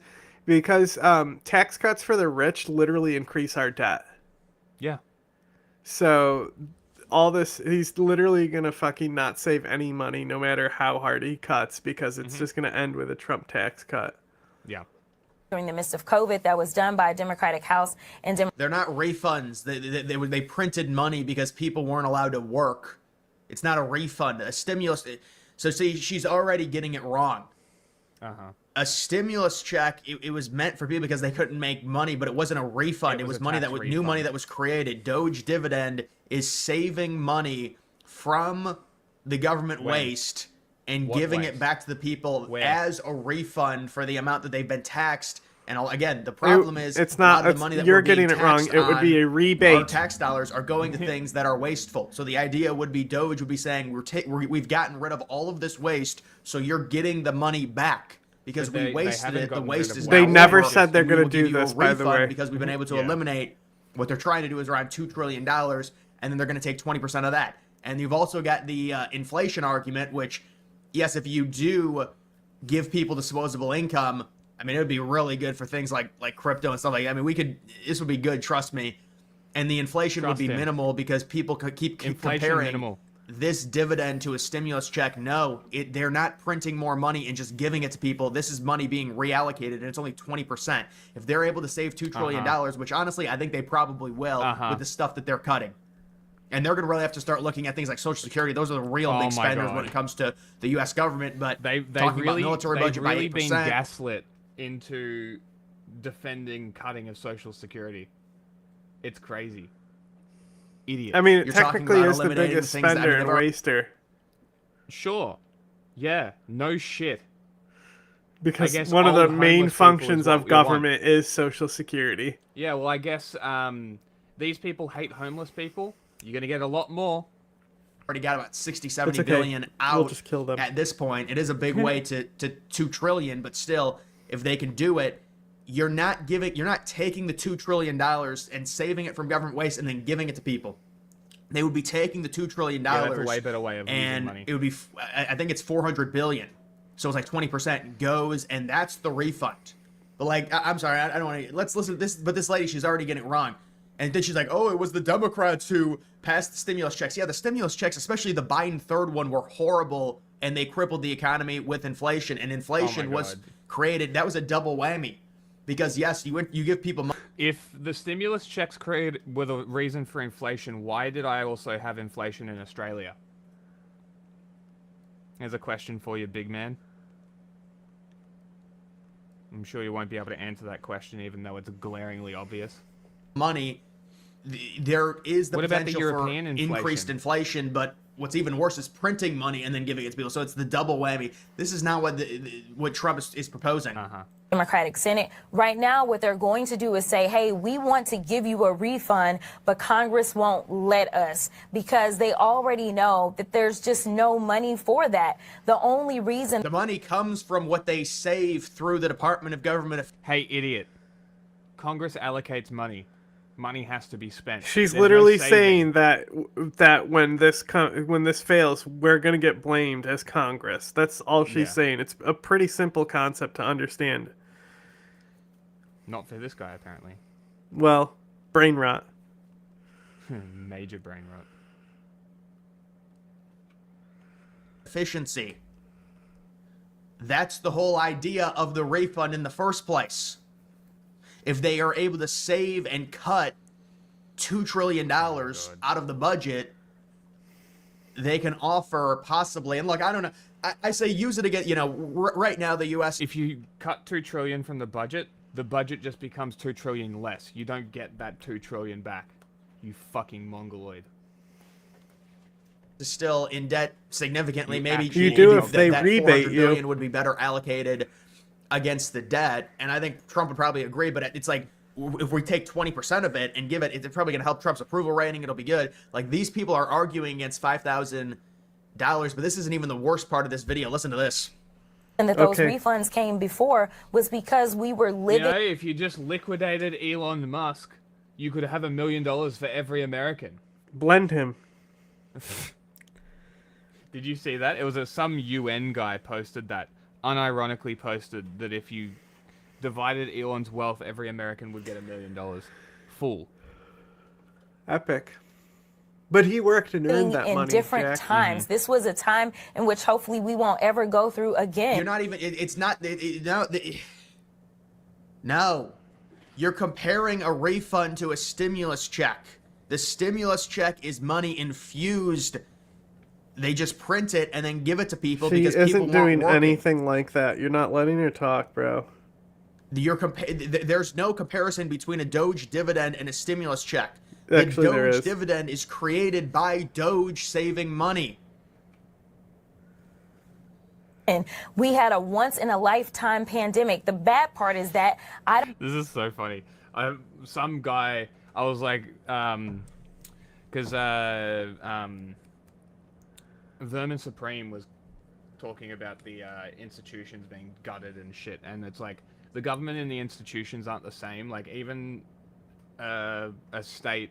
tax cuts for the rich literally increase our debt. Yeah. So all this, he's literally gonna fucking not save any money no matter how hard he cuts because it's just gonna end with a Trump tax cut. Yeah. during the midst of COVID that was done by a Democratic House and they're not refunds. They printed money because people weren't allowed to work. It's not a refund. A stimulus. So see, she's already getting it wrong. A stimulus check, it was meant for people because they couldn't make money, but it wasn't a refund. It was money that was new money that was created. Doge dividend is saving money from the government waste and What giving waste? it back to the people Where? as a refund for the amount that they've been taxed. And again, the problem is it's a lot not. of the It's, money that you're we're being getting it wrong. taxed It would be a on, rebate. our tax dollars are going to things that are wasteful. So the idea would be Doge would be saying we've gotten rid of all of this waste, so you're getting the money back because But they we wasted haven't it. The gotten waste rid of is They now never over, said they're and we gonna will give do you a this, by the refund way. because we've been able to Yeah. eliminate what they're trying to do is around $2 trillion, and then they're going to take 20% of that. And you've also got the inflation argument, which, yes, if you do give people disposable income, I mean, it would be really good for things like crypto and stuff like that. I mean, this would be good, trust me. And the inflation would be Trust him. minimal because people could keep Inflation comparing minimal. this dividend to a stimulus check. No, they're not printing more money and just giving it to people. This is money being reallocated, and it's only 20%. If they're able to save $2 trillion, which honestly I think they probably will with the stuff that they're cutting. And they're going to really have to start looking at things like Social Security. Those are the real Oh big my spenders God. when it comes to the U.S. government. But They've talking really, about military they've budget really by been 8%. gaslit into defending cutting of Social Security. It's crazy. Idiot. I mean, it You're talking technically about is the eliminating biggest things that- I mean, spender they've and already- waster Sure. Yeah. No shit. because guess one of the old main homeless people functions is what of we want. government is Social Security. Yeah, well, I guess these people hate homeless people. You're going to get a lot more. Already got about 60, 70 It's okay. billion out We'll just kill them. at this point. It is a big way to 2 trillion, but still, if they can do it, you're not taking the $2 trillion and saving it from government waste and then giving it to people. They would be taking the $2 trillion Yeah, that's a way better way of losing and money. it would be, I think it's 400 billion. So it's like 20% goes, and that's the refund. But like, I'm sorry, I don't want to, let's listen to this, but this lady, she's already getting it wrong. And then she's like, oh, it was the Democrats who passed the stimulus checks. Yeah, the stimulus checks, especially the Biden third one, were horrible, and they crippled the economy with inflation. And inflation was created. That was a double whammy. Because, yes, you give people money. If the stimulus checks were the reason for inflation, why did I also have inflation in Australia? Here's a question for you, big man. I'm sure you won't be able to answer that question, even though it's glaringly obvious. Money, there is the What about the potential European for inflation? increased inflation, but what's even worse is printing money and then giving it to people. So it's the double whammy. This is not what Trump is proposing. Democratic Senate. Right now, what they're going to do is say, hey, we want to give you a refund, but Congress won't let us because they already know that there's just no money for that. The only reason the money comes from what they save through the Department of Government. Hey, idiot. Congress allocates money. Money has to be spent. She's There's literally no saving. saying that when this fails, we're gonna get blamed as Congress. That's all she's saying. It's a pretty simple concept to understand. Not for this guy, apparently. Well, brain rot. Major brain rot. Efficiency. That's the whole idea of the refund in the first place. If they are able to save and cut $2 trillion out of the budget, they can offer possibly, and look, I don't know, I say use it again, right now the U.S. If you cut $2 trillion from the budget just becomes $2 trillion less. You don't get that $2 trillion back. You fucking mongoloid. Is still in debt significantly. Maybe you do if they rebate $400 you. billion would be better allocated against the debt, and I think Trump would probably agree. But it's like if we take 20% of it and give it, it's probably going to help Trump's approval rating. It'll be good. Like these people are arguing against $5,000, but this isn't even the worst part of this video. Listen to this. and that those refunds came before was because we were living. You know, if you just liquidated Elon Musk, you could have $1 million for every American. Blend him. Did you see that? It was some UN guy posted that, unironically posted that if you divided Elon's wealth, every American would get $1 million. Full. Epic. But he worked and earned that in money, different Jack. times. This was a time in which hopefully we won't ever go through again. You're not even. It's not. No, you're comparing a refund to a stimulus check. The stimulus check is money infused. They just print it and then give it to people She because people isn't want doing working. anything like that. You're not letting her talk, bro. There's no comparison between a Doge dividend and a stimulus check. Actually, the there Doge is. dividend is created by Doge saving money. And we had a once-in-a-lifetime pandemic. The bad part is that This is so funny. Some guy, I was like, because Vermin Supreme was talking about the institutions being gutted and shit, and it's like the government and the institutions aren't the same. Like even a state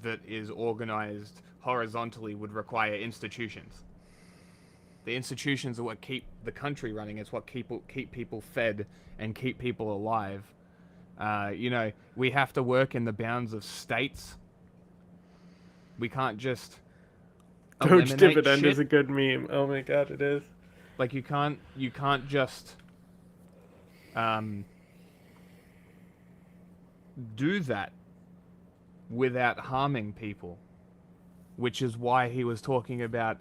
that is organized horizontally would require institutions. The institutions are what keep the country running. It's what keep people fed and keep people alive. You know, we have to work in the bounds of states. We can't just Doge eliminate dividend shit. is a good meme. Oh my god, it is. Like you can't just do that without harming people, which is why he was talking about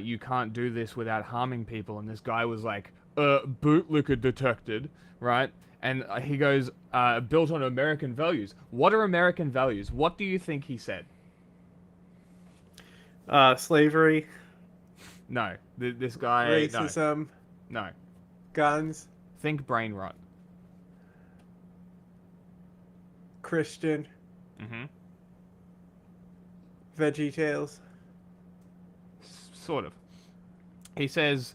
you can't do this without harming people, and this guy was like, bootlicker detected, right? And he goes, built on American values. What are American values? What do you think he said? Slavery. No, this guy. Racism. No. Guns. Think brain rot. Christian. Mm-hmm. Veggie Tales. Sort of. He says,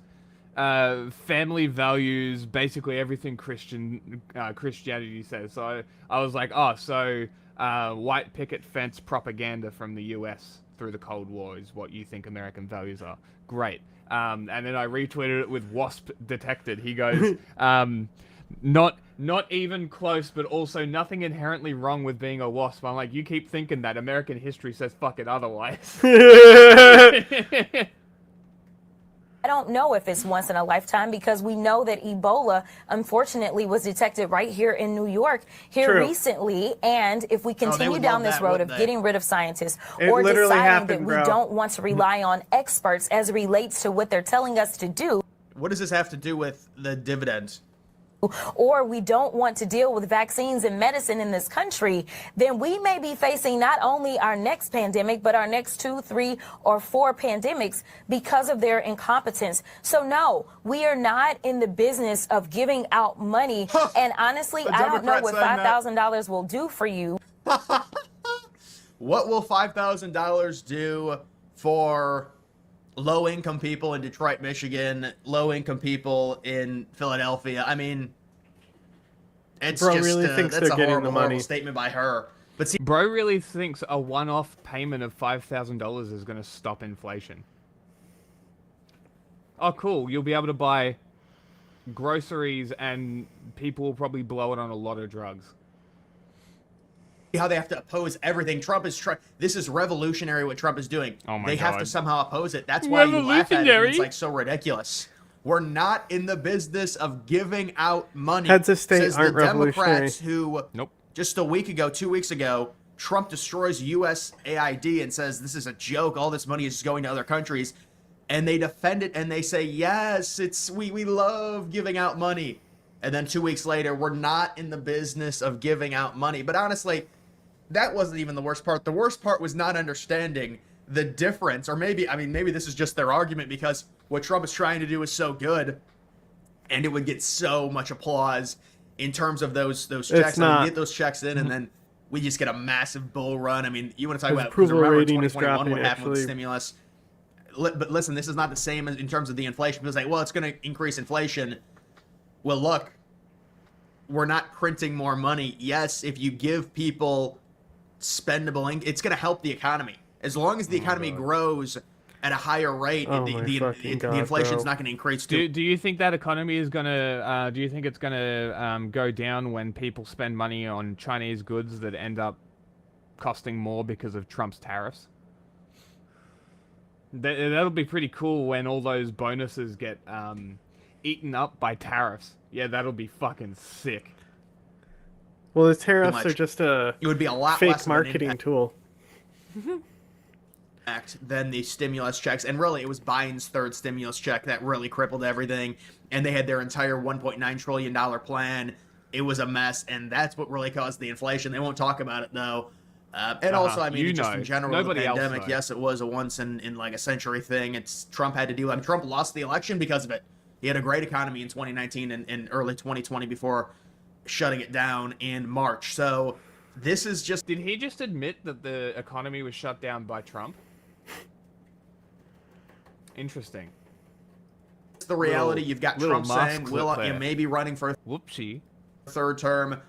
family values, basically everything Christianity says. So I was like, oh, so white picket fence propaganda from the US through the Cold War is what you think American values are. Great. And then I retweeted it with wasp detected. He goes, not Not even close, but also nothing inherently wrong with being a WASP. I'm like, you keep thinking that. American history says fuck it otherwise. I don't know if it's once in a lifetime because we know that Ebola, unfortunately, was detected right here in New York recently. And if we continue down this road of getting rid of scientists or deciding that we don't want to rely on experts as it relates to what they're telling us to do. What does this have to do with the dividends? Or we don't want to deal with vaccines and medicine in this country, then we may be facing not only our next pandemic, but our next 2, 3, or 4 pandemics because of their incompetence. So no, we are not in the business of giving out money. And honestly, I don't know what $5,000 will do for you. What will $5,000 do for low-income people in Detroit, Michigan, low-income people in Philadelphia? I mean, it's Bro just really thinks that's they're a getting horrible, the money. horrible statement by her. But see, Bro really thinks a one-off payment of $5,000 is going to stop inflation. Oh, cool. You'll be able to buy groceries and people will probably blow it on a lot of drugs. how they have to oppose everything. Trump is this is revolutionary what Trump is doing. Oh my they God. have to somehow oppose it. That's why you laugh at it. And it's like so ridiculous. We're not in the business of giving out money. Heads of state Says aren't the Democrats revolutionary. who just a week ago, 2 weeks ago, Trump destroys USAID and says this is a joke. All this money is just going to other countries. And they defend it and they say, yes, we love giving out money. And then 2 weeks later, we're not in the business of giving out money. But honestly, that wasn't even the worst part. The worst part was not understanding the difference. Or maybe this is just their argument because what Trump is trying to do is so good and it would get so much applause in terms of those checks. And we get those checks in and then we just get a massive bull run. I mean, you want to talk about approval remember rating is 2021 dropping, what happened with actually. stimulus. But listen, this is not the same as in terms of the inflation. People say, well, it's going to increase inflation. Well, look, we're not printing more money. Yes, if you give people spendable ink, it's going to help the economy. As long as the economy grows at a higher rate, the inflation is not going to increase. Do you think that economy is gonna? Do you think it's gonna go down when people spend money on Chinese goods that end up costing more because of Trump's tariffs? That'll be pretty cool when all those bonuses get eaten up by tariffs. Yeah, that'll be fucking sick. Well, the tariffs are just a it would be a lot fake less of an marketing impact tool. Than the stimulus checks. And really, it was Biden's third stimulus check that really crippled everything. And they had their entire $1.9 trillion plan. It was a mess. And that's what really caused the inflation. They won't talk about it, though. And also, I mean, just in general, Nobody the else pandemic, knows. yes, it was a once in like a century thing. Trump had to do. I mean, Trump lost the election because of it. He had a great economy in 2019 and early 2020 before shutting it down in March. So this is just... Did he just admit that the economy was shut down by Trump? Interesting. It's the reality. You've got Trump saying, you may be running for whoopsie third term.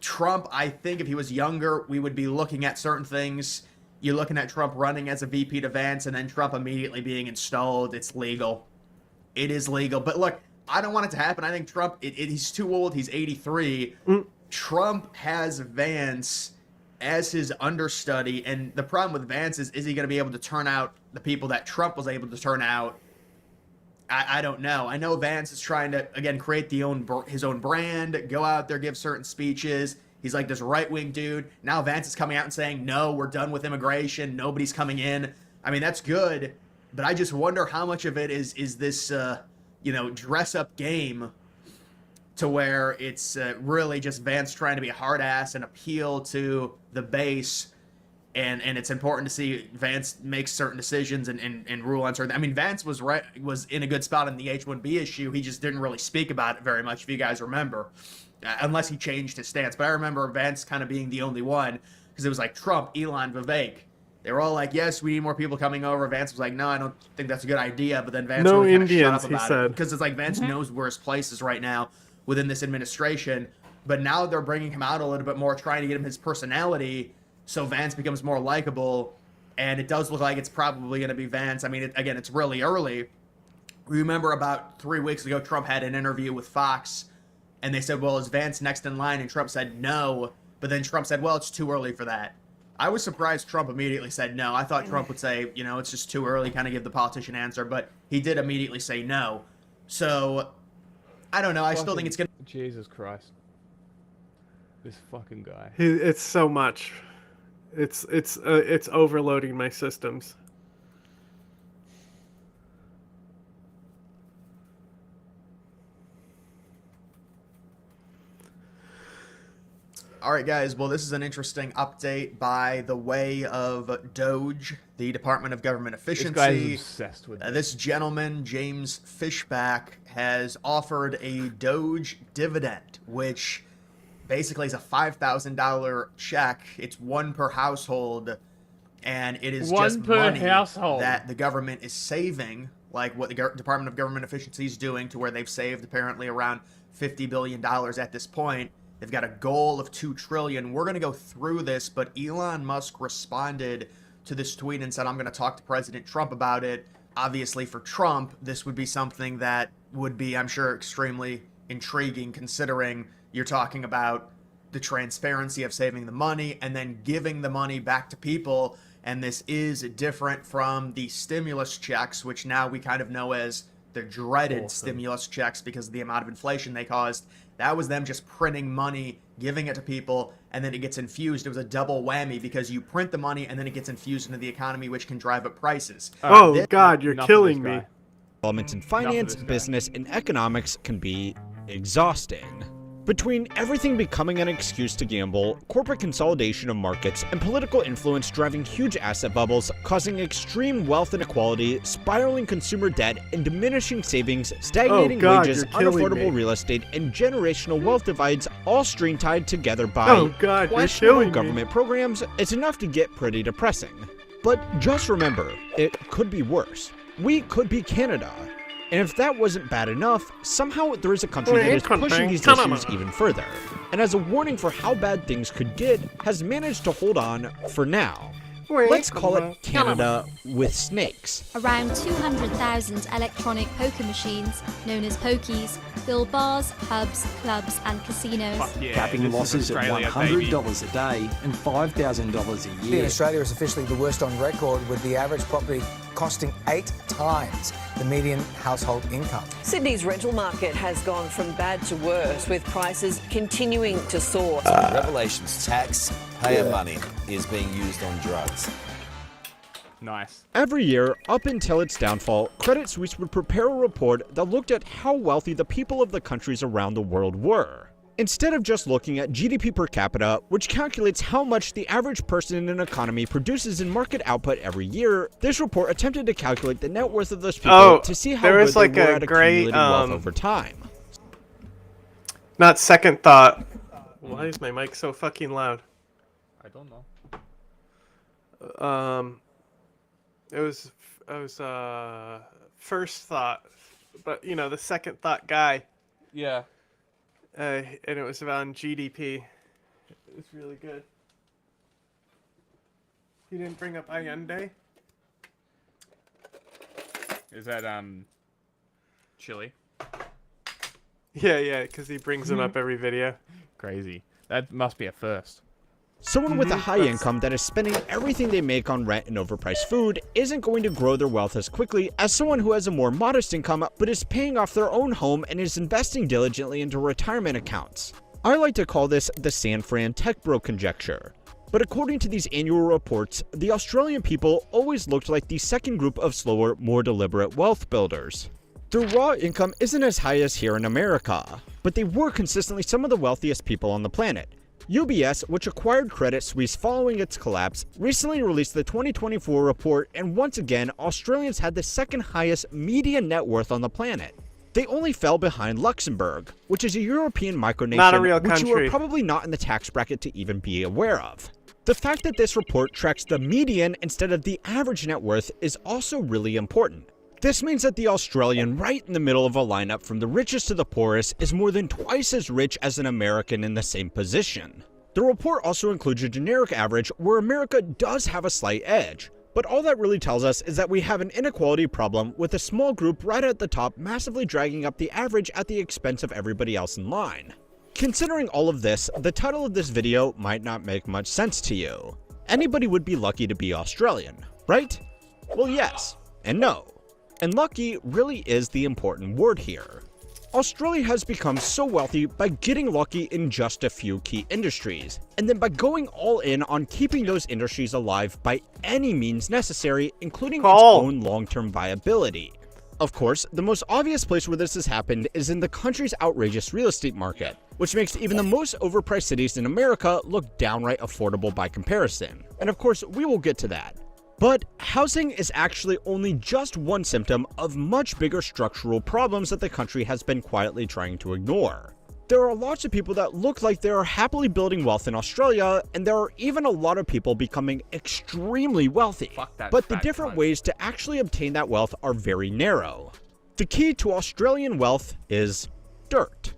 Trump, I think if he was younger, we would be looking at certain things. You're looking at Trump running as a VP to Vance and then Trump immediately being installed. It's legal. It is legal. But look, I don't want it to happen. I think Trump, he's too old. He's 83. Trump has Vance as his understudy. And the problem with Vance is he going to be able to turn out the people that Trump was able to turn out? I don't know. I know Vance is trying to, again, create his own brand, go out there, give certain speeches. He's like this right-wing dude. Now Vance is coming out and saying, no, we're done with immigration. Nobody's coming in. I mean, that's good. But I just wonder how much of it is this, dress-up game to where it's really just Vance trying to be a hard ass and appeal to the base. And it's important to see Vance make certain decisions and rule on certain. I mean, Vance was in a good spot in the H-1B issue. He just didn't really speak about it very much, if you guys remember, unless he changed his stance. But I remember Vance kind of being the only one because it was like Trump, Elon, Vivek. They were all like, "Yes, we need more people coming over." Vance was like, "No, I don't think that's a good idea." But then Vance No really kind Indians, of shut he up about said. it because it's like Vance knows where his place is right now within this administration. But now they're bringing him out a little bit more, trying to get him his personality. So Vance becomes more likable, and it does look like it's probably going to be Vance. I mean, again, it's really early. Remember about 3 weeks ago, Trump had an interview with Fox And they said, well, is Vance next in line? And Trump said no. But then Trump said, well, it's too early for that. I was surprised Trump immediately said no. I thought Trump would say, you know, it's just too early, kind of give the politician answer. But he did immediately say no. So, I don't know. I still think it's going to... Jesus Christ. This fucking guy. It's so much. It's overloading my systems. All right, guys. Well, this is an interesting update by the way of Doge, the Department of Government Efficiency. This guy is obsessed with this gentleman, James Fishback, has offered a Doge dividend, which basically is a $5,000 check. It's one per household, and it is just money that the government is saving, like what the Department of Government Efficiency is doing, to where they've saved apparently around $50 billion at this point. They've got a goal of $2 trillion. We're going to go through this, but Elon Musk responded to this tweet and said, I'm going to talk to President Trump about it. Obviously, for Trump, this would be something that would be, I'm sure, extremely intriguing, considering you're talking about the transparency of saving the money and then giving the money back to people. And this is different from the stimulus checks, which now we kind of know as the dreaded stimulus checks because of the amount of inflation they caused. That was them just printing money, giving it to people, and then it gets infused. It was a double whammy because you print the money and then it gets infused into the economy, which can drive up prices. Oh, God, you're killing me. Elements in finance, business, and economics can be exhausting. Between everything becoming an excuse to gamble, corporate consolidation of markets, and political influence driving huge asset bubbles, causing extreme wealth inequality, spiraling consumer debt, and diminishing savings, stagnating wages, unaffordable real estate, and generational wealth divides, all string tied together by questionable government programs, it's enough to get pretty depressing. But just remember, it could be worse. We could be Canada. And if that wasn't bad enough, somehow there is a country that is pushing these issues even further, and as a warning for how bad things could get, has managed to hold on for now. Let's call it Canada with snakes. Around 200,000 electronic poker machines, known as pokies, fill bars, pubs, clubs and casinos. Capping losses at $100 a day and $5,000 a year. Australia is officially the worst on record, with the average property costing 8 times the median household income. Sydney's rental market has gone from bad to worse, with prices continuing to soar. Revelations taxpayer money is being used on drugs. Nice. Every year, up until its downfall, Credit Suisse would prepare a report that looked at how wealthy the people of the countries around the world were. Instead of just looking at GDP per capita, which calculates how much the average person in an economy produces in market output every year, this report attempted to calculate the net worth of those people to see how good they were at accumulating wealth over time. Not second thought. Why is my mic so fucking loud? I don't know. It was first thought, but you know, the second thought guy. Yeah. And it was around GDP. It was really good. He didn't bring up Allende? Is that Chile? Yeah, because he brings him up every video. Crazy. That must be a first. Someone with a high income that is spending everything they make on rent and overpriced food isn't going to grow their wealth as quickly as someone who has a more modest income but is paying off their own home and is investing diligently into retirement accounts. I like to call this the San Fran Tech Bro conjecture. But according to these annual reports, the Australian people always looked like the second group of slower, more deliberate wealth builders. Their raw income isn't as high as here in America, but they were consistently some of the wealthiest people on the planet. UBS, which acquired Credit Suisse following its collapse, recently released the 2024 report, and once again, Australians had the second highest median net worth on the planet. They only fell behind Luxembourg, which is a European micronation, not a real which country. you are probably not in the tax bracket to even be aware of. The fact that this report tracks the median instead of the average net worth is also really important. This means that the Australian right in the middle of a lineup from the richest to the poorest is more than twice as rich as an American in the same position. The report also includes a generic average where America does have a slight edge, But all that really tells us is that we have an inequality problem with a small group right at the top massively dragging up the average at the expense of everybody else in line. Considering all of this, the title of this video might not make much sense to you. Anybody would be lucky to be Australian, right? Well, yes and no. And lucky really is the important word here. Australia has become so wealthy by getting lucky in just a few key industries, and then by going all in on keeping those industries alive by any means necessary, including its own long-term viability. Of course, the most obvious place where this has happened is in the country's outrageous real estate market, which makes even the most overpriced cities in America look downright affordable by comparison. And of course, we will get to that. But housing is actually only just one symptom of much bigger structural problems that the country has been quietly trying to ignore. There are lots of people that look like they are happily building wealth in Australia, and there are even a lot of people becoming extremely wealthy. But the different ways to actually obtain that wealth are very narrow. The key to Australian wealth is dirt.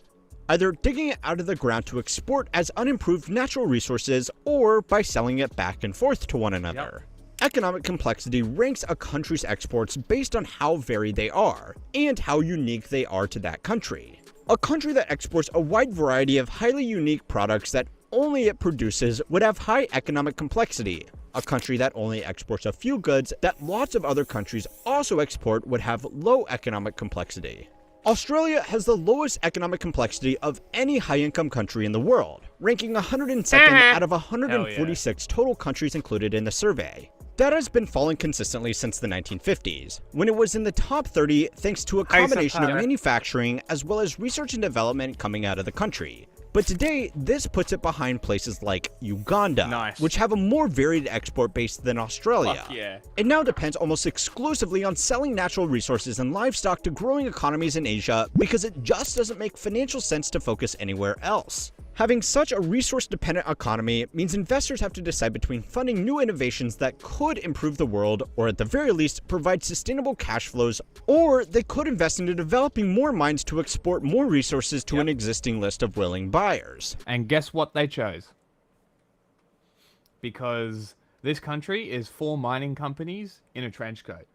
Either digging it out of the ground to export as unimproved natural resources, or by selling it back and forth to one another. Economic complexity ranks a country's exports based on how varied they are, and how unique they are to that country. A country that exports a wide variety of highly unique products that only it produces would have high economic complexity. A country that only exports a few goods that lots of other countries also export would have low economic complexity. Australia has the lowest economic complexity of any high-income country in the world, ranking 102nd out of 146 total countries included in the survey. That has been falling consistently since the 1950s, when it was in the top 30 thanks to a combination of manufacturing as well as research and development coming out of the country. But today, this puts it behind places like Uganda, which have a more varied export base than Australia. It now depends almost exclusively on selling natural resources and livestock to growing economies in Asia because it just doesn't make financial sense to focus anywhere else. Having such a resource-dependent economy means investors have to decide between funding new innovations that could improve the world, or at the very least, provide sustainable cash flows, or they could invest into developing more mines to export more resources to an existing list of willing buyers. And guess what they chose? Because this country is 4 mining companies in a trench coat.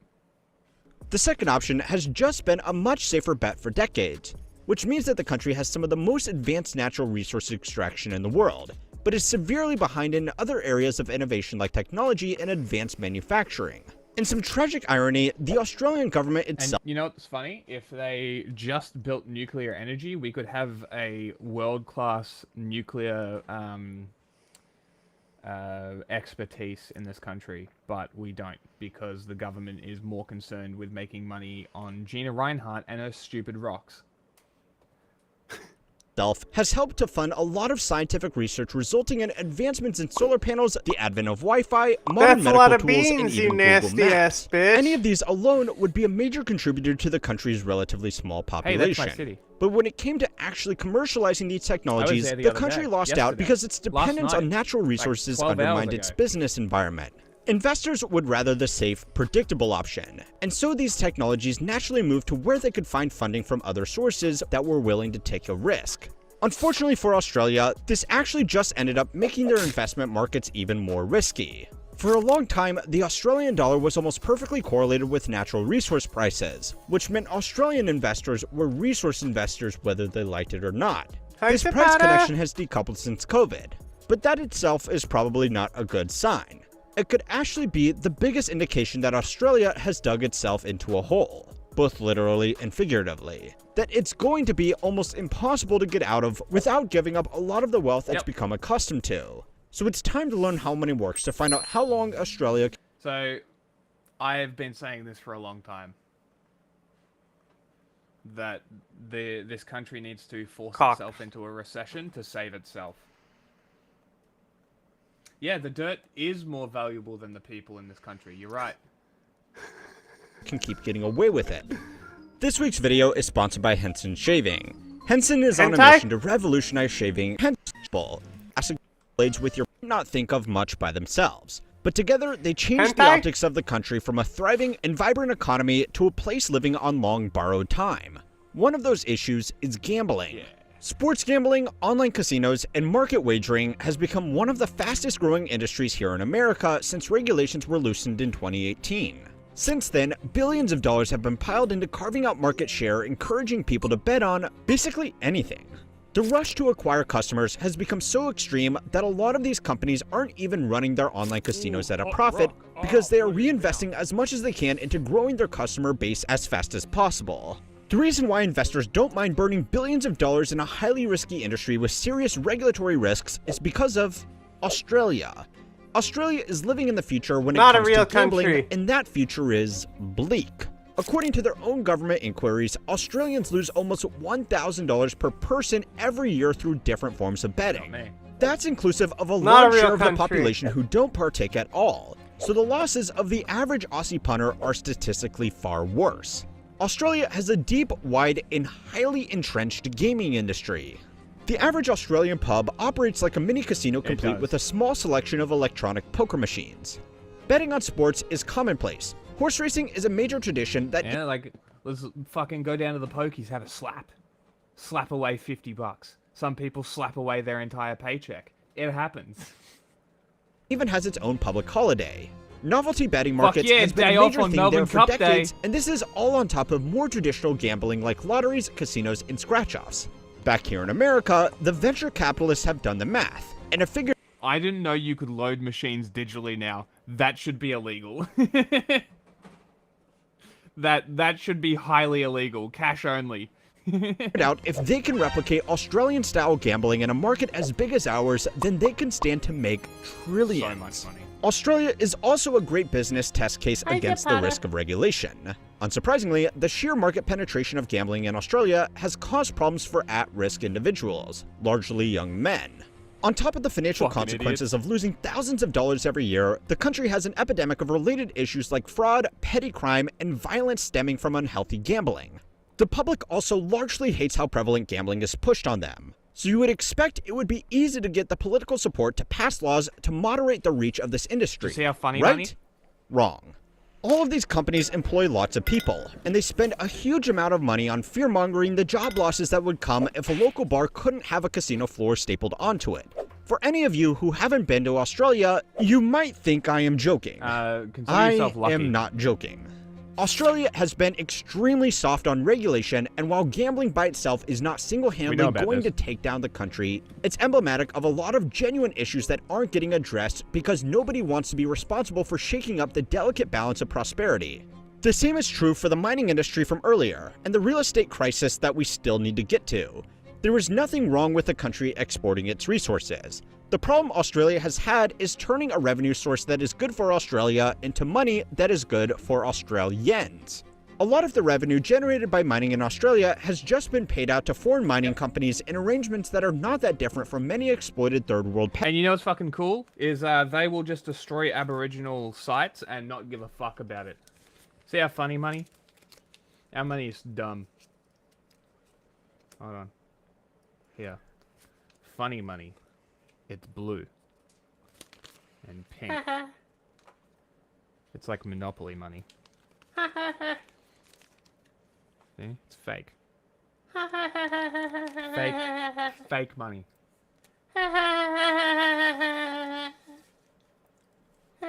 The second option has just been a much safer bet for decades, which means that the country has some of the most advanced natural resource extraction in the world, but is severely behind in other areas of innovation like technology and advanced manufacturing. In some tragic irony, the Australian government itself— And you know what's funny? If they just built nuclear energy, we could have a world-class nuclear expertise in this country, but we don't, because the government is more concerned with making money on Gina Reinhardt and her stupid rocks. has helped to fund a lot of scientific research resulting in advancements in solar panels, the advent of Wi-Fi, modern medical tools, and even Google Maps. Any of these alone would be a major contributor to the country's relatively small population. Hey, that's my city. But when it came to actually commercializing these technologies, the country lost out because its dependence on natural resources undermined its business environment. Investors would rather the safe, predictable option, and so these technologies naturally moved to where they could find funding from other sources that were willing to take a risk. Unfortunately for Australia, this actually just ended up making their investment markets even more risky. For a long time, the Australian dollar was almost perfectly correlated with natural resource prices, which meant Australian investors were resource investors whether they liked it or not. This price connection has decoupled since COVID, but that itself is probably not a good sign. It could actually be the biggest indication that Australia has dug itself into a hole, both literally and figuratively, that it's going to be almost impossible to get out of without giving up a lot of the wealth it's become accustomed to. So it's time to learn how money works to find out how long Australia— So, I have been saying this for a long time, that this country needs to force itself into a recession to save itself. Yeah, the dirt is more valuable than the people in this country. You're right. Can keep getting away with it. This week's video is sponsored by Henson Shaving. Henson is on a mission to revolutionize shaving. Acid blades with your not think of much by themselves, but together they change the optics of the country from a thriving and vibrant economy to a place living on long borrowed time. One of those issues is gambling. Sports gambling, online casinos, and market wagering has become one of the fastest growing industries here in America since regulations were loosened in 2018. Since then, billions of dollars have been piled into carving out market share, encouraging people to bet on basically anything. The rush to acquire customers has become so extreme that a lot of these companies aren't even running their online casinos at a profit because they are reinvesting as much as they can into growing their customer base as fast as possible. The reason why investors don't mind burning billions of dollars in a highly risky industry with serious regulatory risks is because of Australia. Australia is living in the future when it comes to gambling, and that future is bleak. According to their own government inquiries, Australians lose almost $1,000 per person every year through different forms of betting. That's inclusive of a large share of the population who don't partake at all, so the losses of the average Aussie punter are statistically far worse. Australia has a deep, wide, and highly entrenched gaming industry. The average Australian pub operates like a mini casino complete with a small selection of electronic poker machines. Betting on sports is commonplace. Horse racing is a major tradition that... Yeah, like, let's fucking go down to the pokies, have a slap. Slap away $50. Some people slap away their entire paycheck. It happens. even has its own public holiday. Novelty betting markets yeah, has been day a off major on thing Melbourne there for Cup decades, Day. and this is all on top of more traditional gambling like lotteries, casinos, and scratch-offs. Back here in America, the venture capitalists have done the math, and have figured... I didn't know you could load machines digitally now. That should be illegal. That should be highly illegal. Cash only. out if they can replicate Australian-style gambling in a market as big as ours, then they can stand to make trillions. So much money. Australia is also a great business test case against the risk of regulation. Unsurprisingly, the sheer market penetration of gambling in Australia has caused problems for at-risk individuals, largely young men. On top of the financial consequences of losing thousands of dollars every year, the country has an epidemic of related issues like fraud, petty crime, and violence stemming from unhealthy gambling. The public also largely hates how prevalent gambling is pushed on them, so you would expect it would be easy to get the political support to pass laws to moderate the reach of this industry. See how funny, right? Money? Wrong. All of these companies employ lots of people, and they spend a huge amount of money on fear-mongering the job losses that would come if a local bar couldn't have a casino floor stapled onto it. For any of you who haven't been to Australia, you might think I am joking. Consider yourself lucky. I am not joking. Australia has been extremely soft on regulation, and while gambling by itself is not single-handedly going to take down the country, it's emblematic of a lot of genuine issues that aren't getting addressed because nobody wants to be responsible for shaking up the delicate balance of prosperity. The same is true for the mining industry from earlier, and the real estate crisis that we still need to get to. There is nothing wrong with a country exporting its resources. The problem Australia has had is turning a revenue source that is good for Australia into money that is good for Australians. A lot of the revenue generated by mining in Australia has just been paid out to foreign mining companies in arrangements that are not that different from many exploited third world... And you know what's fucking cool? Is they will just destroy Aboriginal sites and not give a fuck about it. See how funny money? Our money is dumb. Hold on. Here. Funny money. It's blue. And pink. It's like Monopoly money. See? It's fake. Fake money.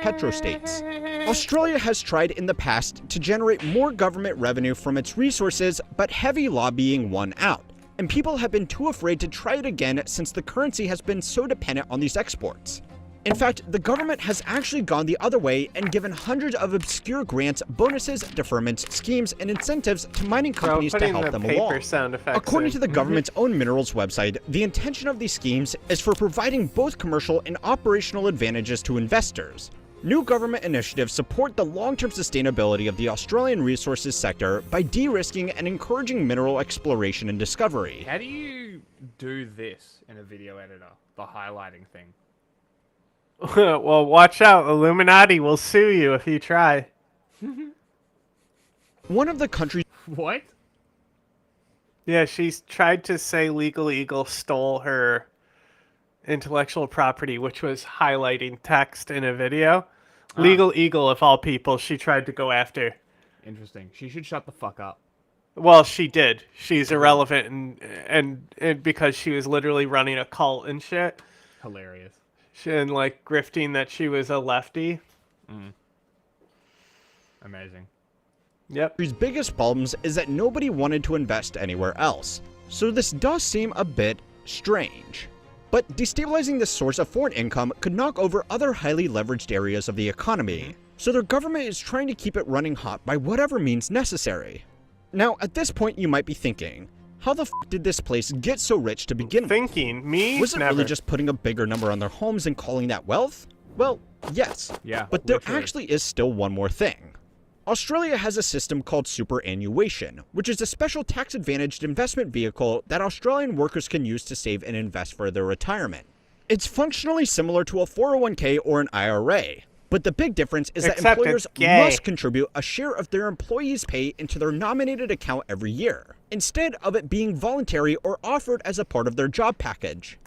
Petrostates. Australia has tried in the past to generate more government revenue from its resources, but heavy lobbying won out. And people have been too afraid to try it again since the currency has been so dependent on these exports. In fact, the government has actually gone the other way and given hundreds of obscure grants, bonuses, deferments, schemes, and incentives to mining companies to help them along. According to the government's own minerals website, the intention of these schemes is for providing both commercial and operational advantages to investors. New government initiatives support the long-term sustainability of the Australian resources sector by de-risking and encouraging mineral exploration and discovery. How do you do this in a video editor? The highlighting thing. Well, watch out. Illuminati will sue you if you try. One of the countries... What? Yeah, she's tried to say Legal Eagle stole her intellectual property, which was highlighting text in a video. Legal Eagle, of all people, she tried to go after. Interesting. She should shut the fuck up. Well, she did. She's irrelevant and because she was literally running a cult and shit. Hilarious. And like grifting that she was a lefty. Amazing. Yep. His biggest problems is that nobody wanted to invest anywhere else. So this does seem a bit strange. But destabilizing this source of foreign income could knock over other highly leveraged areas of the economy. So their government is trying to keep it running hot by whatever means necessary. Now, at this point, you might be thinking, how the f did this place get so rich to begin with? Me? Was it Never. really just putting a bigger number on their homes and calling that wealth? Well, yes. Yeah, But there literally. actually is still one more thing. Australia has a system called superannuation, which is a special tax-advantaged investment vehicle that Australian workers can use to save and invest for their retirement. It's functionally similar to a 401k or an IRA, but the big difference is that Except employers it's gay. must contribute a share of their employees' pay into their nominated account every year, instead of it being voluntary or offered as a part of their job package.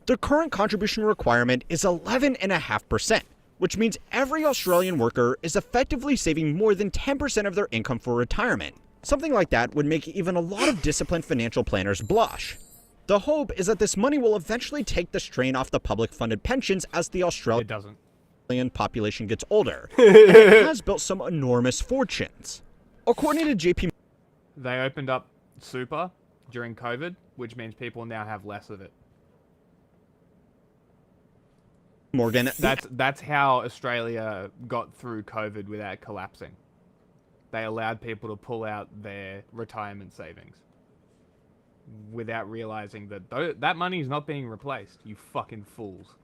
The current contribution requirement is 11.5%. which means every Australian worker is effectively saving more than 10% of their income for retirement. Something like that would make even a lot of disciplined financial planners blush. The hope is that this money will eventually take the strain off the public-funded pensions as the Australian population gets older, and it has built some enormous fortunes. According to JP, They opened up super during COVID, which means people now have less of it. Morgan, That's how Australia got through COVID without collapsing. They allowed people to pull out their retirement savings without realizing that that money is not being replaced. You fucking fools.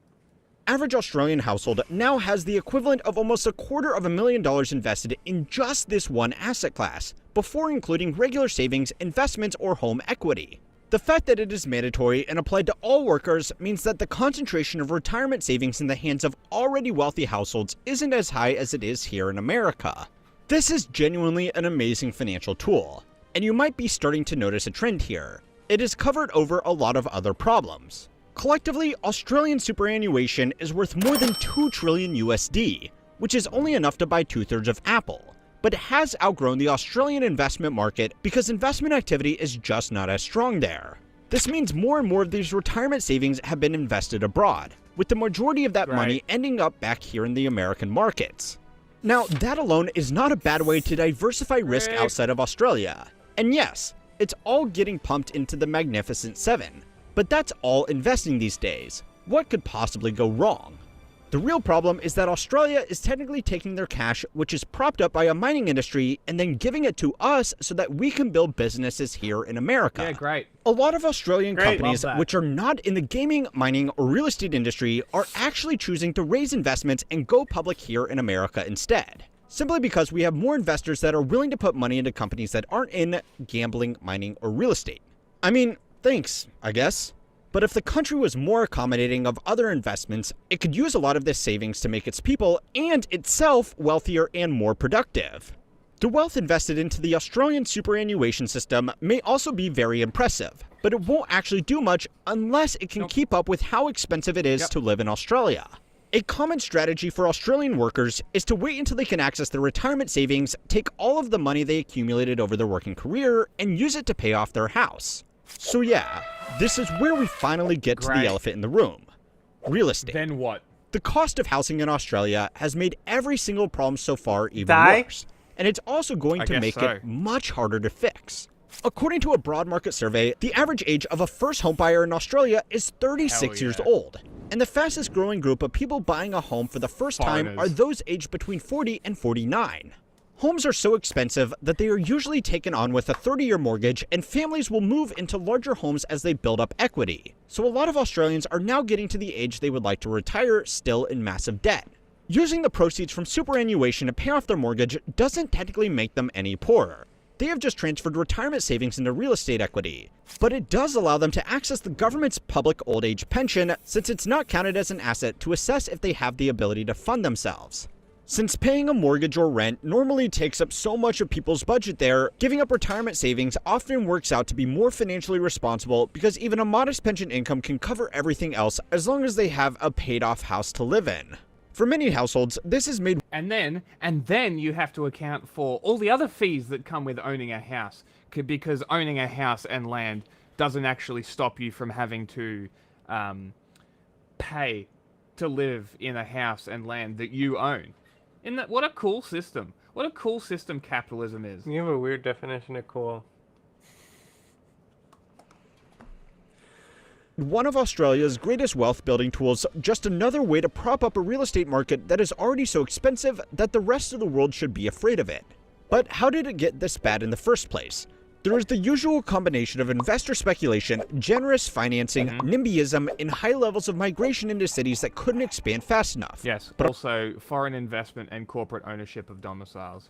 average Australian household now has the equivalent of almost $250,000 invested in just this one asset class, before including regular savings, investments, or home equity. The fact that it is mandatory and applied to all workers means that the concentration of retirement savings in the hands of already wealthy households isn't as high as it is here in America. This is genuinely an amazing financial tool, and you might be starting to notice a trend here. It has covered over a lot of other problems. Collectively, Australian superannuation is worth more than $2 trillion USD, which is only enough to buy 2/3 of Apple, but has outgrown the Australian investment market because investment activity is just not as strong there. This means more and more of these retirement savings have been invested abroad, with the majority of that money ending up back here in the American markets. Now, that alone is not a bad way to diversify risk outside of Australia. And yes, it's all getting pumped into the Magnificent Seven, but that's all investing these days. What could possibly go wrong? The real problem is that Australia is technically taking their cash, which is propped up by a mining industry, and then giving it to us so that we can build businesses here in America. Yeah, great. A lot of Australian companies, Love that. which are not in the gaming, mining, or real estate industry, are actually choosing to raise investments and go public here in America instead. Simply because we have more investors that are willing to put money into companies that aren't in gambling, mining, or real estate. I mean, thanks, I guess. But if the country was more accommodating of other investments, it could use a lot of this savings to make its people and itself wealthier and more productive. The wealth invested into the Australian superannuation system may also be very impressive, but it won't actually do much unless it can keep up with how expensive it is to live in Australia. A common strategy for Australian workers is to wait until they can access their retirement savings, take all of the money they accumulated over their working career, and use it to pay off their house. So yeah, this is where we finally get to the elephant in the room. Real estate. Then what? The cost of housing in Australia has made every single problem so far even worse, and it's also going to make it much harder to fix. According to a broad market survey, the average age of a first home buyer in Australia is 36 years old, and the fastest growing group of people buying a home for the first time are those aged between 40 and 49. Homes are so expensive that they are usually taken on with a 30-year mortgage, and families will move into larger homes as they build up equity. So a lot of Australians are now getting to the age they would like to retire still in massive debt. Using the proceeds from superannuation to pay off their mortgage doesn't technically make them any poorer. They have just transferred retirement savings into real estate equity, but it does allow them to access the government's public old age pension, since it's not counted as an asset to assess if they have the ability to fund themselves. Since paying a mortgage or rent normally takes up so much of people's budget there, giving up retirement savings often works out to be more financially responsible, because even a modest pension income can cover everything else as long as they have a paid-off house to live in. For many households, this has made... And then you have to account for all the other fees that come with owning a house, because owning a house and land doesn't actually stop you from having to pay to live in a house and land that you own. Isn't that what a cool system? What a cool system capitalism is. You have a weird definition of cool. One of Australia's greatest wealth-building tools, just another way to prop up a real estate market that is already so expensive that the rest of the world should be afraid of it. But how did it get this bad in the first place? There is the usual combination of investor speculation, generous financing, NIMBYism, and high levels of migration into cities that couldn't expand fast enough. Yes, but also foreign investment and corporate ownership of domiciles.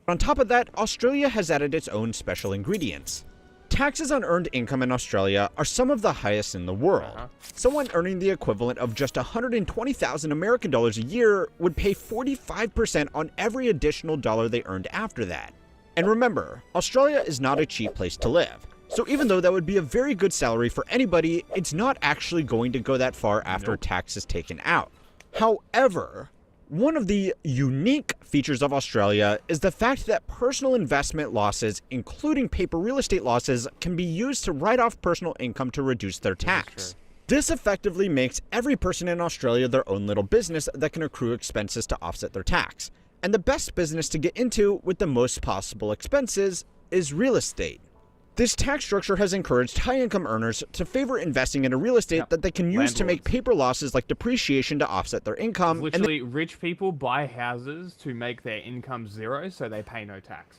On top of that, Australia has added its own special ingredients. Taxes on earned income in Australia are some of the highest in the world. Someone earning the equivalent of just 120,000 American dollars a year would pay 45% on every additional dollar they earned after that. And remember, Australia is not a cheap place to live. So even though that would be a very good salary for anybody, it's not actually going to go that far after tax is taken out. However, one of the unique features of Australia is the fact that personal investment losses, including paper real estate losses, can be used to write off personal income to reduce their tax. This effectively makes every person in Australia their own little business that can accrue expenses to offset their tax. And the best business to get into with the most possible expenses is real estate. This tax structure has encouraged high-income earners to favor investing in a real estate that they can use to make paper losses like depreciation to offset their income. Literally, rich people buy houses to make their income zero, so they pay no tax.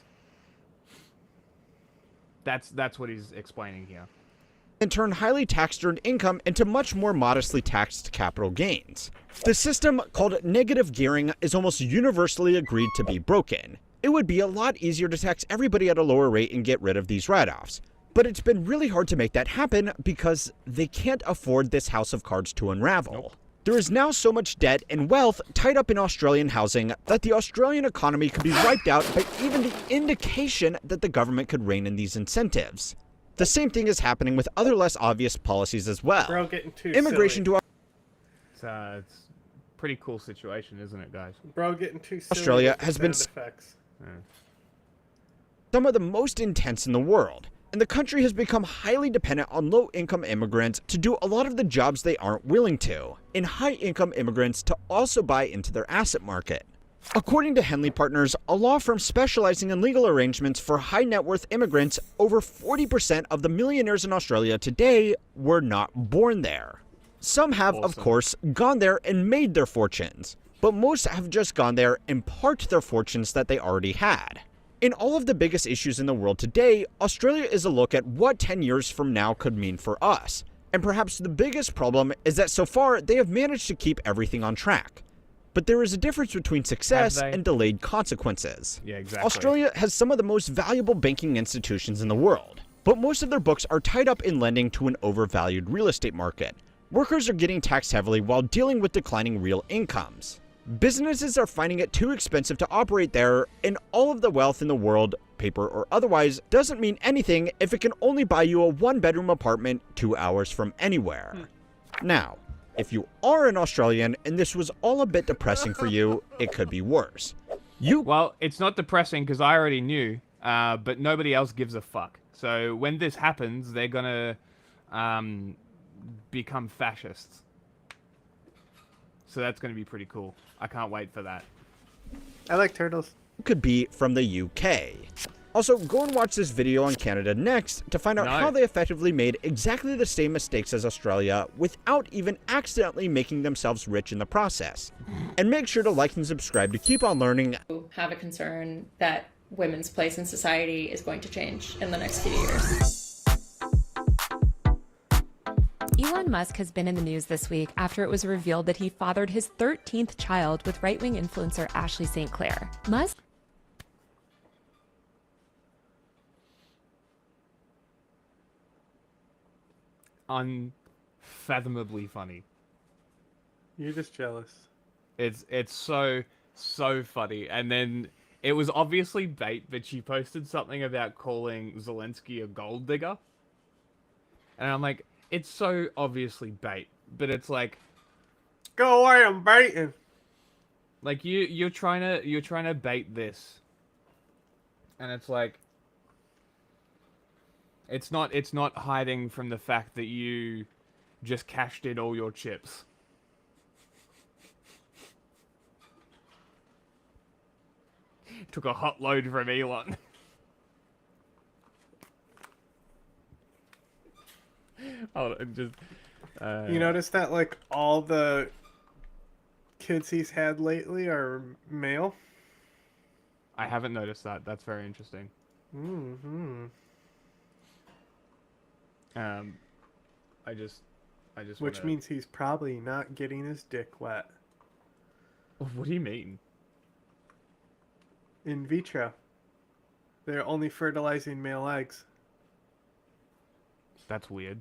That's what he's explaining here. And turn highly taxed earned income into much more modestly taxed capital gains. The system, called negative gearing, is almost universally agreed to be broken. It would be a lot easier to tax everybody at a lower rate and get rid of these write-offs. But it's been really hard to make that happen because they can't afford this house of cards to unravel. There is now so much debt and wealth tied up in Australian housing that the Australian economy could be wiped out by even the indication that the government could rein in these incentives. The same thing is happening with other less obvious policies as well. We're all getting too Immigration silly. It's a pretty cool situation, isn't it, guys? Bro, getting too silly. Australia has been some of the most intense in the world, and the country has become highly dependent on low-income immigrants to do a lot of the jobs they aren't willing to, and high-income immigrants to also buy into their asset market. According to Henley Partners, a law firm specializing in legal arrangements for high-net-worth immigrants, over 40% of the millionaires in Australia today were not born there. Some have, of course, gone there and made their fortunes, but most have just gone there and parked their fortunes that they already had. In all of the biggest issues in the world today, Australia is a look at what 10 years from now could mean for us. And perhaps the biggest problem is that so far they have managed to keep everything on track. But there is a difference between success and delayed consequences. Yeah, exactly. Australia has some of the most valuable banking institutions in the world, but most of their books are tied up in lending to an overvalued real estate market. Workers are getting taxed heavily while dealing with declining real incomes. Businesses are finding it too expensive to operate there, and all of the wealth in the world, paper or otherwise, doesn't mean anything if it can only buy you a one-bedroom apartment 2 hours from anywhere. Now, if you are an Australian and this was all a bit depressing for you, it could be worse. Well, it's not depressing because I already knew, but nobody else gives a fuck. So when this happens, they're gonna become fascists. So that's going to be pretty cool. I can't wait for that. I like turtles. Could be from the UK. Also, go and watch this video on Canada next to find out how they effectively made exactly the same mistakes as Australia without even accidentally making themselves rich in the process. And make sure to like and subscribe to keep on learning. Have a concern that women's place in society is going to change in the next few years. Elon Musk has been in the news this week after it was revealed that he fathered his 13th child with right-wing influencer Ashley St. Clair. Musk... Unfathomably funny. You're just jealous. It's so funny. And then it was obviously bait, but she posted something about calling Zelensky a gold digger. And I'm like, it's so obviously bait, but it's like, go away, I'm baiting. Like you're trying to bait this, and it's like it's not hiding from the fact that you just cashed in all your chips. Took a hot load from Elon. Oh, just you notice that like all the kids he's had lately are male? I haven't noticed that. That's very interesting. Mm-hmm. I just Which means he's probably not getting his dick wet. What do you mean? In vitro. They're only fertilizing male eggs. That's weird.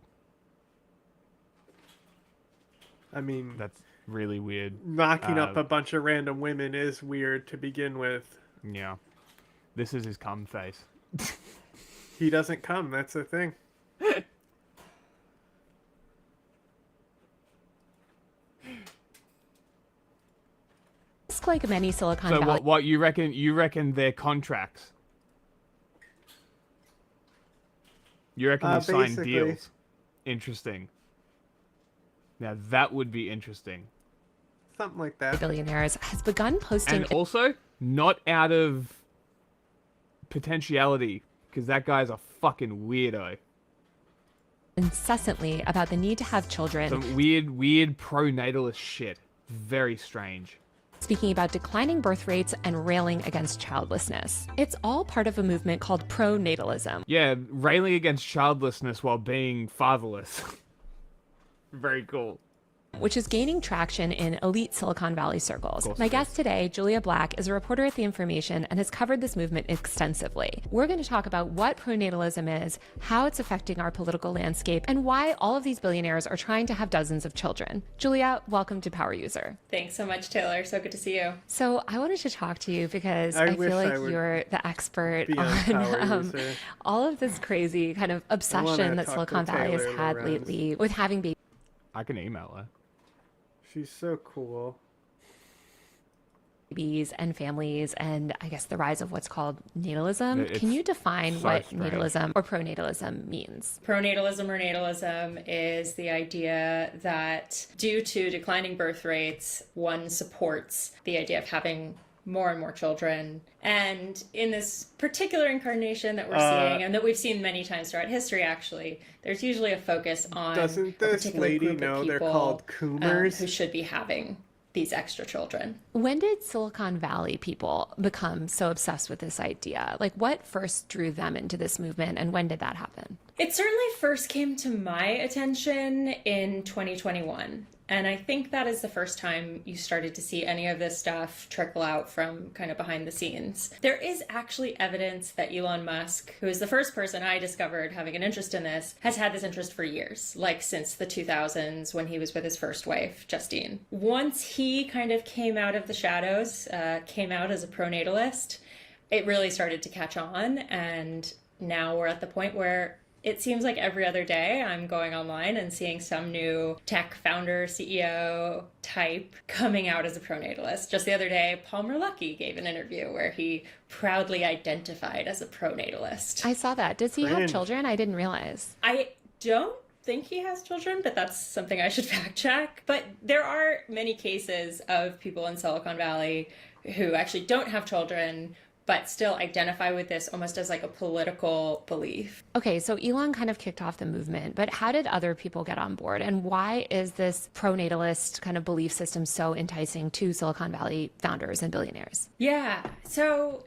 I mean, that's really weird. Knocking up a bunch of random women is weird to begin with. Yeah. This is his cum face. He doesn't come, that's the thing. Like many Silicon so Valley. what you reckon their contracts? You reckon they sign basically. deals? Interesting. Now that would be interesting. Something like that. Billionaires has begun posting. And also, not out of potentiality, because that guy's a fucking weirdo. Incessantly about the need to have children. Some weird pro-natalist shit. Very strange. Speaking about declining birth rates and railing against childlessness. It's all part of a movement called pro-natalism. Yeah, railing against childlessness while being fatherless. Very cool. Which is gaining traction in elite Silicon Valley circles. My guest today, Julia Black, is a reporter at The Information and has covered this movement extensively. We're going to talk about what pronatalism is, how it's affecting our political landscape, and why all of these billionaires are trying to have dozens of children. Julia, welcome to Power User. Thanks so much, Taylor. So good to see you. So I wanted to talk to you because I feel like you're the expert on all of this crazy kind of obsession that Silicon Valley has had lately with having babies. I can email her. She's so cool. Babies and families, and I guess the rise of what's called natalism. Can you define what natalism or pronatalism means? Pronatalism or natalism is the idea that due to declining birth rates, one supports the idea of having more and more children. And in this particular incarnation that we're seeing, and that we've seen many times throughout history, actually, there's usually a focus on doesn't this lady know they're called coomers? Who should be having these extra children. When did Silicon Valley people become so obsessed with this idea? Like, what first drew them into this movement, and when did that happen? It certainly first came to my attention in 2021. And I think that is the first time you started to see any of this stuff trickle out from kind of behind the scenes. There is actually evidence that Elon Musk, who is the first person I discovered having an interest in this, has had this interest for years, like since the 2000s when he was with his first wife, Justine. Once he kind of came out of the shadows, came out as a pronatalist, it really started to catch on. And now we're at the point where it seems like every other day I'm going online and seeing some new tech founder, CEO type coming out as a pronatalist. Just the other day, Palmer Luckey gave an interview where he proudly identified as a pronatalist. I saw that. Does he have children? I didn't realize. I don't think he has children, but that's something I should fact check. But there are many cases of people in Silicon Valley who actually don't have children, but still identify with this almost as like a political belief. Okay, so Elon kind of kicked off the movement, but how did other people get on board? And why is this pronatalist kind of belief system so enticing to Silicon Valley founders and billionaires? Yeah, so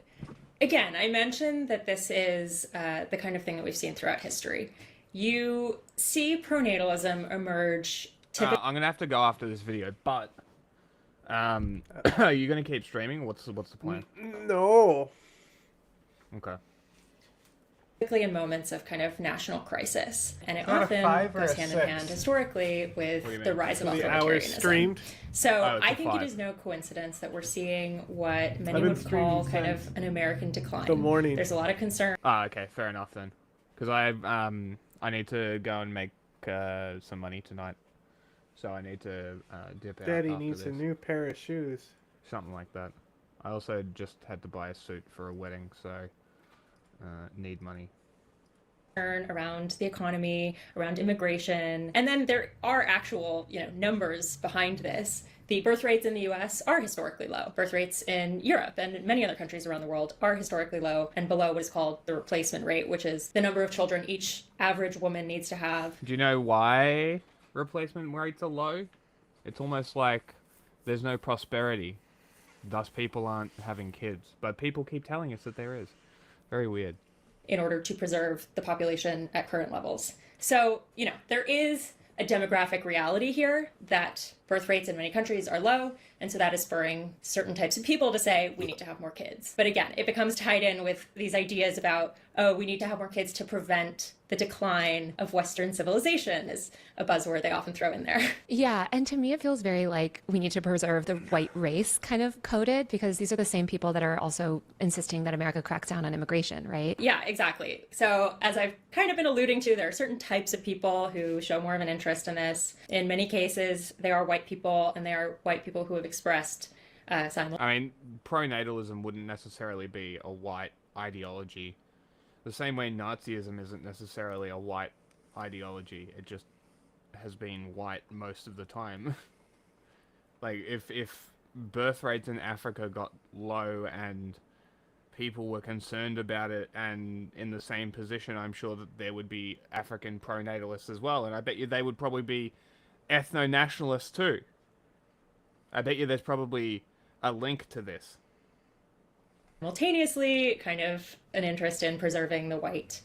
again, I mentioned that this is the kind of thing that we've seen throughout history. You see pronatalism emerge typically. I'm going to have to go after this video, but are you gonna keep streaming? What's the plan? No. Okay. Typically in moments of kind of national crisis, and it Not a often 5 or goes a hand in 6? hand historically with the rise of The hours authoritarianism. streamed? So it's a I think 5. it is no coincidence that we're seeing what many I've been would call streaming kind since of an American decline. the morning. There's a lot of concern. Okay, fair enough then. Because I need to go and make some money tonight, so I need to dip out. Daddy after needs this. a new pair of shoes. Something like that. I also just had to buy a suit for a wedding, so need money. Around the economy, around immigration, and then there are actual, numbers behind this. The birth rates in the US are historically low. Birth rates in Europe and many other countries around the world are historically low and below what is called the replacement rate, which is the number of children each average woman needs to have. Do you know why replacement rates are low? It's almost like there's no prosperity, thus people aren't having kids. But people keep telling us that there is. Very weird. In order to preserve the population at current levels. So, there is a demographic reality here that birth rates in many countries are low, and so that is spurring certain types of people to say, we need to have more kids. But again, it becomes tied in with these ideas about, we need to have more kids to prevent the decline of Western civilization is a buzzword they often throw in there. Yeah, and to me it feels very like we need to preserve the white race kind of coded, because these are the same people that are also insisting that America cracks down on immigration, right? Yeah, exactly. So as I've kind of been alluding to, there are certain types of people who show more of an interest in this. In many cases, they are white people, and they are white people who have expressed pronatalism wouldn't necessarily be a white ideology. The same way Nazism isn't necessarily a white ideology. It just has been white most of the time. Like, if birth rates in Africa got low and people were concerned about it and in the same position, I'm sure that there would be African pronatalists as well. And I bet you they would probably be ethno-nationalists too. I bet you there's probably a link to this. Simultaneously, kind of an interest in preserving the white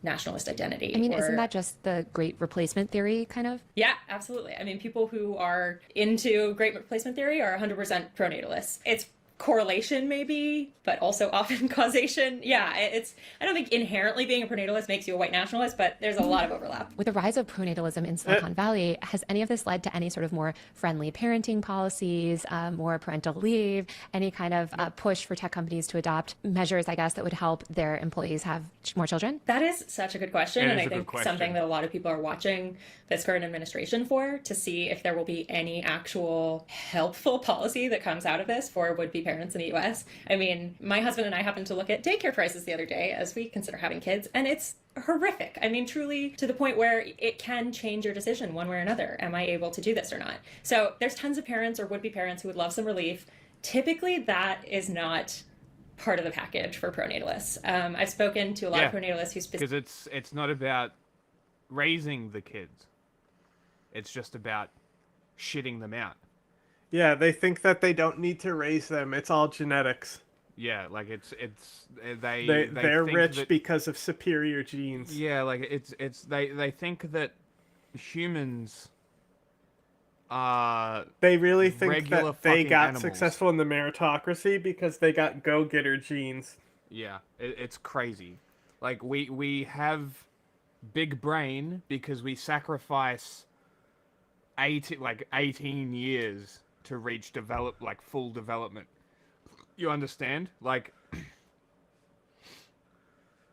nationalist identity. I mean, isn't that just the great replacement theory, kind of? Yeah, absolutely. I mean, people who are into great replacement theory are 100% pronatalists. It's correlation maybe, but also often causation. Yeah, I don't think inherently being a pronatalist makes you a white nationalist, but there's a lot of overlap. With the rise of pronatalism in Silicon Valley, has any of this led to any sort of more friendly parenting policies, more parental leave, any kind of push for tech companies to adopt measures, I guess, that would help their employees have more children? That is such a good question, and I think something that a lot of people are watching this current administration for, to see if there will be any actual helpful policy that comes out of this for would-be parents in the US. I mean, my husband and I happened to look at daycare prices the other day as we consider having kids, and it's horrific. I mean, truly to the point where it can change your decision one way or another. Am I able to do this or not? So there's tons of parents or would-be parents who would love some relief. Typically, that is not part of the package for pronatalists. I've spoken to a lot of pronatalists who because it's not about raising the kids. It's just about shitting them out. Yeah, they think that they don't need to raise them. It's all genetics. Yeah, like they're rich because of superior genes. Yeah, like they think that humans are they really think that they got animals. Successful in the meritocracy because they got go-getter genes. Yeah, it's crazy. Like we have big brain because we sacrifice 18 years to reach full development. You understand? Like,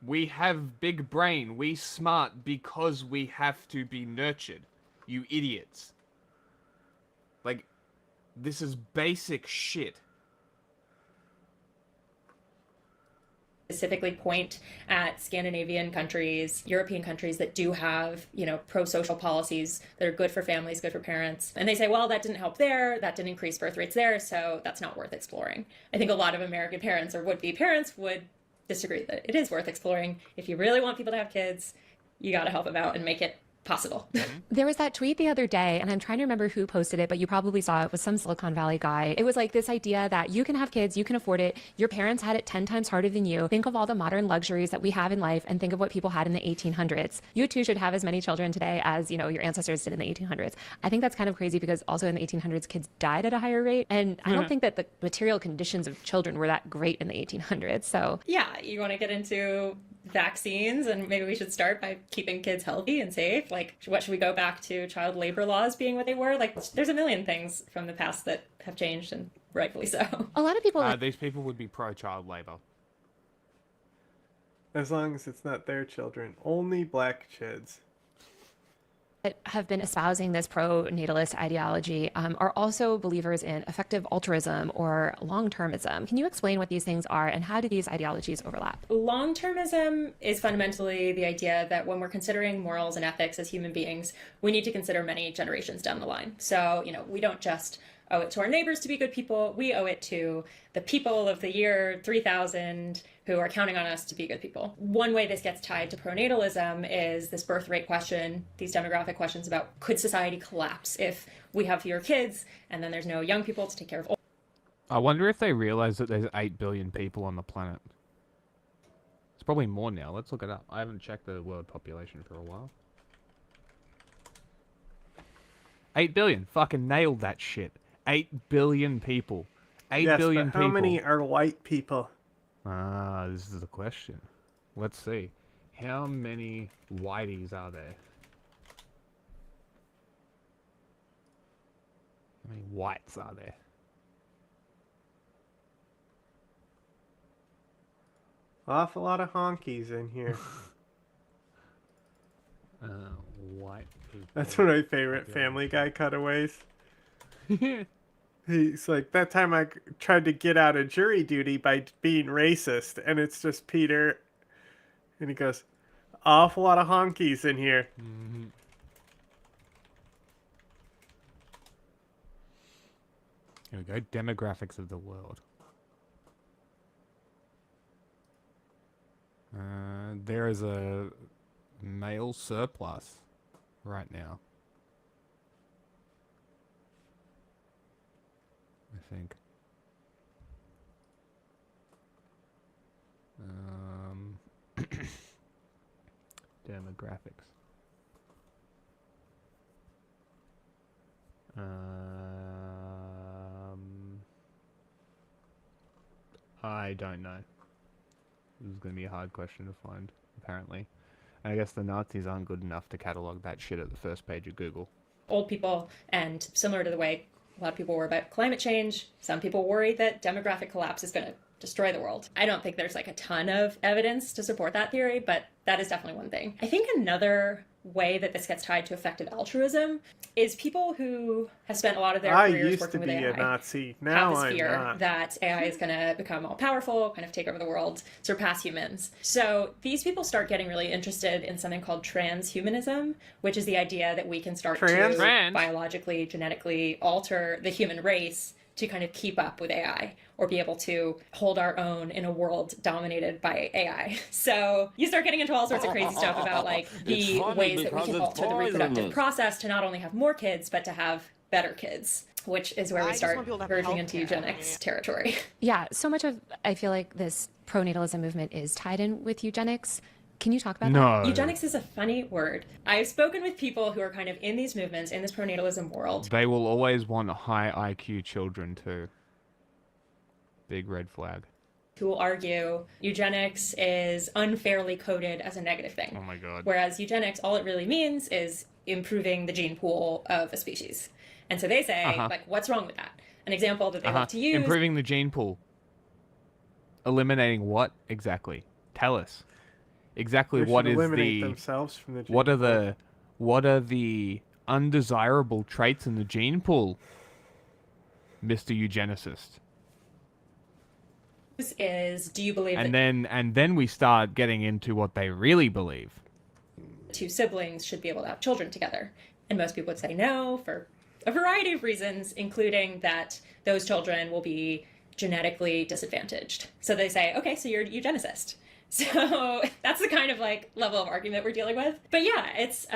we have big brain. We smart because we have to be nurtured. You idiots. Like, this is basic shit. Specifically point at Scandinavian countries, European countries that do have, pro-social policies that are good for families, good for parents. And they say, well, that didn't help there, that didn't increase birth rates there, so that's not worth exploring. I think a lot of American parents or would-be parents would disagree that it is worth exploring. If you really want people to have kids, you got to help them out and make it possible. There was that tweet the other day, and I'm trying to remember who posted it, but you probably saw it. It was some Silicon Valley guy. It was like this idea that you can have kids, you can afford it. Your parents had it 10 times harder than you. Think of all the modern luxuries that we have in life and think of what people had in the 1800s. You too should have as many children today as, your ancestors did in the 1800s. I think that's kind of crazy because also in the 1800s, kids died at a higher rate. And I don't think that the material conditions of children were that great in the 1800s. So yeah, you want to get into vaccines, and maybe we should start by keeping kids healthy and safe. Like, what should we go back to child labor laws being what they were? Like, there's a million things from the past that have changed, and rightfully so. A lot of people these people would be pro-child labor. As long as it's not their children. Only black kids. that have been espousing this pro-natalist ideology are also believers in effective altruism or long-termism. Can you explain what these things are and how do these ideologies overlap? Long-termism is fundamentally the idea that when we're considering morals and ethics as human beings, we need to consider many generations down the line. So, we don't just owe it to our neighbors to be good people. We owe it to the people of the year 3000 who are counting on us to be good people. One way this gets tied to pronatalism is this birth rate question, these demographic questions about could society collapse if we have fewer kids and then there's no young people to take care of old. I wonder if they realize that there's 8 billion people on the planet. It's probably more now. Let's look it up. I haven't checked the world population for a while. 8 billion. Fucking nailed that shit. 8 billion people. 8 billion people. How many are white people? This is the question. Let's see. How many whiteys are there? How many whites are there? Awful lot of honkies in here. White people. That's one of my favorite Family Guy cutaways. He's like, that time I tried to get out of jury duty by being racist, and it's just Peter, and he goes, awful lot of honkies in here. Mm-hmm. Here we go, demographics of the world. There is a male surplus right now. I think. Demographics. I don't know. This is going to be a hard question to find, apparently. And I guess the Nazis aren't good enough to catalog that shit at the first page of Google. Old people, and similar to the way a lot of people worry about climate change, some people worry that demographic collapse is going to destroy the world. I don't think there's like a ton of evidence to support that theory, but that is definitely one thing. I think another way that this gets tied to effective altruism is people who have spent a lot of their careers working with AI. I used to be a Nazi. Now have this fear I'm not. that AI is going to become all powerful, kind of take over the world, surpass humans. So these people start getting really interested in something called transhumanism, which is the idea that we can start to biologically, genetically alter the human race to kind of keep up with AI or be able to hold our own in a world dominated by AI. So you start getting into all sorts of crazy stuff about like the ways that we can alter the reproductive process to not only have more kids, but to have better kids, which is where we start verging into eugenics territory. Yeah, so much of, I feel like this pronatalism movement is tied in with eugenics. Can you talk about that? Eugenics is a funny word. I've spoken with people who are kind of in these movements, in this pronatalism world. They will always want high IQ children too. Big red flag. Who will argue eugenics is unfairly coded as a negative thing. Oh my god. Whereas eugenics, all it really means is improving the gene pool of a species. And so they say, like, what's wrong with that? An example that they love to use. Improving the gene pool. Eliminating what exactly? Tell us. Exactly what is the themselves from the gene what are the undesirable traits in the gene pool, Mr. Eugenicist? Is do you believe and then we start getting into what they really believe. Two siblings should be able to have children together? And most people would say no for a variety of reasons, including that those children will be genetically disadvantaged. So they say, okay, so you're a eugenicist. So that's the kind of like level of argument we're dealing with. But yeah, it's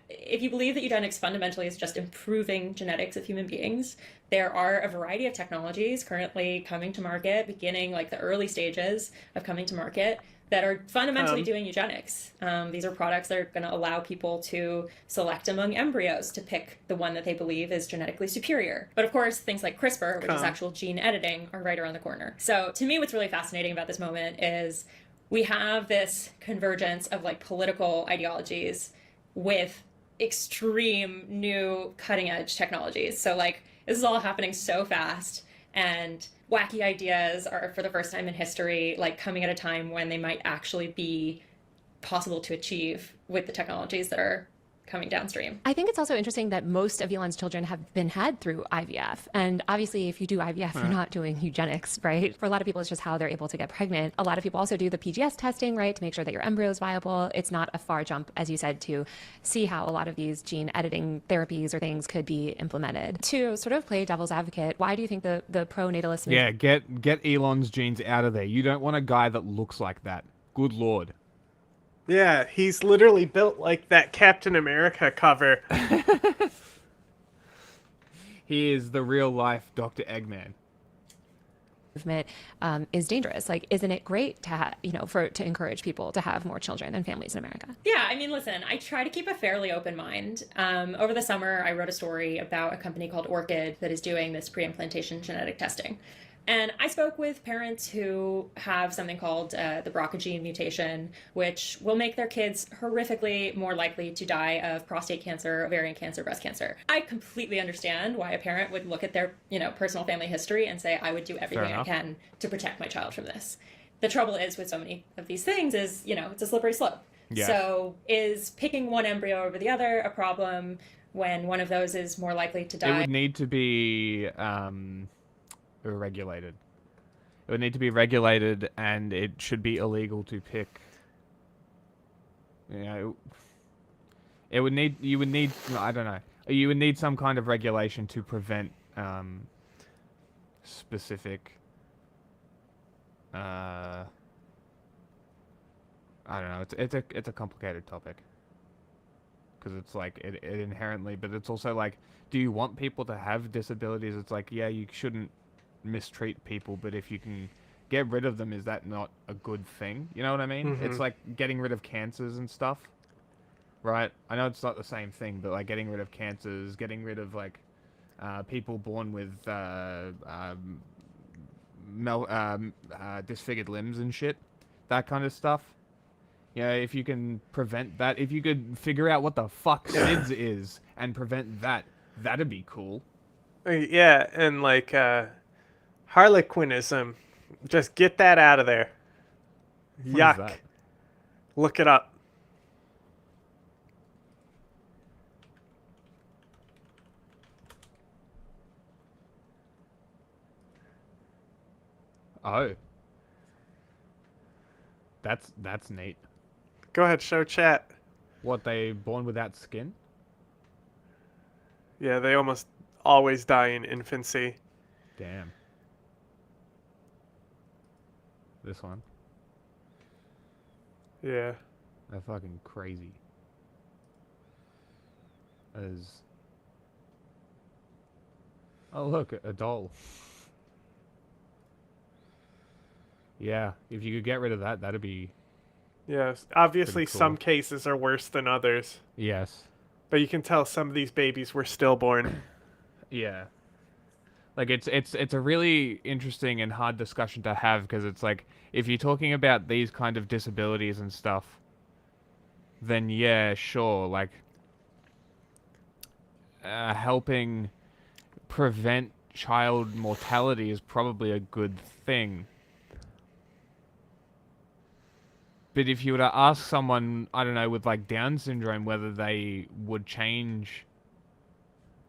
if you believe that eugenics fundamentally is just improving genetics of human beings, there are a variety of technologies currently coming to market, beginning like the early stages of coming to market, that are fundamentally doing eugenics. These are products that are going to allow people to select among embryos to pick the one that they believe is genetically superior. But of course, things like CRISPR, which is actual gene editing, are right around the corner. So to me, what's really fascinating about this moment is we have this convergence of like political ideologies with extreme new cutting edge technologies. So like this is all happening so fast, and wacky ideas are for the first time in history like coming at a time when they might actually be possible to achieve with the technologies that are coming downstream. I think it's also interesting that most of Elon's children have been had through IVF. And obviously, if you do IVF, you're not doing eugenics, right? For a lot of people, it's just how they're able to get pregnant. A lot of people also do the PGS testing, right, to make sure that your embryo is viable. It's not a far jump, as you said, to see how a lot of these gene editing therapies or things could be implemented. To sort of play devil's advocate, why do you think the pro-natalist movement... Yeah, get Elon's genes out of there. You don't want a guy that looks like that. Good Lord. Yeah, he's literally built like that Captain America cover. He is the real life Dr. Eggman. Movement is dangerous. Like, isn't it great to to encourage people to have more children and families in America? Yeah, I mean, listen, I try to keep a fairly open mind. Over the summer, I wrote a story about a company called Orchid that is doing this pre-implantation genetic testing. And I spoke with parents who have something called the BRCA gene mutation, which will make their kids horrifically more likely to die of prostate cancer, ovarian cancer, breast cancer. I completely understand why a parent would look at their, personal family history and say, I would do everything I can to protect my child from this. The trouble is with so many of these things is, it's a slippery slope. Yes. So is picking one embryo over the other a problem when one of those is more likely to die? It would need to be... regulated. It would need to be regulated, and it should be illegal to pick. You would need. I don't know. You would need some kind of regulation to prevent specific. I don't know. It's a complicated topic. Because it's like it inherently, but it's also like, do you want people to have disabilities? It's like, yeah, you shouldn't mistreat people, but if you can get rid of them, is that not a good thing? You know what I mean? Mm-hmm. It's like getting rid of cancers and stuff, right? I know it's not the same thing, but like getting rid of cancers, getting rid of like people born with disfigured limbs and shit, that kind of stuff. If you can prevent that, if you could figure out what the fuck SIDS is and prevent that, that'd be cool. Yeah, and like Harlequinism, just get that out of there. What Yuck. is that? Look it up. Oh. That's neat. Go ahead, show chat. What, they born without skin? Yeah, they almost always die in infancy. Damn. This one. Yeah. They're fucking crazy. Oh look, a doll. Yeah, if you could get rid of that, that'd be... Yes, obviously cool. Some cases are worse than others. Yes. But you can tell some of these babies were stillborn. Yeah. Like, it's a really interesting and hard discussion to have, because it's like, if you're talking about these kind of disabilities and stuff, then yeah, sure, like, helping prevent child mortality is probably a good thing. But if you were to ask someone, I don't know, with like Down syndrome, whether they would change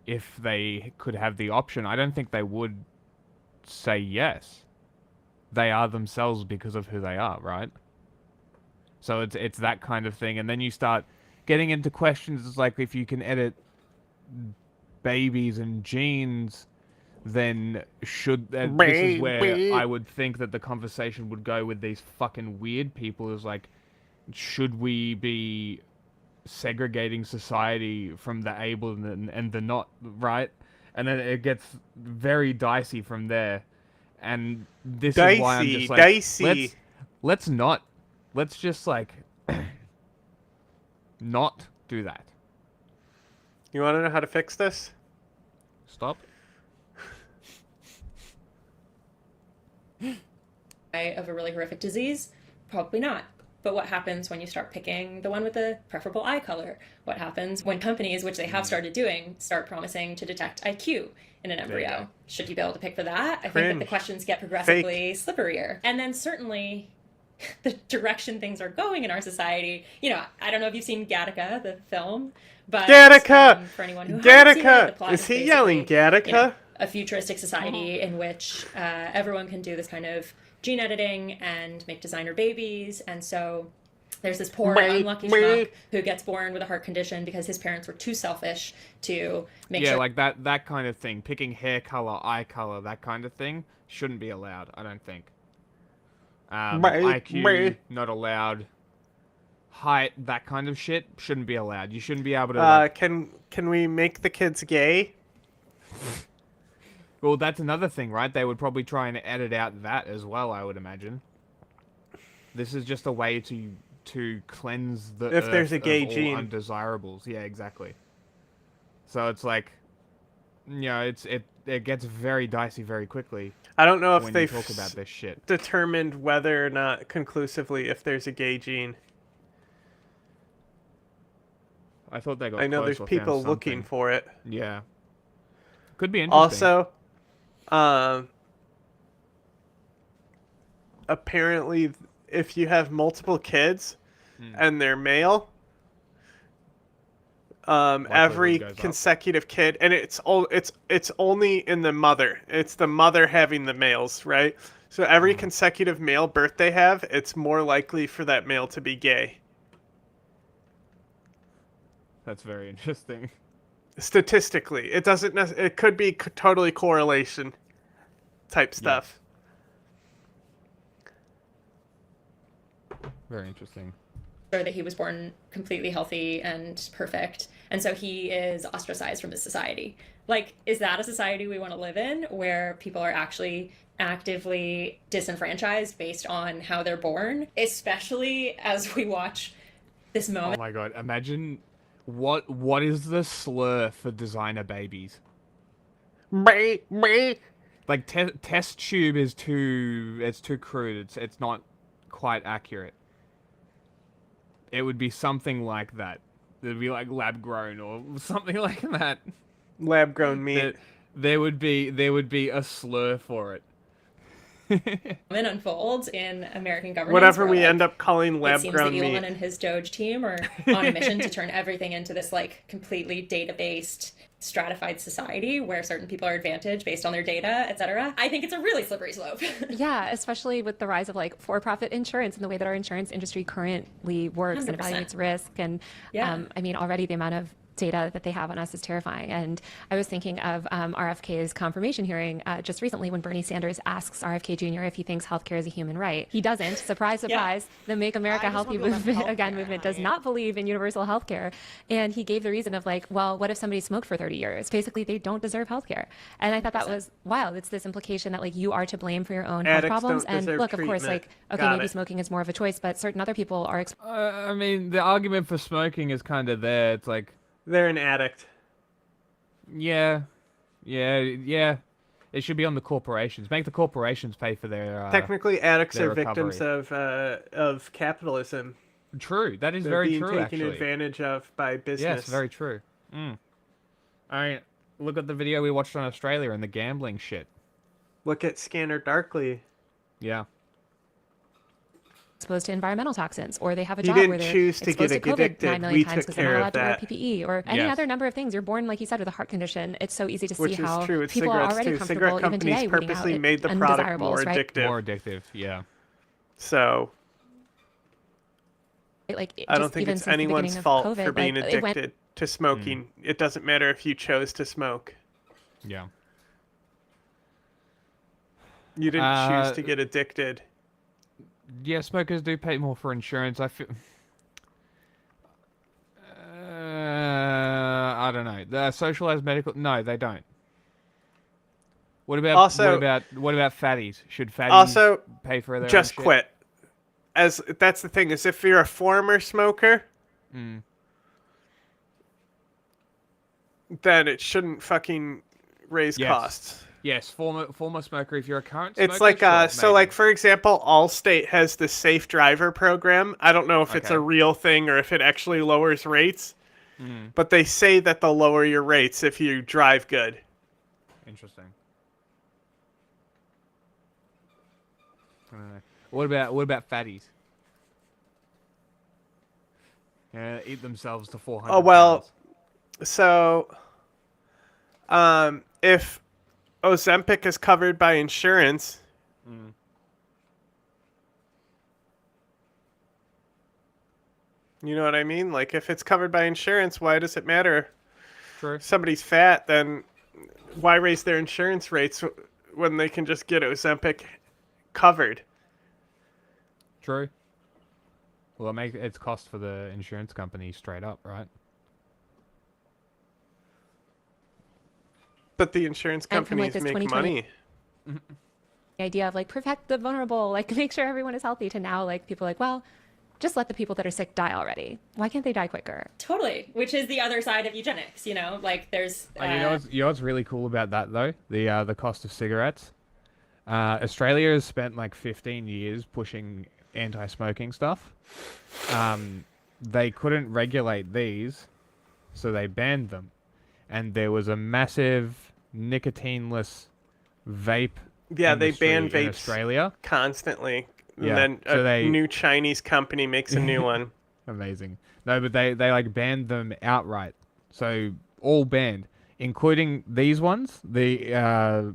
if they could have the option, I don't think they would say yes. They are themselves because of who they are, right? So it's that kind of thing. And then you start getting into questions like, if you can edit babies and genes, then should... this is where I would think that the conversation would go with these fucking weird people, is like, should we be segregating society from the able and the not, right? And then it gets very dicey from there. And this is why I'm just like, dicey. Let's just like not do that. You want to know how to fix this? Stop. Of a really horrific disease? Probably not. But what happens when you start picking the one with the preferable eye color? What happens when companies, which they have started doing, start promising to detect IQ in an embryo? Should you be able to pick for that? I think that the questions get progressively slipperier. And then certainly the direction things are going in our society, I don't know if you've seen Gattaca, the film, But Gattaca! for anyone who hasn't seen it, the Gattaca! plot Is he basically, yelling Gattaca? you know, a futuristic society in which everyone can do this kind of gene editing and make designer babies, and so there's this poor unlucky schmuck who gets born with a heart condition because his parents were too selfish to make sure. Yeah, like that kind of thing. Picking hair color, eye color, that kind of thing shouldn't be allowed, I don't think. IQ, not allowed. Height, that kind of shit shouldn't be allowed. You shouldn't be able to... like... Can we make the kids gay? Well, that's another thing, right? They would probably try and edit out that as well, I would imagine. This is just a way to cleanse the if there's a earth gay of all gene. undesirables. Yeah, exactly. So it's like, you know, it gets very dicey very quickly. I don't know if when they've you talk about this shit. determined whether or not conclusively if there's a gay gene. I thought they got. I know there's people looking for it. Yeah. Could be interesting. Also, apparently, if you have multiple kids and they're male, every consecutive kid, and it's only in the mother. It's the mother having the males, right? So every consecutive male birth they have, it's more likely for that male to be gay. That's very interesting. Statistically, it doesn't. It could be totally correlation type stuff. Very interesting. Sure that he was born completely healthy and perfect, and so he is ostracized from his society. Like, is that a society we want to live in, where people are actually actively disenfranchised based on how they're born, especially as we watch this moment? Oh my god! Imagine what is the slur for designer babies? Like test tube is too crude. It's not quite accurate. It would be something like that. It'd be like lab grown or something like that. Lab grown meat. There would be a slur for it. It unfolds in American government. Whatever we end up calling lab grown meat. It grown seems that meat. Elon and his Doge team are on a mission to turn everything into this like completely data-based, stratified society where certain people are advantaged based on their data, etc. I think it's a really slippery slope. Yeah, especially with the rise of like for-profit insurance and the way that our insurance industry currently works 100%. and evaluates risk. And I mean, already the amount of data that they have on us is terrifying. And I was thinking of RFK's confirmation hearing just recently when Bernie Sanders asks RFK Jr. if he thinks healthcare is a human right. He doesn't. Surprise, surprise. The Make America Healthy movement does not believe in universal healthcare. And he gave the reason of like, well, what if somebody smoked for 30 years? Basically, they don't deserve healthcare. And I thought that was wild. It's this implication that like you are to blame for your own health problems. And look, of course, like, okay, maybe smoking is more of a choice, but certain other people are... I mean, the argument for smoking is kind of there. It's like... They're an addict. Yeah. It should be on the corporations. Make the corporations pay for their technically, addicts their are recovery. victims of capitalism. True. That is They're very being true, taken actually. advantage of by business. Yes, very true. I mean, look at the video we watched on Australia and the gambling shit. Look at Scanner Darkly. Yeah. Exposed to environmental toxins, or they have a You job didn't where they're choose to exposed get to COVID addicted. 9 million We times took because they're care not of allowed to wear that. PPE, or any other number of things. You're born, like you said, with a heart condition. It's so easy to see Which is how true with people are cigarettes, already too. comfortable Cigarette even today companies weeding purposely out made the product undesirables, more right? addictive. More addictive, yeah. So... Like, I don't just think even it's since the anyone's beginning of fault COVID, for being like, it went- addicted to smoking. It doesn't matter if you chose to smoke. Yeah. You didn't choose to get addicted. Yeah, smokers do pay more for insurance. I feel... I don't know. The socialized medical... No, they don't. What about what about fatties? Should fatties Also, pay for their just own shit? quit. As that's the thing, is if you're a former smoker, then it shouldn't fucking raise costs. Yes, former smoker. If you're a current smoker, It's like sure, so maybe. like for example, Allstate has the Safe Driver program. I don't know if it's Okay. a real thing or if it actually lowers rates. Mm. But they say that they'll lower your rates if you drive good. Interesting. I don't know. What about fatties? Eat themselves to 400. Oh well, pounds. So, if Ozempic is covered by insurance, you know what I mean? Like, if it's covered by insurance, why does it matter? True. If somebody's fat, then why raise their insurance rates when they can just get Ozempic covered? True. Well, it's cost for the insurance company straight up, right? But the insurance And from, like, companies this make 2020 money. The idea of like protect the vulnerable, like make sure everyone is healthy, to now like people are like, well, just let the people that are sick die already. Why can't they die quicker? Totally, which is the other side of eugenics. You know, like there's. You know what's really cool about that though? The cost of cigarettes. Australia has spent like 15 years pushing anti-smoking stuff. They couldn't regulate these, so they banned them, and there was a massive nicotineless vape. Yeah, they ban in vapes Australia constantly. Yeah, And then so a new Chinese company makes a new one. Amazing. No, but they like banned them outright. So all banned, including these ones, the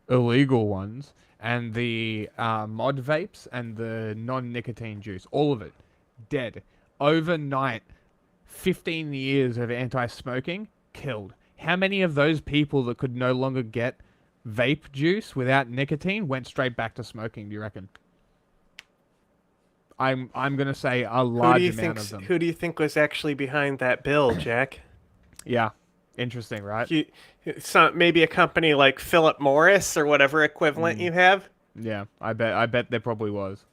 illegal ones, and the mod vapes and the non-nicotine juice. All of it dead overnight. 15 years of anti-smoking killed. How many of those people that could no longer get vape juice without nicotine went straight back to smoking, do you reckon? I'm gonna say a large amount of them. Who do you think was actually behind that bill, Jack? Yeah, interesting, right? Maybe a company like Philip Morris or whatever equivalent you have. Yeah, I bet there probably was.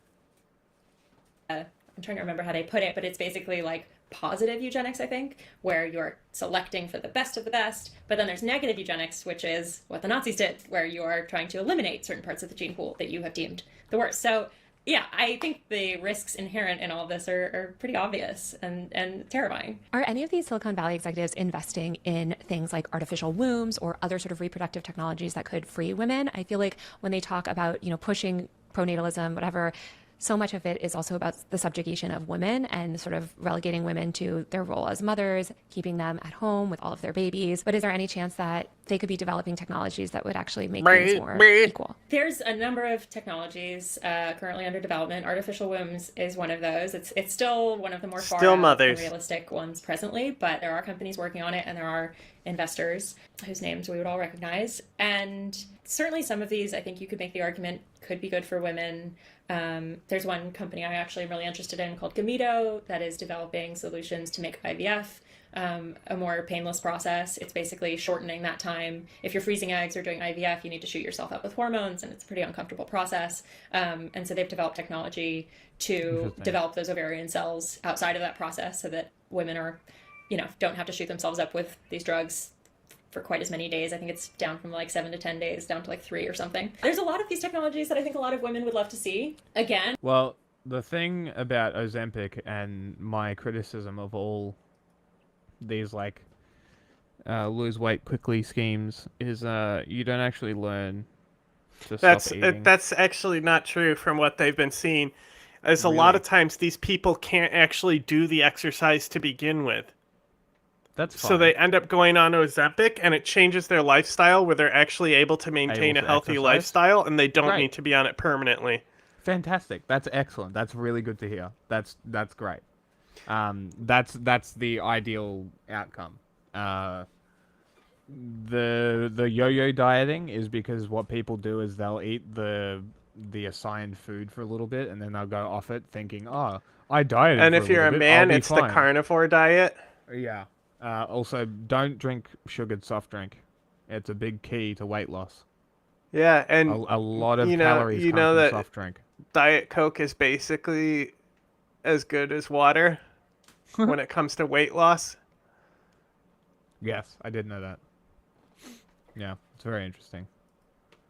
I'm trying to remember how they put it, but it's basically like positive eugenics, I think, where you're selecting for the best of the best. But then there's negative eugenics, which is what the Nazis did, where you are trying to eliminate certain parts of the gene pool that you have deemed the worst. So yeah, I think the risks inherent in all of this are pretty obvious and terrifying. Are any of these Silicon Valley executives investing in things like artificial wombs or other sort of reproductive technologies that could free women? I feel like when they talk about, pushing pronatalism, whatever, so much of it is also about the subjugation of women and sort of relegating women to their role as mothers, keeping them at home with all of their babies. But is there any chance that they could be developing technologies that would actually make things more equal? There's a number of technologies currently under development. Artificial wombs is one of those. It's still one of the more far out and realistic ones presently, but there are companies working on it, and there are investors whose names we would all recognize. And certainly some of these, I think you could make the argument, could be good for women. There's one company I actually am really interested in called Gameto that is developing solutions to make IVF a more painless process. It's basically shortening that time. If you're freezing eggs or doing IVF, you need to shoot yourself up with hormones, and it's a pretty uncomfortable process. And so they've developed technology to develop those ovarian cells outside of that process so that women are, don't have to shoot themselves up with these drugs for quite as many days. I think it's down from like 7 to 10 days down to like 3 or something. There's a lot of these technologies that I think a lot of women would love to see. Again. Well, the thing about Ozempic and my criticism of all these like lose weight quickly schemes is you don't actually learn to stop eating. That's actually not true from what they've been seeing. As a lot of times these people can't actually do the exercise to begin with. That's fine. So they end up going on Ozempic, and it changes their lifestyle where they're actually able to maintain a healthy lifestyle, and they don't need to be on it permanently. Fantastic. That's excellent. That's really good to hear. That's great. That's the ideal outcome. The yo-yo dieting is because what people do is they'll eat the assigned food for a little bit, and then they'll go off it thinking, oh, I dieted. And for if you're a little bit, man, I'll be it's fine. the carnivore diet. Yeah. Also, don't drink sugared soft drink. It's a big key to weight loss. Yeah, and a lot of calories come from that soft drink. Diet Coke is basically as good as water when it comes to weight loss. Yes, I did know that. Yeah, it's very interesting.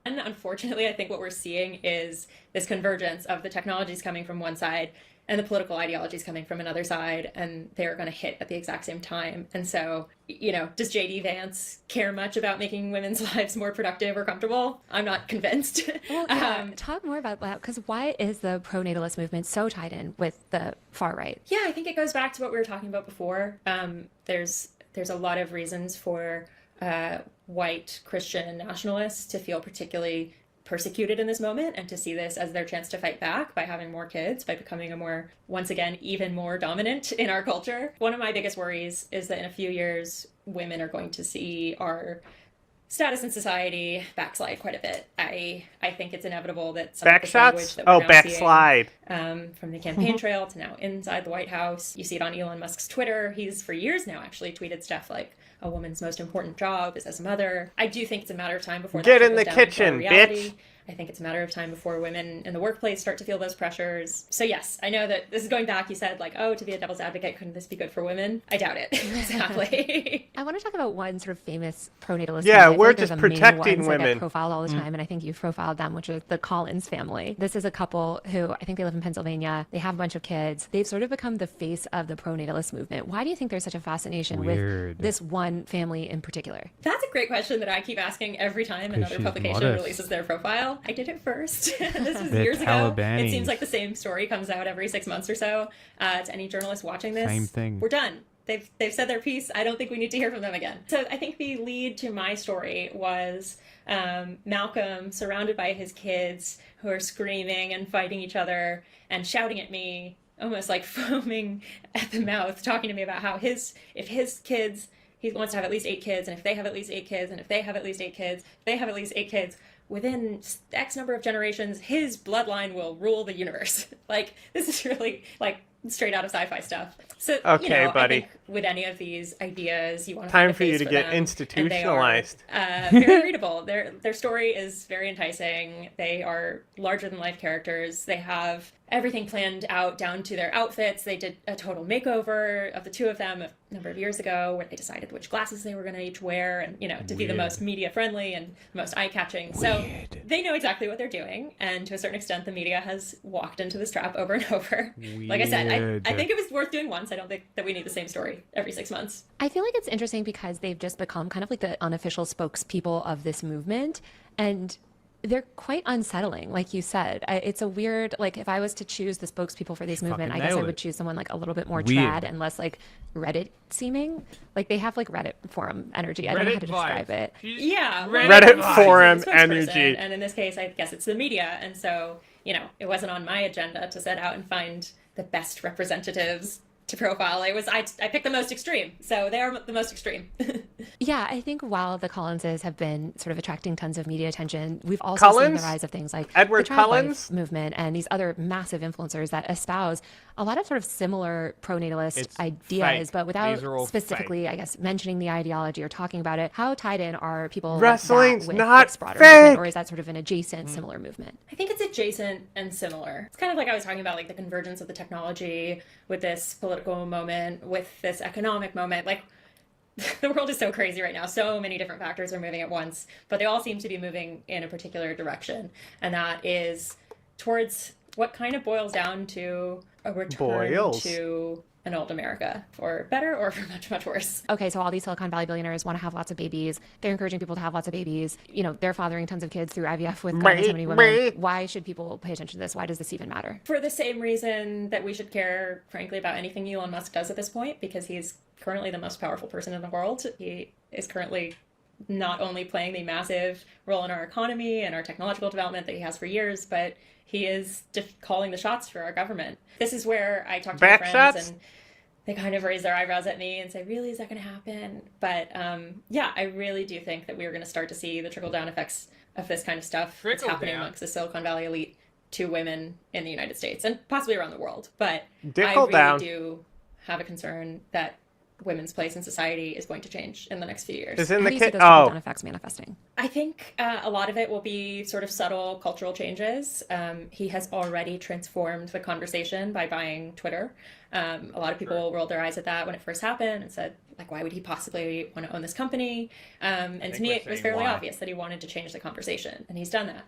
And unfortunately, I think what we're seeing is this convergence of the technologies coming from one side and the political ideologies coming from another side, and they're going to hit at the exact same time. And so, does J.D. Vance care much about making women's lives more productive or comfortable? I'm not convinced. Well, talk more about that, because why is the pro-natalist movement so tied in with the far right? Yeah, I think it goes back to what we were talking about before. There's there's a lot of reasons for white Christian nationalists to feel particularly persecuted in this moment and to see this as their chance to fight back by having more kids, by becoming a more, once again, even more dominant in our culture. One of my biggest worries is that in a few years, women are going to see our status in society backslide quite a bit. I think it's inevitable that some of the language that we're now backslide. seeing, from the campaign trail to now inside the White House. You see it on Elon Musk's Twitter. He's for years now actually tweeted stuff like, a woman's most important job is as a mother. I do think it's a matter of time before get that in the trickles down to kitchen, our reality. bitch. I think it's a matter of time before women in the workplace start to feel those pressures. So yes, I know that this is going back. You said like, oh, to be a devil's advocate, couldn't this be good for women? I doubt it. Exactly. I want to talk about one sort of famous pronatalist. Yeah, family. we're like just protecting that women. get profiled all the time, and I think you've profiled them, which is the Collins family. This is a couple who I think they live in Pennsylvania. They have a bunch of kids. They've sort of become the face of the pronatalist movement. Why do you think there's such a fascination with this one family in particular? That's a great question that I keep asking every time another publication releases their profile. I did it first. This was years ago. It seems like the same story comes out every 6 months or so. To any journalist watching this, Same thing. We're done. They've said their piece. I don't think we need to hear from them again. So I think the lead to my story was Malcolm surrounded by his kids who are screaming and fighting each other and shouting at me, almost like foaming at the mouth, talking to me about how if his kids, he wants to have at least 8 kids, and if they have at least 8 kids, and if they have at least 8 kids, they have at least 8 kids, within X number of generations, his bloodline will rule the universe. Like, this is really, like, straight out of sci-fi stuff. So, okay, buddy. I think with any of these ideas, you want to time find a for you face to for get them, institutionalized. and they are, very readable. Their story is very enticing. They are larger than life characters. They have everything planned out down to their outfits. They did a total makeover of the two of them a number of years ago where they decided which glasses they were going to each wear and, to be the most media friendly and the most eye-catching. So they know exactly what they're doing. And to a certain extent, the media has walked into this trap over and over. Like I said, I think it was worth doing once. I don't think that we need the same story every 6 months. I feel like it's interesting because they've just become kind of like the unofficial spokespeople of this movement. And they're quite unsettling, like you said. It's a weird, like, if I was to choose the spokespeople for this movement, I guess I would choose someone like a little bit more trad and less like Reddit seeming. Like, they have like Reddit forum energy. I don't know how to describe it. Yeah, Reddit forum energy. And in this case, I guess it's the media. And so, it wasn't on my agenda to set out and find the best representatives to profile. It was I picked the most extreme, so they are the most extreme. Yeah, I think while the Collinses have been sort of attracting tons of media attention, we've also seen the rise of things like Edward the Trad Collins Life movement and these other massive influencers that espouse a lot of sort of similar pronatalist ideas, fake. but without These are all specifically, fake. I guess, mentioning the ideology or talking about it. How tied in are people Wrestling's like that with not this broader fake. movement, or is that sort of an adjacent, similar movement? I think it's adjacent and similar. It's kind of like I was talking about, like the convergence of the technology with this political moment, with this economic moment. Like, the world is so crazy right now. So many different factors are moving at once, but they all seem to be moving in a particular direction. And that is towards what kind of boils down to a return to an old America, for better or for much, much worse. Okay, so all these Silicon Valley billionaires want to have lots of babies. They're encouraging people to have lots of babies. They're fathering tons of kids through IVF with so many women. Why should people pay attention to this? Why does this even matter? For the same reason that we should care, frankly, about anything Elon Musk does at this point, because he's currently the most powerful person in the world. He is currently not only playing the massive role in our economy and our technological development that he has for years, but he is calling the shots for our government. This is where I talk to my friends and they kind of raise their eyebrows at me and say, really, is that going to happen? But yeah, I really do think that we are going to start to see the trickle-down effects of this kind of stuff that's happening amongst the Silicon Valley elite to women in the United States and possibly around the world. But I really do have a concern that women's place in society is going to change in the next few years. How do you see those trickle-down effects manifesting? I think a lot of it will be sort of subtle cultural changes. He has already transformed the conversation by buying Twitter. A lot of people rolled their eyes at that when it first happened and said, like, why would he possibly want to own this company? And to me, it was fairly obvious that he wanted to change the conversation, and he's done that.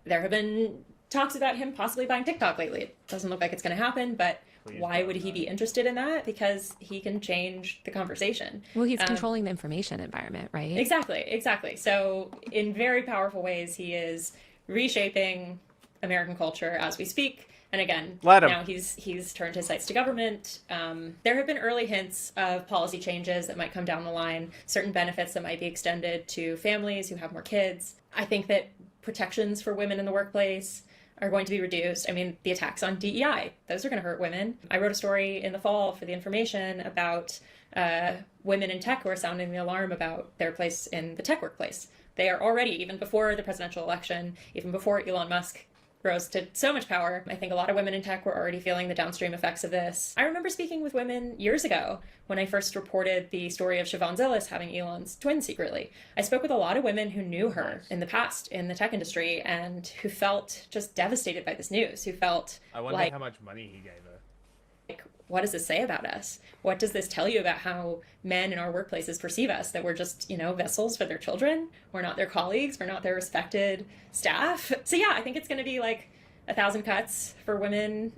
There have been talks about him possibly buying TikTok lately. It doesn't look like it's going to happen, but why would he be interested in that? Because he can change the conversation. Well, he's controlling the information environment, right? Exactly. So in very powerful ways, he is reshaping American culture as we speak And again, Let him. now he's turned his sights to government. There have been early hints of policy changes that might come down the line, certain benefits that might be extended to families who have more kids. I think that protections for women in the workplace are going to be reduced. I mean, the attacks on DEI, those are going to hurt women. I wrote a story in the fall for The Information about women in tech who are sounding the alarm about their place in the tech workplace. They are already, even before the presidential election, even before Elon Musk rose to so much power, I think a lot of women in tech were already feeling the downstream effects of this. I remember speaking with women years ago when I first reported the story of Siobhan Zillis having Elon's twin secretly. I spoke with a lot of women who knew her in the past in the tech industry and who felt just devastated by this news, who felt I wonder like, how much money he gave her. what does this say about us? What does this tell you about how men in our workplaces perceive us? That we're just, vessels for their children? We're not their colleagues? We're not their respected staff? So yeah, I think it's going to be like 1,000 cuts for women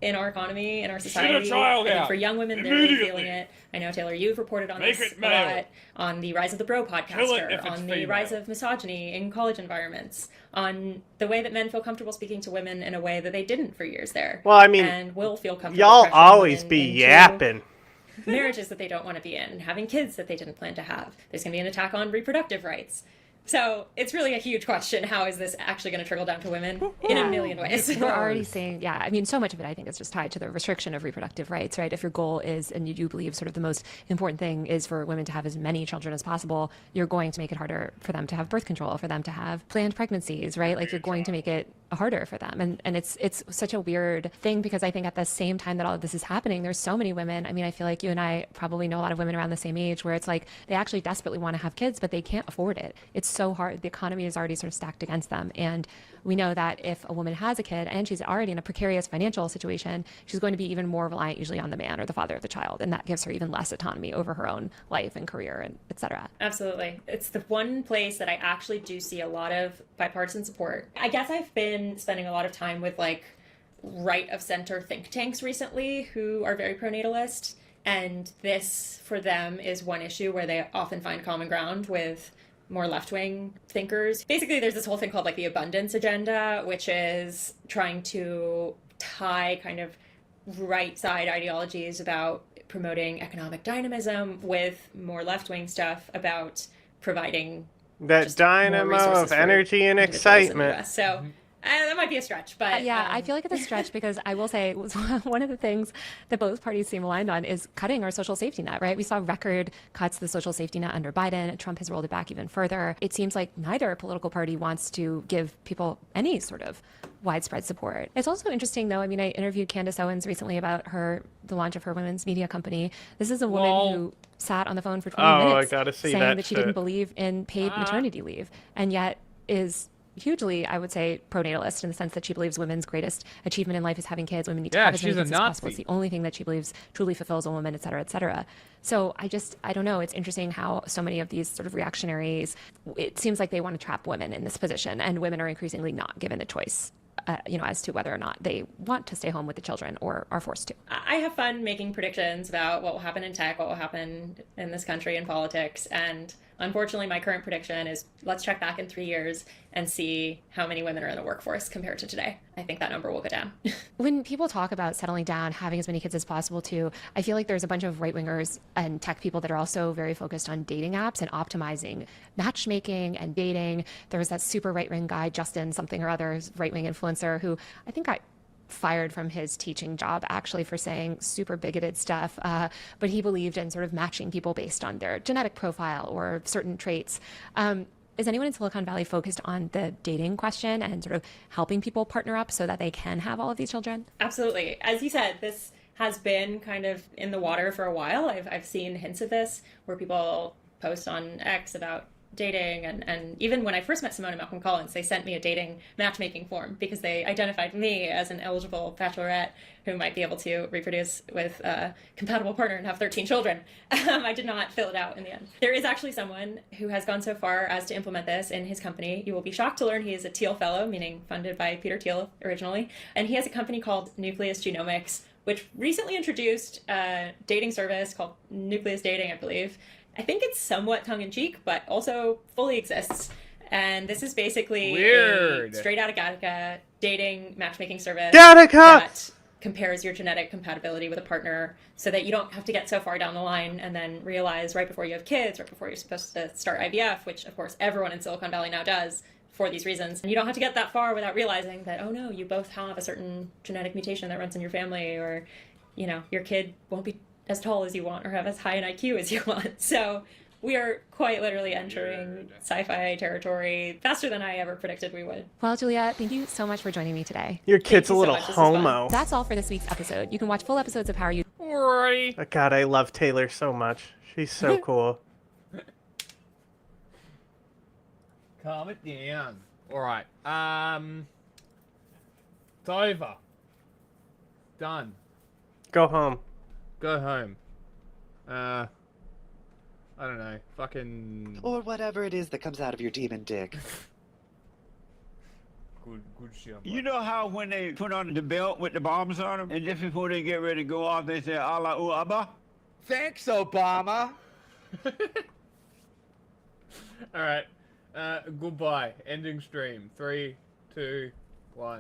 in our economy, in our society. Shoot a child I think out. for young women, they're really feeling it. I know, Taylor, you've reported on Make this it a male. lot, on the rise of the bro Kill it podcaster, if it's on the female. rise of misogyny in college environments, on the way that men feel comfortable speaking to women in a way that they didn't for years there. Well, I mean, and will feel comfortable y'all pressuring always women be into yapping. marriages that they don't want to be in, and having kids that they didn't plan to have. There's going to be an attack on reproductive rights. So it's really a huge question. How is this actually going to trickle down to women in a million ways? We're already seeing, I mean, so much of it, I think, is just tied to the restriction of reproductive rights, right? If your goal is, and you do believe sort of the most important thing is for women to have as many children as possible, you're going to make it harder for them to have birth control, for them to have planned pregnancies, right? Like, you're going to make it harder for them. And it's such a weird thing, because I think at the same time that all of this is happening, there's so many women. I mean, I feel like you and I probably know a lot of women around the same age where it's like they actually desperately want to have kids, but they can't afford it. It's so hard. The economy is already sort of stacked against them. And we know that if a woman has a kid and she's already in a precarious financial situation, she's going to be even more reliant usually on the man or the father of the child. And that gives her even less autonomy over her own life and career, and et cetera. Absolutely. It's the one place that I actually do see a lot of bipartisan support. I guess I've been spending a lot of time with like right of center think tanks recently who are very pronatalist. And this for them is one issue where they often find common ground with more left-wing thinkers. Basically, there's this whole thing called like the abundance agenda, which is trying to tie kind of right-side ideologies about promoting economic dynamism with more left-wing stuff about providing That just more dynamo resources of for energy and individuals in the excitement. US. So that might be a stretch, but I feel like it's a stretch because I will say one of the things that both parties seem aligned on is cutting our social safety net, right? We saw record cuts to the social safety net under Biden. Trump has rolled it back even further. It seems like neither political party wants to give people any sort of widespread support. It's also interesting, though. I mean, I interviewed Candace Owens recently about the launch of her women's media company. This is a woman who sat on the phone for 20 minutes I gotta see saying that she shit. didn't believe in paid maternity leave, and yet is hugely, I would say, pronatalist in the sense that she believes women's greatest achievement in life is having kids. Women need to have as many she's a kids as possible. It's Nazi. the only thing that she believes truly fulfills a woman, et cetera, et cetera. So I don't know. It's interesting how so many of these sort of reactionaries, it seems like they want to trap women in this position, and women are increasingly not given a choice. As to whether or not they want to stay home with the children or are forced to. I have fun making predictions about what will happen in tech, what will happen in this country in politics. And unfortunately, my current prediction is let's check back in 3 years and see how many women are in the workforce compared to today. I think that number will go down. When people talk about settling down, having as many kids as possible too, I feel like there's a bunch of right-wingers and tech people that are also very focused on dating apps and optimizing matchmaking and dating. There was that super right-wing guy, Justin something or other, right-wing influencer, who I think got fired from his teaching job actually for saying super bigoted stuff, but he believed in sort of matching people based on their genetic profile or certain traits. Is anyone in Silicon Valley focused on the dating question and sort of helping people partner up so that they can have all of these children? Absolutely. As you said, this has been kind of in the water for a while. I've seen hints of this where people post on X about dating, and even when I first met Simone and Malcolm Collins, they sent me a dating matchmaking form because they identified me as an eligible bachelorette who might be able to reproduce with a compatible partner and have 13 children. I did not fill it out in the end. There is actually someone who has gone so far as to implement this in his company. You will be shocked to learn he is a Thiel Fellow, meaning funded by Peter Thiel originally, and he has a company called Nucleus Genomics, which recently introduced a dating service called Nucleus Dating, I believe. I think it's somewhat tongue-in-cheek, but also fully exists. And this is basically Weird. a straight out of Gattaca dating matchmaking service Gattaca! that compares your genetic compatibility with a partner so that you don't have to get so far down the line and then realize right before you have kids, right before you're supposed to start IVF, which of course everyone in Silicon Valley now does for these reasons. And you don't have to get that far without realizing that, oh no, you both have a certain genetic mutation that runs in your family, or, you know, your kid won't be as tall as you want or have as high an IQ as you want. So we are quite literally entering sci-fi territory faster than I ever predicted we would. Well, Julia, thank you so much for joining me today. Your kid's a you so little much. This was fun. homo. That's all for this week's episode. You can watch full episodes of How Are You. Alrighty. Oh, God, I love Taylor so much. She's so cool. Calm it down. Alright. It's over. Done. Go home. Go home. I don't know. Fucking... Or whatever it is that comes out of your demon dick. Good shit. You know how when they put on the belt with the bombs on them, and just before they get ready to go off, they say, Allah Abba? Thanks, Obama. Alright. Goodbye. Ending stream. 3, 2, 1.